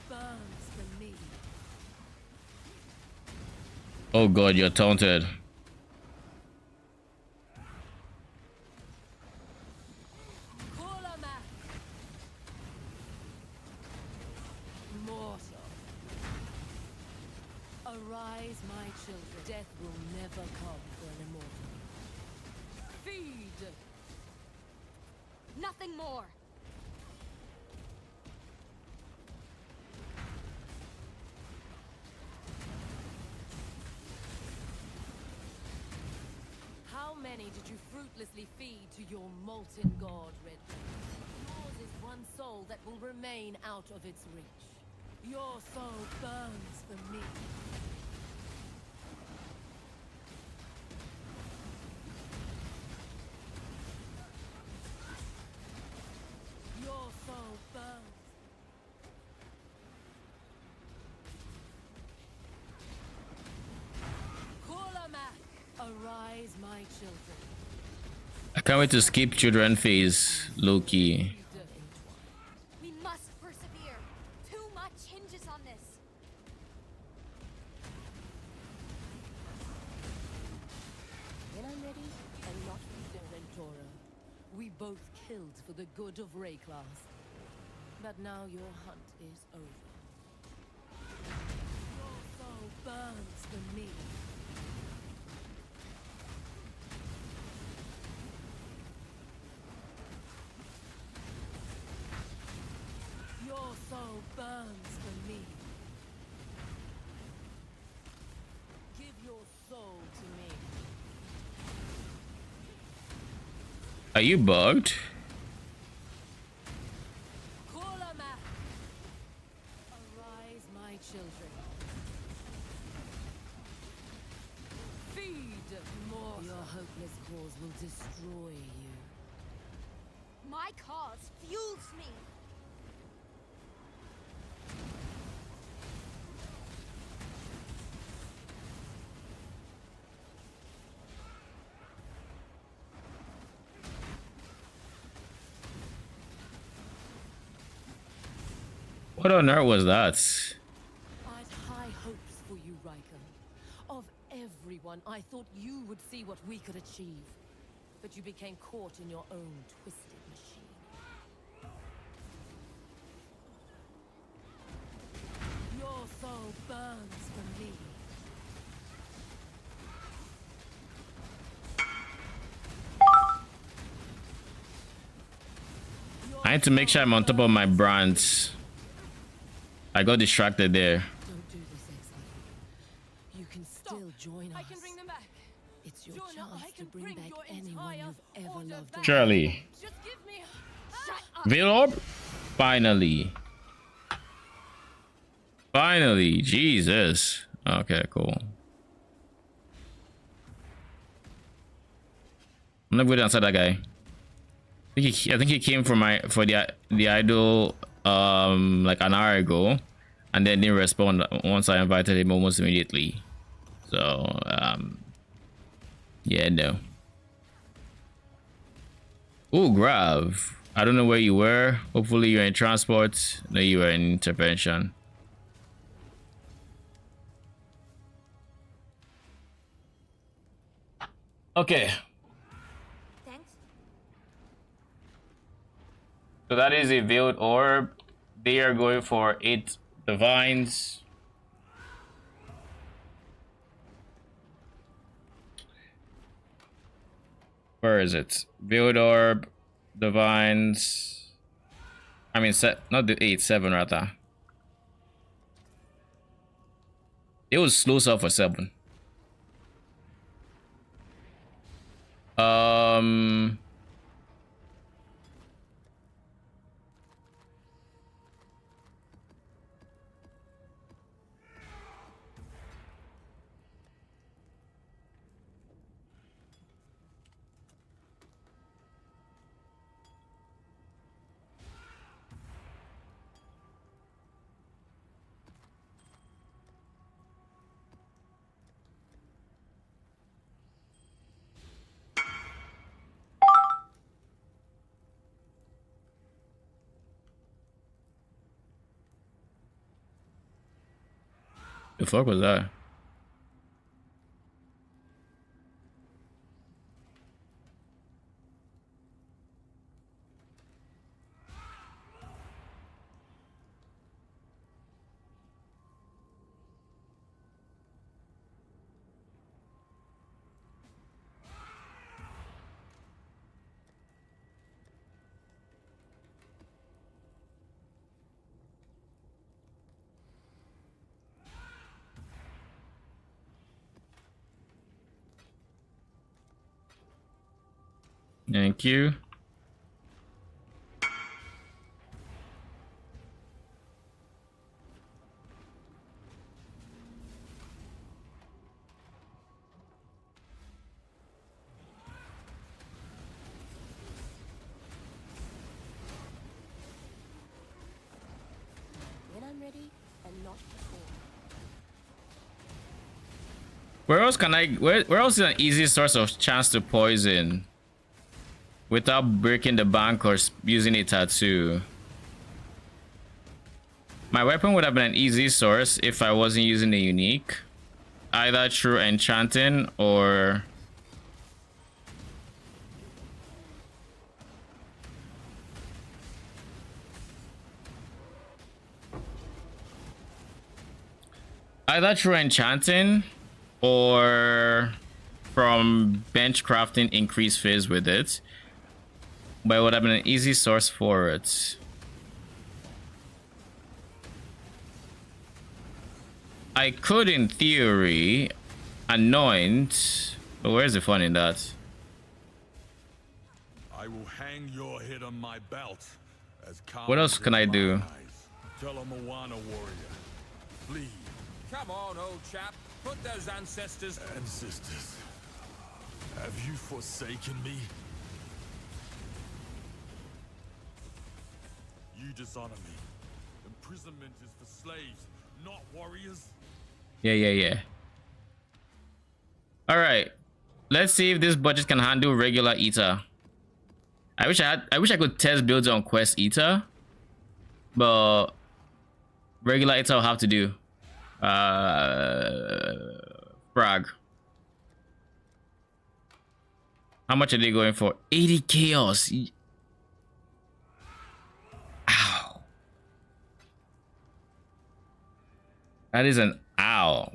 Burns for me. Oh god, you're taunted. Mortal. Arise, my children. Death will never come for an immortal. Feed. Nothing more. How many did you fruitlessly feed to your molten god, Red Blade? Yours is one soul that will remain out of its reach. Your soul burns for me. Your soul burns. Arise, my children. I can't wait to skip children phase, Loki. We must persevere. Too much hinges on this. When I'm ready, I'm not different, Toro. We both killed for the good of Rayclass. But now your hunt is over. Your soul burns for me. Your soul burns for me. Give your soul to me. Are you bugged? Arise, my children. Feed more. Your hopeless cause will destroy you. My cause fuels me. What on earth was that? I'd high hopes for you, Riker. Of everyone, I thought you would see what we could achieve. But you became caught in your own twisted machine. Your soul burns for me. I need to make sure I'm on top of my brands. I got distracted there. Don't do this, Exile. You can still join us. I can bring them back. It's your chance to bring back anyone you've ever loved. Surely. Just give me a... Veil Orb? Finally. Finally. Jesus. Okay, cool. I'm not good answer that guy. I think he came for the idol like an hour ago, and then didn't respond once I invited him almost immediately. So yeah, no. Oh, Grav. I don't know where you were. Hopefully you're in transport. No, you were in intervention. Okay. So that is a veiled orb. They are going for 8 divines. Where is it? Veiled orb, divines. I mean, not the 8, 7 rather. It was slow sell for 7. The fuck was that? Thank you. When I'm ready, and not before. Where else can I? Where else is an easy source of chance to poison without breaking the bank or using a tattoo? My weapon would have been an easy source if I wasn't using a unique, either through enchanting or from bench crafting increased phase with it, but it would have been an easy source for it. I could, in theory, anoint, but where's the fun in that? I will hang your head on my belt. As What else can I do? Tell a Moana warrior, please. Come on, old chap. Put those ancestors. Ancestors, have you forsaken me? You dishonor me. Imprisonment is for slaves, not warriors. Yeah. All right, let's see if this budget can handle regular eater. I wish I could test builds on quest eater, but Regular Ita will have to do. Frog. How much are they going for? 80 chaos. Ow. That is an ow.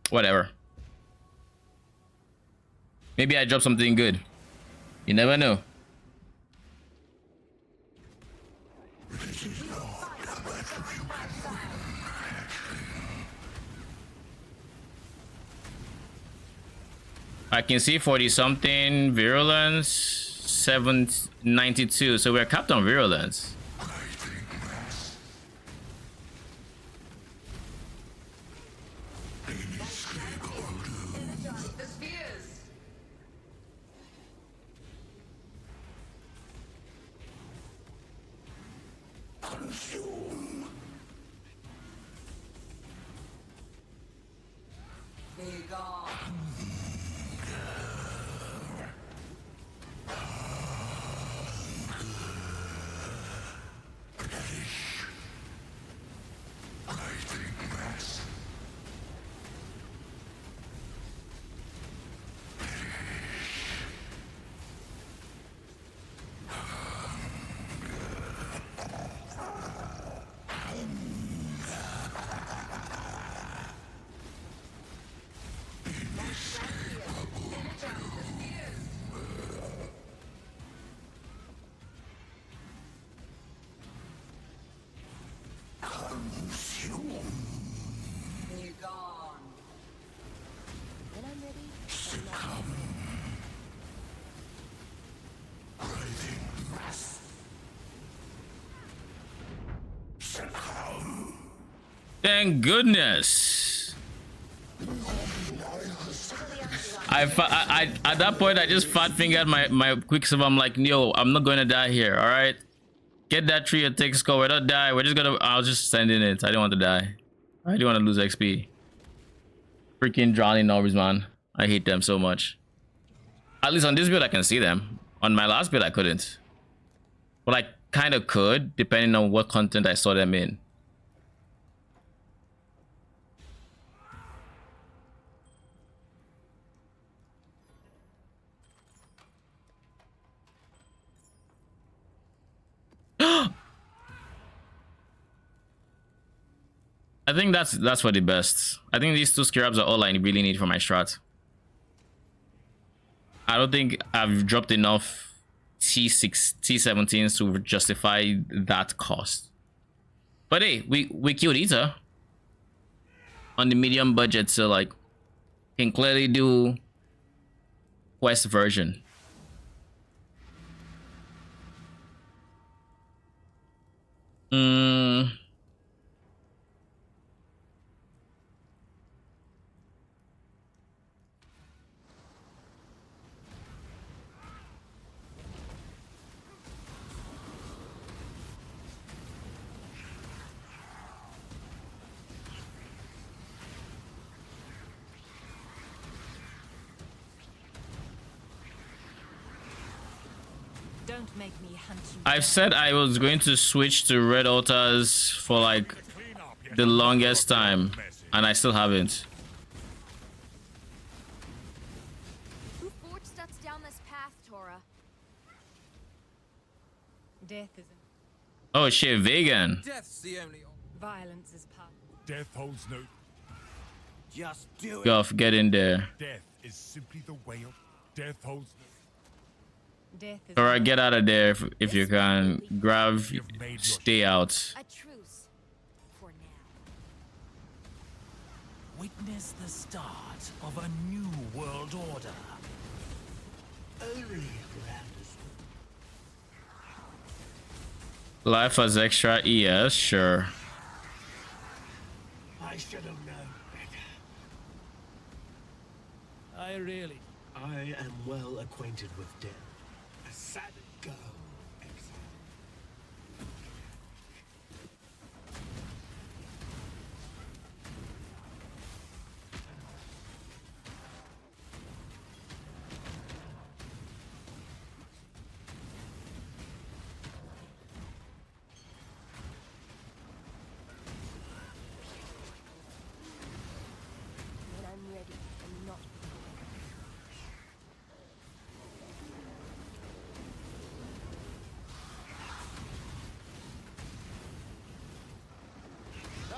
Whatever. Maybe I dropped something good. You never know. I can see 40 something virulence, 792. So we're capped on virulence. Thank goodness. I at that point I just fat fingered my Quicksilver. I'm like, yo, I'm not gonna die here. All right, get that tree and take score. We're not die. We're just gonna. I was just sending it. I didn't want to die. I didn't want to lose XP. Freaking drowning orbs, man. I hate them so much. At least on this build I can see them. On my last build I couldn't. But I kind of could, depending on what content I saw them in. I think that's for the best. I think these two scarabs are all I really need for my strat. I don't think I've dropped enough T17s to justify that cost. But hey, we killed Ita on the medium budget, so like can clearly do quest version. Don't make me hunt you. I've said I was going to switch to red altars for like the longest time, and I still haven't. Who forged us down this path, Tora? Death is Oh shit, vegan. Death's the only. violence is power. Death holds no. Just do it. Goff, get in there. Death is simply the way of. Death holds no. Death is Alright, get out of there if you can. Grab, stay out. A truce for now. Witness the start of a new world order. Life as extra ES, sure. I should have known better. I really. I am well acquainted with death. A sad go, exile.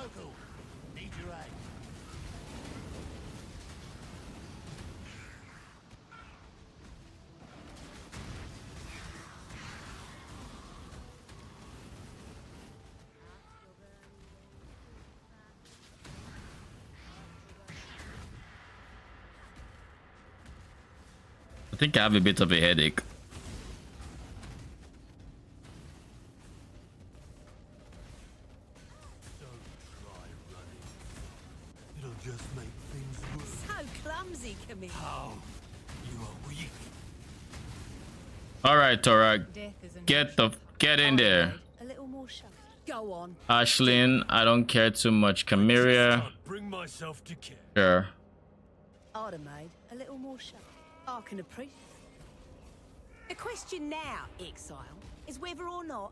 circle. Need your aid. I think I have a bit of a headache. It'll just make things worse. So clumsy, Camille. How? You are weak. All right, Torag, Death is an get in there. A little more show. Go on. Ashlyn, I don't care too much. Camiria, Can't bring myself to care. sure. I'd have made a little more show. I can appreciate. The question now, Exile, is whether or not.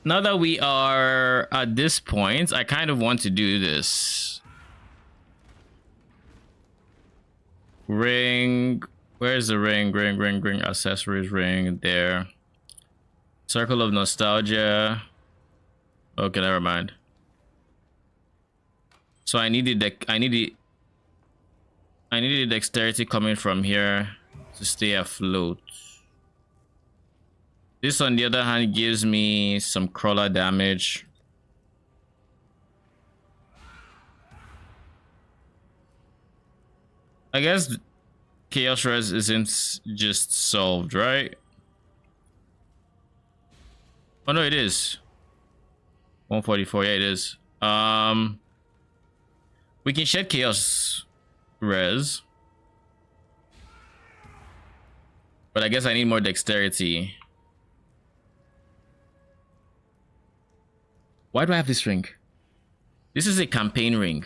Now that we are at this point, I kind of want to do this. Ring. Where's the ring? Ring. Accessories ring. There. Circle of Nostalgia. Okay, never mind. So I needed the dexterity coming from here to stay afloat. This, on the other hand, gives me some crawler damage. I guess Chaos Res isn't just solved, right? Oh no, it is. 144, yeah, it is. We can shed Chaos Res. But I guess I need more dexterity. Why do I have this ring? This is a campaign ring.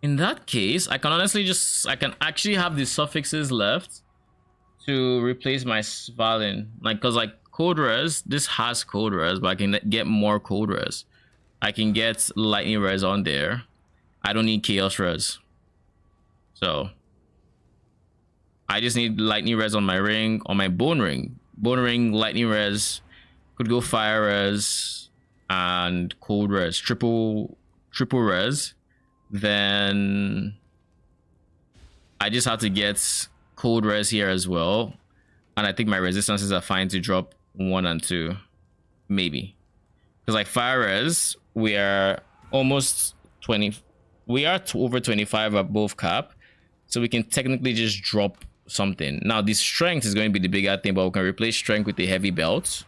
In that case, I can actually have the suffixes left to replace my Svalin. Like, cause like code res, this has code res, but I can get more code res. I can get lightning res on there. I don't need chaos res. So I just need lightning res on my ring, on my bone ring. Bone ring, lightning res, could go fire res and cold res, triple res. Then I just have to get cold res here as well. And I think my resistances are fine to drop 1 and 2, maybe. Because like fire res, we are almost 20. We are over 25 above cap. So we can technically just drop something. Now the strength is going to be the bigger thing, but we can replace strength with a heavy belt.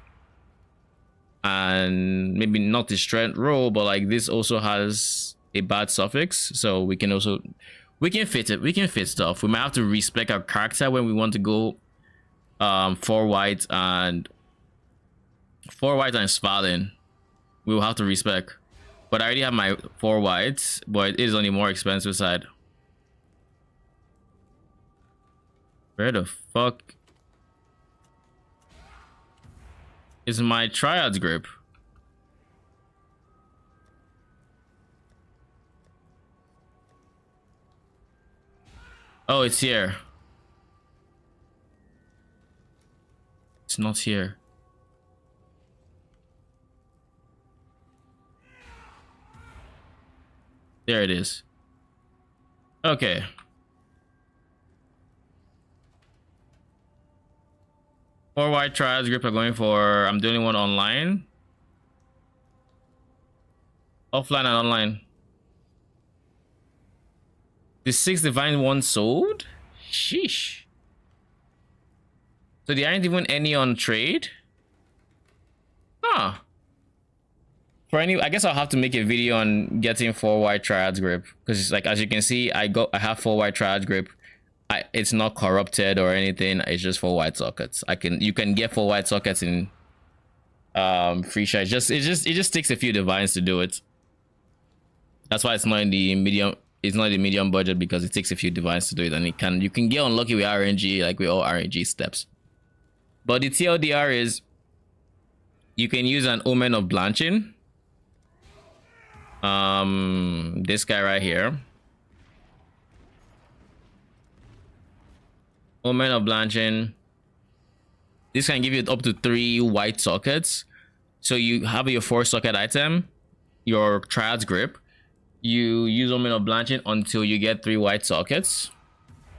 And maybe not the strength roll, but like this also has a bad suffix. So we can fit it. We can fit stuff. We might have to respec our character when we want to go 4 white and Svalin. We will have to respec. But I already have my 4 whites, but it is on the more expensive side. Where the fuck is my Triad's grip? Oh, it's here. It's not here. There it is. Okay. Four white trials grip are going for. I'm doing one online. Offline and online. The 6 divine one sold? Sheesh. So there aren't even any on trade? Huh. For any, I guess I'll have to make a video on getting 4 white triads grip, because like as you can see, I have 4 white triads grip. It's not corrupted or anything. It's just 4 white sockets. You can get 4 white sockets in Phrecia. It just takes a few divines to do it. That's why it's not in the medium. It's not in the medium budget because it takes a few divines to do it, and you can get unlucky with RNG, like with all RNG steps. But the TLDR is you can use an Omen of Blanching. This guy right here. Omen of Blanching. This can give you up to 3 white sockets. So you have your 4 socket item, your Triad's Grip. You use Omen of Blanching until you get 3 white sockets.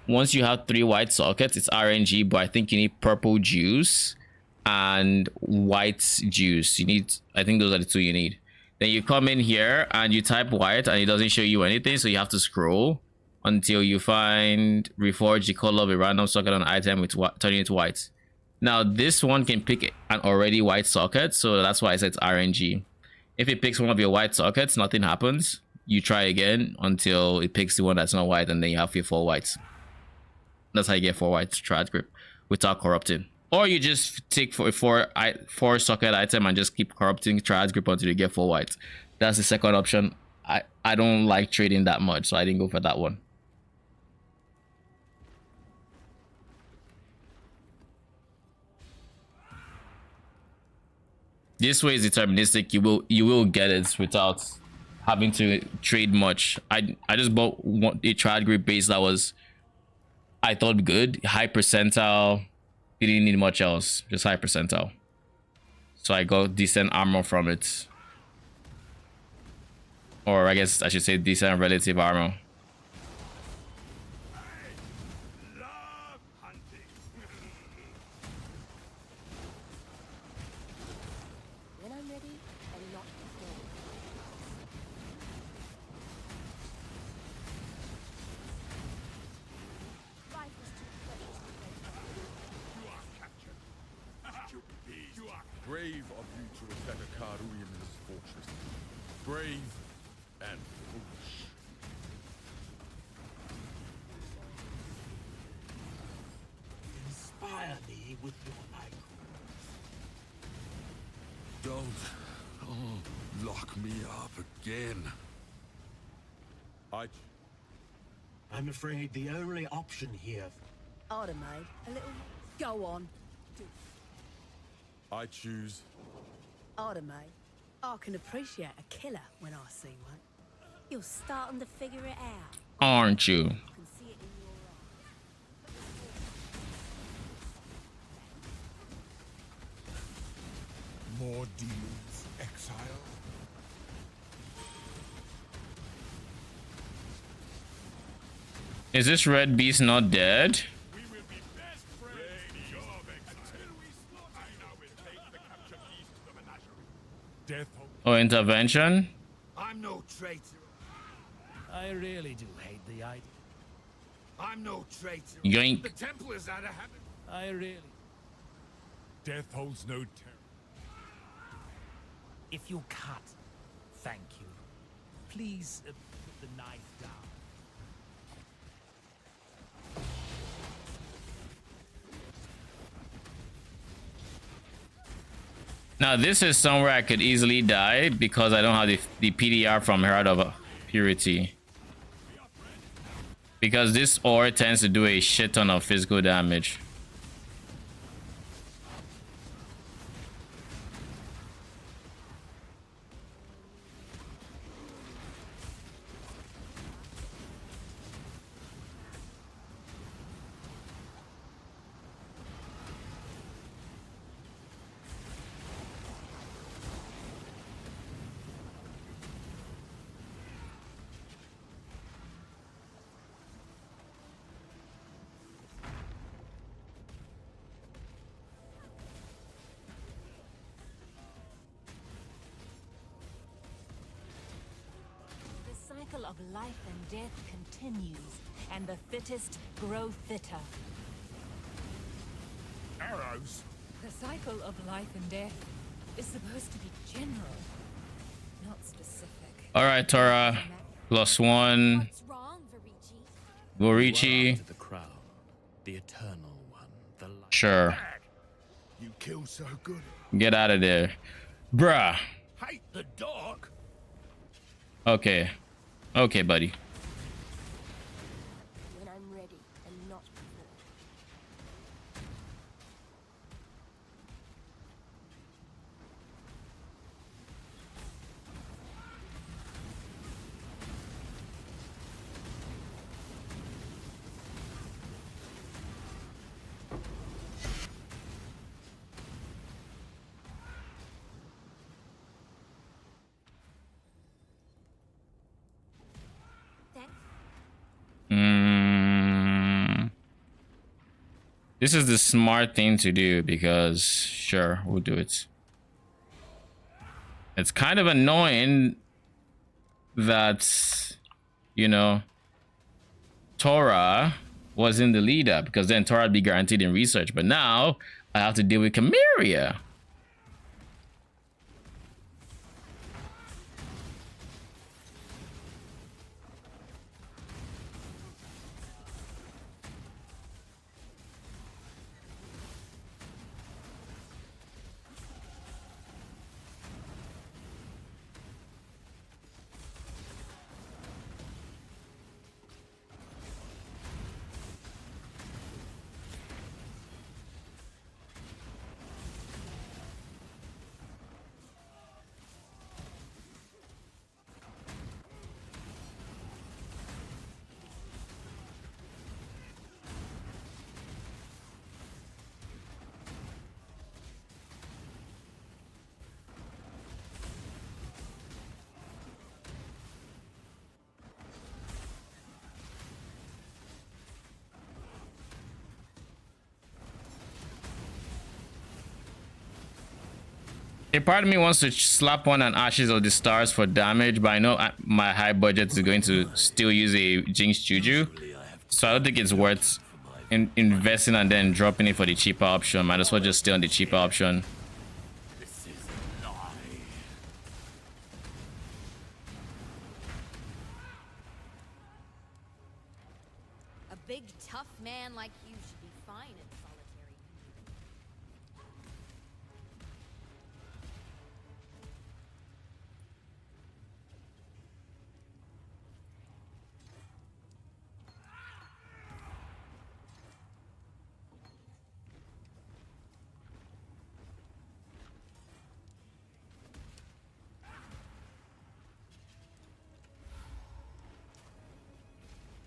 Once you have 3 white sockets, it's RNG, but I think you need purple juice and white juice. I think those are the 2 you need. Then you come in here and you type white and it doesn't show you anything, so you have to scroll until you find reforge the color of a random socket on an item with turning it white. Now this one can pick an already white socket, so that's why I said it's RNG. If it picks one of your white sockets, nothing happens. You try again until it picks the one that's not white, and then you have your 4 whites. That's how you get 4 whites Triad Grip without corrupting. Or you just take 4 socket item and just keep corrupting Triad Grip until you get 4 whites. That's the second option. I don't like trading that much, so I didn't go for that one. This way is deterministic. You will get it without having to trade much. I just bought a Triad Grip base that was, I thought, good, high percentile. You didn't need much else, just high percentile. So I got decent armor from it, or I guess I should say decent relative armor. Brave of you to attack a Karui in this fortress. Brave and foolish. Inspire me with your light. Don't lock me up again. I'm afraid the only option here. Order made. A little. Go on. I choose. Order made. I can appreciate a killer when I see one. You're starting to figure it out. Aren't you? I can see it in your eyes. More demons, exile. Is this red beast not dead? Oh, intervention? I'm no traitor. I really do hate the idea. I'm no traitor. Yoink. The Templars out of habit. I really. Death holds no terror. If you cut, thank you. Please put the knife down. Now this is somewhere I could easily die because I don't have the PDR from Herald of Purity. Because this ore tends to do a shit ton of physical damage. Of life and death continues, and the fittest grow fitter. Arrows? The cycle of life and death is supposed to be general, not specific. All right, Tora. +1. What's wrong, Phrecia? Vorici. The crown, the eternal one, the light. Sure. You kill so good. Get out of there. Bruh. Hate the dark. Okay. Okay, buddy. When I'm ready, and not before. This is the smart thing to do because sure, we'll do it. It's kind of annoying that, you know, Torah wasn't the leader, because then Torah would be guaranteed in research. But now I have to deal with Chimera. A part of me wants to slap one on Ashes of the Stars for damage, but I know my high budget is going to still use a Jinx Juju, so I don't think it's worth investing and then dropping it for the cheaper option. Might as well just stay on the cheaper option. This is a lie. A big, tough man like you should be fine in solitary.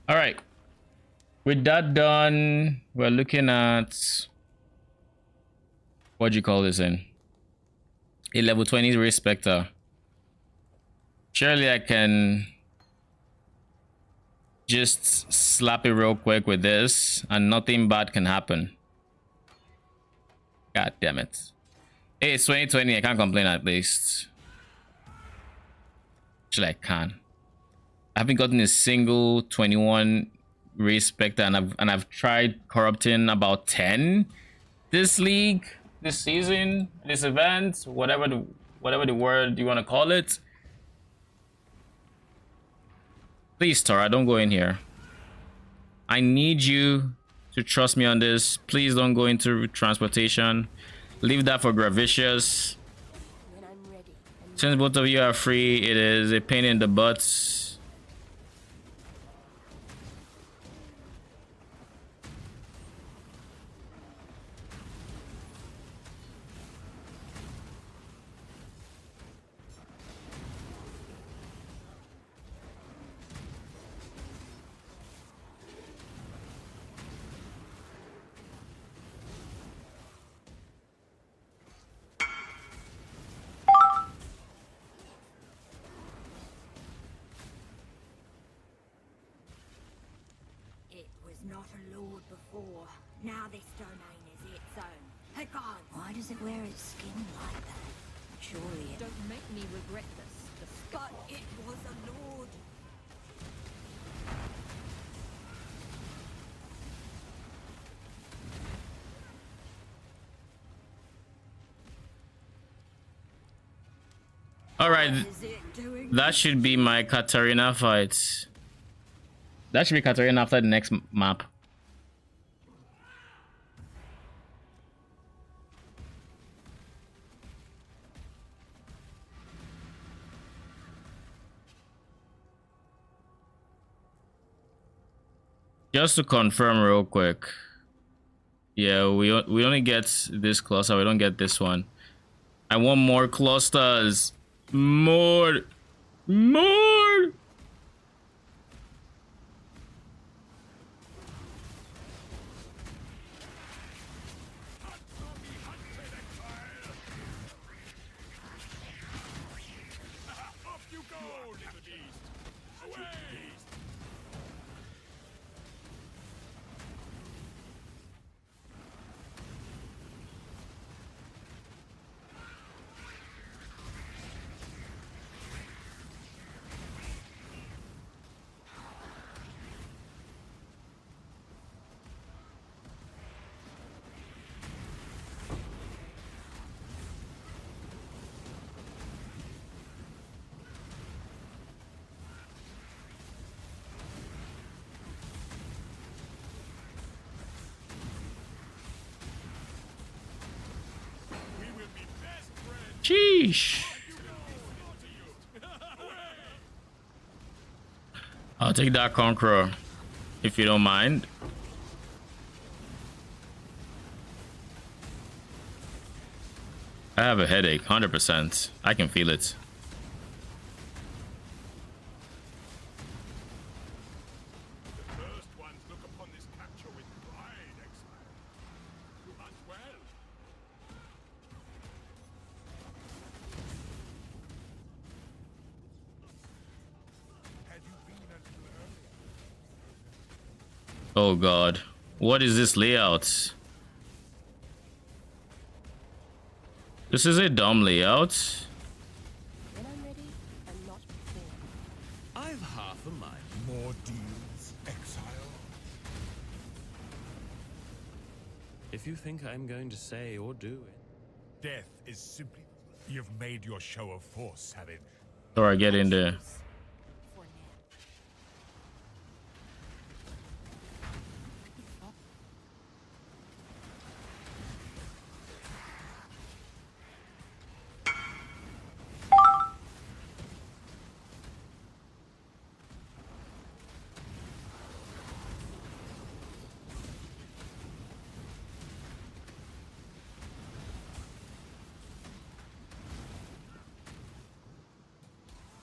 All right. With that done, we're looking at what do you call this in? A level 20 Race Spectre. Surely I can just slap it real quick with this and nothing bad can happen. God damn it. Hey, it's 2020. I can't complain at least. Actually, I can. I haven't gotten a single 21 Race Spectre, and I've tried corrupting about 10 this league, this season, this event, whatever the word you want to call it. Please, Tora, don't go in here. I need you to trust me on this. Please don't go into transportation. Leave that for Gravicious. Since both of you are free, it is a pain in the butt. Not a lord before. Now this domain is its own. Hey God, why does it wear its skin like that? Surely it... Don't make me regret this. But it was a lord. All right, that should be my Katarina fight. That should be Katarina after the next map. Just to confirm real quick. Yeah, we only get this cluster. We don't get this one. I want more clusters. More. Off you go, little beast! Away! Sheesh. I'll take that Conqueror, if you don't mind. I have a headache, 100%. I can feel it. First ones look upon this capture with pride, exile. You hunt well. Had you been a little earlier? Oh god. What is this layout? This is a dumb layout. When I'm ready, and not before. I've half a mind. More deals, exile. If you think I'm going to say or do it. Death is simply... You've made your show of force, Savage. Or I get in there.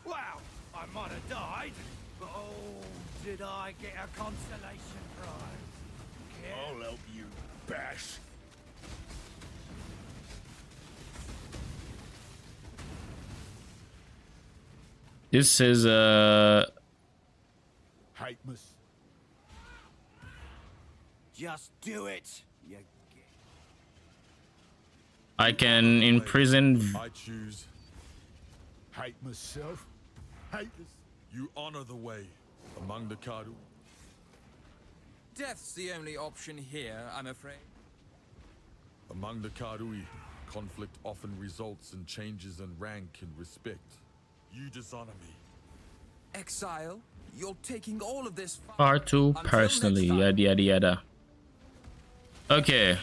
Wow, I might have died, but oh, did I get a consolation prize? I'll help you, Bash. This is Hatmus. Just do it, you I can imprison. I choose. Hate myself. Hate this. You honor the way among the Kadu. Death's the only option here, I'm afraid. Among the Karui, conflict often results in changes in rank and respect. You dishonor me. Exile, you're taking all of this Far too Until personally. next time. Yada yada yada. Okay.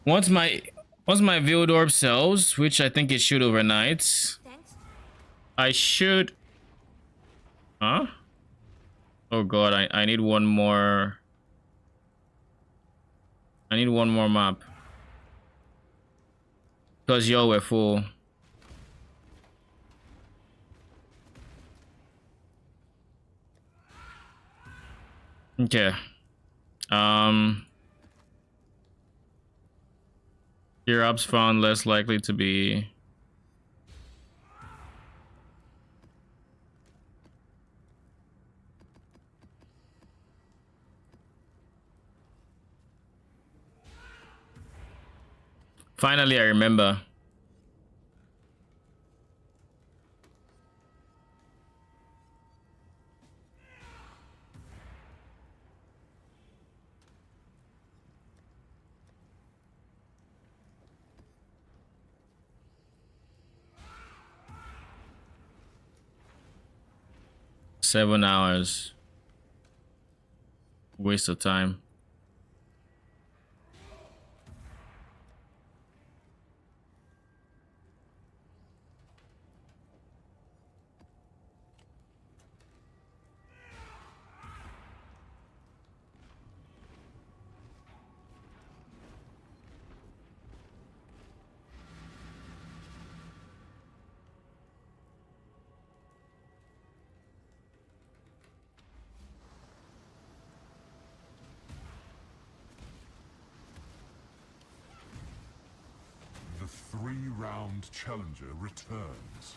Once my Veiled Orb sells, which I think it should overnight, Thanks. I should. Huh? Oh god, I need one more. I need one more map. Because y'all were full. Okay. Europe's found less likely to be. Finally, I remember. 7 hours. Waste of time. The 3-round challenger returns.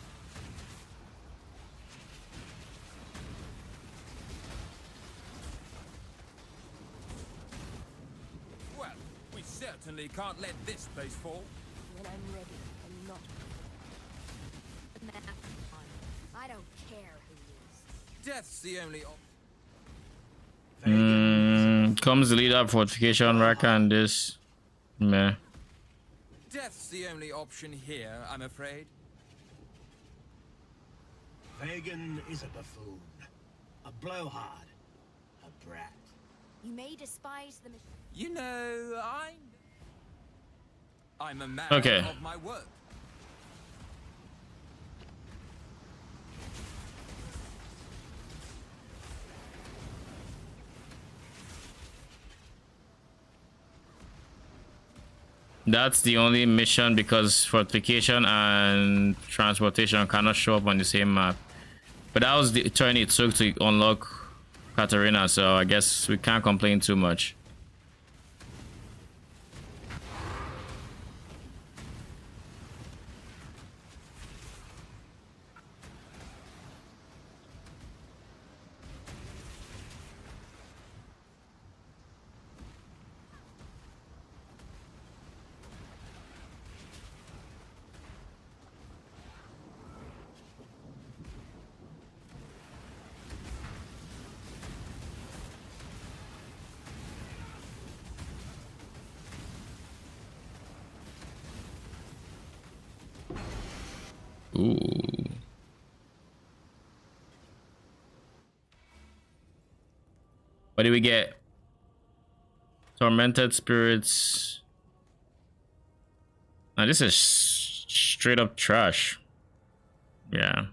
Well, we certainly can't let this place fall. When I'm ready, I'm not. I don't care who lives. Death's the only Comes the leader of fortification Raka and this. Meh. Death's the only option here, I'm afraid. Vegan is a buffoon, a blowhard, a brat. You may despise the You know, I'm a man Okay. of my word. That's the only mission because fortification and transportation cannot show up on the same map. But that was the turn it took to unlock Katarina, so I guess we can't complain too much. Ooh. What do we get? Tormented spirits. Now this is straight up trash. Yeah.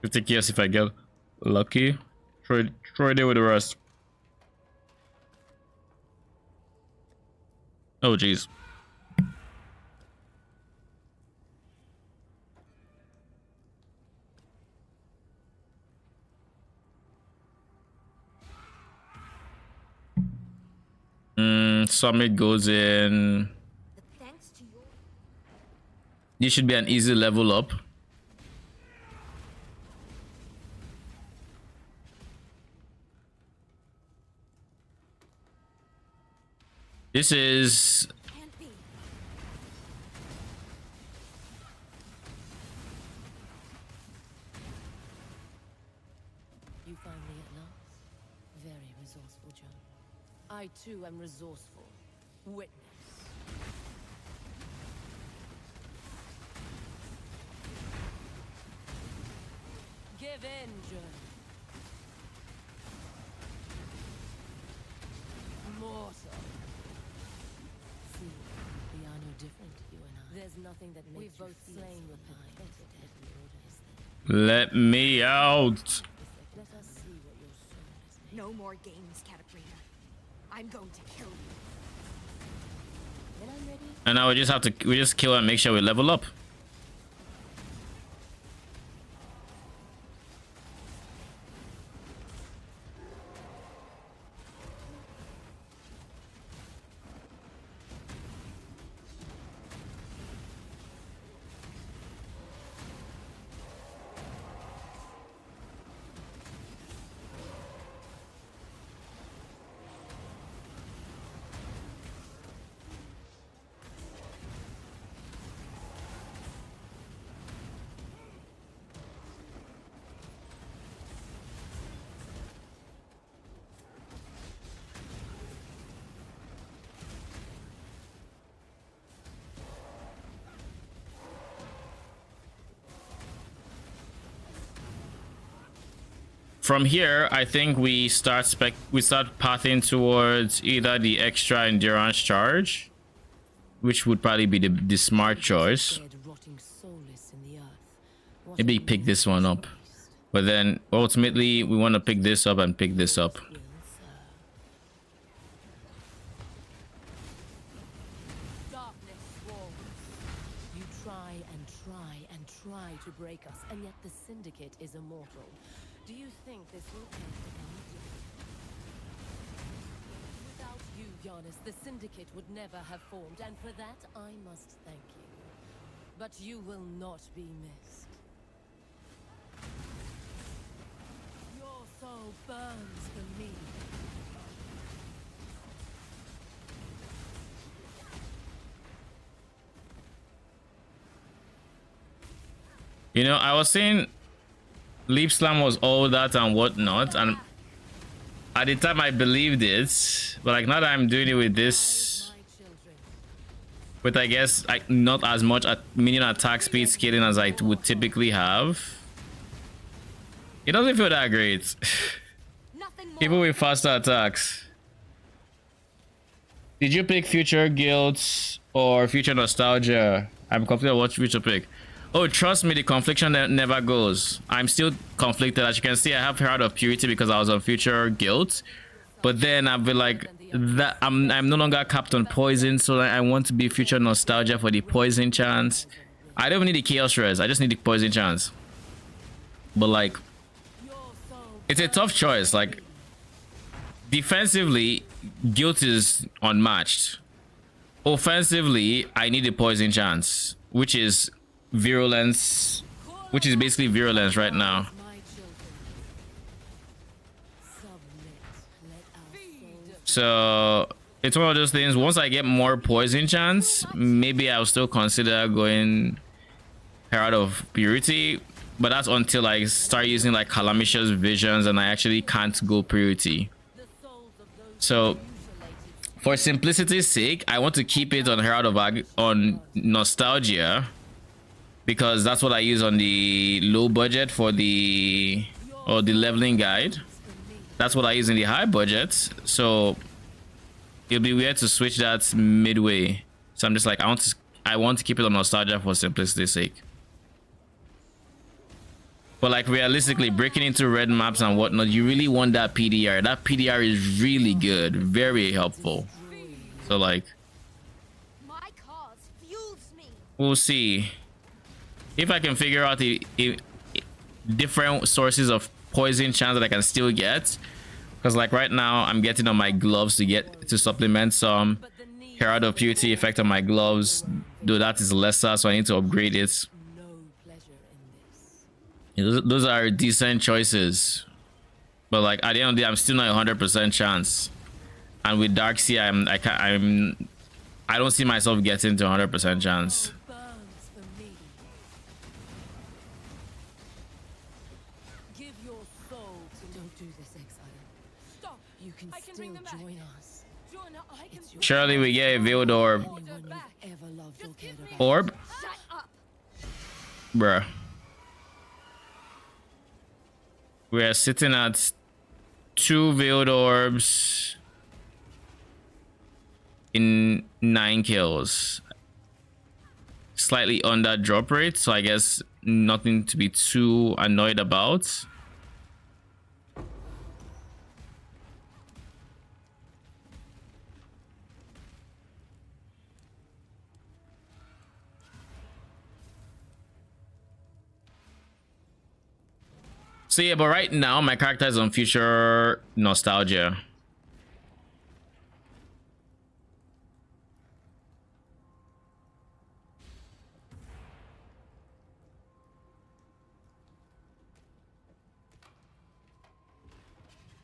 50 kills if I get lucky. Try it with the rest. Oh jeez. Summit goes in. This should be an easy level up. This is You find me at last? Very resourceful, John. I too am resourceful. Witness. Give in, John. Mortal. See, we are no different, you and I. There's nothing that makes We've both slain with let me out. Let us see what your soul is made. No more games, Katarina. I'm going to kill you. When I'm ready. And now we just kill and make sure we level up. from here, I think we start pathing towards either the extra endurance charge, which would probably be the smart choice. Maybe pick this one up, but then ultimately we want to pick this up and pick this up. You try and try to break us, and yet the Syndicate is immortal. Do you think this will end any day? Without you, Giannis, the Syndicate would never have formed, and for that I must thank you. But you will not be missed. Your soul burns for me. You know, I was saying Leap Slam was all that and whatnot, and at the time I believed it, but like now that I'm doing it with this, with I guess like not as much minion attack speed scaling as I would typically have, it doesn't feel that great. Even with faster attacks. Did you pick Future Guilt or Future Nostalgia? I'm confused on what future pick. Oh, trust me, the confliction never goes. I'm still conflicted. As you can see, I have Herald of Purity because I was on Future Guilt, but then I've been like that. I'm no longer capped on poison, so I want to be Future Nostalgia for the poison chance. I don't even need the Chaos Res. I just need the poison chance. But like, it's a tough choice. Like, defensively, Guilt is unmatched. Offensively, I need the poison chance, which is virulence, which is basically virulence right now. So it's one of those things. Once I get more poison chance, maybe I'll still consider going Herald of Purity, but that's until I start using like Calamitous Visions and I actually can't go Purity. So for simplicity's sake, I want to keep it on Herald of on Nostalgia, because that's what I use on the low budget for the leveling guide. That's what I use in the high budget. So it'll be weird to switch that midway. So I'm just like, I want to keep it on Nostalgia for simplicity's sake. But like realistically, breaking into red maps and whatnot, you really want that PDR. That PDR is really good, very helpful. So like, we'll see if I can figure out the different sources of poison chance that I can still get, because like right now I'm getting on my gloves to supplement some Herald of Purity effect on my gloves, though that is lesser, so I need to upgrade it. Those are decent choices, but like at the end of the day, I'm still not 100% chance, and with Darkseer I don't see myself getting to 100% chance. Surely we get a Veiled Orb. Bruh. We are sitting at 2 Veiled Orbs in 9 kills. Slightly under drop rate, so I guess nothing to be too annoyed about. So yeah, but right now my character is on Future Nostalgia.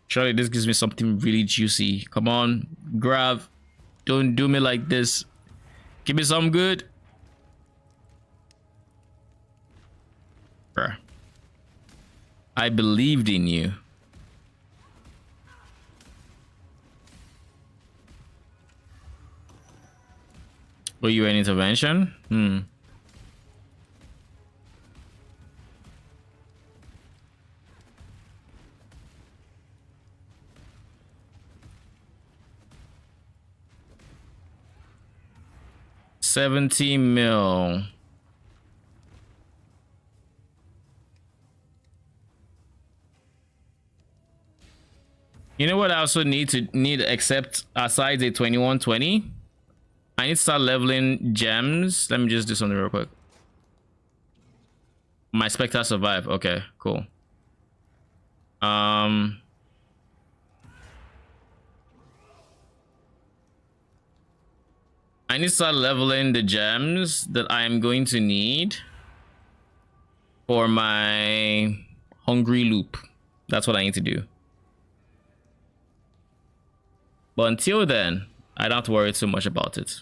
Surely this gives me something really juicy. Come on, Grav. Don't do me like this. Give me some good. Bruh. I believed in you. Were you an intervention? 70 mil. You know what I also need except aside the 2120? I need to start leveling gems. Let me just do something real quick. My Spectre survive. Okay, cool. I need to start leveling the gems that I am going to need for my hungry loop. That's what I need to do. But until then, I don't have to worry too much about it.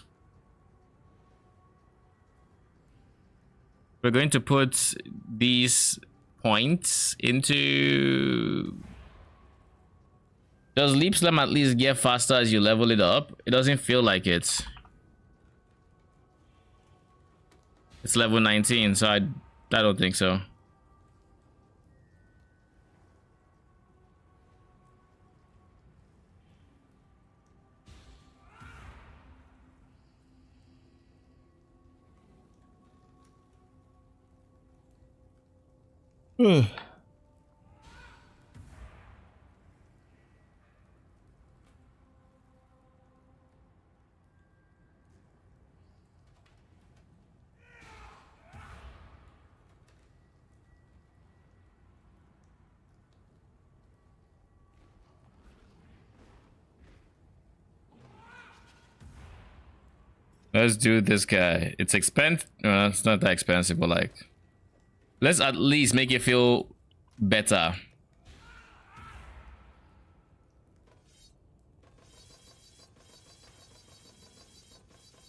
We're going to put these points into... Does Leap Slam at least get faster as you level it up? It doesn't feel like it. It's level 19, so I don't think so. Let's do this guy. It's expensive. It's not that expensive, but like, let's at least make it feel better.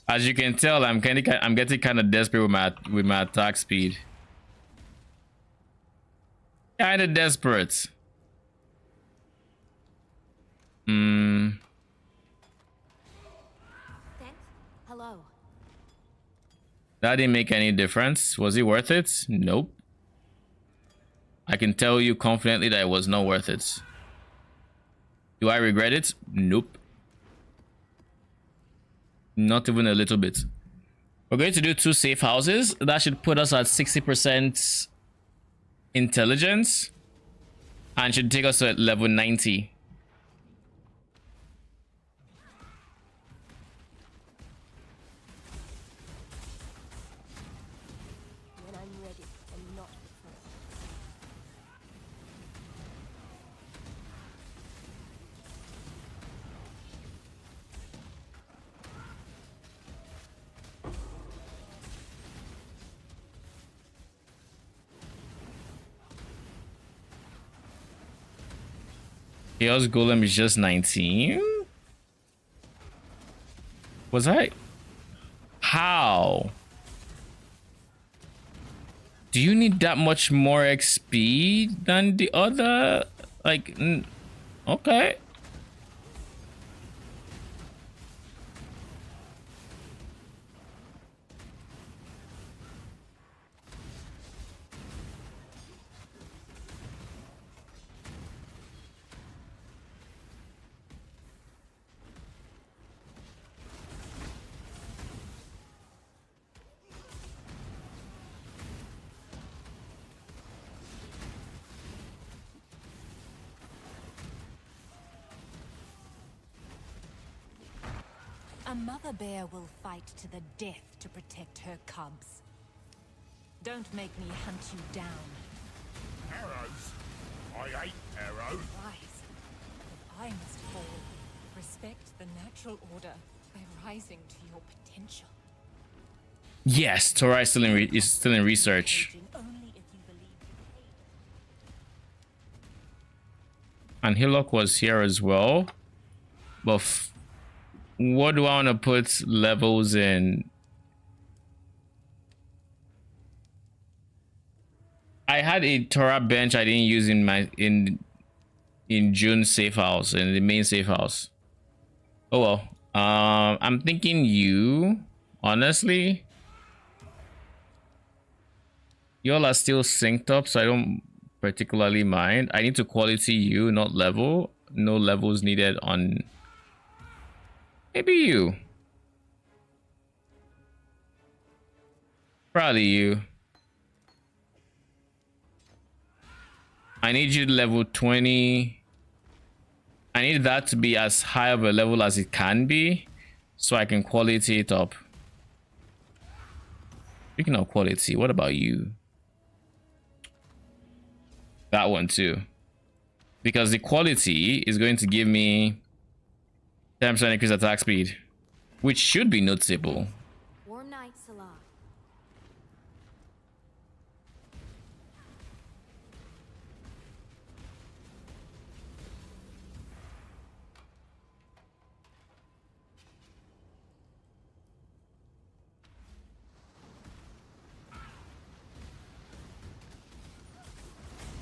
As you can tell, I'm getting kind of desperate with my attack speed. Kind of desperate. Hello. That didn't make any difference. Was it worth it? Nope. I can tell you confidently that it was not worth it. Do I regret it? Nope. Not even a little bit. We're going to do 2 safe houses. That should put us at 60% intelligence. And should take us to level 90. When I'm ready and not before. Chaos Golem is just 19? Was I? How? Do you need that much more XP than the other? Like, okay. A mother bear will fight to the death to protect her cubs. Don't make me hunt you down. Arrows? I hate arrows. Rise. If I must fall, respect the natural order by rising to your potential. Yes, Torah is still in research. And Hillock was here as well. But what do I want to put levels in? I had a Torah bench I didn't use in my in June's safe house, in the main safe house. Oh well. I'm thinking you, honestly. Y'all are still synced up, so I don't particularly mind. I need to quality you, not level. No levels needed on maybe you. Probably you. I need you to level 20. I need that to be as high of a level as it can be so I can quality it up. Speaking of quality, what about you? That one too. Because the quality is going to give me 10% increased attack speed, which should be noticeable. Warm night, Salah.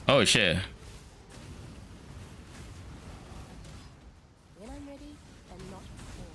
Oh shit. When I'm ready, and not before.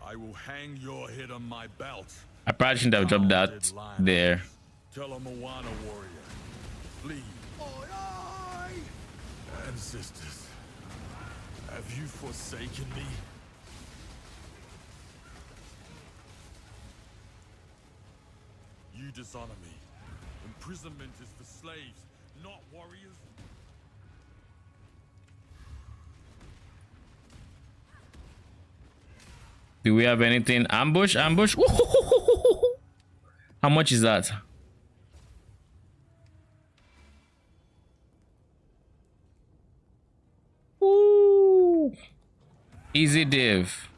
I will hang your head on my belt. I probably shouldn't have dropped that there. Tell a Moana warrior. Flee. Ancestors, have you forsaken me? You dishonor me. Imprisonment is for slaves, not warriors. Do we have anything? Ambush? Ambush? How much is that? Ooh. Easy div.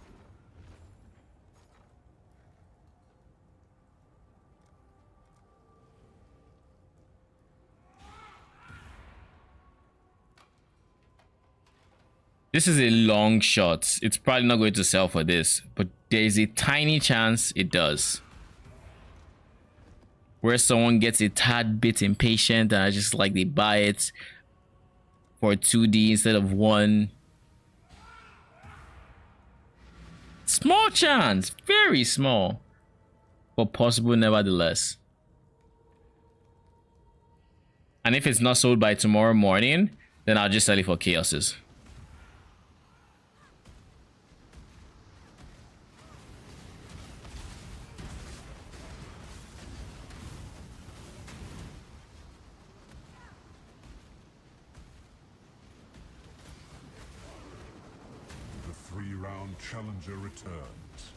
This is a long shot. It's probably not going to sell for this, but there's a tiny chance it does. Where someone gets a tad bit impatient and I just like they buy it for 2D instead of 1. Small chance, very small, but possible nevertheless. And if it's not sold by tomorrow morning, then I'll just sell it for chaoses. The 3-round challenger returns.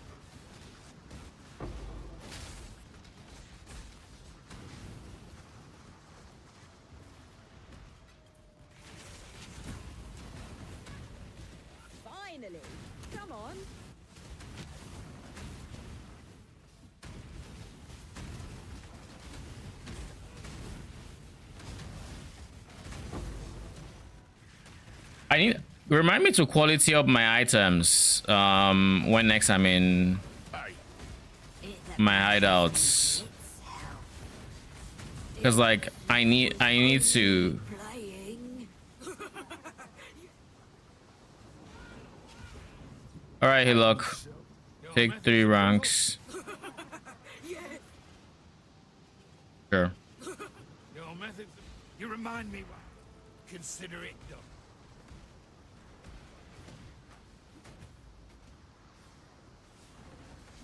Finally! Come on! I need remind me to quality up my items when next I'm in my hideouts, because like I need to. All right, hey, look, take 3 ranks. Sure. Your methods, you remind me what. Consider it done.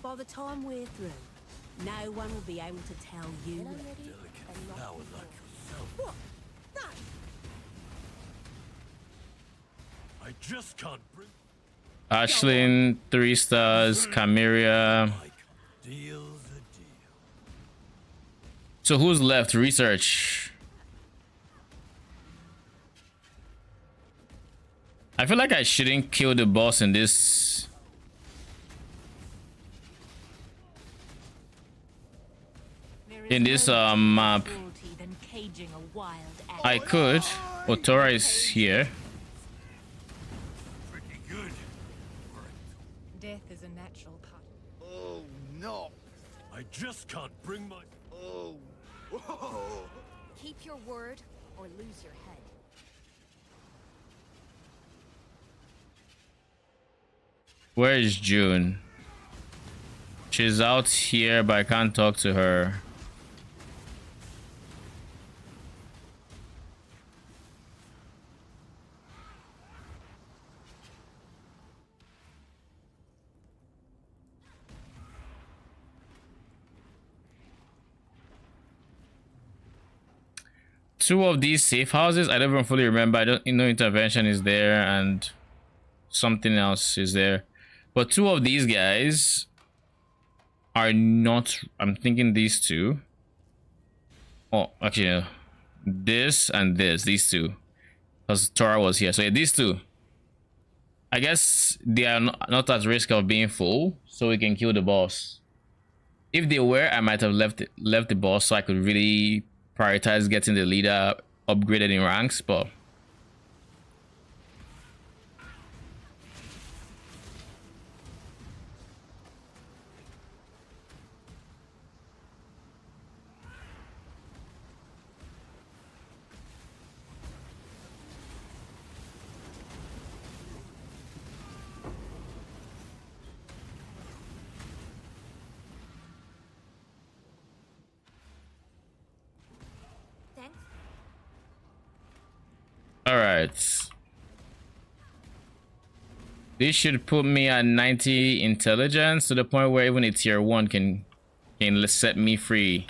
By the time we're through, no one will be able to tell you. When I'm ready, and not Flower before. like yourself. What? No! I just can't bring. Ashlyn, 3 stars. Chimera. Deal's a deal. So who's left? Research. I feel like I shouldn't kill the boss in this. in this map. I could. Otora is here. Pretty good. Death is a natural part. Oh, no. I just can't bring my... Oh. Whoa. Keep your word or lose your head. Where is June? She's out here, but I can't talk to her. Two of these safe houses, I don't even fully remember. I don't know, intervention is there and something else is there. But two of these guys are not, I'm thinking these two. Oh, actually, no. This and this, these two. Because Tora was here. So yeah, these two. I guess they are not at risk of being full, so we can kill the boss. If they were, I might have left the boss so I could really prioritize getting the leader upgraded in ranks, but all right. This should put me at 90 intelligence to the point where even a tier 1 can set me free.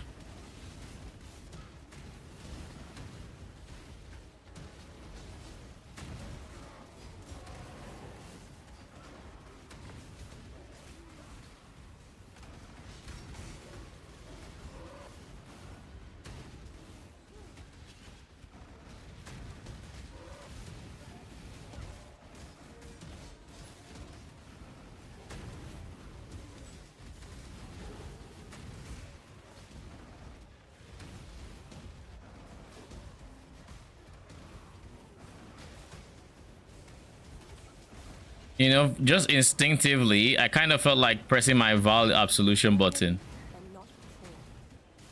You know, just instinctively, I kind of felt like pressing my Val Absolution button.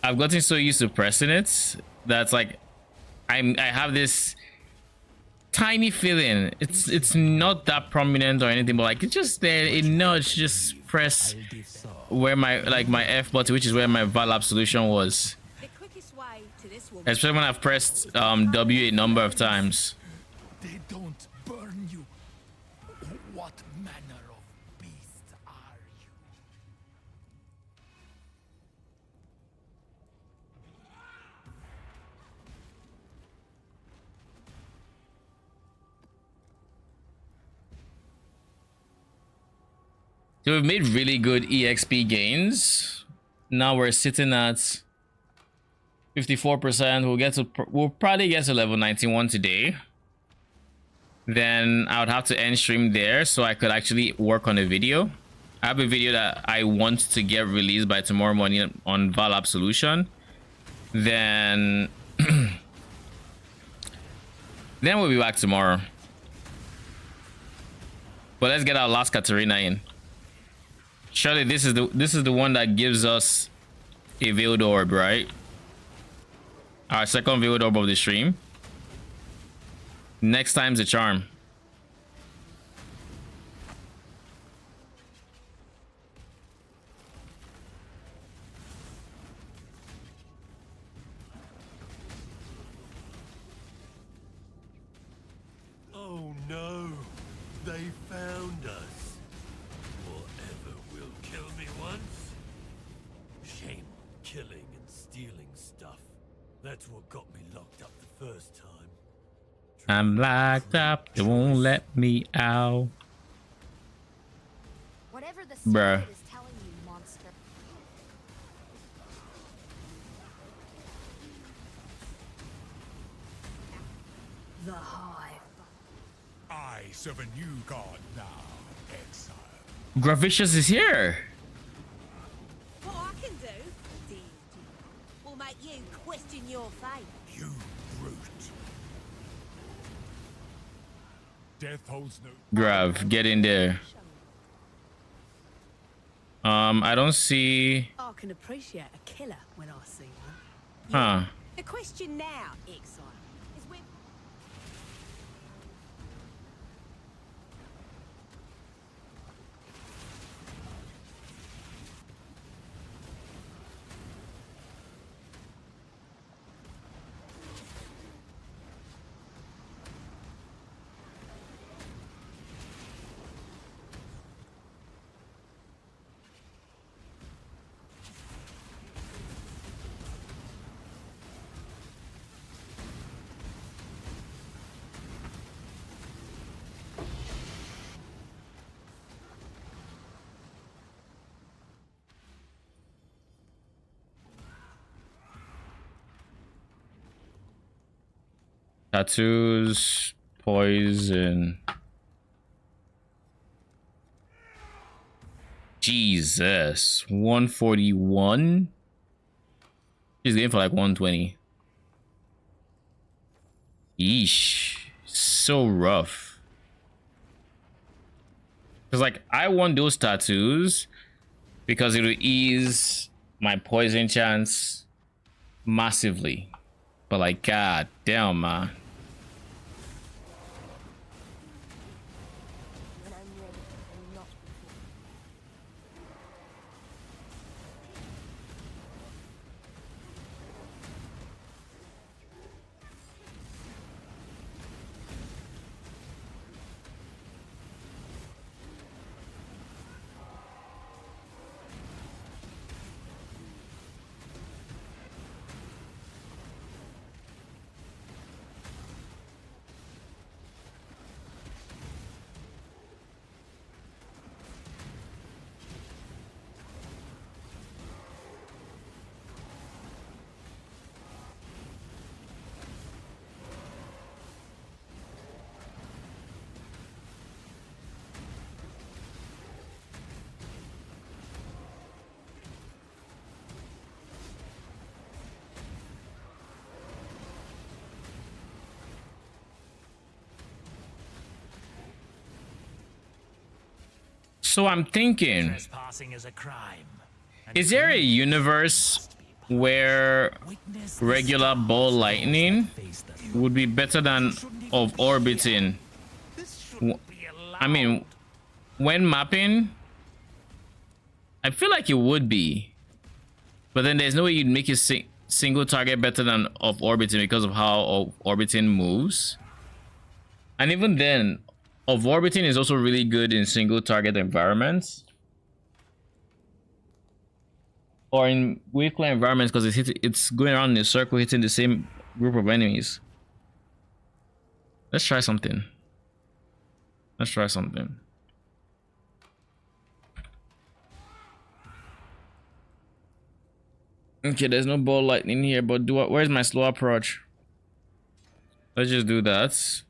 I've gotten so used to pressing it that's like I have this tiny feeling. It's not that prominent or anything, but like it's just there. A nudge, just press where my my F button, which is where my Val Absolution was. Especially when I've pressed W a number of times. They don't burn you. What manner of beast are you? So we've made really good EXP gains. Now we're sitting at 54%. We'll probably get to level 91 today. Then I would have to end stream there so I could actually work on a video. I have a video that I want to get released by tomorrow morning on Val Absolution. Then then we'll be back tomorrow. But let's get our last Katarina in. Surely this is the one that gives us a veiled orb, right? Our second veiled orb of the stream. Next time's a charm. Oh no, they found us. Whatever will kill me once. Shame killing and stealing stuff. That's what got me locked up the first time. I'm locked up, they won't let me out. Whatever the Bruh. spirit is telling you, monster. The Hive. I serve a new god now, exile. Gravicious is here. What I can do? make you question your fate. You brute. Death holds no. Grav, get in there. I don't see. I can appreciate a killer when I see one. Huh. The question now, exile, is when. Tattoos, poison. Jesus, 141. He's getting for like 120. Yeesh, so rough. Cause like I want those tattoos because it will ease my poison chance massively. But like, god damn, man. So I'm thinking, Trespassing is a crime. is there a universe where regular ball lightning would be better than of orbiting? I mean, when mapping, I feel like it would be, but then there's no way you'd make a single target better than of orbiting because of how orbiting moves. And even then, of orbiting is also really good in single target environments or in weak environments because it's going around in a circle hitting the same group of enemies. Let's try something. Let's try something. Okay, there's no ball lightning here, but where's my slow approach? Let's just do that.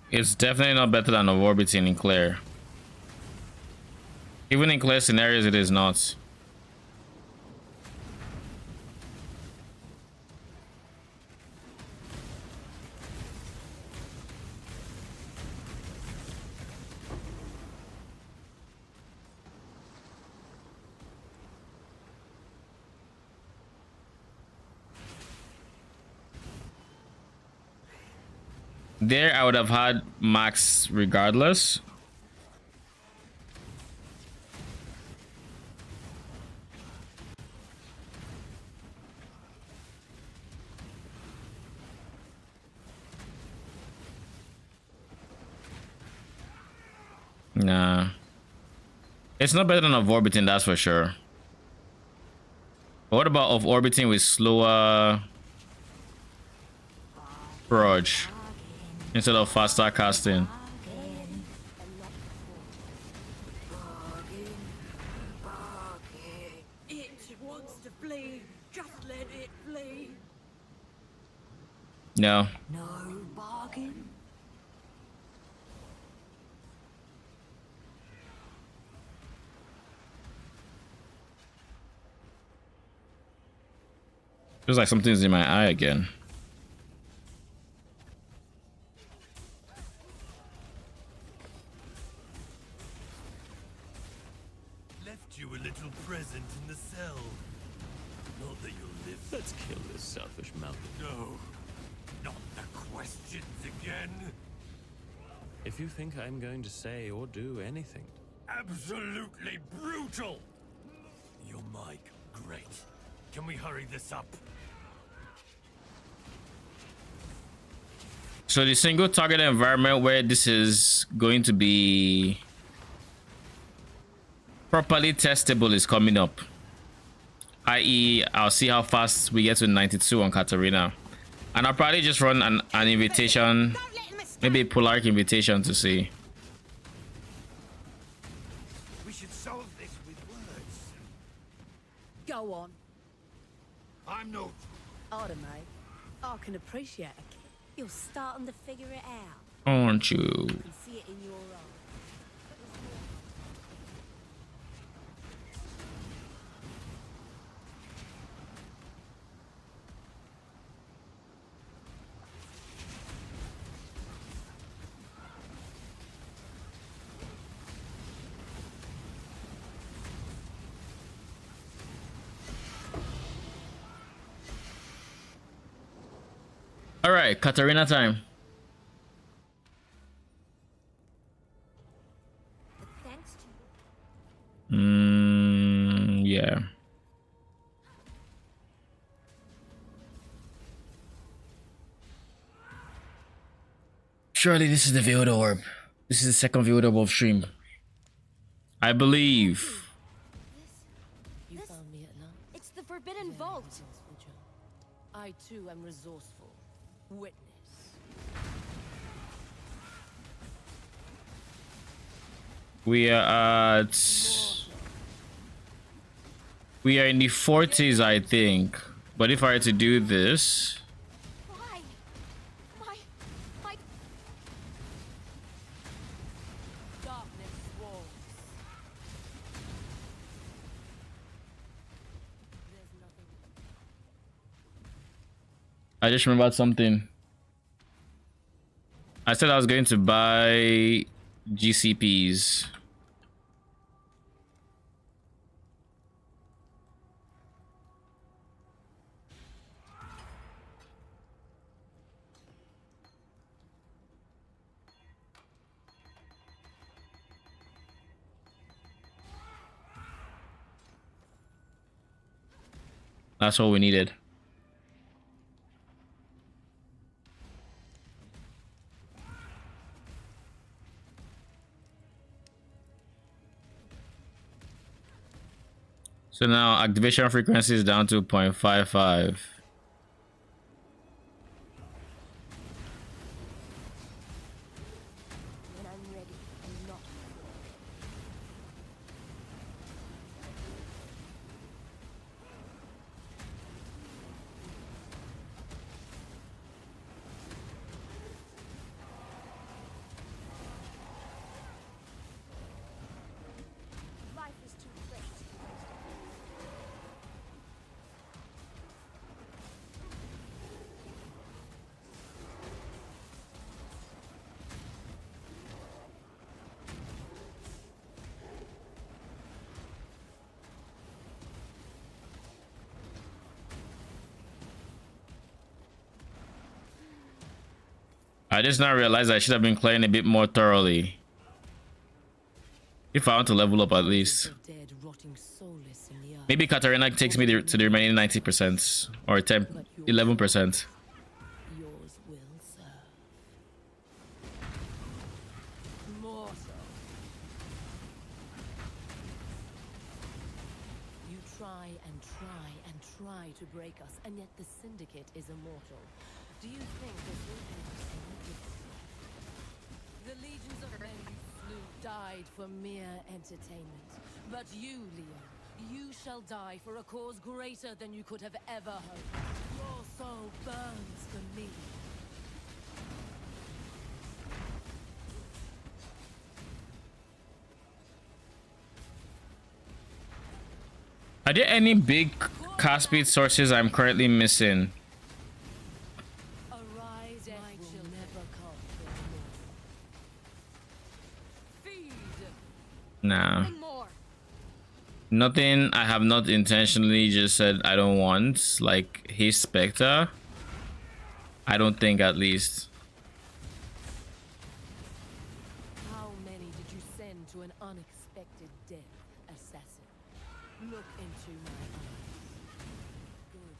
It's definitely not better than of orbiting in clear. Even in clear scenarios, it is not. There, I would have had max regardless. Nah. It's not better than of orbiting, that's for sure. But what about of orbiting with slower Proj instead of faster casting? It wants to flee. Just let it flee. No. No bargain. Feels like something's in my eye again. Left you a little present in the cell. Not that you'll live. Let's kill this selfish mountain. No. Not the questions again. If you think I'm going to say or do anything. Absolutely brutal. Your mic, great. Can we hurry this up? So the single target environment where this is going to be properly testable is coming up. I.e., I'll see how fast we get to 92 on Katarina. And I'll probably just run an invitation, maybe a Polaric invitation to see. We should solve this with words. Go on. I'm no... Arda, mate. I can appreciate it. You're starting to figure it out. Aren't you? I can see it in your eyes. All right, Katarina time. Thanks to Yeah. Surely this is the Veiled Orb. This is the second Veiled Orb of stream. I believe. You found me at last. It's the Forbidden Vault. I too am resourceful. Witness. We are at... We are in the 40s, I think. But if I were to do this... Why? My... Darkness walls. There's nothing. I just remembered something. I said I was going to buy GCPs. That's all we needed. So now activation frequency is down to 0.55. When I'm ready, I'm not. Life is too precious. I just now realized I should have been playing a bit more thoroughly. If I want to level up at least. Dead, rotting soulless in the earth. Maybe Katarina takes me to the remaining 90% or 11%. Yours will serve. Mortal, try to break us, and yet the Syndicate is immortal. Do you think this will end any good? The legions of men you slew died for mere entertainment. But you, Leo, you shall die for a cause greater than you could have ever hoped. Your soul burns for me. Are there any big cast speed sources I'm currently missing? Arise, my will never come feed. Nah. Nothing I have not intentionally just said I don't want, like his Spectre. I don't think, at least. How many did you send to an unexpected death, assassin? Look into my eyes. Good.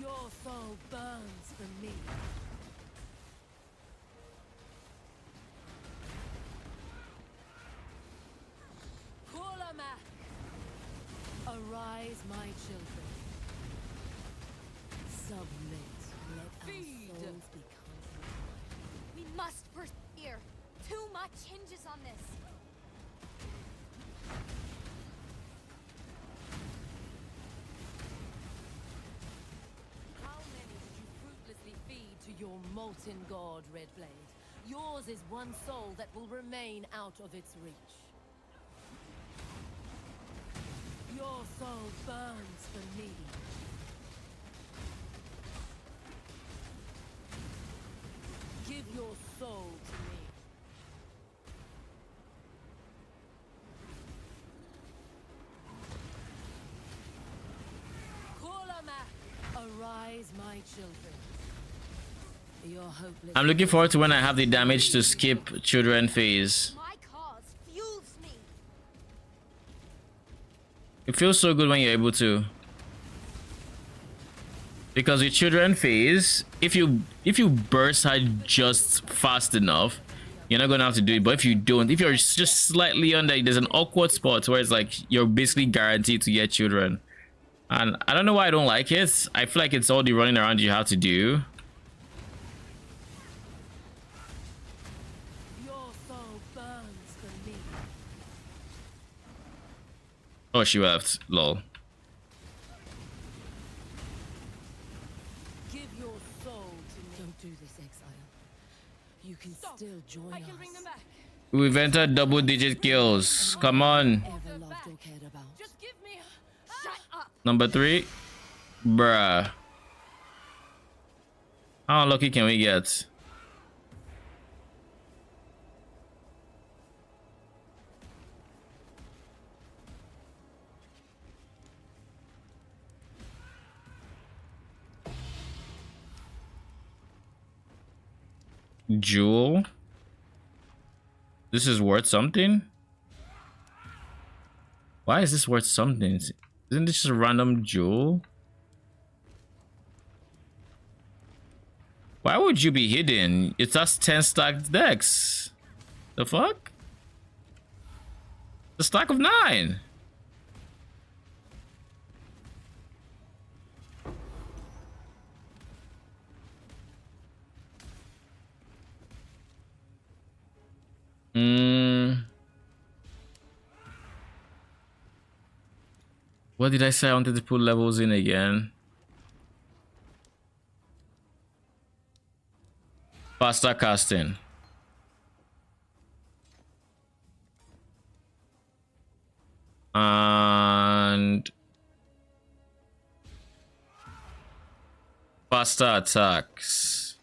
Your soul burns for me. Arise, my children. Submit. Let our souls become. We must persevere. Too much hinges on this. How many did you fruitlessly feed to your molten god, Redblade? Yours is one soul that will remain out of its reach. Your soul burns for me. Give your soul to me. Arise, my children. Your hopeless. I'm looking forward to when I have the damage to skip children phase. My cause fuels me. It feels so good when you're able to. Because with children phase, if you burst her just fast enough, you're not gonna have to do it. But if you don't, if you're just slightly under, there's an awkward spot where it's like you're basically guaranteed to get children. And I don't know why I don't like it. I feel like it's all the running around you have to do. Your soul burns for me. Oh, she left. Lol. Give your soul to me. Don't do this, exile. You can still join us. Bring them back. We've entered double-digit kills. Come on. Ever loved or cared about. Just give me a... Shut up. Number 3. Bruh. How unlucky can we get? Jewel. This is worth something? Why is this worth something? Isn't this just a random jewel? Why would you be hidden? It's us 10 stacked decks. The fuck? The stack of 9. What did I say? I wanted to put levels in again. Faster casting. And faster attacks.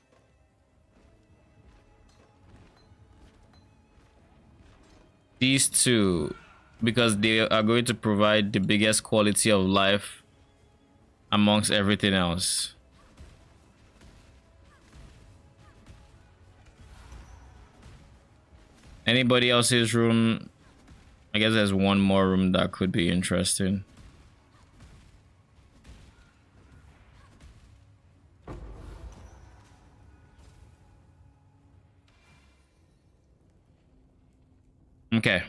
These two, because they are going to provide the biggest quality of life amongst everything else. Anybody else's room? I guess there's one more room that could be interesting. Okay.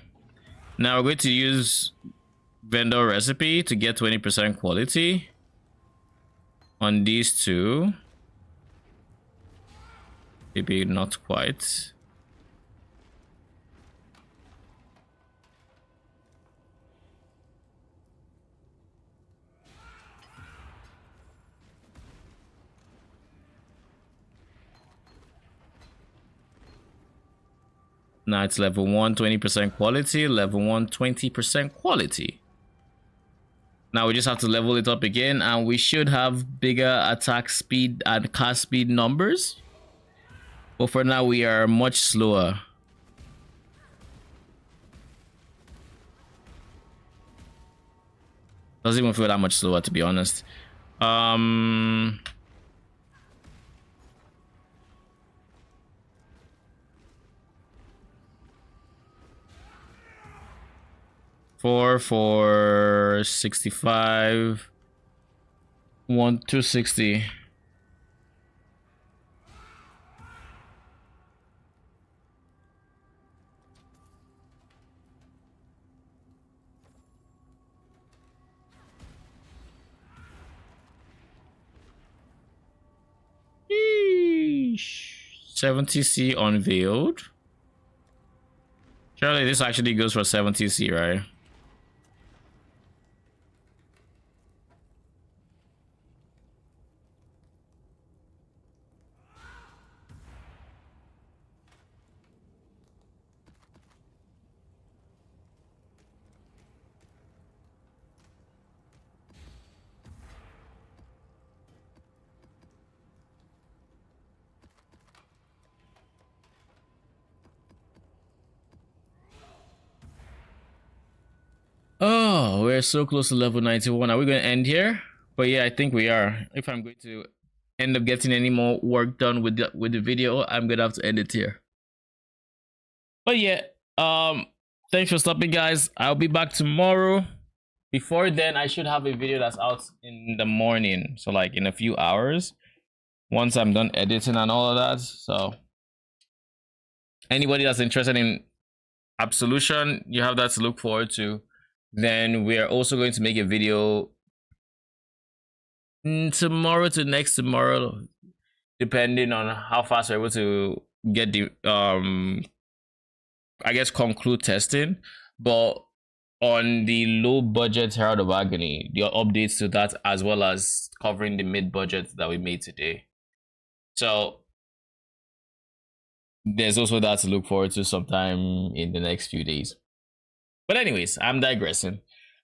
Now we're going to use vendor recipe to get 20% quality on these two. Maybe not quite. Now it's level 1, 20% quality, level 1, 20% quality. Now we just have to level it up again, and we should have bigger attack speed and cast speed numbers. But for now, we are much slower. Doesn't even feel that much slower, to be honest. For 65, 260. Eesh. 70C unveiled. Surely this actually goes for 70C, right? Oh, we're so close to level 91. Are we going to end here? But yeah, I think we are. If I'm going to end up getting any more work done with the video, I'm going to have to end it here. But yeah, thanks for stopping, guys. I'll be back tomorrow. Before then, I should have a video that's out in the morning. So like in a few hours, once I'm done editing and all of that. So anybody that's interested in Absolution, you have that to look forward to. Then we are also going to make a video tomorrow to next tomorrow, depending on how fast we're able to get the I guess conclude testing. But on the low budget Herald of Agony, the updates to that, as well as covering the mid budget that we made today. So there's also that to look forward to sometime in the next few days. But anyways, I'm digressing.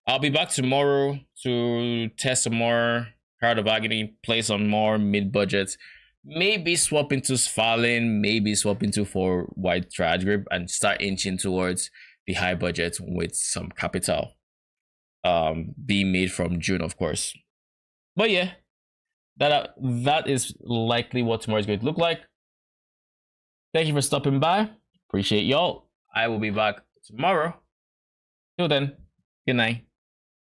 I'll be back tomorrow to test some more Herald of Agony, play some more mid-budgets, maybe swap into Svalin, maybe swap into 4 White Triad Grip, and start inching towards the high budget with some capital being made from June, of course. But yeah, that is likely what tomorrow is going to look like. Thank you for stopping by. Appreciate y'all. I will be back tomorrow. Till then, good night.